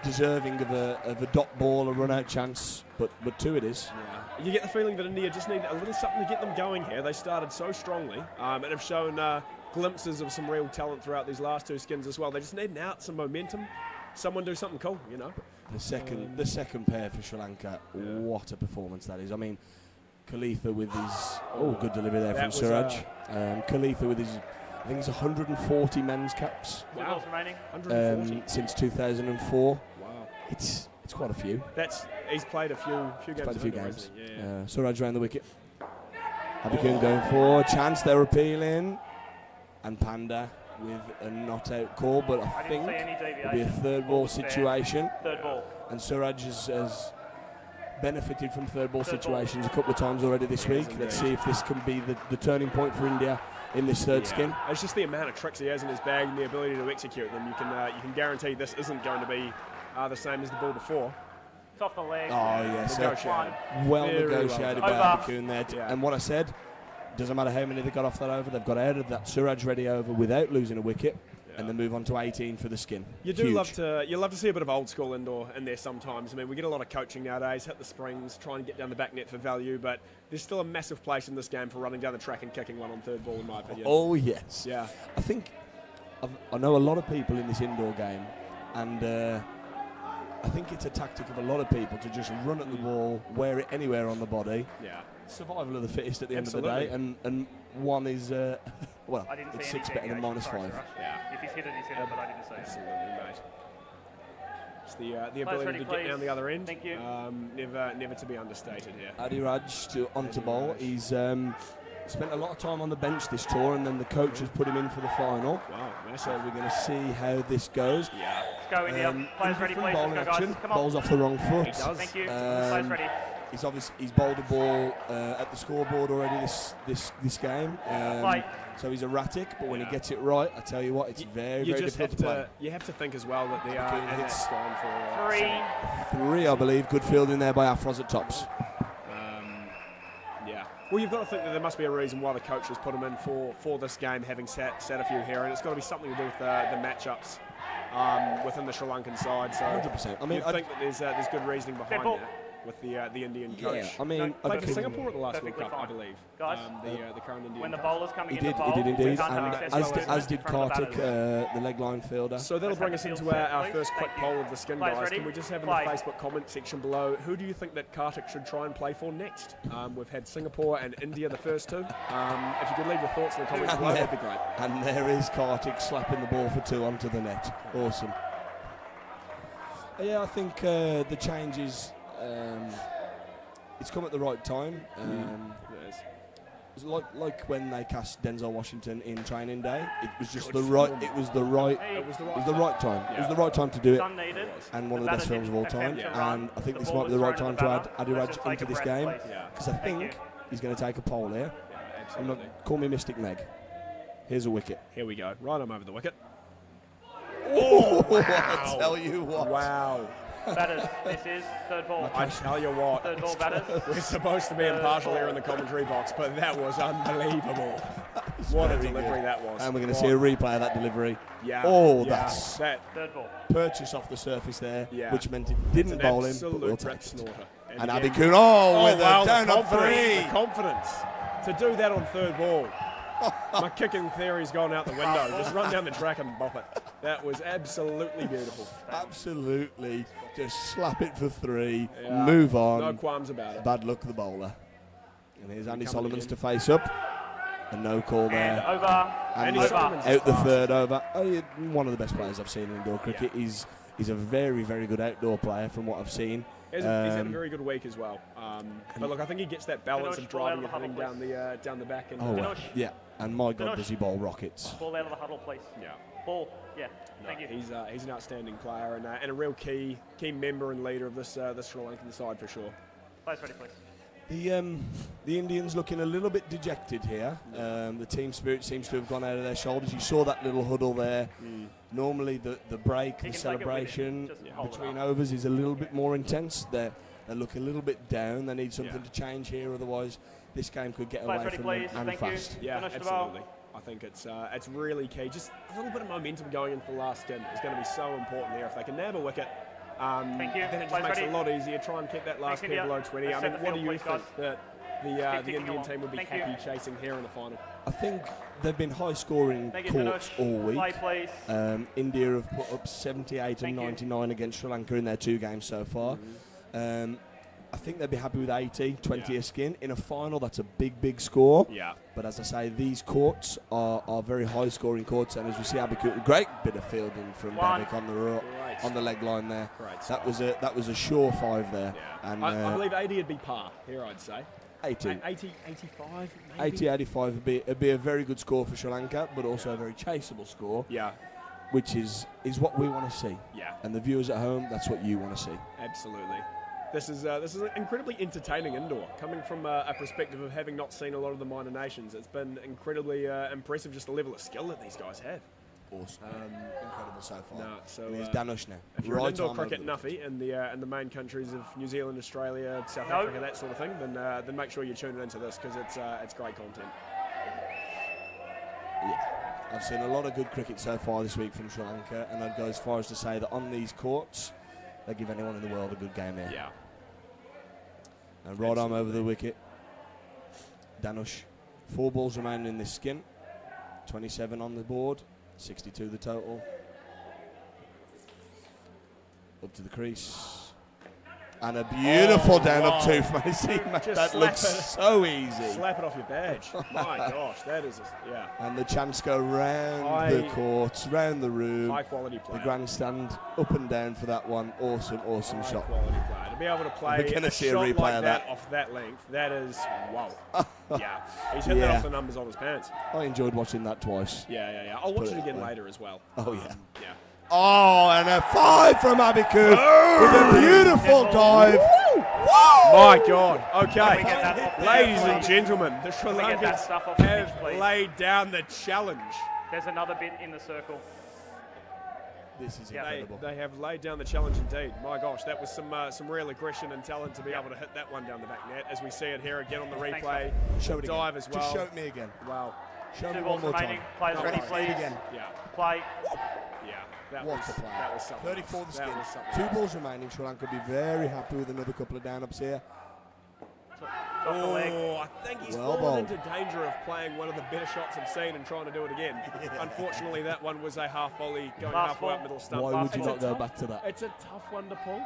deserving of a dot ball, a run-out chance, but 2 it is. Yeah. You get the feeling that India just need a little something to get them going here. They started so strongly and have shown glimpses of some real talent throughout these last 2 skins as well. They just need some momentum. Someone do something cool, you know. The second pair for Sri Lanka, what a performance that is. I mean, Kalitha with his good delivery there from Suraj. Kalitha with his, I think it's 140 men's caps. Wow. Remaining. 140 since 2004. Wow. It's quite a few. He's played a few games. Yeah. Suraj around the wicket. Abikun going for a chance. They're appealing, and Panda with a not out call, but I think it'll be a third ball situation. Third ball. And Suraj has benefited from third ball situations a couple of times already this week. Let's see if this can be the turning point for India in this third skin. It's just the amount of tricks he has in his bag and the ability to execute them. You can guarantee this isn't going to be the same as the ball before. It's off the leg. Oh, yes. Well negotiated by Abikun there. And what I said, doesn't matter how many they got off that over, they've got out of that Suraj Reddy over without losing a wicket. And then move on to 18 for the skin. You love to see a bit of old school indoor in there sometimes. I mean, we get a lot of coaching nowadays, hit the springs, try and get down the back net for value, but there's still a massive place in this game for running down the track and kicking one on third ball, in my opinion. Oh, yes. Yeah. I think I know a lot of people in this indoor game, and I think it's a tactic of a lot of people to just run at the ball, wear it anywhere on the body. Yeah. Survival of the fittest at the end of the day, and one is well, it's 6 better than -5. Yeah. If he's hit it, he's hit it, but I didn't say it. Absolutely, mate. It's the ability to get down the other end. Thank you. Never to be understated here. Adi Raj onto bowl. He's spent a lot of time on the bench this tour, and then the coach has put him in for the final. Wow, so we're going to see how this goes. Yeah. Let's go, India. Players ready, please. Bowling Let's go, action. guys. Come on. Bowls off the wrong foot. He does. Thank you. Players ready. He's bowled a ball at the scoreboard already this game. So he's erratic, but when he gets it right, I tell you what, it's very difficult to play. You have to think as well that it's gone for 3, I believe. Good fielding there by Afroz at tops. Yeah. Well, you've got to think that there must be a reason why the coach has put him in for this game, having sat a few here, and it's got to be something to do with the matchups within the Sri Lankan side. So 100%. I mean, I think that there's good reasoning behind that with the Indian coach. Yeah, I mean, played for Singapore at the last World Cup, I believe. Guys, the current Indian. when the coach. bowler's coming He in did, the bowl, he did indeed, can't have and access to as did in front of the Kartik, batters. the leg line fielder. So that'll bring us into our first quick poll of the skin, Players guys. ready? Can we just have in Play. the Facebook comment section below, who do you think that Kartik should try and play for next? We've had Singapore and India, the first two. If you could leave your thoughts in the comments below, that'd be great. And there is Kartik slapping the ball for 2 onto the net. Awesome. Yeah, I think the changes. It's come at the right time. It's like when they cast Denzel Washington in Training Day. It was just the right. It was the right. It was the right time. It was the right time to do it. And one of the best films of all time. And I think this might be the right time to add Adiraj into this game because I think he's going to take a pole here. Call me Mystic Meg. Here's a wicket. Here we go. Right arm over the wicket. Oh, wow. I tell you what. Wow. Batters, this is third ball. I tell you what. Third ball batters. We're supposed to be impartial here in the commentary box, but that was unbelievable. What a delivery that was. And we're going to see a replay of that delivery. Yeah. Oh, yeah. that's third ball. Purchase off the surface there, Yeah. which meant it didn't It's an bowl him, but we'll absolute take rip it. snorter. And again- Abby Kuhn, with wow, a down the up 3. confidence, the confidence to do that on third ball. My kicking theory's gone out the window. Just run down the track and bop it. That was absolutely beautiful. Absolutely. Just slap it for 3, Yeah. move on. No qualms about it. Bad luck the bowler. And here's Andy coming Solomons again. to face up. A no call there. And over. And Andy Solomons Solomons out the third over. Oh, yeah, one of the best players I've seen in indoor cricket. He's a very, very good outdoor player from what I've seen. He's had a very good week as well. But look, I think he gets that balance of driving and hitting down the back. And Oh, well, yeah. And my God, does he bowl rockets. Ball out of the huddle, please. Yeah. Ball. Yeah. No, Thank you. he's an outstanding player and a real key member and leader of this Sri Lankan side for sure. Players ready, please. The Indians looking a little bit dejected here. The team spirit seems to have gone out of their shoulders. You saw that little huddle there. Normally the break, the celebration between overs is a little bit more intense. They look a little bit down. They need something to change here, otherwise this game could get away from them and fast. Yeah, absolutely. I think it's really key. Just a little bit of momentum going into the last stint is going to be so important here. If they can nab a wicket, then it just makes it a lot easier. Try and keep that last pair below 20. I mean, what do you think that the Indian team would be happy chasing here in the final? I think they've been high-scoring courts all week. India have put up 78 and 99 against Sri Lanka in their 2 games so far. I think they'd be happy with 80, 20 a skin. In a final, that's a big score. Yeah. But as I say, these courts are very high-scoring courts, and as we see, great bit of fielding from Bavik on the leg line there. That was a sure 5 there. Yeah. And I believe 80 would be par here, I'd say. 80. 80, 85, maybe? 80, 85 would be a very good score for Sri Lanka, but also a very chaseable score. Yeah. Which is what we want to see. Yeah. And the viewers at home, that's what you want to see. Absolutely. This is incredibly entertaining indoor. Coming from a perspective of having not seen a lot of the minor nations, it's been incredibly impressive just the level of skill that these guys have. Awesome. Incredible so far. No, so and here's Danush now. If you're an indoor cricket nuffy in the main countries of New Zealand, Australia, South Africa, that sort of thing, then make sure you tune into this because it's great content. Yeah. I've seen a lot of good cricket so far this week from Sri Lanka, and I'd go as far as to say that on these courts, they give anyone in the world a good game here. Yeah. And right arm over the wicket. Danush. 4 balls remaining in this skin. 27 on the board. 62 the total. Up to the crease. And a beautiful down-up 2 from his teammate. That looks so easy. Slap it off your badge. My gosh, that is, yeah. And the chants go round the courts, round the room. High quality player. The grandstand up and down for that one. Awesome shot. Quality player. To be able to play We're gonna see a shot replay like of that that. off that length, that is, wow. Yeah. He's hit that off the numbers on his pants. I enjoyed watching that twice. Yeah. I'll watch it again later as well. Oh, yeah. Yeah. Oh, and a 5 from Abiku with a beautiful dive. My God. Okay. Ladies and gentlemen, the Sri Lankans have laid down the challenge. There's another bit in the circle. This is incredible. They have laid down the challenge indeed. My gosh, that was some real aggression and talent to be able to hit that one down the back net. As we see it here again on the replay. Show it dive again. as well. Just show it me again. Wow. Show 2 me balls one more remaining. time. Players ready, please. Again. Yeah. Play. Yeah. What a play. That was something. 34 the skin. That was something. 2 balls remaining. Sri Lanka will be very happy with another couple of down-ups here. Oh, I think he's Well fallen bowled. into danger of playing one of the better shots I've seen and trying to do it again. Unfortunately, that one was a half volley going Last halfway ball. up middle stump. Why would you It's not a go tough- back to that? It's a tough one to pull.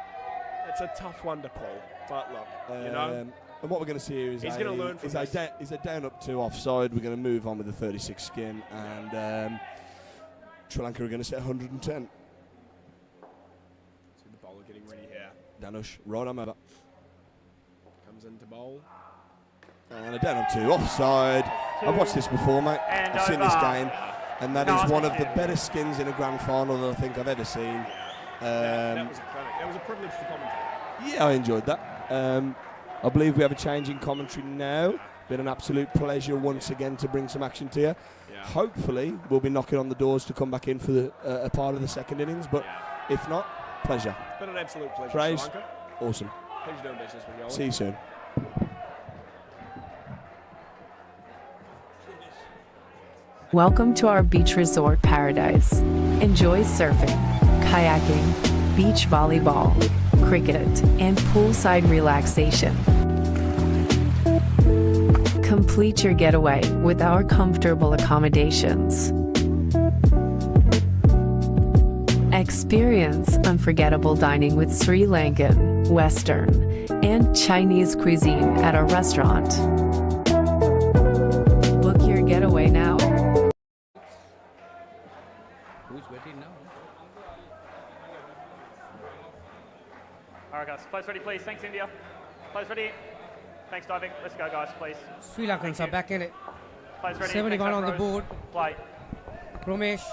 It's a tough one to pull. But look, you know, And what we're going to see here is He's gonna learn from this. is a down up 2 offside. We're going to move on with the 36 skin, and Sri Lanka are going to set 110. see the bowler getting ready here. Danush, right on over. Comes in to bowl. And a down up 2 offside. I've watched this before, mate. And I've seen this over. game, and that is one of the better skins in a grand final that I think I've ever seen. That was a clinic. That was a privilege to commentate. Yeah, I enjoyed that. I believe we have a change in commentary now. Been an absolute pleasure once again to bring some action to you. Yeah. Hopefully, we'll be knocking on the doors to come back in for a part of the second innings, but if not, pleasure. It's been an absolute pleasure, Praise. Sri Lanka. Awesome. Pleasure doing business with you, Ollie. See you soon. Welcome to our beach resort paradise. Enjoy surfing, kayaking, beach volleyball, cricket, and poolside relaxation. Complete your getaway with our comfortable accommodations. Experience unforgettable dining with Sri Lankan, Western, and Chinese cuisine at our restaurant. Book your getaway now. Who's waiting now? All right, guys. Players ready, please. Thanks, India. Players ready. Thanks, diving. Let's go, guys, please. Sri Lankans are back in it. Players ready. 71 Thanks, on the Rose. board. Play. Romesh,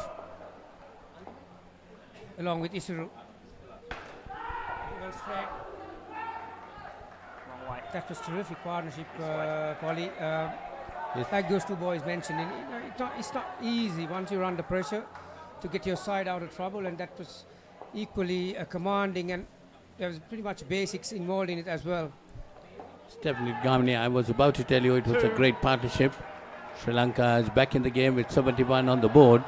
along with Isuru. Well straight. Wrong way. That was terrific partnership, Polly. Yes. Like those 2 boys mentioned, it's not easy once you're under pressure to get your side out of trouble, and that was equally commanding, and there was pretty much basics involved in it as well. Definitely, Gamini, I was about to tell you it was a great partnership. Sri Lanka is back in the game with 71 on the board.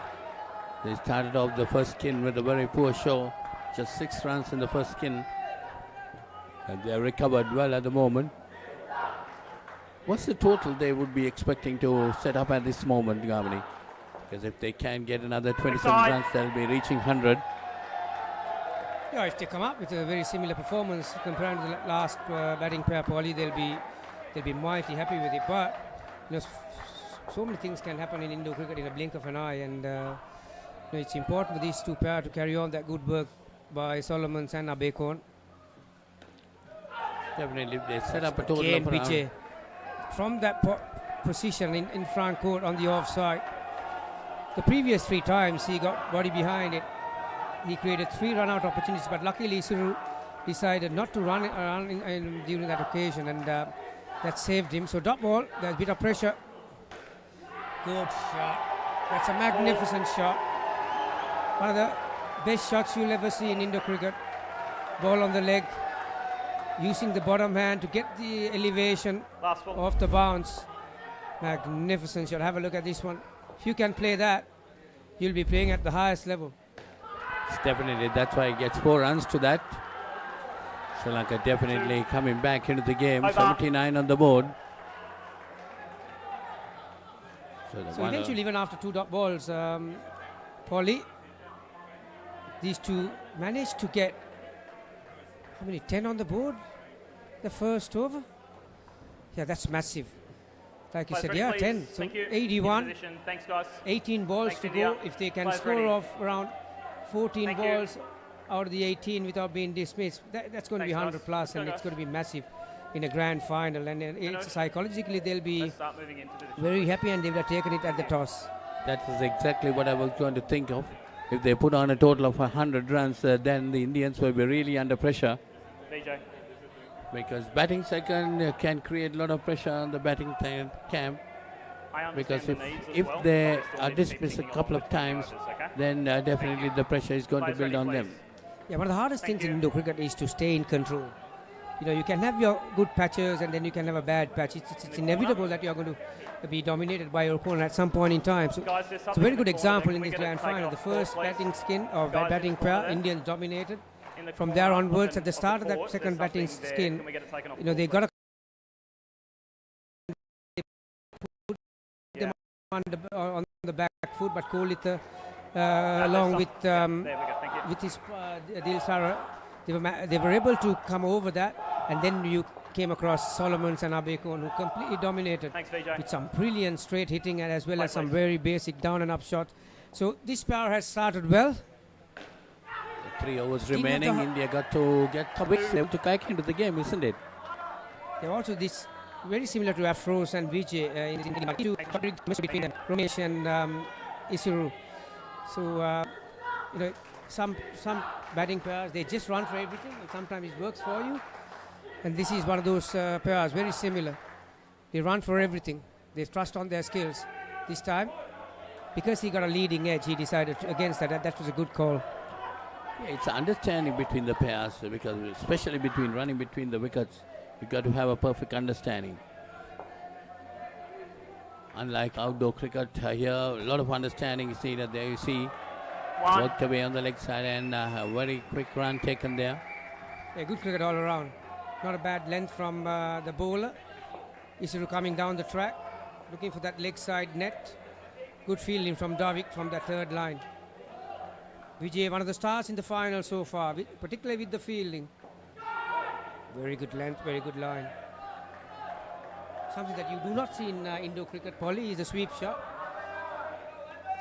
They started off the first skin with a very poor show, just 6 runs in the first skin. And they have recovered well at the moment. What's the total they would be expecting to set up at this moment, Gamini? Because if they can get another 27 runs, they'll be reaching 100. Yeah, if they come up with a very similar performance compared to the last batting pair, Polly, they'll be mighty happy with it. But you know, so many things can happen in Indo cricket in a blink of an eye, and you know, it's important for these 2 pairs to carry on that good work by Solomons and Abekorn. Definitely, if they set up a total Again, of around... Vijay, from that position in front court on the offside, the previous 3 times he got body behind it. He created 3 run-out opportunities, but luckily Isuru decided not to run during that occasion, and that saved him. So dot ball, there's a bit of pressure. Good shot. That's a magnificent shot. One of the best shots you'll ever see in Indo cricket. Ball on the leg, using the bottom hand to get the elevation off the bounce. Magnificent shot. Have a look at this one. If you can play that, you'll be playing at the highest level. Definitely, that's why he gets 4 runs to that. Sri Lanka definitely coming back into the game. 79 on the board. So eventually, even after 2 dot balls, Polly, these 2 managed to get, how many, 10 on the board the first over? Yeah, that's massive. Like you Players said, ready, yeah, please. 10. So Thank you. 81. In position. Thanks, guys. 18 balls Thanks, to India. go. If they can Players score ready. off around 14 Thank you. balls out of the 18 without being dismissed, that's going to be Thanks, 100 guys. plus, Let's go, and it's guys. going to be massive in a grand final. And it's psychologically they'll be Let's start moving into position. very happy, and they would have taken it at the toss. That is exactly what I was going to think of. If they put on a total of 100 runs, then the Indians will be really under pressure. VJ. Because batting second can create a lot of pressure on the batting camp. I understand Because the needs as if well, they but we still are need to be dismissed a thinking couple of of the times, drivers, okay? then definitely the pressure is going to Players build ready, on please. them. Yeah, one of the hardest things in Indo cricket is to stay in control. you can have your good patches and then you can have a bad patch. It's inevitable that you're going to be dominated by your opponent at some point in time. So it's a very good example in this grand final. The first batting skin or batting pair, Indians dominated. From there onwards, at the start of that second batting skin, they got on the back foot, but Kolita, along with his Dilsara, they were able to come over that, and then you came across Solomons and Abekon, who completely dominated with some brilliant straight hitting and as well as some very basic down and up shots. So this pair has started well. 3 overs remaining. India got to get a bit to back into the game, isn't it? They also this very similar to Afros and Vijay between them, Ramesh and Isuru. So some batting pairs, they just run for everything, and sometimes it works for you. And this is one of those pairs, very similar. They run for everything. They trust on their skills. This time, because he got a leading edge, he decided against that. That was a good call. Yeah, it's understanding between the pairs, because especially between running between the wickets, you've got to have a perfect understanding. Unlike outdoor cricket, here a lot of understanding is needed. There you see, worked away on the leg side and a very quick run taken there. Yeah, good cricket all around. Not a bad length from the bowler. Isuru coming down the track, looking for that leg side net. Good fielding from Davik from the third line. Vijay, one of the stars in the final so far, particularly with the fielding. Very good length, very good line. Something that you do not see in Indo cricket, Polly, is a sweep shot.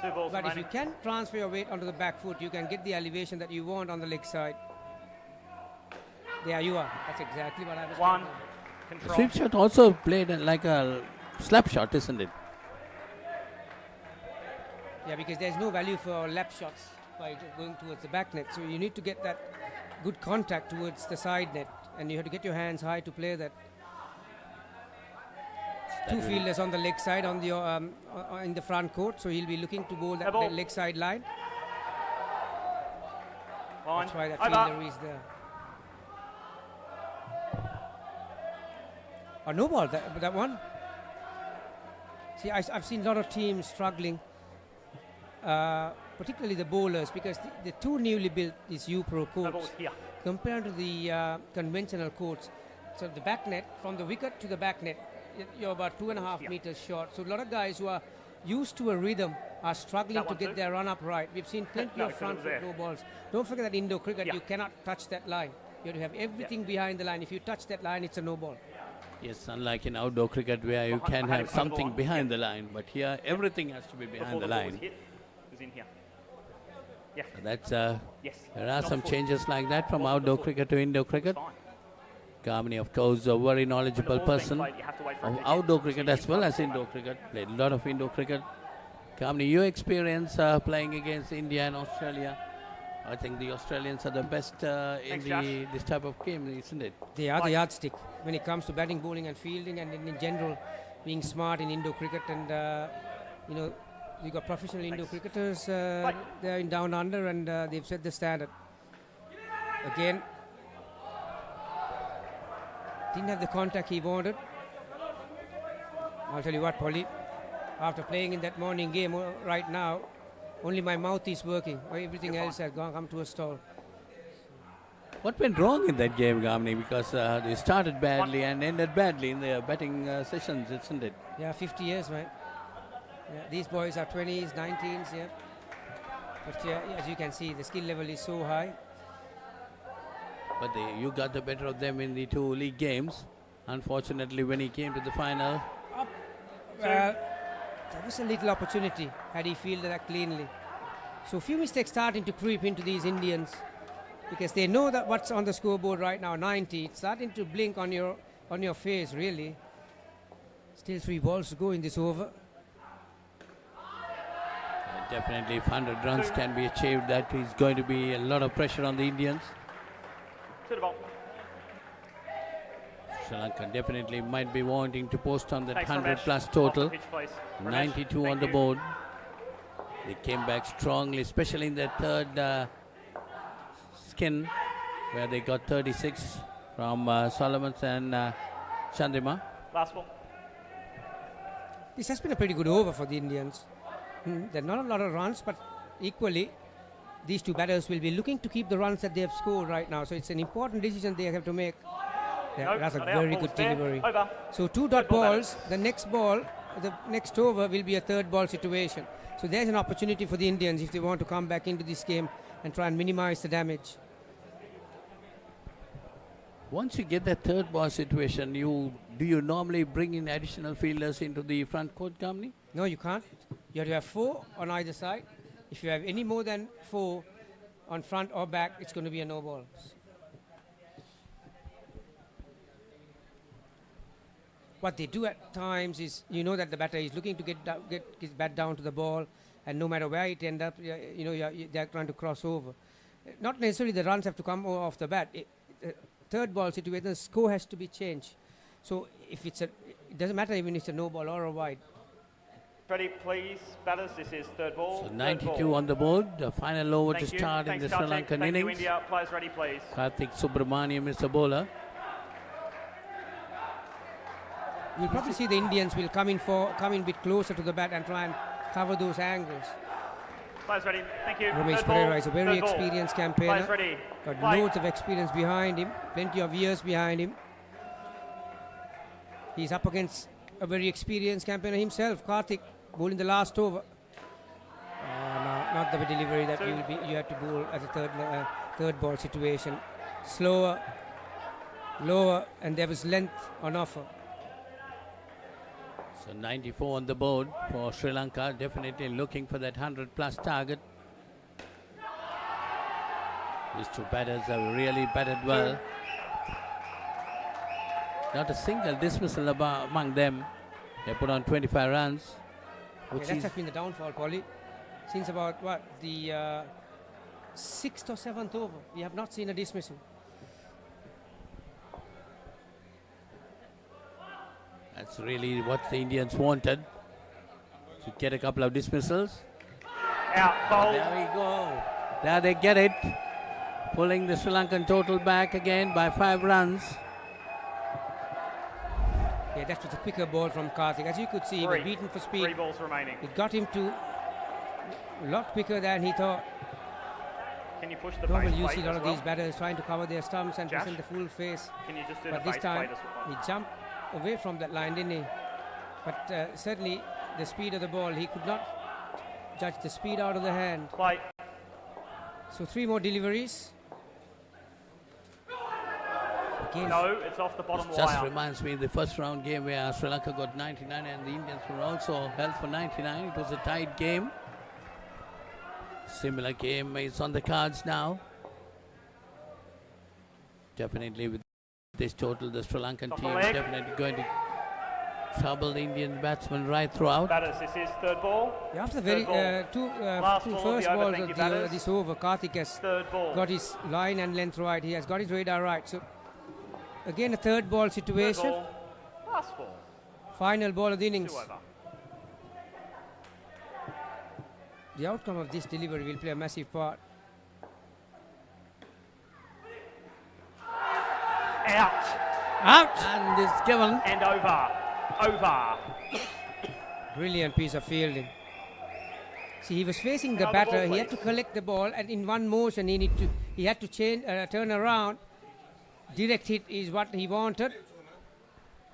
But if you can transfer your weight onto the back foot, you can get the elevation that you want on the leg side. There you are. That's exactly what I was talking about. The sweep shot also played like a slap shot, isn't it? Yeah, because there's no value for lap shots by going towards the back net. So you need to get that good contact towards the side net, and you have to get your hands high to play that. Two fielders on the leg side on the in the front court, so he'll be looking to bowl that leg side line. That's why that fielder is there. Oh, no ball, that one. See, I've seen a lot of teams struggling, particularly the bowlers, because the two newly built these U-Pro courts compared to the conventional courts. So the back net, from the wicket to the back net, you're about 2.5 meters short. So a lot of guys who are used to a rhythm are struggling to get their run up right. We've seen plenty of front foot no balls. Don't forget that Indo cricket, you cannot touch that line. You have to have everything behind the line. If you touch that line, it's a no ball. Yes, unlike in outdoor cricket where you can have something behind the line, but here everything has to be behind the line. So that's there are some changes like that from outdoor cricket to Indo cricket. Gamini, of course, a very knowledgeable person of outdoor cricket as well as Indo cricket. Played a lot of Indo cricket. Gamini, your experience playing against India and Australia. I think the Australians are the best in this type of game, isn't it? They are the yardstick when it comes to batting, bowling and fielding, and in general being smart in Indo cricket. And we got professional Indo cricketers there in Down Under, and they've set the standard. Again, didn't have the contact he wanted. I'll tell you what, Polly, after playing in that morning game right now, only my mouth is working. Everything else has come to a stall. What went wrong in that game, Gamini? Because they started badly and ended badly in their batting sessions, isn't it? Yeah, 50 years, right? Yeah, these boys are 20s, 19s, yeah. But as you can see, the skill level is so high. But you got the better of them in the two league games. Unfortunately, when he came to the final. Well, there was a little opportunity had he fielded that cleanly. So a few mistakes starting to creep into these Indians, because they know that what's on the scoreboard right now, 90. It's starting to blink on your face, really. Still 3 balls to go in this over. Definitely, if 100 runs can be achieved, that is going to be a lot of pressure on the Indians. Sri Lanka definitely might be wanting to post on that 100 plus total. 92 on the board. They came back strongly, especially in their third skin, where they got 36. from Solomons and Chandrima. Last ball. This has been a pretty good over for the Indians. There are not a lot of runs, but equally, these two batters will be looking to keep the runs that they have scored right now. So it's an important decision they have to make. That's a very good delivery. Over. So 2 dot balls. The next ball, the next over will be a third ball situation. So there's an opportunity for the Indians if they want to come back into this game and try and minimize the damage. Once you get that third ball situation, do you normally bring in additional fielders into the front court, Gamni? No, you can't. You have to have 4 on either side. If you have any more than 4 on front or back, it's going to be a no ball. What they do at times is, that the batter is looking to get his bat down to the ball, and no matter where it ends up, they're trying to cross over. Not necessarily the runs have to come off the bat. Third ball situation, the score has to be changed. So if it doesn't matter even if it's a no ball or a wide. Ready, please, batters. This is third ball. So 92 on the board. The final over to start in the Sri Lankan Thank innings. you, India. Players ready, please. Karthik Subramaniam is the bowler. You'll probably see the Indians will come in a bit closer to the bat and try and cover those angles. Players ready. Thank you. Ramesh Pereira is a very experienced campaigner. Players ready. Got loads of experience behind him, plenty of years behind him. He's up against a very experienced campaigner himself, Karthik, bowling the last over. No, not the delivery that you have to bowl as a third ball situation. Slower, lower, and there was length on offer. So 94 on the board for Sri Lanka, definitely looking for that 100+ target. These two batters have really batted well. Not a single dismissal among them. They put on 25 runs. That has been the downfall, Polly. Since about the 6th or 7th over, we have not seen a dismissal. That's really what the Indians wanted, to get a couple of dismissals. Out, bowl. There we go. There they get it. Pulling the Sri Lankan total back again by 5 runs. Yeah, that was a quicker ball from Karthik. As you could see, he was beaten for speed. 3 balls remaining. It got him to a lot quicker than he thought. Can you push the Normally base you plate see a lot as of well? these batters trying to cover their stumps and present the full face. Can you just do but the this base time plate as well? he jumped away from that line, didn't he? But certainly the speed of the ball, he could not judge the speed out of the hand. Play. So 3 more deliveries. Again, No, it's off the bottom This wire. just reminds me of the first round game where Sri Lanka got 99 and the Indians were also held for 99. It was a tight game. Similar game is on the cards now. Definitely with this total, the Sri Lankan team is definitely going to trouble the Indian batsmen right throughout. Batters, this is third ball. Yeah, after the two first balls of this over, Karthik has got his line and length right. He has got his radar right. So again, a third ball situation. Third ball. Last ball. Final ball of the innings. 2 over. The outcome of this delivery will play a massive part. Out. Out. And it's given. And over. Over. Brilliant piece of fielding. See, he was facing the Another batter. ball, He had to collect the ball, and in one motion, he had to change, turn around. Direct hit is what he wanted,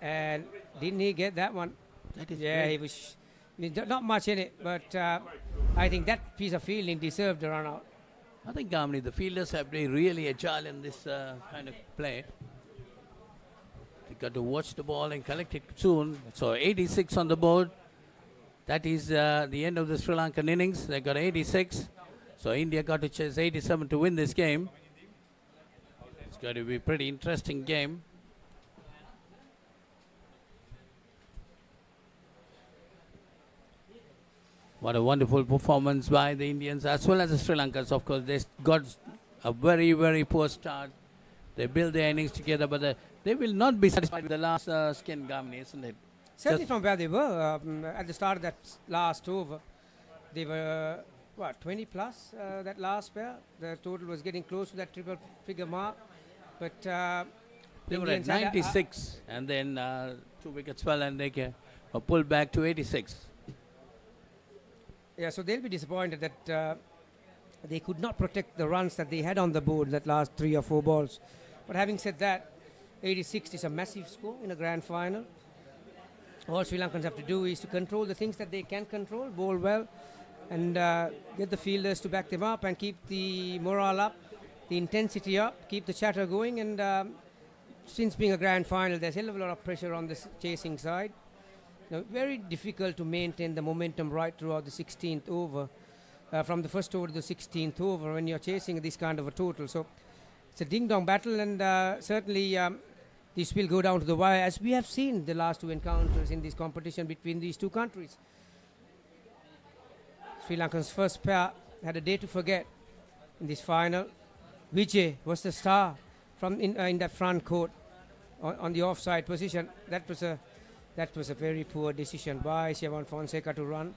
and didn't he get that one? That is yeah, great. he was not much in it, but I think that piece of fielding deserved a run out. I think, Gamni, the fielders have been really agile in this kind of play. They got to watch the ball and collect it soon. So 86 on the board. That is the end of the Sri Lankan innings. They got 86. So India got to chase 87 to win this game. It's going to be a pretty interesting game. What a wonderful performance by the Indians as well as the Sri Lankans. Of course, they got a very, very poor start. They built their innings together, but they will not be satisfied with the last skin, Gamni, isn't it? Certainly from where they were at the start of that last over. They were, 20 plus that last pair. The total was getting close to that triple figure mark. But They were at 96, and then 2 wickets fell, and they pulled back to 86. Yeah, so they'll be disappointed that they could not protect the runs that they had on the board that last 3 or 4 balls. But having said that, 86 is a massive score in a grand final. All Sri Lankans have to do is to control the things that they can control, bowl well, and get the fielders to back them up and keep the morale up, the intensity up, keep the chatter going. And since being a grand final, there's a lot of pressure on the chasing side. Now, very difficult to maintain the momentum right throughout the 16th over, from the first over to the 16th over when you're chasing this kind of a total. So it's a ding-dong battle, and certainly this will go down to the wire, as we have seen the last 2 encounters in this competition between these 2 countries. Sri Lanka's first pair had a day to forget in this final. Vijay was the star from in that front court on the offside position. That was a very poor decision by Siavan Fonseca to run.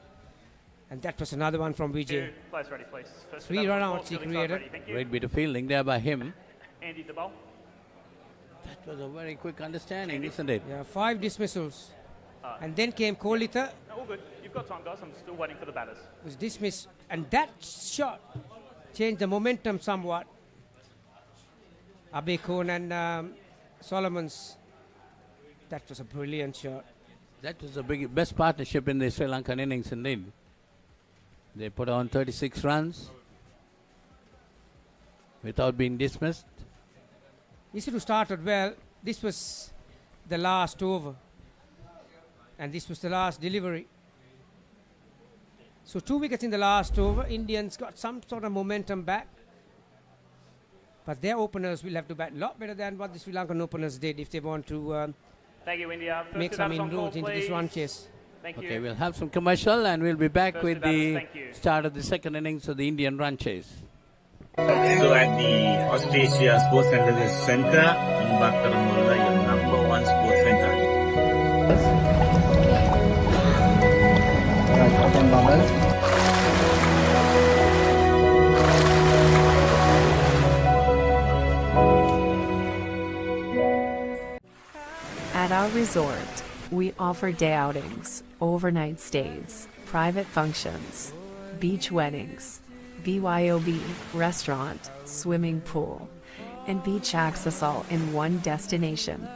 And that was another one from Vijay. Players ready, please. First 3 run-outs he created. Great bit of fielding there by him. Andy, the ball. That was a very quick understanding, isn't it? Yeah, 5 dismissals. And then came Kolita. No, all good. You've got time, guys. I'm still waiting for the batters. Was dismissed. And that shot changed the momentum somewhat. Abekon and Solomons. That was a brilliant shot. That was the best partnership in the Sri Lankan innings indeed. They put on 36 runs without being dismissed. Isiru started well. This was the last over. And this was the last delivery. So 2 wickets in the last over. Indians got some sort of momentum back. But their openers will have to bat a lot better than what the Sri Lankan openers did if they want to Thank you, India. First make some inroads into this run chase. Thank you. Okay, we'll have some commercial and we'll be back First with batters, the thank you. start of the second innings of the Indian run chase. So at the Australia Sports Center in Bakaramulla, your number 1 sports center. At our resort, we offer day outings, overnight stays, private functions, beach weddings, BYOB, restaurant, swimming pool, and beach access all in one destination.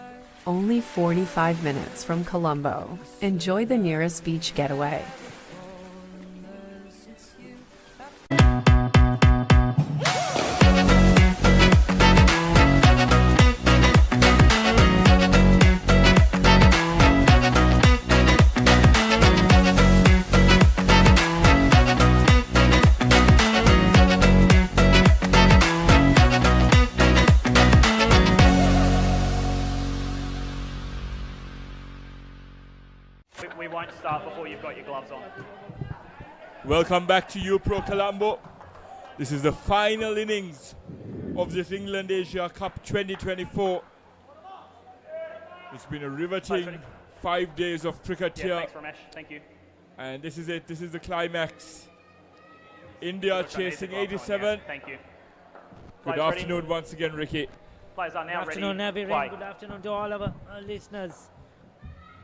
Only 45 minutes from Colombo. Enjoy the nearest beach getaway. We won't start before you've got your gloves on. Welcome back to UPro Colombo. This is the final innings of this England Asia Cup 2024. It's been a riveting 5 days of cricket here. Thanks, Ramesh. Thank you. And this is it. This is the climax. India chasing 87. Thank you. Good Players afternoon ready? once again, Ricky. Players are now Good afternoon, ready. Navi. Good afternoon to all our listeners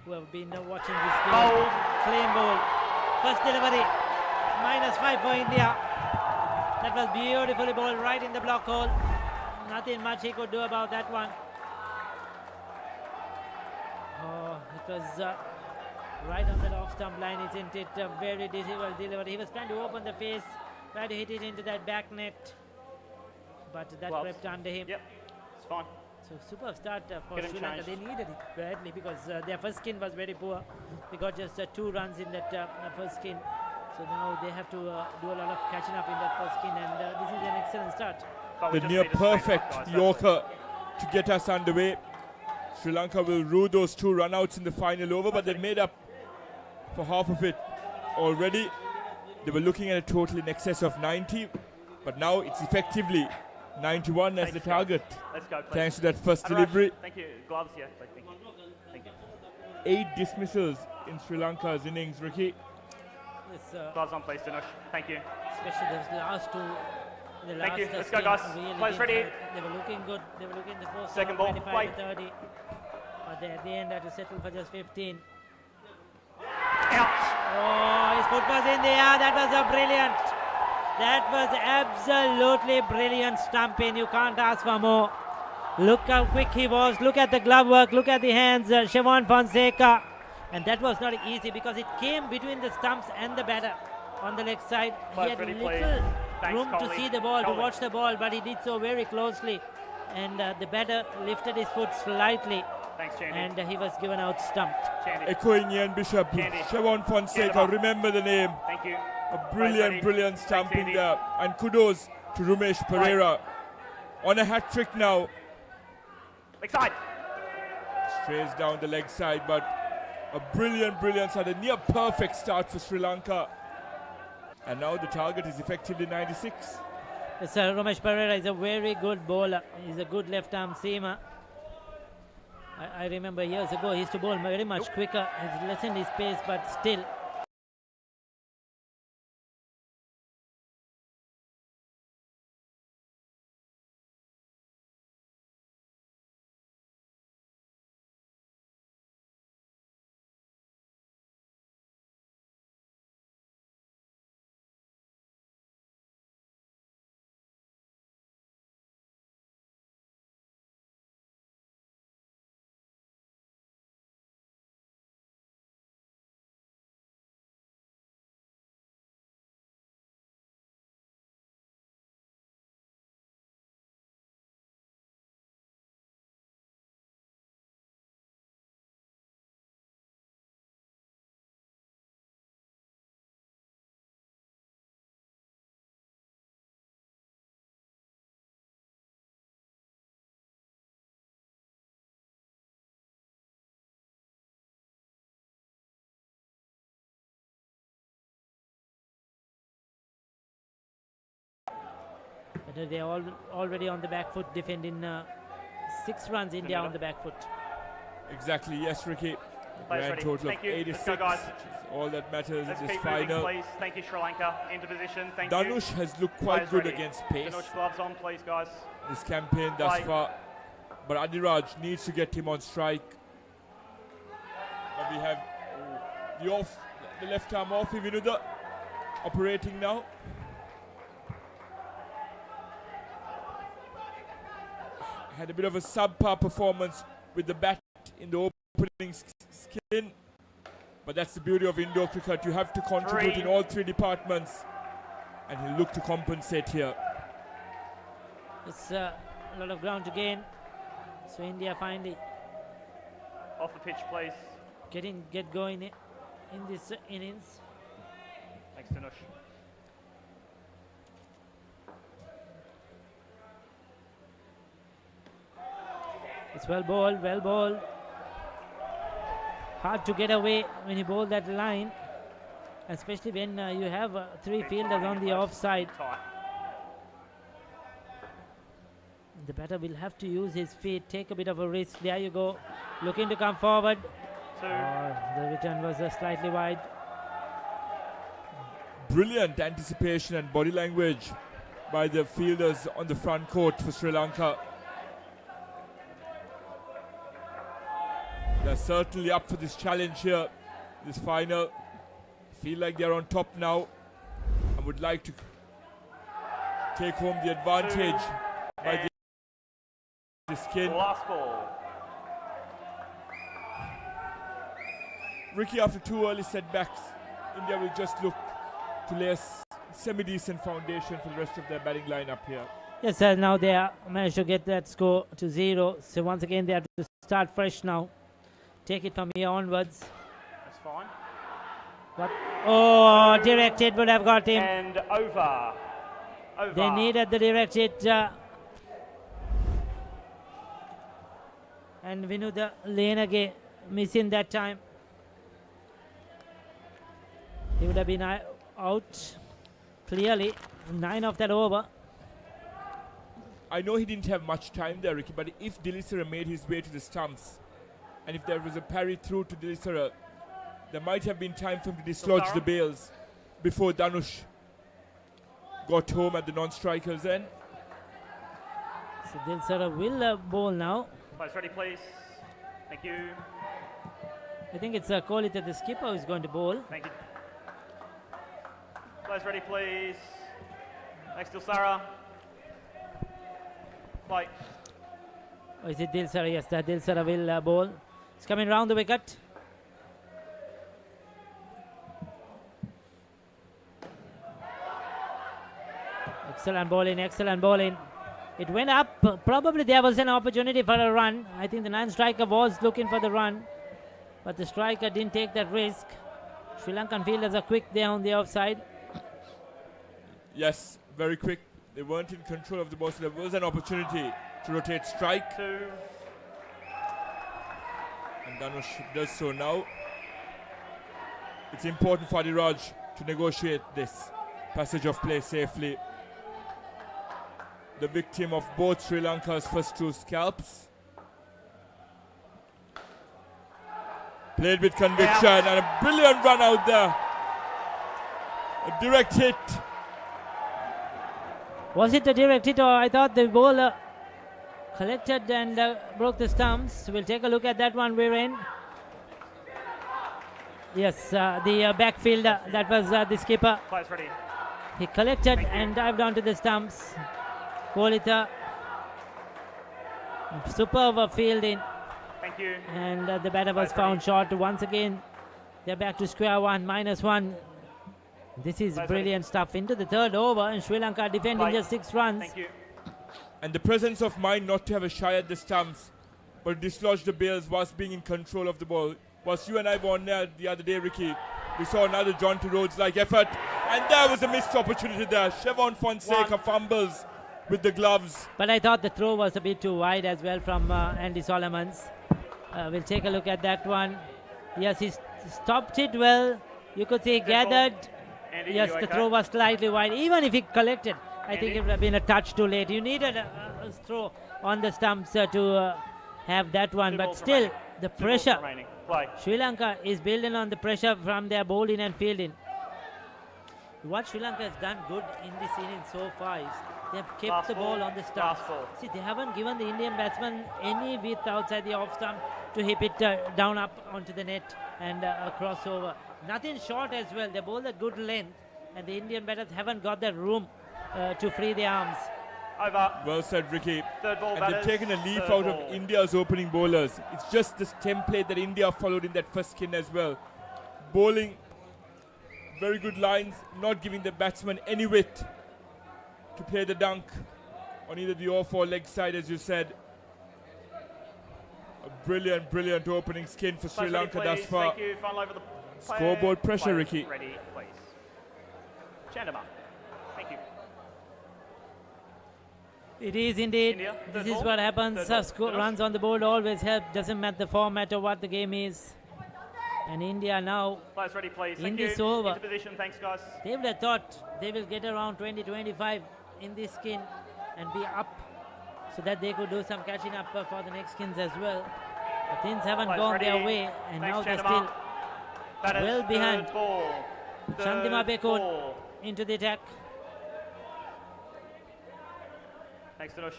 who have been watching this game. Clean ball. First delivery. -5 for India. That was beautifully bowled right in the block hole. Nothing much he could do about that one. Oh, it was right on the off stump line, isn't it? A very difficult delivery. He was trying to open the face, try to hit it into that back net, but that crept under him. Yep, it's fine. So superb start for Get him Sri Lanka. They changed. needed it badly because their first skin was very poor. They got just 2 runs in that first skin. So now they have to do a lot of catching up in that first skin, and this is an excellent start. The near perfect Yorker to get us underway. Sri Lanka will rue those 2 run-outs in the final over, but they made up for half of it already. They were looking at a total in excess of 90, but now it's effectively 91 as the target. Let's go, please. Thanks to that first Anush, delivery. Thank you. Gloves, yeah. Thank you. Thank you. 8 dismissals in Sri Lanka's innings, Ricky. Yes, Gloves on, please, Dinesh. Thank you. Especially those last 2 The Thank you. last Let's go, stint guys. really Players didn't ready. help. They were looking good. They were looking the first Second half, ball, 25 play. to 30. But they, at the end, had to settle for just 15. Oh, his foot was in the air. That was a brilliant. That was absolutely brilliant stumping. You can't ask for more. Look how quick he was. Look at the glove work. Look at the hands. Siobhan Fonseca. And that was not easy because it came between the stumps and the batter on the leg side. He had ready, little please. Thanks, room to Coley. see the ball, to Coley. watch the ball, but he did so very closely. And the batter lifted his foot slightly. Thanks, Chandy. And he was given out stumped. Echoing Ian Bishop, Siobhan Fonseca, remember the name. Thank you. A brilliant stamping there. And kudos to Rumesh Pereira. On a hat trick now. Leg side. Strays down the leg side, but a brilliant start. A near perfect start for Sri Lanka. And now the target is effectively 96. Yes, Ramesh Pereira is a very good bowler. He's a good left-arm seamer. I remember years ago he used to bowl very much quicker. He's lessened his pace, but still. But they're already on the back foot, defending 6 runs. India on the back foot. Exactly, yes, Ricky. Grand ready. total Thank of you. 86. Let's go, guys. All that matters Let's in this keep moving, final. please. Thank you, Sri Lanka. Into position. Thank you. Danush has looked quite Players good ready. against pace Danush gloves on, please, guys. this campaign thus Play. far. But Adiraj needs to get him on strike. But we have the left arm off. Vinuda operating now. Had a bit of a subpar performance with the bat in the opening skin. But that's the beauty of indoor cricket. You have to contribute in all 3 departments. And he'll look to compensate here. It's a lot of ground to gain. So India finally Off the pitch, please. get going in this innings. Thanks, Danush. It's well bowled, well bowled. Hard to get away when you bowl that line, especially when you have 3 fielders on the offside. The batter will have to use his feet, take a bit of a risk. There you go, looking to come forward. The return was slightly wide. Brilliant anticipation and body language by the fielders on the front court for Sri Lanka. They're certainly up for this challenge here, this final. Feel like they're on top now and would like to take home the advantage by the skin. Last ball. Ricky, after 2 early setbacks, India will just look to lay a semi-decent foundation for the rest of their batting lineup here. Yes, sir. Now they managed to get that score to 0. So once again, they have to start fresh now. Take it from here onwards. That's fine. But oh, direct hit would have got him. And over. They needed the direct hit. And Vinuda Lenage missing that time. He would have been out clearly. 9 of that over. I know he didn't have much time there, Ricky, but if Dilisara made his way to the stumps, and if there was a parry through to Dilisara, there might have been time for him to dislodge the bails before Danush got home at the non-strikers end. So Dilsara will bowl now. Players ready, please. Thank you. I think it's Kolita, the skipper, who's going to bowl. Thank you. Players ready, please. Next to Sarah. Play. Or is it Dilsara? Yes, that Dilsara will bowl. It's coming round the wicket. Excellent bowling, excellent bowling. It went up. Probably there was an opportunity for a run. I think the non-striker was looking for the run, but the striker didn't take that risk. Sri Lankan fielders are quick there on the offside. Yes, very quick. They weren't in control of the ball, so there was an opportunity to rotate strike. 2. And Dhanush does so now. It's important for Adiraj to negotiate this passage of play safely. The victim of both Sri Lanka's first 2 scalps. Played with conviction and a brilliant run out there. A direct hit. Was it a direct hit, or I thought the bowler collected and broke the stumps? We'll take a look at that one, Viren. Yes, the backfielder, that was the skipper. Players ready. He collected and dived onto the stumps. Kolita, superb fielding. Thank you. And the batter was found short. Once again, they're back to square one, -1. This is brilliant stuff. Into the 3rd over, and Sri Lanka defending just 6 runs. Thank you. And the presence of mind not to have a shy at the stumps, but dislodge the bails whilst being in control of the ball. Whilst you and I were on there the other day, Ricky, we saw another John to Rhodes-like effort, and there was a missed opportunity there. Chevon Fonseca fumbles with the gloves. But I thought the throw was a bit too wide as well from Andy Solomons. We'll take a look at that one. Yes, he stopped it well. You could say he gathered. Andy, yes, the throw was slightly wide. Even if he collected, I think it would have been a touch too late. You needed a throw on the stumps to have that one. But still, the pressure. Sri Lanka is building on the pressure from their bowling and fielding. What Sri Lanka has done good in this inning so far is they have kept the ball on the stumps. See, they haven't given the Indian batsman any width outside the off stump to hit it down up onto the net and a crossover. Nothing short as well. They bowl a good length, and the Indian batters haven't got that room to free their arms. Over. Well said, Ricky. 3rd ball and batters, they've taken a leaf 3rd out ball. of India's opening bowlers. It's just this template that India followed in that first skin as well. Bowling very good lines, not giving the batsman any width to play the dunk on either the off or leg side, as you said. A brilliant, brilliant opening skin for Sri Lanka thus far. Thank you. Final over the Scoreboard pressure, players Ricky. Ready, please. Chandama. Thank you. It is indeed. India, This third is ball. what happens. Third ball. Runs on the board always help. Doesn't matter the format or what the game is. And India now Players ready, please. in Thank this you. over. Into position. Thanks, guys. They would have thought they will get around 20-25 in this skin and be up so that they could do some catching up for the next skins as well. But things haven't Players gone ready. their way, and Thanks, now they're Chandama. still That is well behind. third ball. Chandima Third Bekun ball. into the attack. Thanks, Dhanush.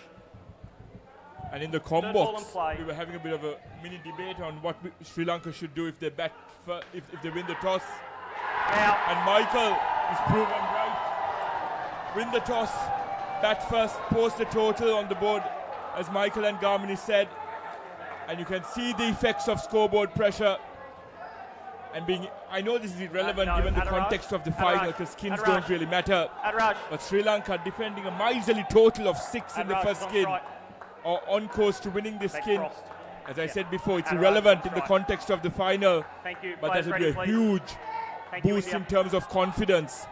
And in the ball combox, and play. we were having a bit of a mini debate on what Sri Lanka should do if they bat if they win the toss. And Michael is proven right. Win the toss, bat first, post the total on the board, as Michael and Garmini said. And you can see the effects of scoreboard pressure. And being, I know this is irrelevant no, given the Adiraj, context of the final, because skins Adiraj, don't really matter. Adiraj. But Sri Lanka defending a miserly total of 6 in the Adiraj first on skin, strike. are on course to winning this Leg skin. crossed. As I said before, it's Adiraj irrelevant on in the strike. context of the final. Thank you. But Players that would be a ready, please. huge Thank you, boost India. in terms of confidence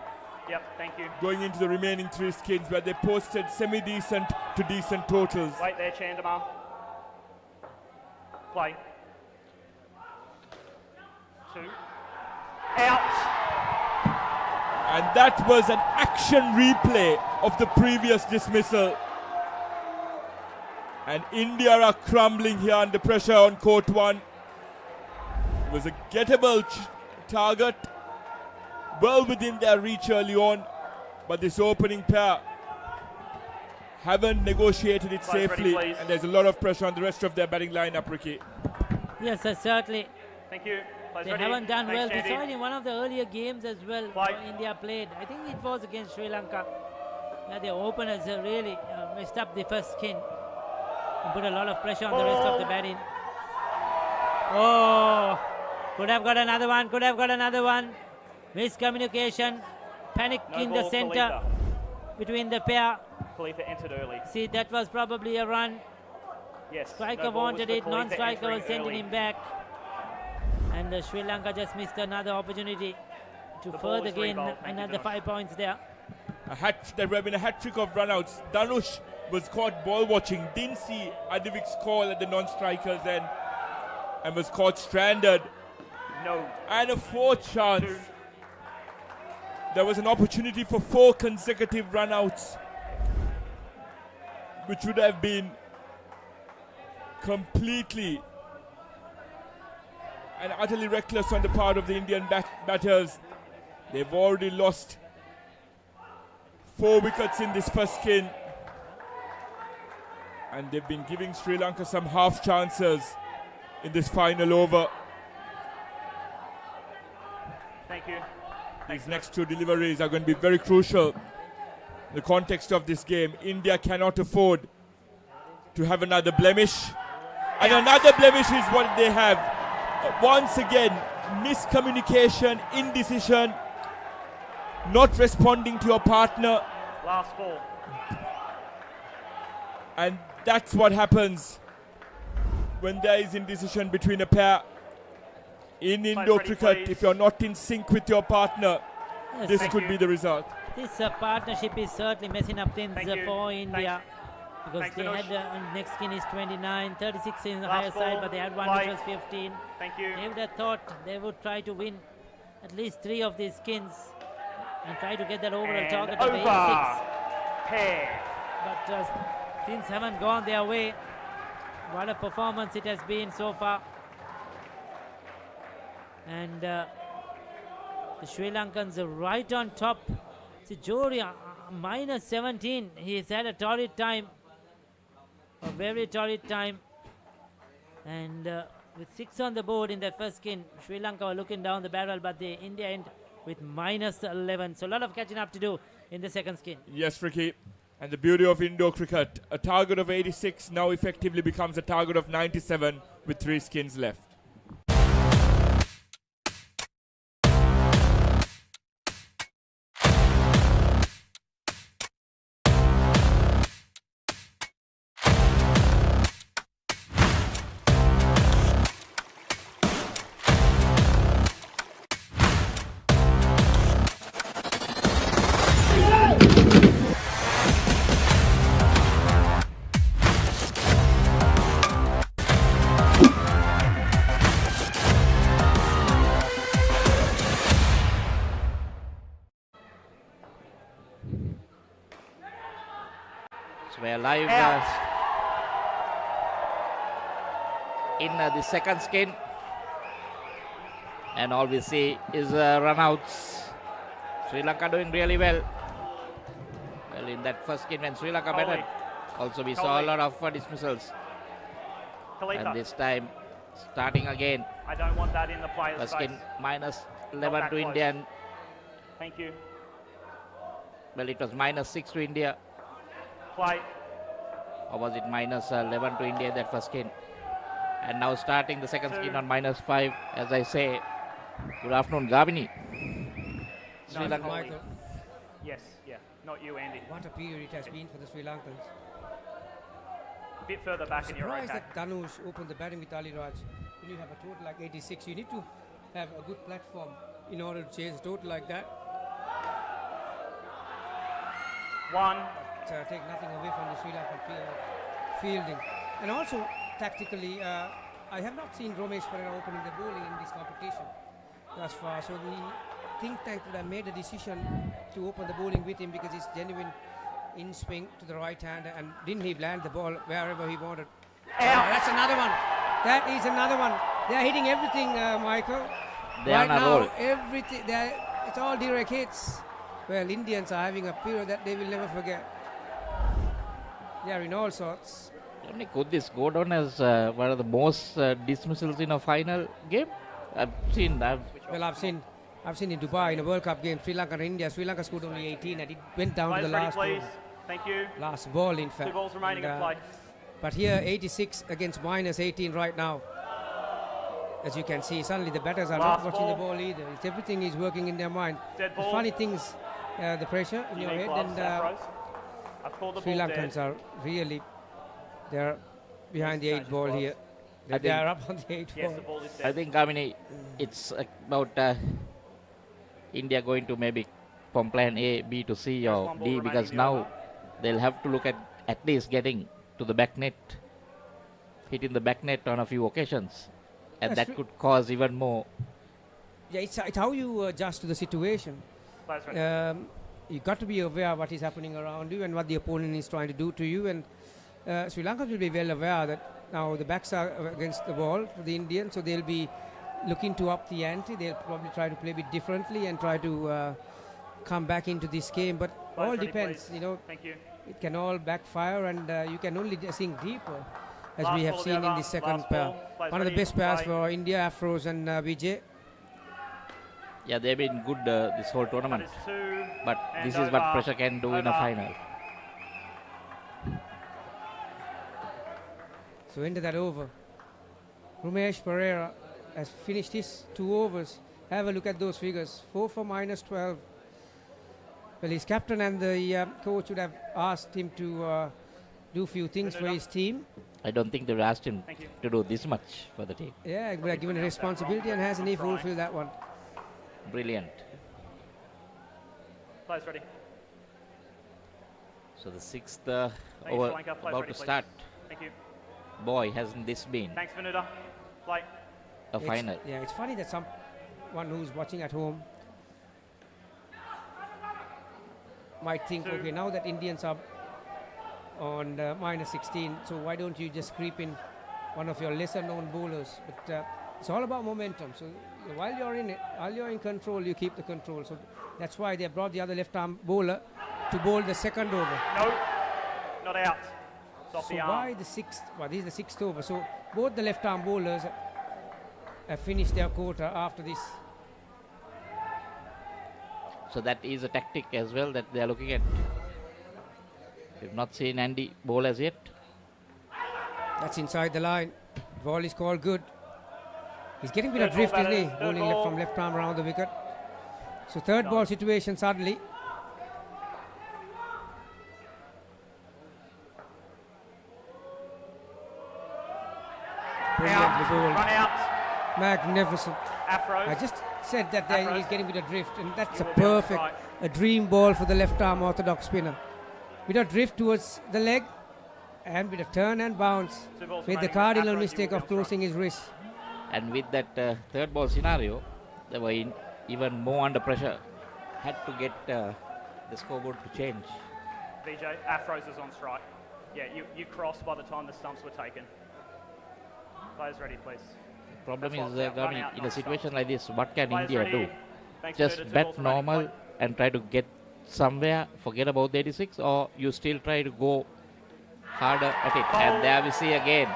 Yep, thank you. going into the remaining 3 skins, where they posted semi-decent to decent totals. Wait there, Chandama. Play. 2. Out. And that was an action replay of the previous dismissal. And India are crumbling here under pressure on court 1. It was a gettable target, well within their reach early on. but this opening pair haven't negotiated it safely, and there's a lot of pressure on the rest of their batting lineup, Ricky. Yes, certainly. Thank you. They haven't done well. We saw it in one of the earlier games as well. India played. I think it was against Sri Lanka. The openers really messed up the first skin and put a lot of pressure on the rest of the batting. Oh, could have got another one. Could have got another one. Miscommunication. Panic in the center between the pair. Khalifa entered early. See, that was probably a run. Yes. Striker wanted it. Non-striker was sending him back. And Sri Lanka just missed another opportunity to further gain another 5 points there. There would have been a hat-trick of run-outs. Dhanush was caught ball watching, didn't see Adivik's call at the non-strikers end, and was caught stranded. No. And a fourth chance. There was an opportunity for 4 consecutive run-outs, which would have been completely and utterly reckless on the part of the Indian batters. They've already lost 4 wickets in this first skin, and they've been giving Sri Lanka some half chances in this final over. Thank you. These next 2 deliveries are going to be very crucial in the context of this game. India cannot afford to have another blemish, and another blemish is what they have. Once again, miscommunication, indecision, not responding to your partner. Last ball. And that's what happens when there is indecision between a pair. In Indo cricket, if you're not in sync with your partner, this could be the result. This partnership is certainly messing up things for India. Because they had next skin is 29, 36 in the higher side, but they had one which was 15. Thank you. They would have thought they would try to win at least 3 of these skins and try to get that overall target of 86. But things haven't gone their way. What a performance it has been so far. And the Sri Lankans are right on top. See, Joria, minus 17. He's had a torrid time. A very torrid time. And with 6 on the board in their first skin, Sri Lanka were looking down the barrel, but the India end with minus 11. So a lot of catching up to do in the second skin. Yes, Ricky. And the beauty of Indo cricket, a target of 86 now effectively becomes a target of 97 with 3 skins left. We're live in the second skin, and all we see is run-outs. Sri Lanka doing really well. Well, in that first skin when Sri Lanka batted, also we saw a lot of dismissals. And this time, starting again. I don't want that in the player's first face. skin minus 11 to India. Thank you. Well, it was minus 6 to India. Play. Or was it minus 11 to India that first skin? And now starting the second skin on minus 5, as I say. Good afternoon, Gavini. Sri Lanka. Michael. Yes, yeah, not you, Andy. What a period it has been for the Sri Lankans. A bit further back in your own surprised that Dhanush opened the batting with Ali Raj. When you have a total like 86, you need to have a good platform in order to chase a total like that. One. Take nothing away from the Sri Lankan fielding. And also, tactically, I have not seen Romesh Perera opening the bowling in this competition thus far. So the think tank would have made a decision to open the bowling with him because he's genuine in swing to the right hand, and didn't he land the ball wherever he wanted? That's another one. That is another one. They are hitting everything, Michael. They right are now, roll. everything. It's all direct hits. Well, Indians are having a period that they will never forget. They are in all sorts. Could this go down as one of the most dismissals in a final game? I've seen in Dubai in a World Cup game, Sri Lanka and India. Sri Lanka scored only 18 and it went down to the last ball. Thank you. Last ball, in fact. 2 balls remaining in play. But here, 86 against minus 18 right now. As you can see, suddenly the batters are not watching the ball either. Everything is working in their mind. The funny things, the pressure in your head, and Sri Lankans are really, they're behind the 8 ball here. They are up on the 8 ball. I think, it's about India going to maybe from plan A, B to C or D, because now they'll have to look at least getting to the back net, hitting the back net on a few occasions, and that could cause even more. Yeah, it's how you adjust to the situation. You've got to be aware of what is happening around you and what the opponent is trying to do to you, and Sri Lanka will be well aware that now the backs are against the ball for the Indians, so they'll be looking to up the ante. They'll probably try to play a bit differently and try to come back into this game, but all depends, you know. Thank you. It can all backfire, and you can only sink deeper, as we have seen in the second pair. One of the best pairs for India, Afros and Vijay. Yeah, they've been good this whole tournament, but this is what pressure can do in a final. So into that over, Rumesh Pereira has finished his 2 overs. Have a look at those figures. 4 for minus 12. Well, his captain and the coach would have asked him to do a few things for his team. I don't think they've asked him to do this much for the team. Yeah, he would have given a responsibility, and hasn't he fulfilled that one? Brilliant. Players ready. So the 6th over about to start. Thank you. Boy, hasn't this been Thanks, Vanuda. Play. a final. Yeah, it's funny that someone who's watching at home might think, okay, now that Indians are on minus 16, so why don't you just creep in one of your lesser known bowlers? But it's all about momentum. So while you're in it, while you're in control, you keep the control. So that's why they brought the other left arm bowler to bowl the 2nd over. No, not out. It's off So the arm. by the 6th, well, this is the 6th over. So both the left arm bowlers have finished their quota after this. So that is a tactic as well that they are looking at. We've not seen Andy bowl as yet. That's inside the line. Ball is called good. He's getting a bit of drift, isn't he? Bowling left from left arm around the wicket. So 3rd ball situation suddenly. Brilliantly bowled. Run out. Magnificent. Afros. I just said that he's getting a bit of drift, and that's a will be on perfect, strike. a dream ball for the left arm orthodox spinner. Bit of drift towards the leg, and bit of turn and bounce, 2 balls with the remaining. cardinal Afros, mistake you will of be on closing his wrist. And with that 3rd ball scenario, they were even more under pressure. Had to get the scoreboard to change. VJ, Afros is on strike. Yeah, you crossed by the time the stumps were taken. Players ready, please. Problem That's is, what's out. Run out, in a not situation like this, what can Players India ready. do? Thanks, Just Peter. 2 bat balls remaining. normal Play. and try to get somewhere, forget about the 86, or you still try to go harder at it. And there we see again,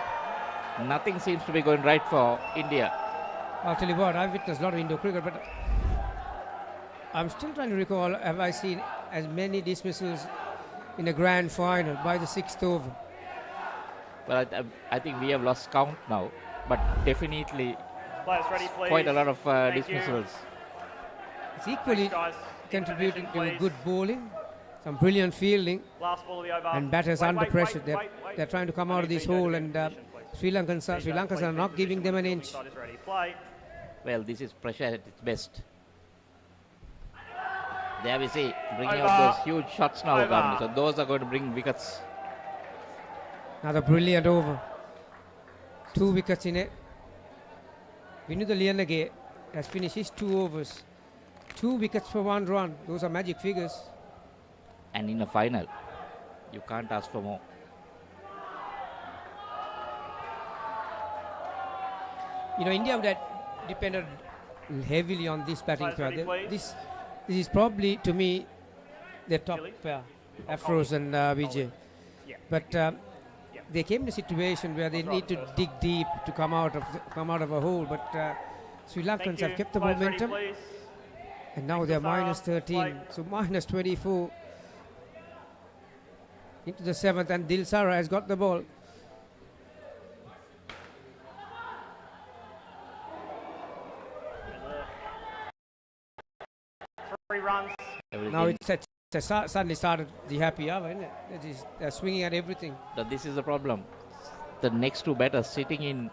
nothing seems to be going right for India. I'll tell you what, I've witnessed a lot of Indo cricket, but I'm still trying to recall, have I seen as many dismissals in a grand final by the 6th over? Well, I think we have lost count now, but definitely Players ready, please. quite a lot of Thank you. dismissals. It's equally Thanks, guys. contributing to Please. good bowling, some brilliant fielding, Last ball of the over. and batters Wait, under wait, pressure. wait, They're trying to come I out of need this VJ to hole, get and in position, please. Sri Lankans are not giving them an inch. Side is ready. Play. Well, this is pressure at its best. There we see, bringing Over. out those huge shots now. Over. Gandhi. So those are going to bring wickets. Another brilliant over. 2 wickets in it. Vinuda Liyanage has finished his 2 overs. 2 wickets for 1 run. Those are magic figures. And in a final, you can't ask for more. You know, India would have depended heavily on this batting Players ready, pair. please. This is probably, to me, their top pair, Afros and Vijay. But they came in a situation where they need to dig deep to come out of a hole. But Sri Lankans have kept the momentum, and now they're minus 13, so minus 24 into the 7th, and Dilsara has got the ball. Runs. Now it's suddenly started the happy hour, isn't it? They're swinging at everything. But this is the problem. The next two batters sitting in,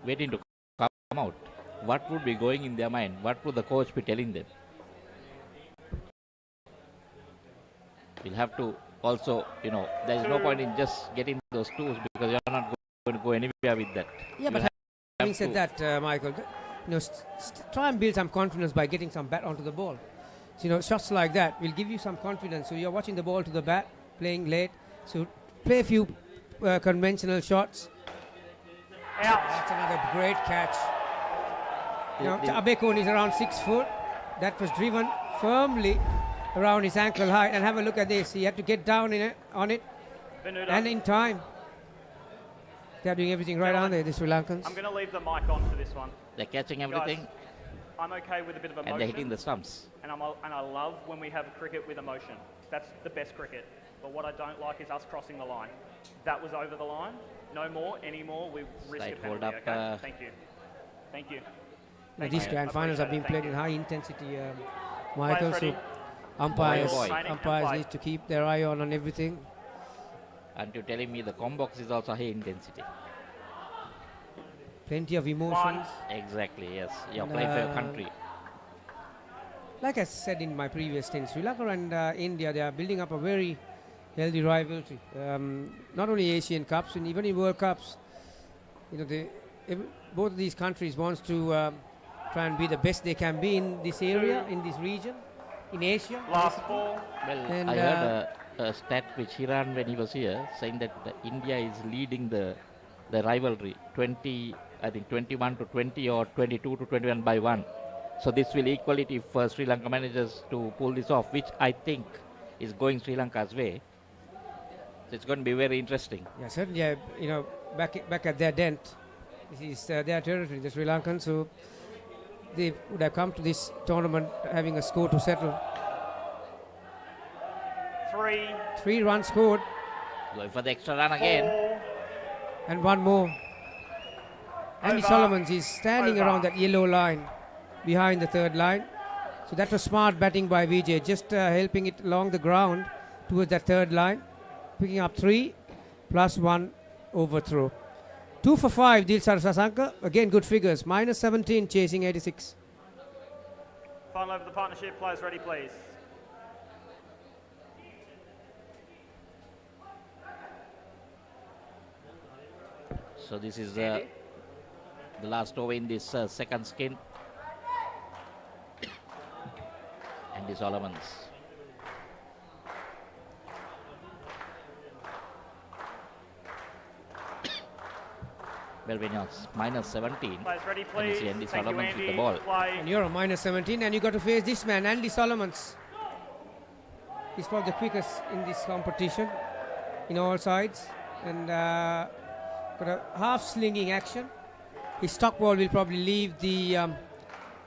waiting to come out. What would be going in their mind? What would the coach be telling them? We'll have to also, there is no point in just getting those twos because you're not going to go anywhere with that. Yeah, but having said that, Michael, try and build some confidence by getting some bat onto the ball. So, shots like that will give you some confidence. So you're watching the ball to the bat, playing late. So play a few conventional shots. That's another great catch. Abekon is around 6 foot. That was driven firmly around his ankle height. And have a look at this. He had to get down on it. And in time. They're doing everything right, aren't they, the Sri Lankans? I'm going to leave the mic on for this one. They're catching everything. Guys, I'm okay with a bit of emotion. And they're hitting the stumps. And I love when we have cricket with emotion. That's the best cricket. But what I don't like is us crossing the line. That was over the line. No more, any more. We risk a penalty, okay? Thank you. Thank you. These grand finals have been played in high intensity, Michael. So umpires need to keep their eye on everything. And you're telling me the combox is also high intensity. Plenty of emotions. Exactly, yes. You're playing for your country. Like I said in my previous stint, Sri Lanka and India, they are building up a very healthy rivalry. Not only Asian Cups, and even in World Cups. Both of these countries wants to try and be the best they can be in this area, in this region, in Asia. Last ball. Well, I heard a stat which he ran when he was here, saying that India is leading the rivalry 21 to 20 or 22 to 21 by 1. So this will equal it if Sri Lanka manages to pull this off, which I think is going Sri Lanka's way. So it's going to be very interesting. Yeah, certainly. Back at their dent, this is their territory, the Sri Lankans. So they would have come to this tournament having a score to settle. 3 runs scored. Going for the extra run again. And one more. Andy Solomons is standing around that yellow line behind the third line. So that was smart batting by Vijay, just helping it along the ground towards that third line. Picking up 3 plus 1 overthrow. 2 for 5, Dilsara Sasanka. Again, good figures. Minus 17, chasing 86. Final over the partnership. Players ready, please. So this is the last over in this second skin. Andy Solomons. Well, when you're minus 17, ready, and you see Andy Solomons with the ball. And you're a minus 17, and you got to face this man, Andy Solomons. He's probably the quickest in this competition, in all sides, and got a half-slinging action. His stock ball will probably leave the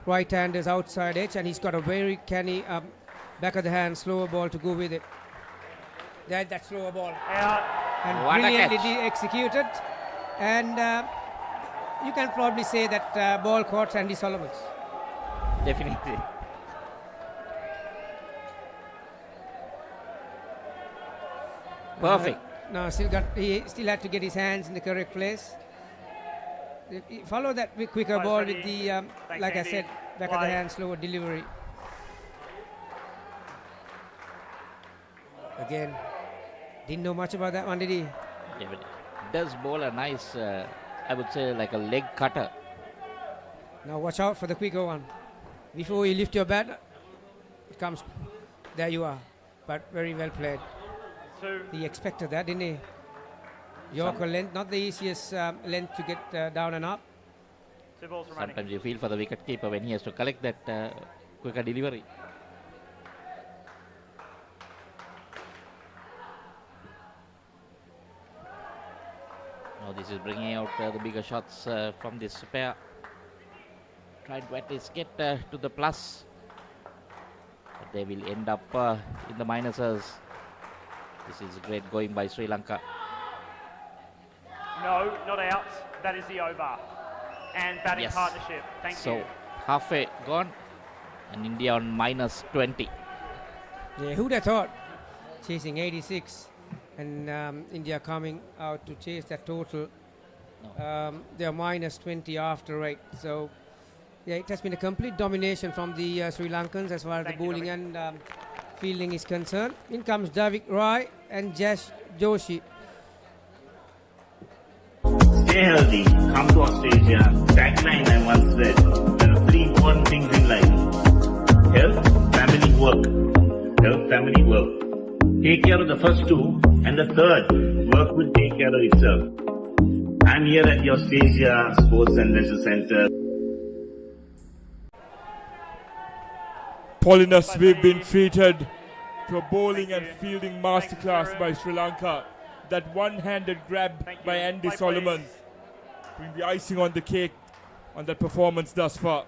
right-hander's outside edge, and he's got a very canny back-of-the-hand slower ball to go with it. That slower ball. And what brilliantly executed. And you can probably say that ball caught Andy Solomons. Definitely. Perfect. No, he still had to get his hands in the correct place. Follow that quicker ball with the, like I said, back of the hand, slower delivery. Again, didn't know much about that one, did he? Yeah, but does bowl a nice, I would say, like a leg cutter. Now watch out for the quicker one. Before you lift your bat, it comes. There you are. But very well played. He expected that, didn't he? Yorker length, not the easiest length to get down and up. Sometimes you feel for the wicket keeper when he has to collect that quicker delivery. This is bringing out the bigger shots from this pair. Trying to at least get to the plus. But they will end up in the minuses. This is great going by Sri Lanka. No, not out. That is the over. And batting partnership. Thank you. So halfway gone. And India on minus 20. Yeah, who'd have thought? Chasing 86 and India coming out to chase that total. They're minus 20 after 8. So, yeah, it has been a complete domination from the Sri Lankans as far as the bowling and fielding is concerned. In comes Davik Rai and Jash Joshi. Stay healthy, come to Australia. Tagline I once said, there are 3 important things in life. Health, family, work. Health, family, work. Take care of the first 2, and the third, work will take care of itself. I'm here at the Australia Sports and Leisure Centre. Paulinus, we've been treated to a bowling and fielding masterclass by Sri Lanka. That one-handed grab by Andy Solomon being the icing on the cake on that performance thus far.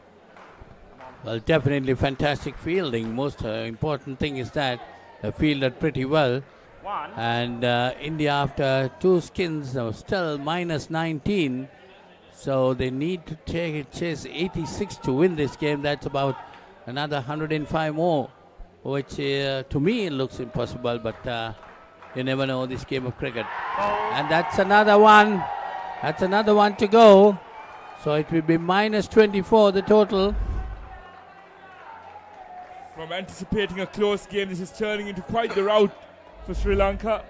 Well, definitely fantastic fielding. Most important thing is that they fielded pretty well. And India, after 2 skins, are still minus 19. So they need to chase 86 to win this game. That's about another 105 more, which to me looks impossible. But you never know this game of cricket. And that's another one. That's another one to go. So it will be minus 24 the total. From anticipating a close game, this is turning into quite the rout for Sri Lanka.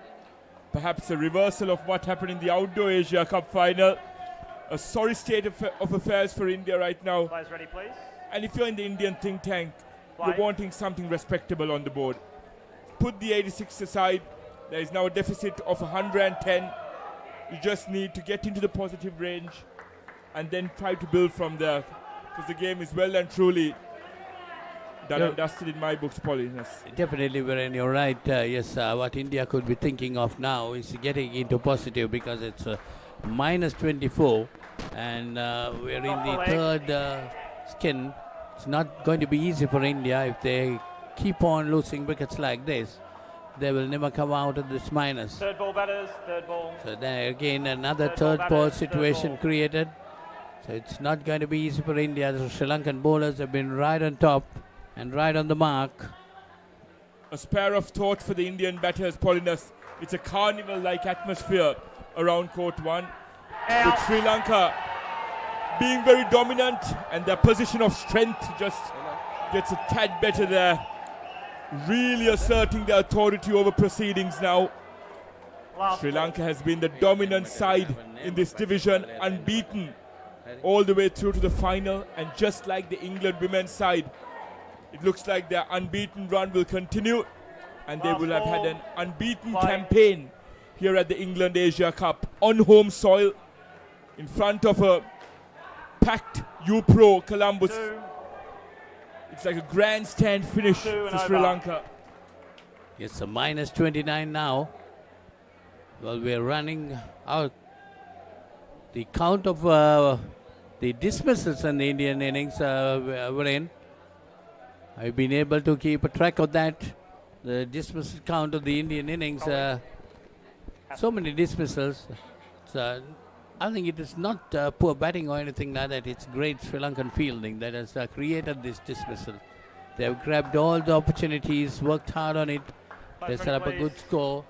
Perhaps a reversal of what happened in the Outdoor Asia Cup final. A sorry state of affairs for India right now. Players ready, please. And if you're in the Indian think tank, you're wanting something respectable on the board. Put the 86 aside. There is now a deficit of 110. You just need to get into the positive range and then try to build from there. Because the game is well and truly done and dusted in my books, Paulinus. Definitely, Viren, you're right. Yes, what India could be thinking of now is getting into positive because it's minus 24 and we're in the third skin. It's not going to be easy for India if they keep on losing wickets like this. They will never come out of this minus. Third ball batters, third ball. So there again another third ball situation created. So it's not going to be easy for India. The Sri Lankan bowlers have been right on top and right on the mark. A spare of thought for the Indian batters, Paulinus. It's a carnival-like atmosphere around court 1. With Sri Lanka being very dominant and their position of strength just gets a tad better there. Really asserting their authority over proceedings now. Sri Lanka has been the dominant side in this division, unbeaten all the way through to the final, and just like the England women's side, it looks like their unbeaten run will continue and they will have had an unbeaten campaign here at the England Asia Cup on home soil in front of a packed U-Pro Colombo. It's like a grandstand finish for Sri Lanka. Yes, a minus 29 now. Well, we're running out. The count of the dismissals in the Indian innings were in. I've been able to keep a track of that. The dismissal count of the Indian innings. So many dismissals. I think it is not poor batting or anything like that. It's great Sri Lankan fielding that has created this dismissal. They have grabbed all the opportunities, worked hard on it. They set up a good score.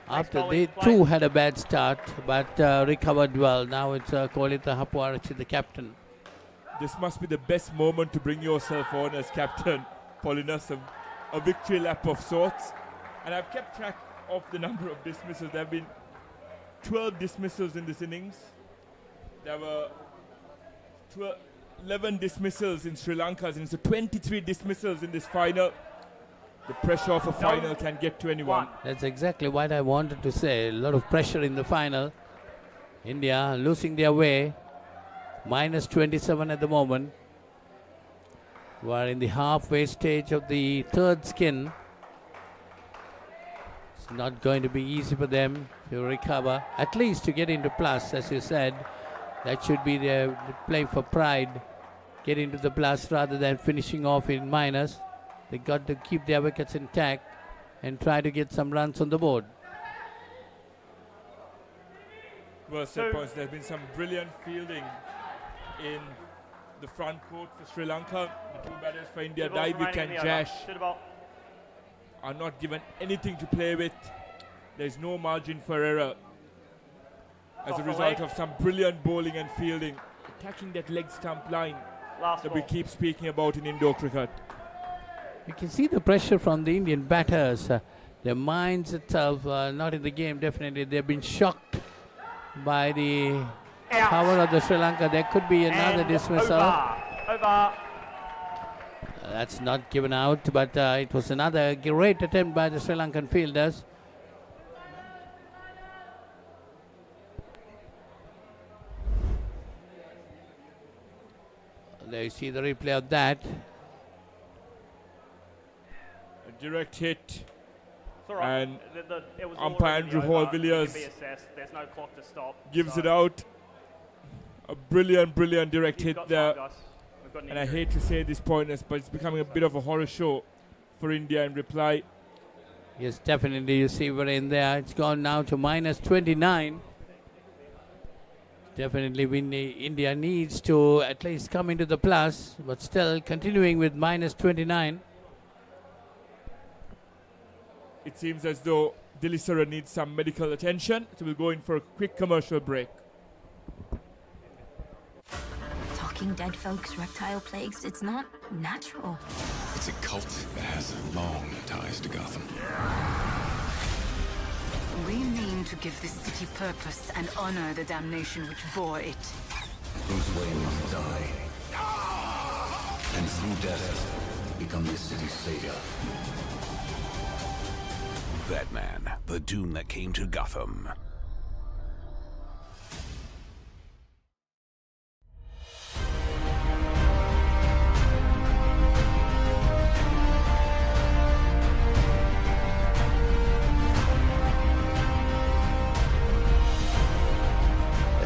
After they too had a bad start, but recovered well. Now it's Kolita Hapuarachi, the captain. This must be the best moment to bring yourself on as captain, Paulinus, a victory lap of sorts. And I've kept track of the number of dismissals. There have been 12 dismissals in this innings. There were 11 dismissals in Sri Lanka's innings, so 23 dismissals in this final. The pressure of a final can get to anyone. That's exactly what I wanted to say. A lot of pressure in the final. India losing their way. Minus 27 at the moment. We are in the halfway stage of the third skin. It's not going to be easy for them to recover, at least to get into plus, as you said. That should be their play for pride. Get into the plus rather than finishing off in minus. They got to keep their wickets intact and try to get some runs on the board. Well said, points. There's been some brilliant fielding in the front court for Sri Lanka. The two batters for India, Daivik and Jash, are not given anything to play with. There's no margin for error as a result of some brilliant bowling and fielding, attacking that leg stump line that we keep speaking about in indoor cricket. You can see the pressure from the Indian batters. Their minds itself not in the game, definitely. They've been shocked by the power of the Sri Lanka. There could be another dismissal. Over. That's not given out, but it was another great attempt by the Sri Lankan fielders. There you see the replay of that. A direct hit. Right. And it was umpire Andrew Hall-Villiers there's no clock to stop. Gives it out. A brilliant direct hit there. And I hate to say this, pointers, but it's becoming a bit of a horror show for India in reply. Yes, definitely. You see we're in there. It's gone now to minus 29. Definitely India needs to at least come into the plus, but still continuing with minus 29. It seems as though Dilisara needs some medical attention, so we'll go in for a quick commercial break. Talking dead folks, reptile plagues, it's not natural. It's a cult that has long ties to Gotham. We mean to give this city purpose and honor the damnation which bore it. Bruce Wayne must die. And through death, become this city's savior. Batman, the Doom that came to Gotham.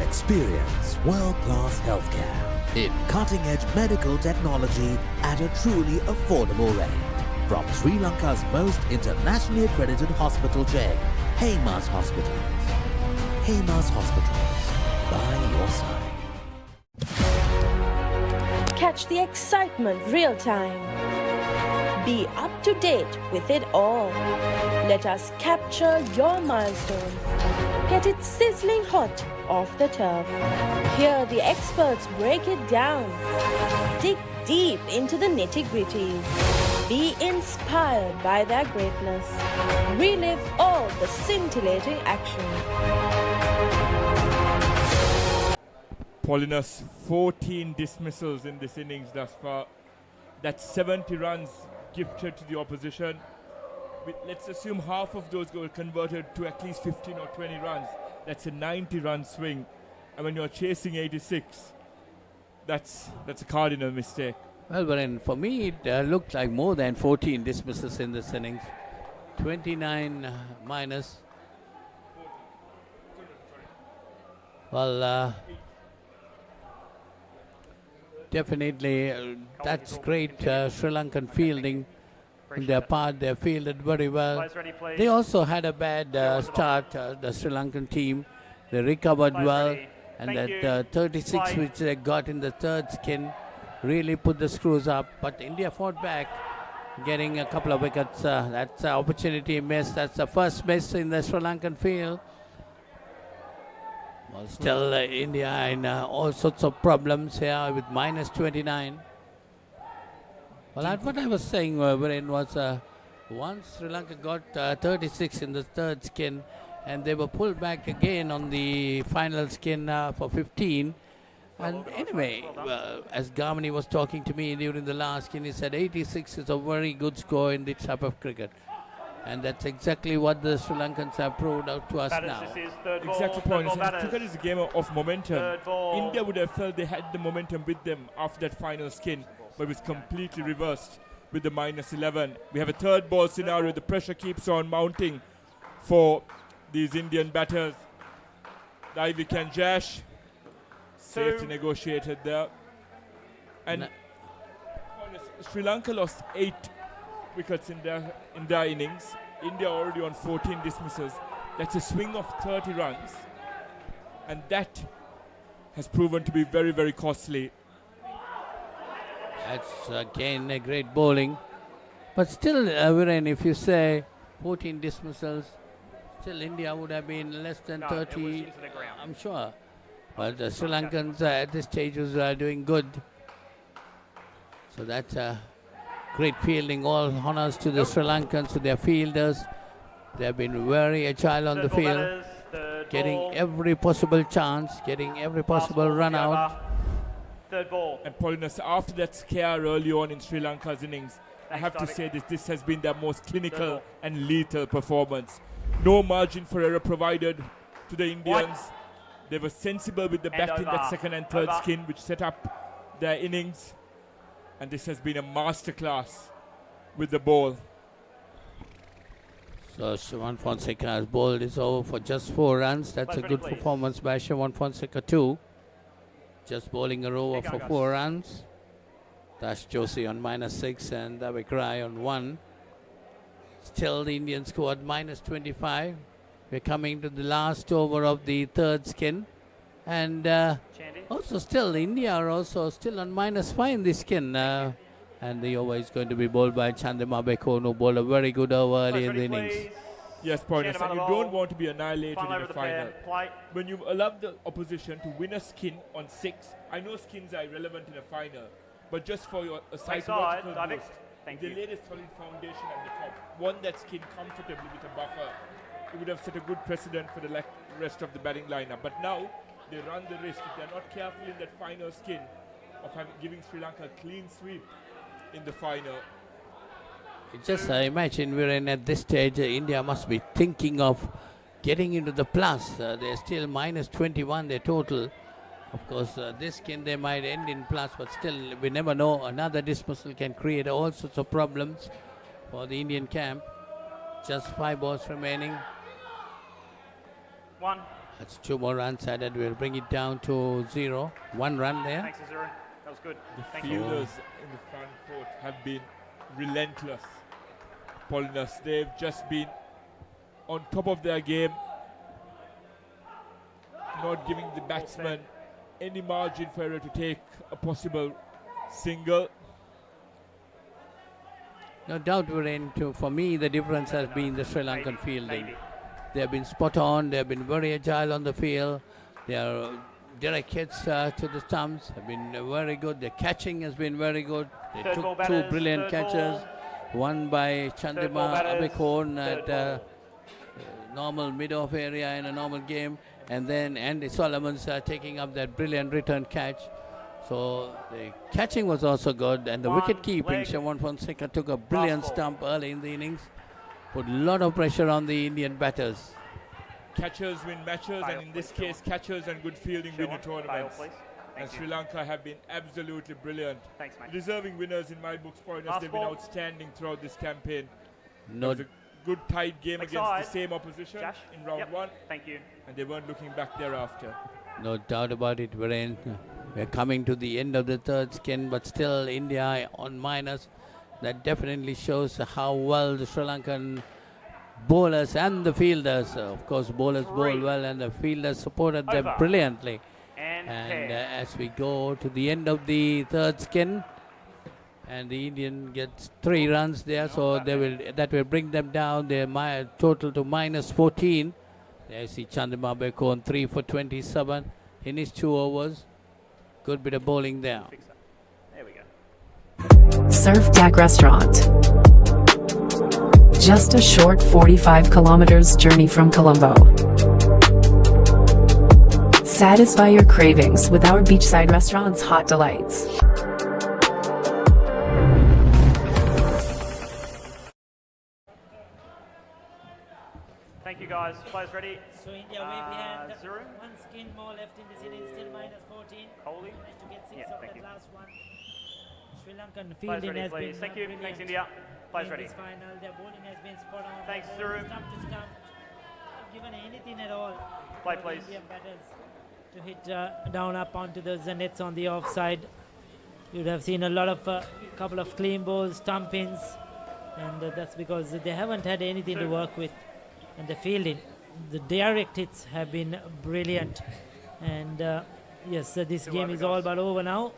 Experience world-class healthcare in cutting-edge medical technology at a truly affordable rate. From Sri Lanka's most internationally accredited hospital chain, Hema's Hospitals. Hema's Hospitals, by your side. Catch the excitement real time. Be up to date with it all. Let us capture your milestones. Get it sizzling hot off the turf. Hear the experts break it down. Dig deep into the nitty-gritties. Be inspired by their greatness. Relive all the scintillating action. Paulinus, 14 dismissals in this innings thus far. That's 70 runs gifted to the opposition. Let's assume half of those were converted to at least 15 or 20 runs. That's a 90-run swing. And when you're chasing 86, that's a cardinal mistake. Well, Varun, for me, it looked like more than 14 dismisses in this innings. 29 minus. Well, definitely, that's great Sri Lankan fielding. On their part, they fielded very well. They also had a bad start, the Sri Lankan team. They recovered well, and that 36 which they got in the third skin really put the screws up. But India fought back, getting a couple of wickets. That's an opportunity miss. That's the first miss in the Sri Lankan field. Well, still India in all sorts of problems here with minus 29. Well, what I was saying, Viren, was once Sri Lanka got 36 in the third skin, and they were pulled back again on the final skin for 15. And anyway, as Gamini was talking to me during the last skin, he said 86 is a very good score in this type of cricket. And that's exactly what the Sri Lankans have proved out to us now. Exactly, point. Cricket is a game of momentum. India would have felt they had the momentum with them after that final skin, but it was completely reversed with the minus 11. We have a third ball scenario. The pressure keeps on mounting for these Indian batters. Daivik and Jash, safety negotiated there. And Sri Lanka lost 8 wickets in their innings. India already on 14 dismissals. That's a swing of 30 runs. And that has proven to be very, very costly. That's again a great bowling. But still, Viren, if you say 14 dismissals, still India would have been less than 30, I'm sure. But the Sri Lankans at this stage was doing good. So that's great fielding. All honours to the Sri Lankans, to their fielders. They have been very agile on the field, getting every possible chance, getting every possible run out. Third ball. And Paulinus, after that scare early on in Sri Lanka's innings, I have to say this has been their most clinical and lethal performance. No margin for error provided to the Indians. They were sensible with the bat in that second and third skin, which set up their innings. And this has been a masterclass with the ball. So Shivan Fonseca has bowled this over for just 4 runs. That's a good performance by Shivan Fonseca too. Just bowling a over for 4 runs. Dash Joshi on -6 and Davik Rai on 1. Still the Indian squad -25. We're coming to the last over of the third skin. And also still India are also still on -5 in the skin. And the over is going to be bowled by Chandima Bekon, who bowled a very good over early in the innings. Yes, Paulinus, and you don't want to be annihilated in the final. When you allow the opposition to win a skin on 6, I know skins are irrelevant in a final, but just for your psychological boost, they laid a solid foundation at the top, won that skin comfortably with a buffer. It would have set a good precedent for the rest of the batting lineup. But now they run the risk, if they're not careful in that final skin, of giving Sri Lanka a clean sweep in the final. Just imagine we're in at this stage, India must be thinking of getting into the plus. They're still -21, their total. Of course, this skin they might end in plus, but still we never know. Another dismissal can create all sorts of problems for the Indian camp. Just 5 balls remaining. 1. That's 2 more runs added. We'll bring it down to 0. 1 run there. Thanks, Azura. That was good. The Thank you. fielders in the front court have been relentless. Paulinus, they've just been on top of their game, not giving the batsman any margin for error to take a possible single. No doubt, Viren, for me the difference has been the Sri Lankan fielding. They have been spot on, they have been very agile on the field. Their direct hits to the stumps have been very good. Their catching has been very good. They took 2 brilliant catches. One by Chandima Abekon at normal mid-off area in a normal game. And then Andy Solomon's taking up that brilliant return catch. So the catching was also good. And the wicket keeping, Shivan Fonseca took a brilliant stump early in the innings. Put a lot of pressure on the Indian batters. Catchers win matches, and in this case, catchers and good fielding win the tournaments. And Sri Lanka have been absolutely brilliant. Thanks, mate. Deserving winners in my books, Paulinus. They've been outstanding throughout this campaign. It was a good tight game against the same opposition in round 1. Thank you. And they weren't looking back thereafter. No doubt about it, Viren. We're coming to the end of the third skin, but still India on minus. That definitely shows how well the Sri Lankan bowlers and the fielders, of course, bowlers bowl well and the fielders supported them brilliantly. And as we go to the end of the third skin, and the Indian gets 3 runs there, so that will bring them down their total to -14. There you see Chandima Bekon 3 for 27 in his 2 overs. Good bit of bowling there. There we go. Surf Deck Restaurant. Just a short 45 kilometers journey from Colombo. Satisfy your cravings with our beachside restaurant's hot delights. Thank you, guys. Players ready? So India way behind. Zuru. 1 skin more left in this inning, still -14. Holding. Managed to get 6 Yeah, of thank that you. last one. Sri Lankan Players fielding ready, has please. been Thank you. brilliant. Thanks, India. Players in ready. this final, their bowling has been spot on. Thanks, Their ball Zuru. Stump to stump. given anything at all. Play, for please. Indian batters to hit down up onto those nets on the offside. You'd have seen a lot of couple of clean balls, stump-ins, and that's because they haven't had anything to work with. And the fielding, the direct hits have been brilliant. And yes, this game is all but over now.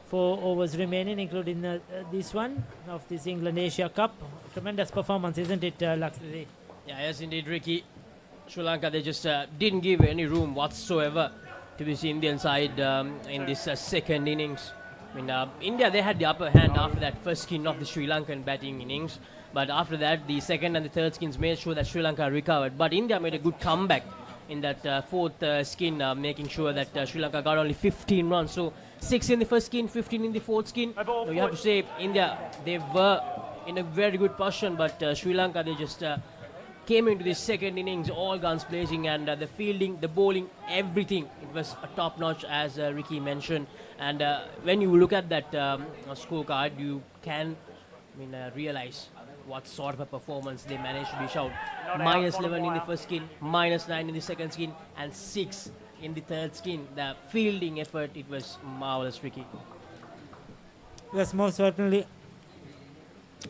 4 overs remaining, including this one of this England Asia Cup. Tremendous performance, isn't it, Lakshmi? Yeah, yes, indeed, Ricky. Sri Lanka, they just didn't give any room whatsoever to this Indian side in this second innings. I mean, India, they had the upper hand after that first skin of the Sri Lankan batting innings. But after that, the second and the third skins made sure that Sri Lanka recovered. But India made a good comeback in that fourth skin, making sure that Sri Lanka got only 15 runs. So 6 in the first skin, 15 in the fourth skin. So you have to say, India, they were in a very good position. But Sri Lanka, they just came into this second innings, all guns blazing, and the fielding, the bowling, everything. It was a top-notch, as Ricky mentioned. And when you look at that scorecard, you can realize what sort of a performance they managed to dish out. Minus 11 in the first skin, minus 9 in the second skin, and 6 in the third skin. The fielding effort, it was marvelous, Ricky. Yes, most certainly.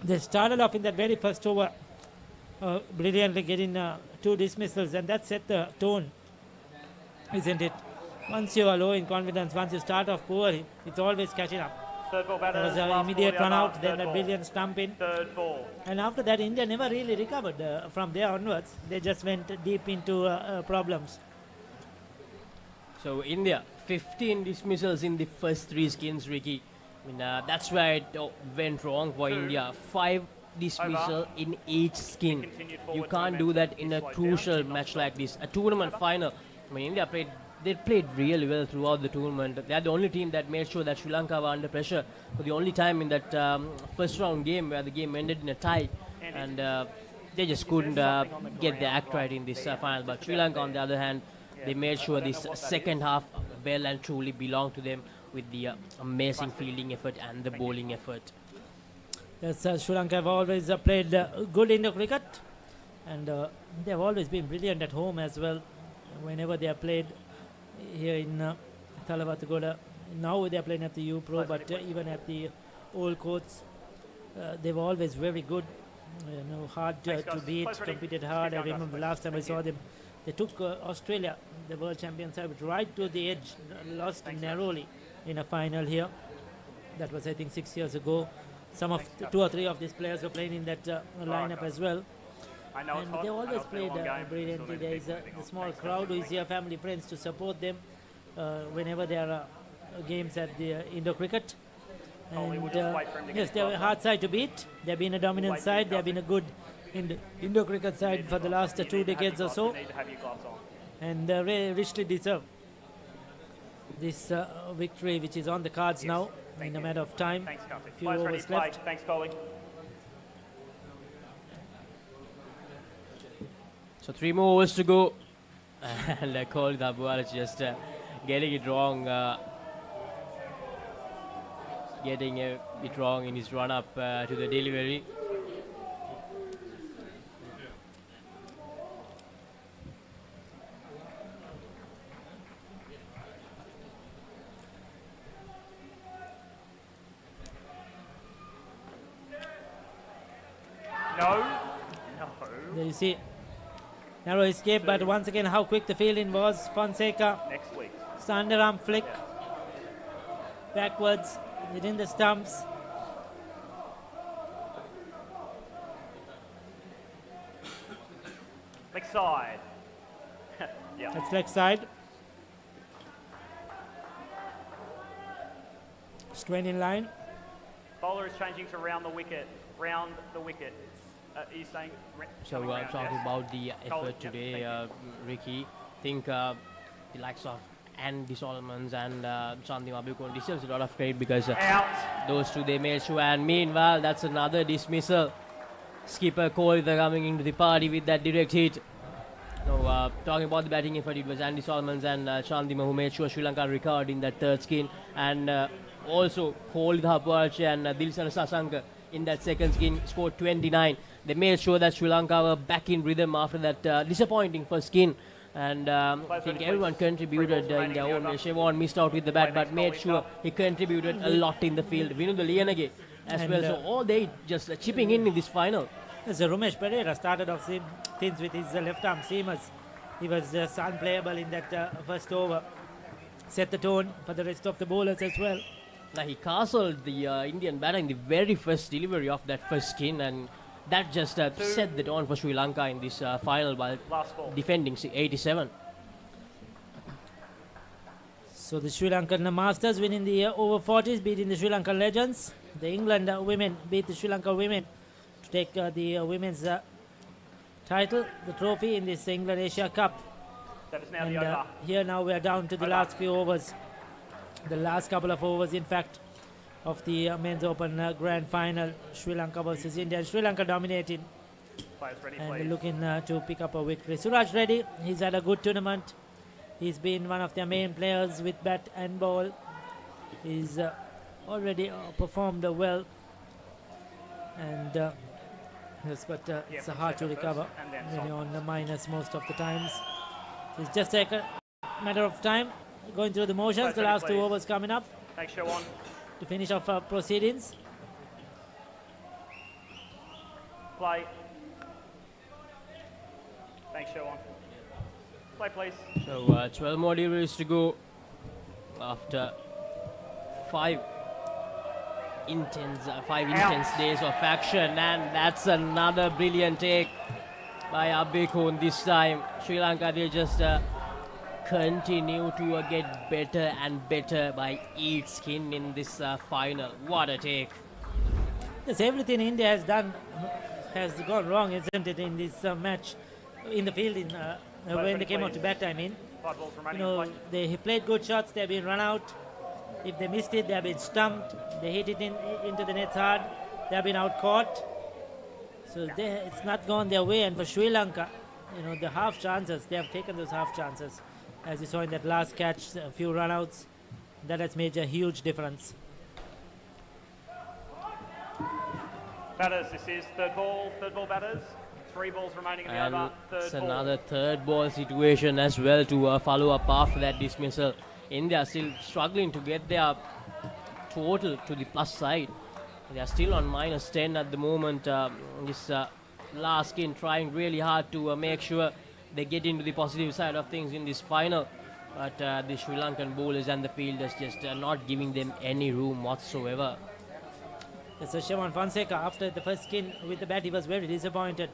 They started off in that very first over, brilliantly getting 2 dismissals, and that set the tone, isn't it? Once you are low in confidence, once you start off poorly, it's always catching up. Third ball batter. There was an immediate run out, then a brilliant stump in. Third ball. And after that, India never really recovered from there onwards. They just went deep into problems. So India, 15 dismissals in the first 3 skins, Ricky. I mean, that's where it went wrong for India. 5 dismissal in each skin. You can't do that in a crucial match like this. A tournament final. I mean, India played really well throughout the tournament. They are the only team that made sure that Sri Lanka were under pressure for the only time in that first round game where the game ended in a tie. And they just couldn't get their act right in this final. But Sri Lanka, on the other hand, they made sure this second half well and truly belonged to them with the amazing fielding effort and the bowling effort. Yes, Sri Lanka have always played good in the cricket. And they have always been brilliant at home as well. Whenever they have played here in Thalawathagoda. Now they are playing at the U Pro, but even at the old courts, they were always very good. Hard to beat, competed hard. I remember last time I saw them, they took Australia, the world champion side, right to the edge, lost narrowly in a final here. That was, I think, 6 years ago. Some of 2 or 3 of these players were playing in that lineup as well. And they always played brilliantly. There is a small crowd who is here, family, friends, to support them whenever there are games at the indoor cricket. And yes, they are a hard side to beat. They have been a dominant side. They have been a good indoor cricket side for the last 2 decades or so. And they richly deserve this victory, which is on the cards now in a matter of time. Few overs left. Thanks, Coley. So 3 more overs to go, and Kohli Thapuara is just getting it wrong, in his run-up to the delivery. No. There you see. Narrow escape, but once again, how quick the fielding was. Fonseca. Next week. Underarm flick. Backwards, hitting the stumps. Leg side. Yeah. That's leg side. Straight in line. Bowler is changing to round the wicket. Round the wicket. He's saying. So talking about the effort today, Ricky, I think the likes of Andy Solomons and Chandy Mabukon deserves a lot of credit because those two, they made sure. And meanwhile, that's another dismissal. Skipper Kohli coming into the party with that direct hit. So talking about the batting effort, it was Andy Solomons and Chandima who made sure Sri Lanka recovered in that third skin. And also Kohli Thapuara and Dilshan Sasanka in that second skin, scored 29. They made sure that Sri Lanka were back in rhythm after that disappointing first skin. And I think everyone contributed in their own way. Siobhan missed out with the bat, but made sure he contributed a lot in the field. Vinod Liyanage as well. So all they just chipping in this final. So Ramesh Pereira started off things with his left arm seamers. He was just unplayable in that first over. Set the tone for the rest of the bowlers as well. Now he castled the Indian batter in the very first delivery of that first skin, and that just set the tone for Sri Lanka in this final while defending 87. So the Sri Lankan Masters winning the over 40s, beating the Sri Lankan Legends. The England women beat the Sri Lanka women to take the women's title, the trophy in this England Asia Cup. That is now And the over. here now we are down to the last few overs. The last couple of overs, in fact, of the Men's Open Grand Final, Sri Lanka versus India. Sri Lanka dominating Players ready, and please. looking to pick up a victory. Suraj Reddy, he's had a good tournament. He's been one of their main players with bat and ball. He's already performed well, and yes, but it's hard to recover when you're on the minus most of the times. It's just like a matter of time, going through the motions. The last two overs coming up. Thanks, Siobhan. To finish off proceedings. Play. Thanks, Siobhan. Play, please. So 12 more deliveries to go after five intense days of action, and that's another brilliant take by Abhikon this time. Sri Lanka, they just continue to get better and better by each skin in this final. What a take. Yes, everything India has done has gone wrong, isn't it, in this match, in the field, when they came out to bat, I mean. They played good shots, they've been run out. If they missed it, they've been stumped. They hit it into the nets hard, they've been out caught. So it's not gone their way. And for Sri Lanka, the half chances, they have taken those half chances. As you saw in that last catch, a few run-outs, that has made a huge difference. Batters, this is third ball batters. 3 balls remaining in the And over. it's Third ball. another third ball situation as well to follow up after that dismissal. India still struggling to get their total to the plus side. They are still on minus 10 at the moment. This last skin trying really hard to make sure they get into the positive side of things in this final. But the Sri Lankan bowlers and the fielders just not giving them any room whatsoever. So Siobhan Fonseca, after the first skin with the bat, he was very disappointed.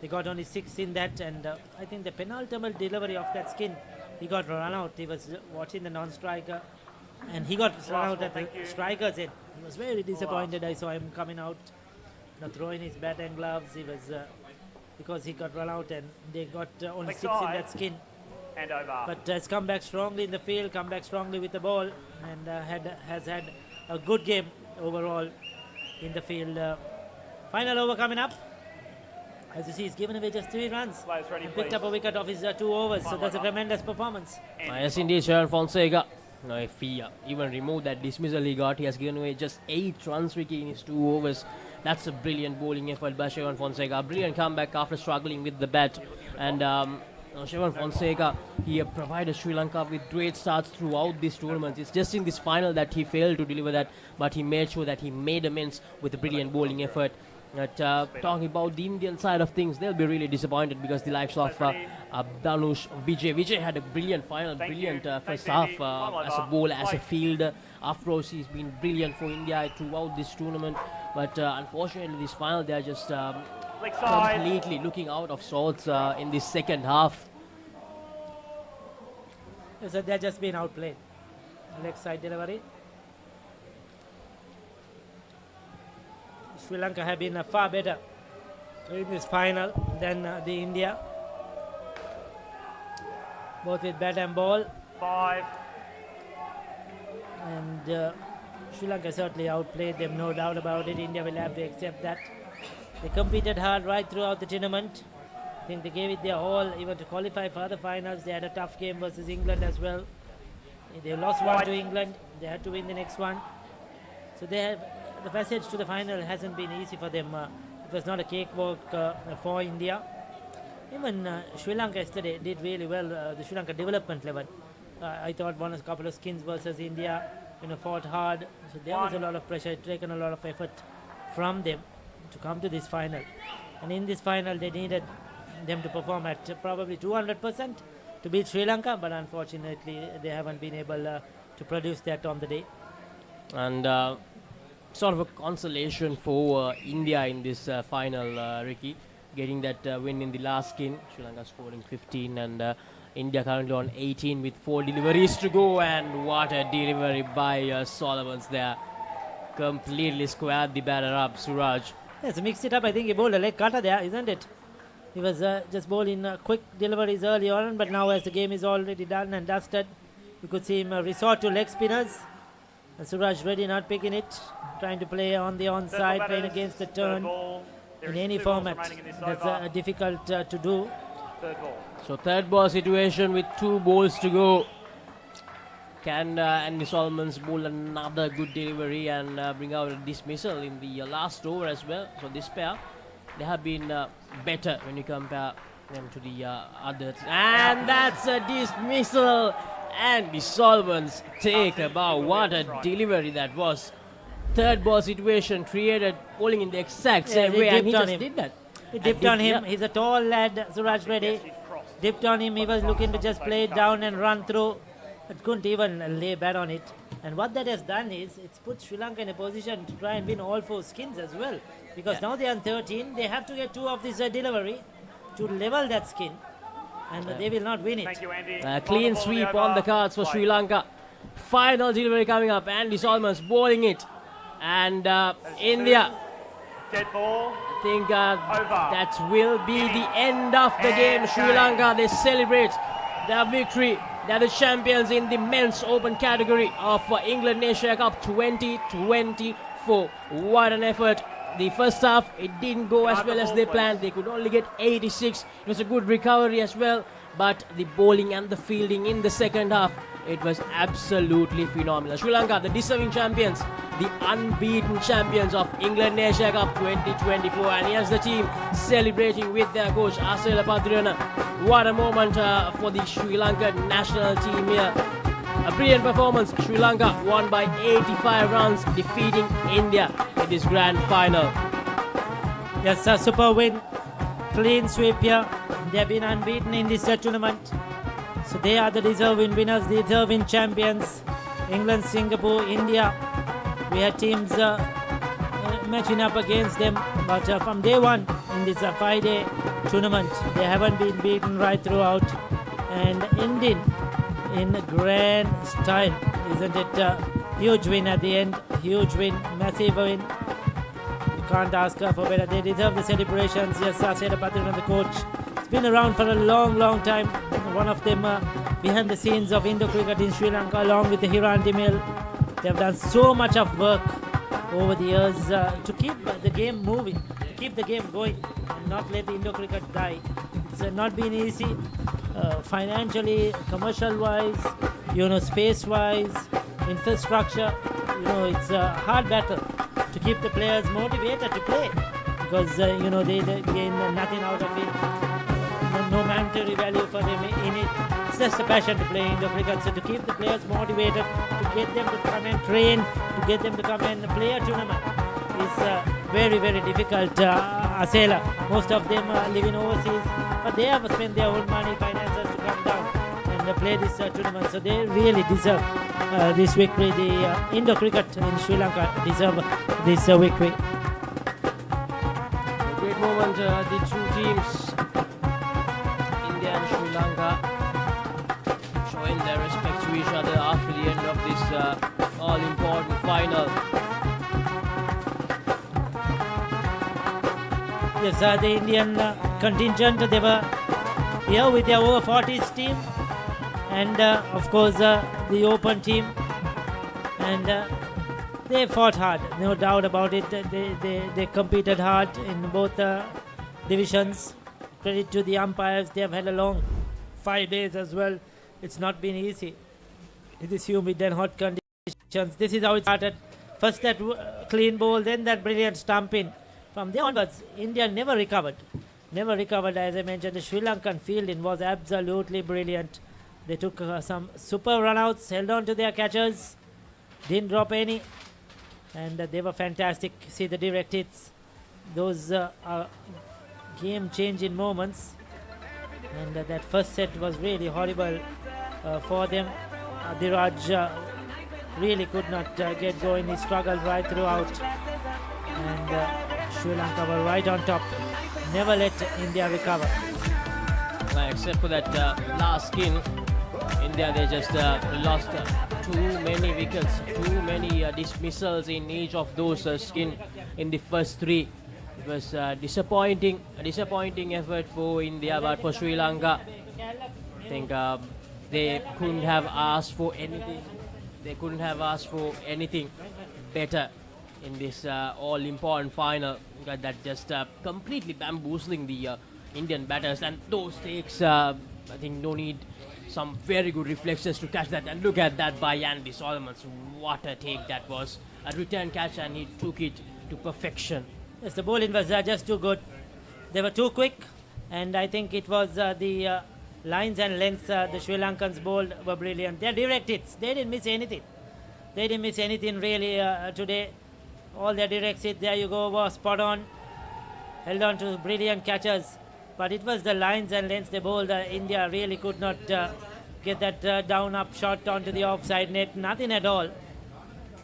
They got only 6 in that, and I think the penultimate delivery of that skin, he got run out. He was watching the non-striker, and he got run out at the striker's end. He was very disappointed. I saw him coming out, throwing his bat and gloves. He was because he got run out, and they got only 6 in that skin. And over. But has come back strongly in the field, come back strongly with the ball, and has had a good game overall in the field. Final over coming up. As you see, he's given away just 3 runs and picked up a wicket off his 2 overs. So that's a tremendous performance. Yes, indeed, Sharon Fonseca. Now, if he even remove that dismissal he got, he has given away just 8 runs, Ricky, in his 2 overs. That's a brilliant bowling effort by Sharon Fonseca. A brilliant comeback after struggling with the bat. And Sharon Fonseca, he provided Sri Lanka with great starts throughout this tournament. It's just in this final that he failed to deliver that, but he made sure that he made amends with a brilliant bowling effort. But talking about the Indian side of things, they'll be really disappointed because the likes of Danush Vijay had a brilliant final, brilliant first half as a bowler, as a fielder. After all, he's been brilliant for India throughout this tournament. But unfortunately, this final, they're just completely looking out of sorts in this second half. So they're just being outplayed. Leg side delivery. Sri Lanka have been far better in this final than the India, both with bat and ball. 5. And Sri Lanka certainly outplayed them, no doubt about it. India will have to accept that. They competed hard right throughout the tournament. I think they gave it their all, even to qualify for the finals. They had a tough game versus England as well. They lost one to England. They had to win the next one. So they have the passage to the final hasn't been easy for them. It was not a cakewalk for India. Even Sri Lanka yesterday did really well, the Sri Lanka development level. I thought won a couple of skins versus India, fought hard. So there was a lot of pressure, taken a lot of effort from them to come to this final. And in this final, they needed them to perform at probably 200% to beat Sri Lanka, but unfortunately, they haven't been able to produce that on the day. And sort of a consolation for India in this final, Ricky, getting that win in the last skin. Sri Lanka scoring 15 and India currently on 18 with 4 deliveries to go, and what a delivery by Solomons there. Completely squared the batter up, Suraj. Yes, mixed it up. I think he bowled a leg cutter there, isn't it? He was just bowling quick deliveries early on, but now as the game is already done and dusted, you could see him resort to leg spinners. And Suraj Reddy not picking it, trying to play on the onside, playing against the turn. In any format, that's difficult to do. So third ball situation with 2 balls to go. Can Andy Solomons bowl another good delivery and bring out a dismissal in the last over as well? So this pair, they have been better when you compare them to the others. And that's a dismissal. Andy Solomons take about what a delivery that was. Third ball situation created, bowling in the exact same way, and he just did that. He dipped on him. He's a tall lad, Suraj Reddy. Dipped on him. He was looking to just play it down and run through, but couldn't even lay bat on it. And what that has done is it's put Sri Lanka in a position to try and win all 4 skins as well. Because now they are on 13. They have to get 2 of this delivery to level that skin. And they will not win it. Thank you, Andy. Clean sweep on the cards for Sri Lanka. Final delivery coming up. Andy Solomons bowling it. And India. Dead ball. I think that will be the end of the game. Sri Lanka, they celebrate their victory. They're the champions in the men's open category of England Asia Cup 2024. What an effort. The first half, it didn't go as well as they planned. They could only get 86. It was a good recovery as well. But the bowling and the fielding in the second half, it was absolutely phenomenal. Sri Lanka, the deserving champions, the unbeaten champions of England Asia Cup 2024. And here's the team celebrating with their coach, Asela Padriana. What a moment for the Sri Lanka national team here. A brilliant performance. Sri Lanka won by 85 runs, defeating India in this grand final. Yes, a super win. Clean sweep here. They have been unbeaten in this tournament. So they are the deserving winners, the deserving champions. England, Singapore, India. We had teams matching up against them. But from day one in this 5-day tournament, they haven't been beaten right throughout. And ending in grand style, isn't it? Huge win at the end. Huge win, massive win. You can't ask for better. They deserve the celebrations. Yes, Asela Padriana, the coach. It's been around for a long, long time. One of them behind the scenes of Indo cricket in Sri Lanka, along with the Hiran Demil. They have done so much of work over the years to keep the game moving, to keep the game going, and not let the Indo cricket die. It's not been easy financially, commercial-wise, space-wise, infrastructure. It's a hard battle to keep the players motivated to play, because they gain nothing out of it. No monetary value for them in it. It's just a passion to play Indo cricket. So to keep the players motivated, to get them to come and train, to get them to come and play a tournament is very, very difficult. Asela, most of them are living overseas, but they have spent their own money, finances to come down and play this tournament. So they really deserve this victory. The Indo cricket in Sri Lanka deserve this victory. A great moment, the two teams, India and Sri Lanka, showing their respect to each other after the end of this all-important final. Yes, the Indian contingent, they were here with their over 40s team, and of course the open team, and they fought hard, no doubt about it. They competed hard in both divisions. Credit to the umpires, they have had a long 5 days as well. It's not been easy in this humid and hot conditions. This is how it started. First that clean ball, then that brilliant stump in. From there onwards, India never recovered. Never recovered, as I mentioned. The Sri Lankan fielding was absolutely brilliant. They took some super runouts, held on to their catchers, didn't drop any, and they were fantastic. See the direct hits. Those are game-changing moments. And that first set was really horrible for them. Diraj really could not get going. He struggled right throughout. And Sri Lanka were right on top. Never let India recover. Except for that last skin, India, they just lost too many wickets, too many dismissals in each of those skin in the first three. It was a disappointing effort for India, but for Sri Lanka, I think they couldn't have asked for anything. They couldn't have asked for anything better in this all-important final. That just completely bamboozling the Indian batters, and those takes, I think, no need some very good reflexes to catch that. And look at that by Andy Solomons. What a take that was. A return catch, and he took it to perfection. Yes, the bowling was just too good. They were too quick, and I think it was the lines and lengths the Sri Lankans bowled were brilliant. Their direct hits, they didn't miss anything. They didn't miss anything really today. All their direct hits, there you go, was spot on. Held on to brilliant catches. But it was the lines and lengths they bowled. India really could not get that down up shot onto the offside net. Nothing at all.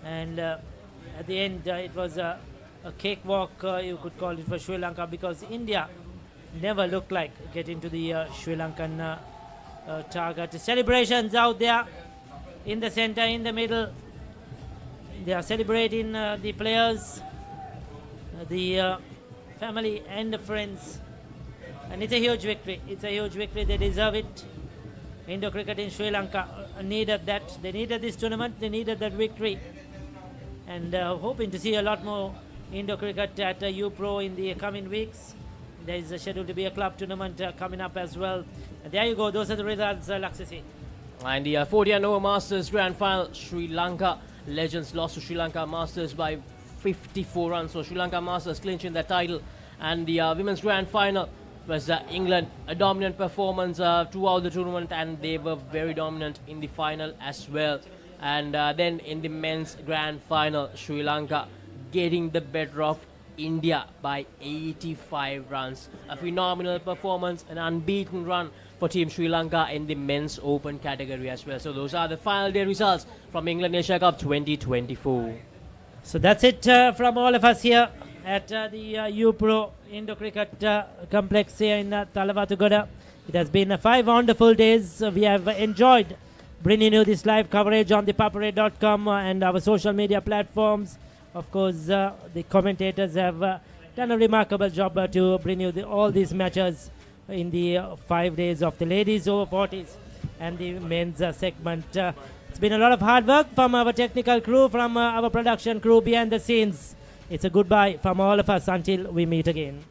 And at the end, it was a cakewalk, you could call it, for Sri Lanka, because India never looked like getting to the Sri Lankan target. Celebrations out there in the center, in the middle. They are celebrating the players, the family and the friends. And it's a huge victory. It's a huge victory. They deserve it. Indo cricket in Sri Lanka needed that. They needed this tournament. They needed that victory. And hoping to see a lot more Indo cricket at U-Pro in the coming weeks. There is scheduled to be a club tournament coming up as well. And there you go. Those are the results, Laksasi. And the 40 and over Masters Grand Final, Sri Lanka Legends lost to Sri Lanka Masters by 54 runs. So Sri Lanka Masters clinching the title. And the Women's Grand Final was England, a dominant performance throughout the tournament, and they were very dominant in the final as well. And then in the Men's Grand Final, Sri Lanka getting the better of India by 85 runs. A phenomenal performance, an unbeaten run for Team Sri Lanka in the Men's Open category as well. So those are the final day results from England Asia Cup 2024. So that's it from all of us here at the U-Pro Indo Cricket Complex here in Talawatugoda. It has been 5 wonderful days. We have enjoyed bringing you this live coverage on ThePapare.com and our social media platforms. Of course, the commentators have done a remarkable job to bring you all these matches in the 5 days of the ladies over 40s and the men's segment. It's been a lot of hard work from our technical crew, from our production crew behind the scenes. It's a goodbye from all of us until we meet again.